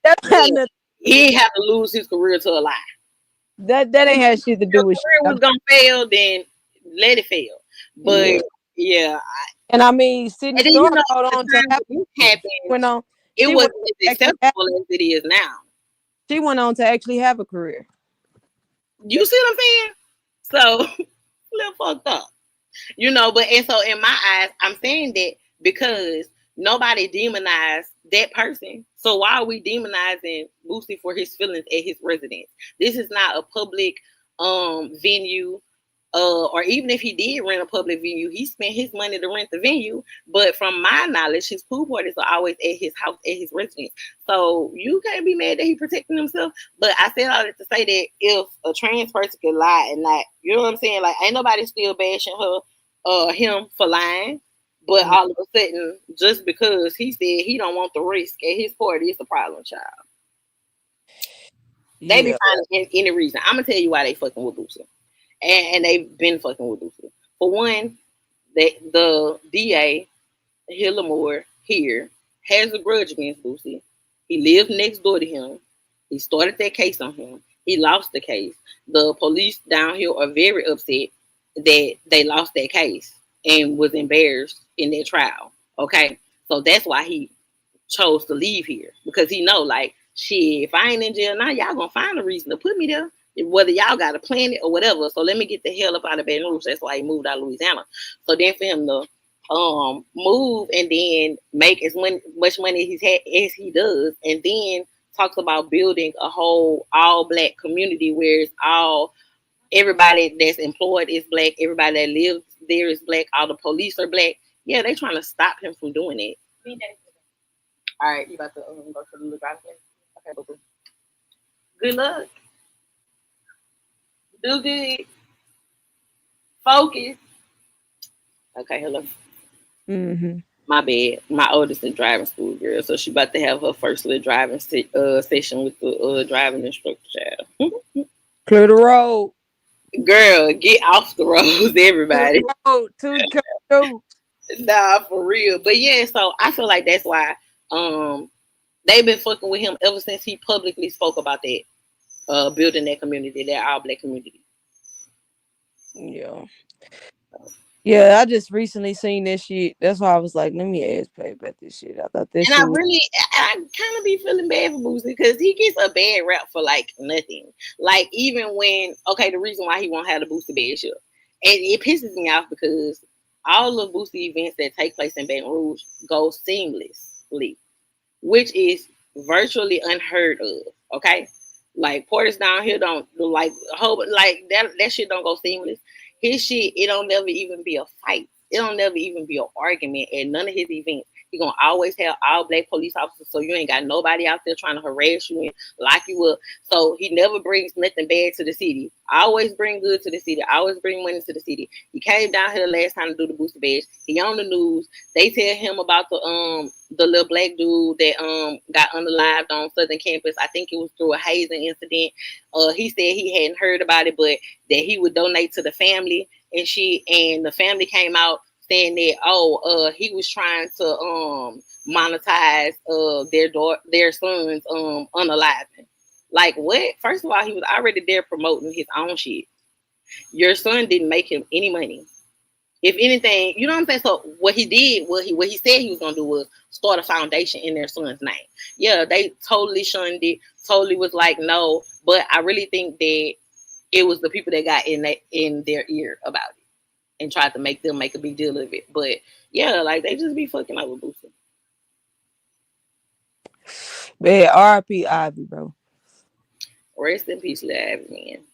he ain't have to lose his career to a lie. That ain't had shit to do with shit. If career was gonna fail, then let it fail. But and I mean, Sydney Storm hold on to happen. Went on. It wasn't as acceptable as it is now. She went on to actually have a career. You see what I'm saying? So a little fucked up. And so in my eyes, I'm saying that because nobody demonized that person. So why are we demonizing Boosie for his feelings at his residence? This is not a public venue. Or even if he did rent a public venue, he spent his money to rent the venue. But from my knowledge, his pool parties are always at his house, at his residence. So you can't be mad that he protecting himself. But I said all that to say that if a trans person can lie and not, you know what I'm saying? Like, ain't nobody still bashing him for lying. But all of a sudden, just because he said he don't want the risk at his party, it's a problem, child. They be finding any reason. I'm gonna tell you why they fucking with Boosie. And they've been fucking with Boosie. For one, the DA, Hillamore here, has a grudge against Boosie. He lived next door to him. He started that case on him. He lost the case. The police down here are very upset that they lost that case and was embarrassed in their trial. Okay? So that's why he chose to leave here. Because he know, like, shit, if I ain't in jail now, y'all gonna find a reason to put me there. Whether y'all got to plan it or whatever. So let me get the hell up out of Baton Rouge. That's why he moved out of Louisiana. So then for him to move and then make as much money as he does, and then talks about building a whole all black community where it's everybody that's employed is black, everybody that lives there is black, all the police are black. Yeah, they trying to stop him from doing it. All right, you about to go to the little drive place? Okay, boo-boo. Good luck. Do good. Focus. Okay, hello. My bad. My oldest is driving school girl, so she about to have her first little driving session with the driving instructor child. Clear the road. Girl, get off the roads, everybody. Nah, for real. But yeah, so I feel like that's why they've been fucking with him ever since he publicly spoke about that. Building that community, that all black community. Yeah. Yeah, I just recently seen this shit. That's why I was like, let me ask Pay about this shit. I thought this And shit was I kind of be feeling bad for Boosie because he gets a bad rap for like nothing. Like even when, okay, the reason why he won't have the Boosie badge up, and it pisses me off because all of Boosie events that take place in Baton Rouge go seamlessly, which is virtually unheard of. Okay, like Porter's down here don't do like a whole like that shit don't go seamless. His shit, it don't never even be a fight. It don't never even be an argument at none of his events. He gonna always have all black police officers, so you ain't got nobody out there trying to harass you and lock you up. So he never brings nothing bad to the city. I always bring good to the city. I always bring money to the city. He came down here the last time to do the booster badge. He on the news. They tell him about the little black dude that got unalived on Southern campus. I think it was through a hazing incident. He said he hadn't heard about it, but that he would donate to the family, and the family came out saying that he was trying to monetize their son's unaliving. Like what? First of all, he was already there promoting his own shit. Your son didn't make him any money. If anything, you know what I'm saying? So what he did, what he said he was gonna do was start a foundation in their son's name. Yeah, they totally shunned it, totally was like no, but I really think that it was the people that got in their ear about it and tried to make them make a big deal of it. But yeah, like they just be fucking up with Boosie. man. R.I.P. Ivy, bro. Rest in peace, Lil Ivy, man.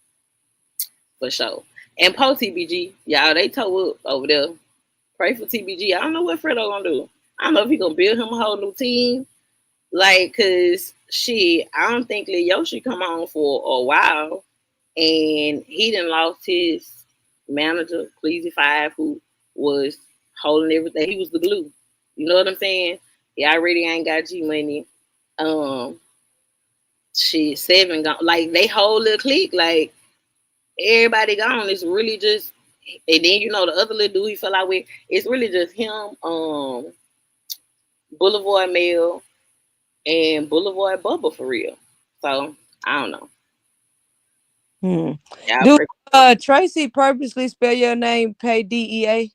For sure. And po TBG, y'all, they toe up over there. Pray for TBG. I don't know what Fredo gonna do. I don't know if he gonna build him a whole new team. Like, cause shit, I don't think Lil Yoshi come on for a while. And he done lost his manager, Cleasy Five, who was holding everything. He was the glue. You know what I'm saying? He already ain't got G Money. Shit, Seven gone. Like they whole little clique, like everybody gone. It's really just, and then you know the other little dude he fell out with. It's really just him, Boulevard Mail, and Boulevard Bubba for real. So I don't know. Yeah, Do Tracy purposely spell your name PayDae?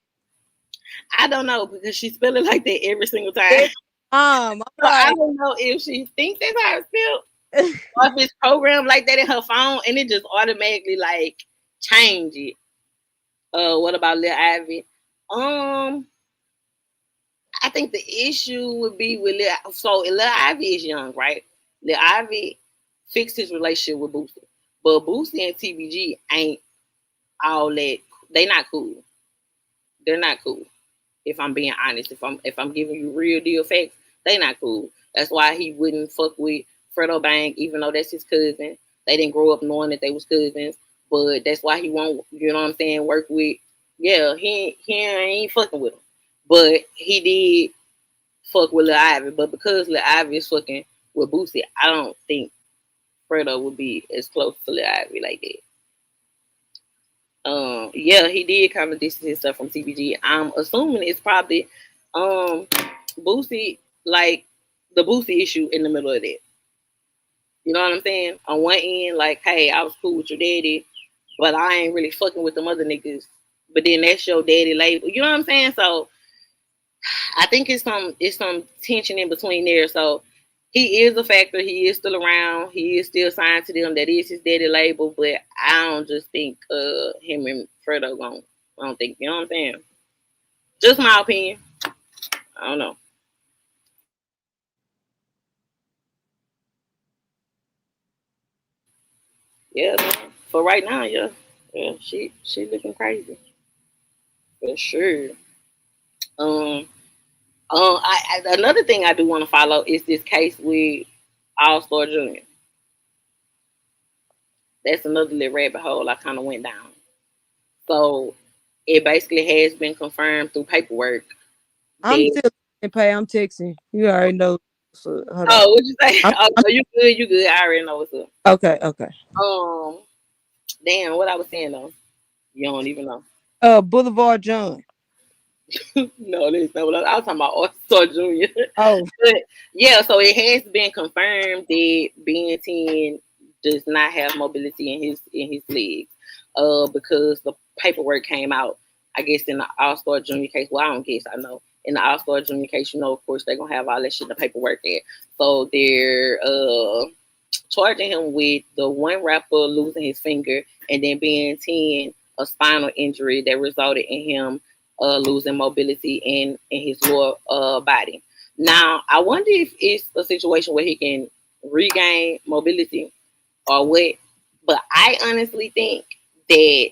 I don't know because she spell it like that every single time. I'm So like, I don't know if she thinks that's how it's spelled, or if it's programmed like that in her phone and it just automatically like change it. What about Lil Ivy? I think the issue would be with Lil Ivy is young, right? Lil Ivy fixed his relationship with Boosie, but Boosie and TBG ain't all that. They not cool. They're not cool. If I'm being honest, if I'm giving you real deal facts, they not cool. That's why he wouldn't fuck with Fredo Bang, even though that's his cousin. They didn't grow up knowing that they was cousins, but that's why he won't, you know what I'm saying, work with. Yeah, he ain't fucking with him, but he did fuck with Lil Ivy. But because Lil Ivy is fucking with Boosie, I don't think Fredo would be as close to Lil Ivy like that. Yeah, he did kind of distance himself from TBG. I'm assuming it's probably Boosie, like the Boosie issue in the middle of that. You know what I'm saying? On one end, like, hey, I was cool with your daddy, but I ain't really fucking with them other niggas. But then that's your daddy label. You know what I'm saying? So I think it's some tension in between there. So he is a factor. He is still around. He is still signed to them. That is his daddy label. But I don't just think him and Fredo gon' I don't think, you know what I'm saying? Just my opinion. I don't know. Yeah, man. For right now, yeah. Yeah, she looking crazy. For sure. Um another thing I do want to follow is this case with All Star Junior. That's another little rabbit hole I kind of went down. So it basically has been confirmed through paperwork. I'm still in Pay. I'm texting. You already know. So, hold on. Oh, what'd you say? Oh, you good? You good? I already know what's up. Okay. Damn, what I was saying though, you don't even know. Boulevard John. No, that's not what I was talking about. All Star Junior. Oh, But yeah, so it has been confirmed that Ben 10 does not have mobility in his legs, because the paperwork came out I guess in the All Star Junior case, well, I don't guess, I know. In the All Star Junior case, of course, they're gonna have all that shit in the paperwork there. So they're charging him with the one rapper losing his finger and then being 10 a spinal injury that resulted in him losing mobility in his lower body. Now, I wonder if it's a situation where he can regain mobility or what. But I honestly think that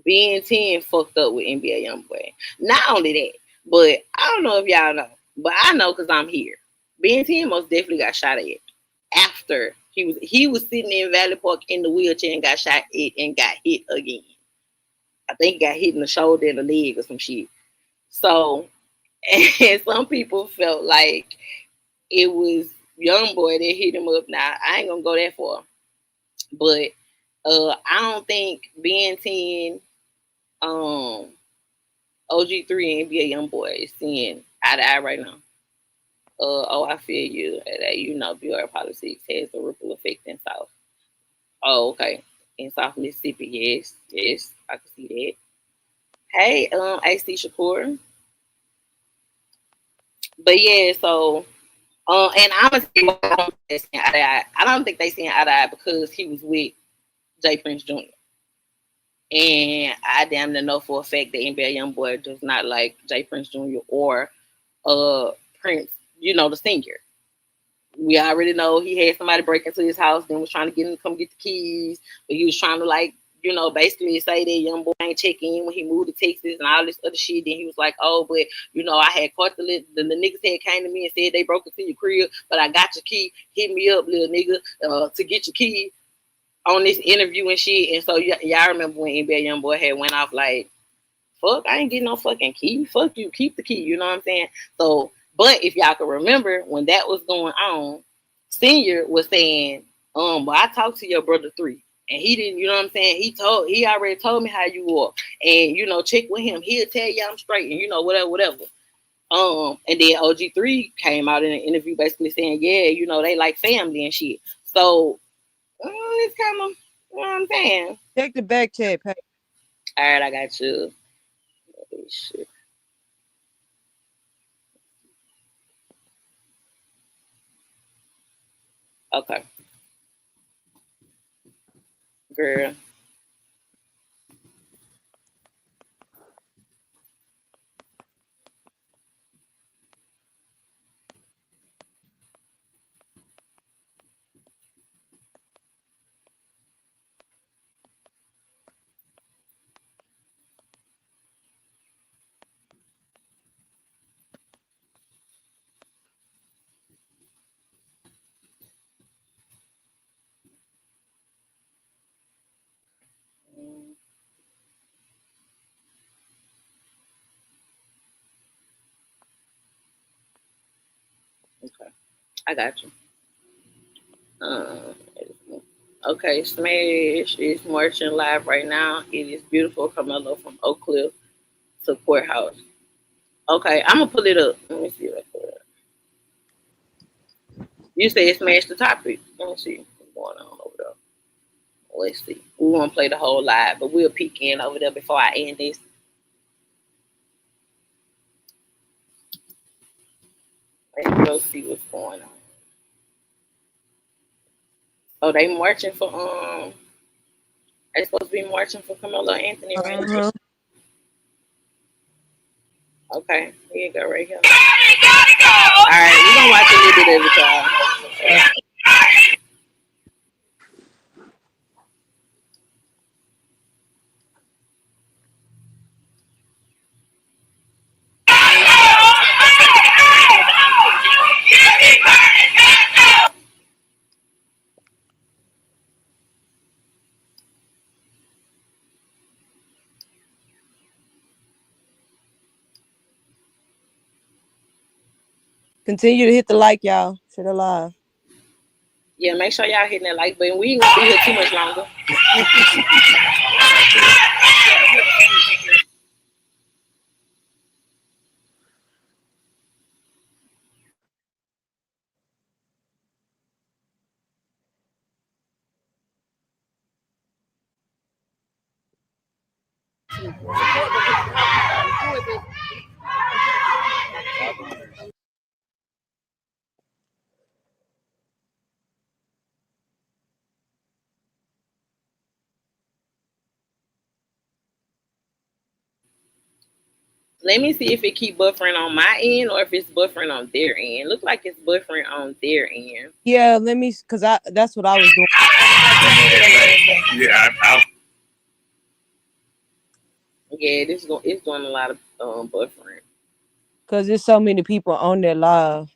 being 10 fucked up with NBA Youngboy. Not only that, but I don't know if y'all know, but I know because I'm here. Ben 10 most definitely got shot at after he was sitting in Valley Park in the wheelchair and got shot at and got hit again. I think he got hit in the shoulder and the leg or some shit. So, and some people felt like it was Youngboy that hit him up. Now I ain't gonna go that far, but I don't think Ben 10, OG3, and NBA Youngboy is seeing eye to eye right now. I feel you. That BR politics has a ripple effect in South. Oh, okay. In South Mississippi, yes, I can see that. Hey, AC Shakur. But yeah, so and I'm gonna say why I don't think they seeing eye to eye. I don't think they seeing eye to eye because he was with J Prince Jr. And I damn near know for a fact that NBA Youngboy does not like J Prince Jr. or Prince, the singer. We already know he had somebody break into his house, then was trying to get him to come get the keys, but he was trying to basically say that young boy ain't check in when he moved to Texas and all this other shit. Then he was like, oh, but I had caught the niggas had came to me and said they broke into your crib, but I got your key. Hit me up, little nigga, to get your key on this interview and shit. And so y'all remember when NBA Youngboy had went off like, fuck, I ain't getting no fucking key. Fuck you, keep the key. You know what I'm saying? So, but if y'all can remember when that was going on, Senior was saying, well, I talked to your brother 3. And he didn't, you know what I'm saying? He already told me how you are. And, check with him. He'll tell you I'm straight and, whatever. And then OG3 came out in an interview basically saying, yeah, they like family and shit. So, it's kind of, you know what I'm saying? Check the back chat, Pat. All right, I got you. Shit. Okay. Girl. Okay. I got you. Okay, Smash is marching live right now. It is beautiful. Carmelo from Oak Cliff to Courthouse. Okay, I'm gonna pull it up. Let me see if I pull it up. You said Smash the topic. Let me see what's going on over there. Let's see. We won't play the whole live, but we'll peek in over there before I end this. Let's go see what's going on. Oh, they marching for they supposed to be marching for Carmelo Anthony right now. Okay, here you go right here. All right, we're gonna watch a little bit of it, y'all. Continue to hit the like, y'all. Share the live. Yeah, make sure y'all hitting that like button. We ain't gonna be here too much longer. people. Support them. Let me see if it keep buffering on my end or if it's buffering on their end. Look like it's buffering on their end. Yeah, let me, cause that's what I was doing. Yeah, Yeah, it's doing a lot of buffering. Cause there's so many people on there live.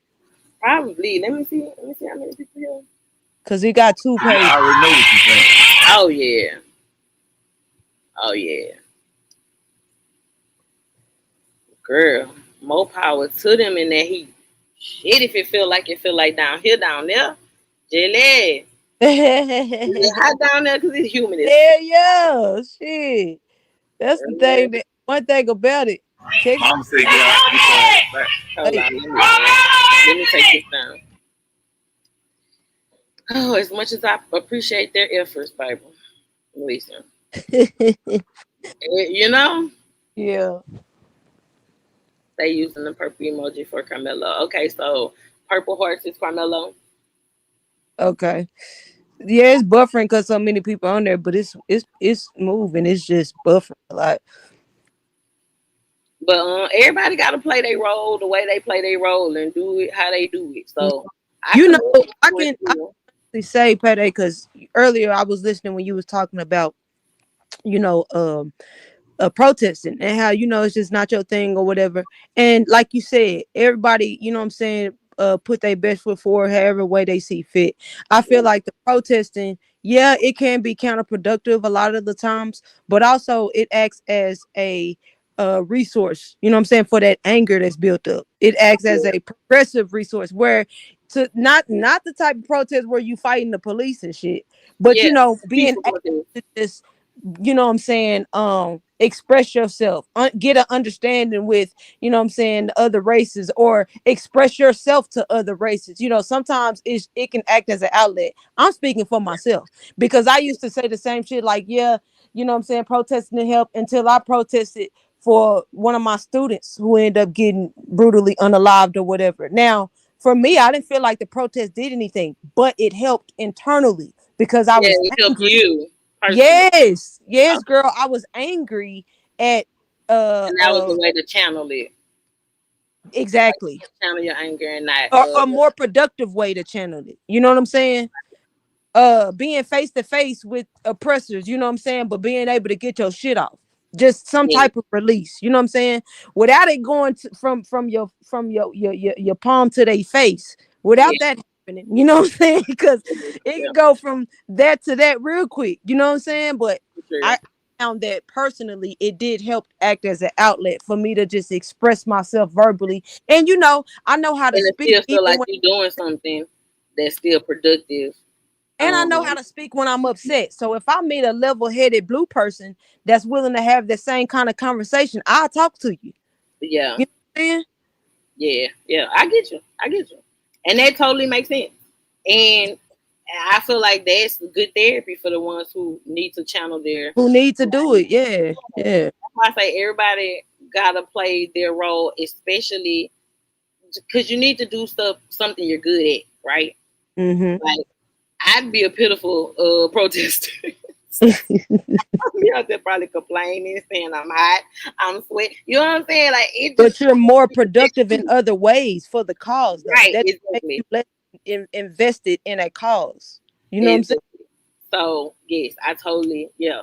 Probably. Let me see. Let me see how many people here. Cause it got 2 pages. I already know what you're saying. Oh yeah. Oh yeah. Girl, more power to them in that heat. Shit, if it feel like down here, down there. Jelly. It's hot down there because it's humid. Yeah, shit. That's the thing. That one thing about it. Mama said, get back. Hold on, let me take this down. Oh, as much as I appreciate their efforts, baby. Listen. You know? Yeah. They using the purple emoji for Carmelo. Okay, so purple hearts is Carmelo. Okay. Yeah, it's buffering because so many people on there, but it's moving. It's just buffering a lot. But everybody got to play their role the way they play their role and do it how they do it. So I can say PayDae, because earlier I was listening when you was talking about, protesting and how, it's just not your thing or whatever. And like you said, everybody, what I'm saying, put their best foot forward however way they see fit. I feel like the protesting, yeah, it can be counterproductive a lot of the times, but also it acts as a resource, what I'm saying, for that anger that's built up. It acts as a progressive resource where to not the type of protest where you fighting the police and shit, but being able to just, what I'm saying, express yourself, get an understanding with, what I'm saying, other races, or express yourself to other races. Sometimes it can act as an outlet. I'm speaking for myself because I used to say the same shit, like, yeah, what I'm saying, protesting to help, until I protested for one of my students who ended up getting brutally unalived or whatever. Now, for me, I didn't feel like the protest did anything, but it helped internally because I was it helped angry. you. Yes, girl. I was angry at and that was the way to channel it. Exactly. Channel your anger and not a more productive way to channel it. You know what I'm saying? Being face to face with oppressors, you know what I'm saying, but being able to get your shit off. Just some type of release, you know what I'm saying? Without it going from your palm to their face, without that happening, you know what I'm saying? Because it can go from that to that real quick, you know what I'm saying? But I found that personally, it did help act as an outlet for me to just express myself verbally. And I know how to speak. Still feel like you're doing something that's still productive. And I know how to speak when I'm upset. So if I meet a level-headed blue person that's willing to have the same kind of conversation, I'll talk to you. Yeah. You know what I'm saying? Yeah. I get you. And that totally makes sense. And I feel like that's good therapy for the ones who need to channel their... Who need to do it, yeah. That's why I say everybody got to play their role, especially because you need to do something you're good at, right? Mm-hmm. Like, I'd be a pitiful protester. I'd be out there probably complaining, saying I'm hot, I'm sweating. You know what I'm saying? Like, but you're more productive in other ways for the cause, though. Right, that exactly. makes you less invested in a cause. You know what I'm saying? So yes, I totally yeah.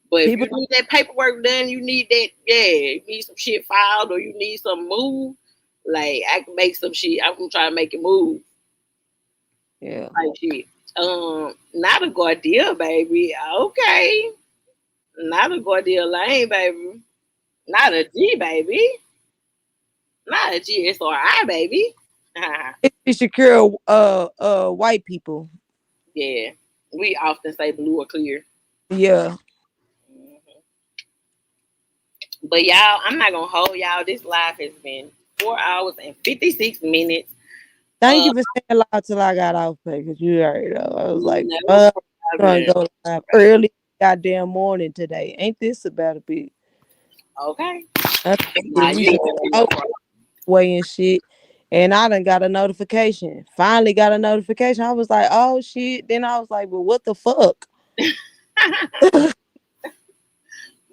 But if you need that paperwork done, you need that, you need some shit filed, or you need some move. Like, I can make some shit. I'm gonna try to make it move. Yeah. Like shit. Not a Gordia, baby. Okay. Not a Gordia Lane, baby. Not a G, baby. Not a GSRI, baby. It's secure white people. Yeah. We often say blue or clear. Yeah. But y'all, I'm not gonna hold y'all. This live has been 4 hours and 56 minutes. Thank you for staying live till I got off, because you already know. I was like, I'm gonna go live early goddamn morning today. Ain't this about to be? Okay. That's Nah, we you been ain't no out problem. way and shit. And I done got a notification. Finally got a notification. I was like, oh shit. Then I was like, well, what the fuck?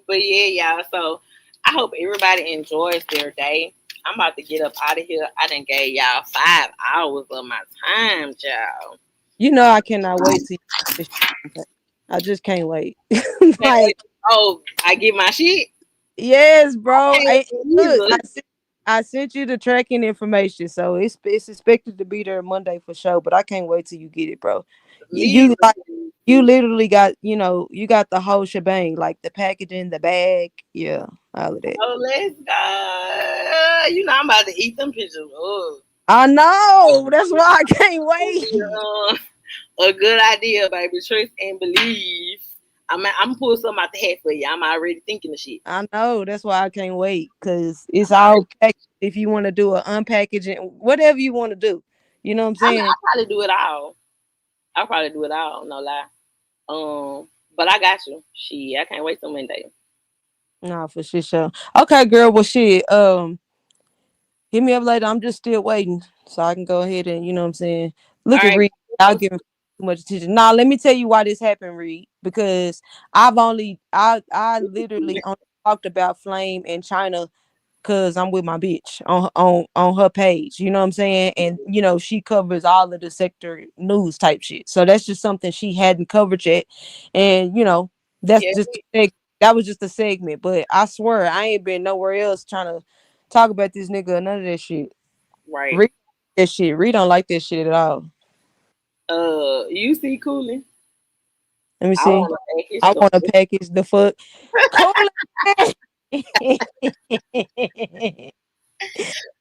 But yeah, y'all. So I hope everybody enjoys their day. I'm about to get up out of here. I done gave y'all 5 hours of my time, y'all. You know I cannot wait to this shit. I just can't wait. Can't wait. Like, Oh, I get my shit. yes, bro. Can't Look, either. I sent you the tracking information, so it's expected to be there Monday for sure. But I can't wait till you get it, bro. Me You like either. you literally got you got the whole shebang, like the packaging, the bag, yeah, all of that. Oh, let's go. You know I'm about to eat them pictures. Oh, I know. That's why I can't wait. a good idea, baby. Trust and believe. I'm pulling something out the hat for you. I'm already thinking of shit. I know. That's why I can't wait because it's I'm already. all packaged. If you want to do an unpackaging, whatever you want to do, you know what I'm saying? I'll probably do it all. I'll probably do it all. No lie. But I got you. Shit, I can't wait till Monday. Nah, for sure. Okay, girl. Well, shit. Hit me up later. I'm just still waiting, so I can go ahead and you know what I'm saying. All Look at right. Reed. I'll give him too much attention. Nah, let me tell you why this happened, Reed. Because I literally only talked about Flame and China because I'm with my bitch on her page. You know what I'm saying? And she covers all of the sector news type shit. So that's just something she hadn't covered yet. And that's Yeah. that was just a segment. But I swear I ain't been nowhere else trying to talk about this nigga or none of that shit. Right. Reed that shit. Reed don't like that shit at all. You see Cooling? Let me I see. want to package I the. want to package the fuck. Cool.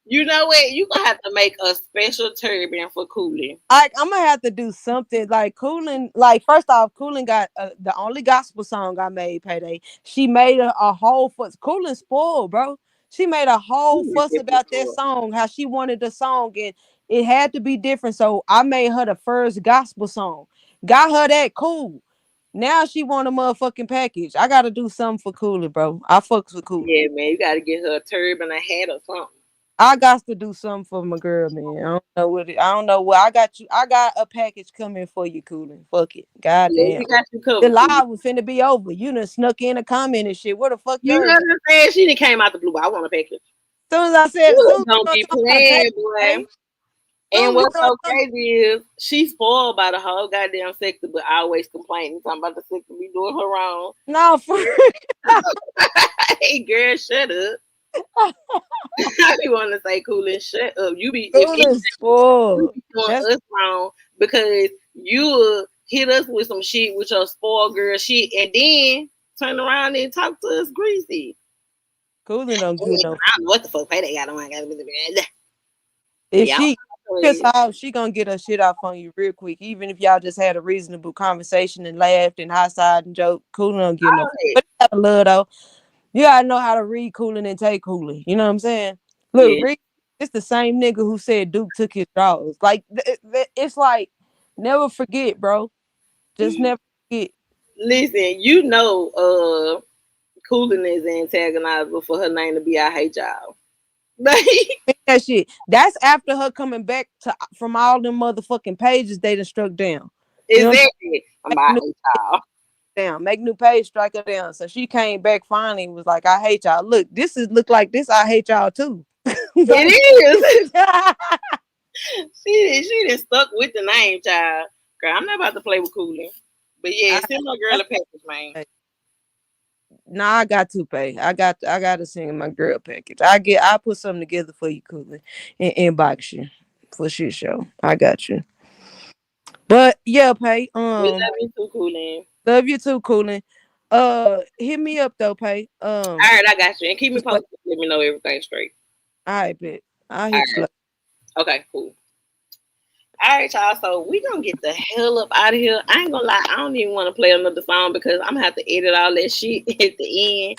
You know what? You gonna have to make a special turban for Cooling. I'm gonna have to do something like Coolin. Like first off, Coolin got the only gospel song I made. Payday. She made a whole fuss. Coolin spoiled, bro. She made a whole You fuss get this about that for. song. How she wanted the song, and it had to be different. So I made her the first gospel song. Got her that cool. Now she want a motherfucking package. I gotta do something for Coolin, bro. I fucks with Coolin. Yeah, man. You gotta get her a turban, a hat, or something. I got to do something for my girl, man. I don't know what I don't know what I got you. I got a package coming for you, Coolin. Fuck it. Yeah, Goddamn. we got you The covered, Cooling. live was finna be over. You done snuck in a comment and shit. Where the fuck You yours? understand? She done came out the blue. I want a package. Soon as I said, You soon don't as be we start talking about playing, package, boy. hey, And soon we what's start so talking crazy is she spoiled by the whole goddamn sector, but always complaining, talking about the sector be doing her wrong. no for Hey, girl, shut up. I be wanting to say, Cooling, shut up. You be, if Coolin anything, you spoiled. be doing That's us wrong because you hit us with some shit with your spoiled girl shit and then turn around and talk to us greasy. Coolin don't I get no. don't know what the fuck PayDae got on. If Yeah, she I piss don't know. off, she gonna get her shit off on you real quick. Even if y'all just had a reasonable conversation and laughed and high side and joke, Coolin don't get no. But you gotta love though. You gotta know how to read Cooling and take Cooling. You know what I'm saying? Look, Yeah. Reed, it's the same nigga who said Duke took his drawers. Like it's like never forget, bro. Just never forget. Listen, Cooling is antagonizable for her name to be I hate y'all. Like, That shit. That's after her coming back from all them motherfucking pages they done struck down. You know what exactly. I'm I'm about saying? I hate y'all. Down, make new page, strike her down. So she came back finally and was like, I hate y'all. Look, look like this. I hate y'all too. It Like, is. She done stuck with the name, child. Girl, I'm not about to play with Cooling. But yeah, send my girl a package, man. nah, I got to pay. I got to send my girl package. I put something together for you, Cooley, and inbox you for shit show. I got you. But yeah, pay. We love you too, Cooling. Love you too, Cooley. Hit me up though, pay. All right, I got you. And keep me Just wait. posted. Let me know everything's straight. All right, bet. I'll All hit you right. later. Okay, cool. All right, y'all. So we gonna get the hell up out of here. I ain't gonna lie. I don't even want to play another song because I'm gonna have to edit all that shit at the end.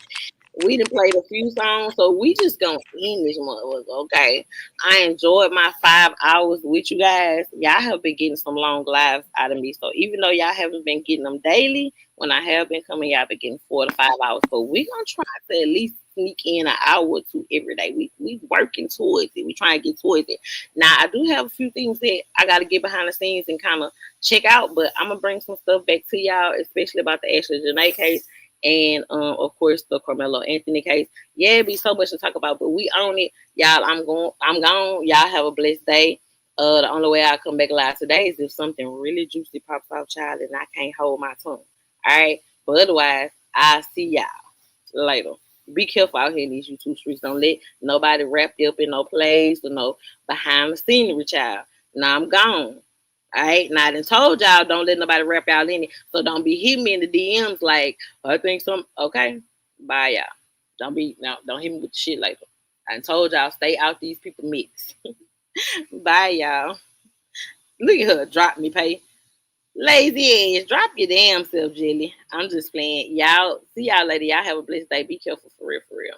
We done played a few songs, so we just gonna end this motherfucker, okay? I enjoyed my 5 hours with you guys. Y'all have been getting some long lives out of me. So even though y'all haven't been getting them daily, when I have been coming, y'all been getting 4 to 5 hours. So we gonna try to at least sneak in an hour or two every day. We working towards it. We trying to get towards it. Now I do have a few things that I got to get behind the scenes and kind of check out, but I'm gonna bring some stuff back to y'all, especially about the Ashley Janae case and of course the Carmelo Anthony case. Yeah, it'd be so much to talk about, but we own it, y'all. I'm gone. Y'all have a blessed day. The only way I come back live today is if something really juicy pops out, child, and I can't hold my tongue. All right, but otherwise, I'll see y'all later. Be careful out here in these YouTube streets. Don't let nobody wrap you up in no plays or no behind the scenery, child. Now I'm gone. All right. Now I done told y'all don't let nobody wrap y'all in it. So don't be hitting me in the DMs like, I think some okay. Bye y'all. Don't hit me with the shit later. I done told y'all stay out these people mix. Bye y'all. Look at her drop me, pay. Lazy ass, drop your damn self, Jelly. I'm just playing. Y'all, see y'all later. Y'all have a blessed day. Be careful for real, for real.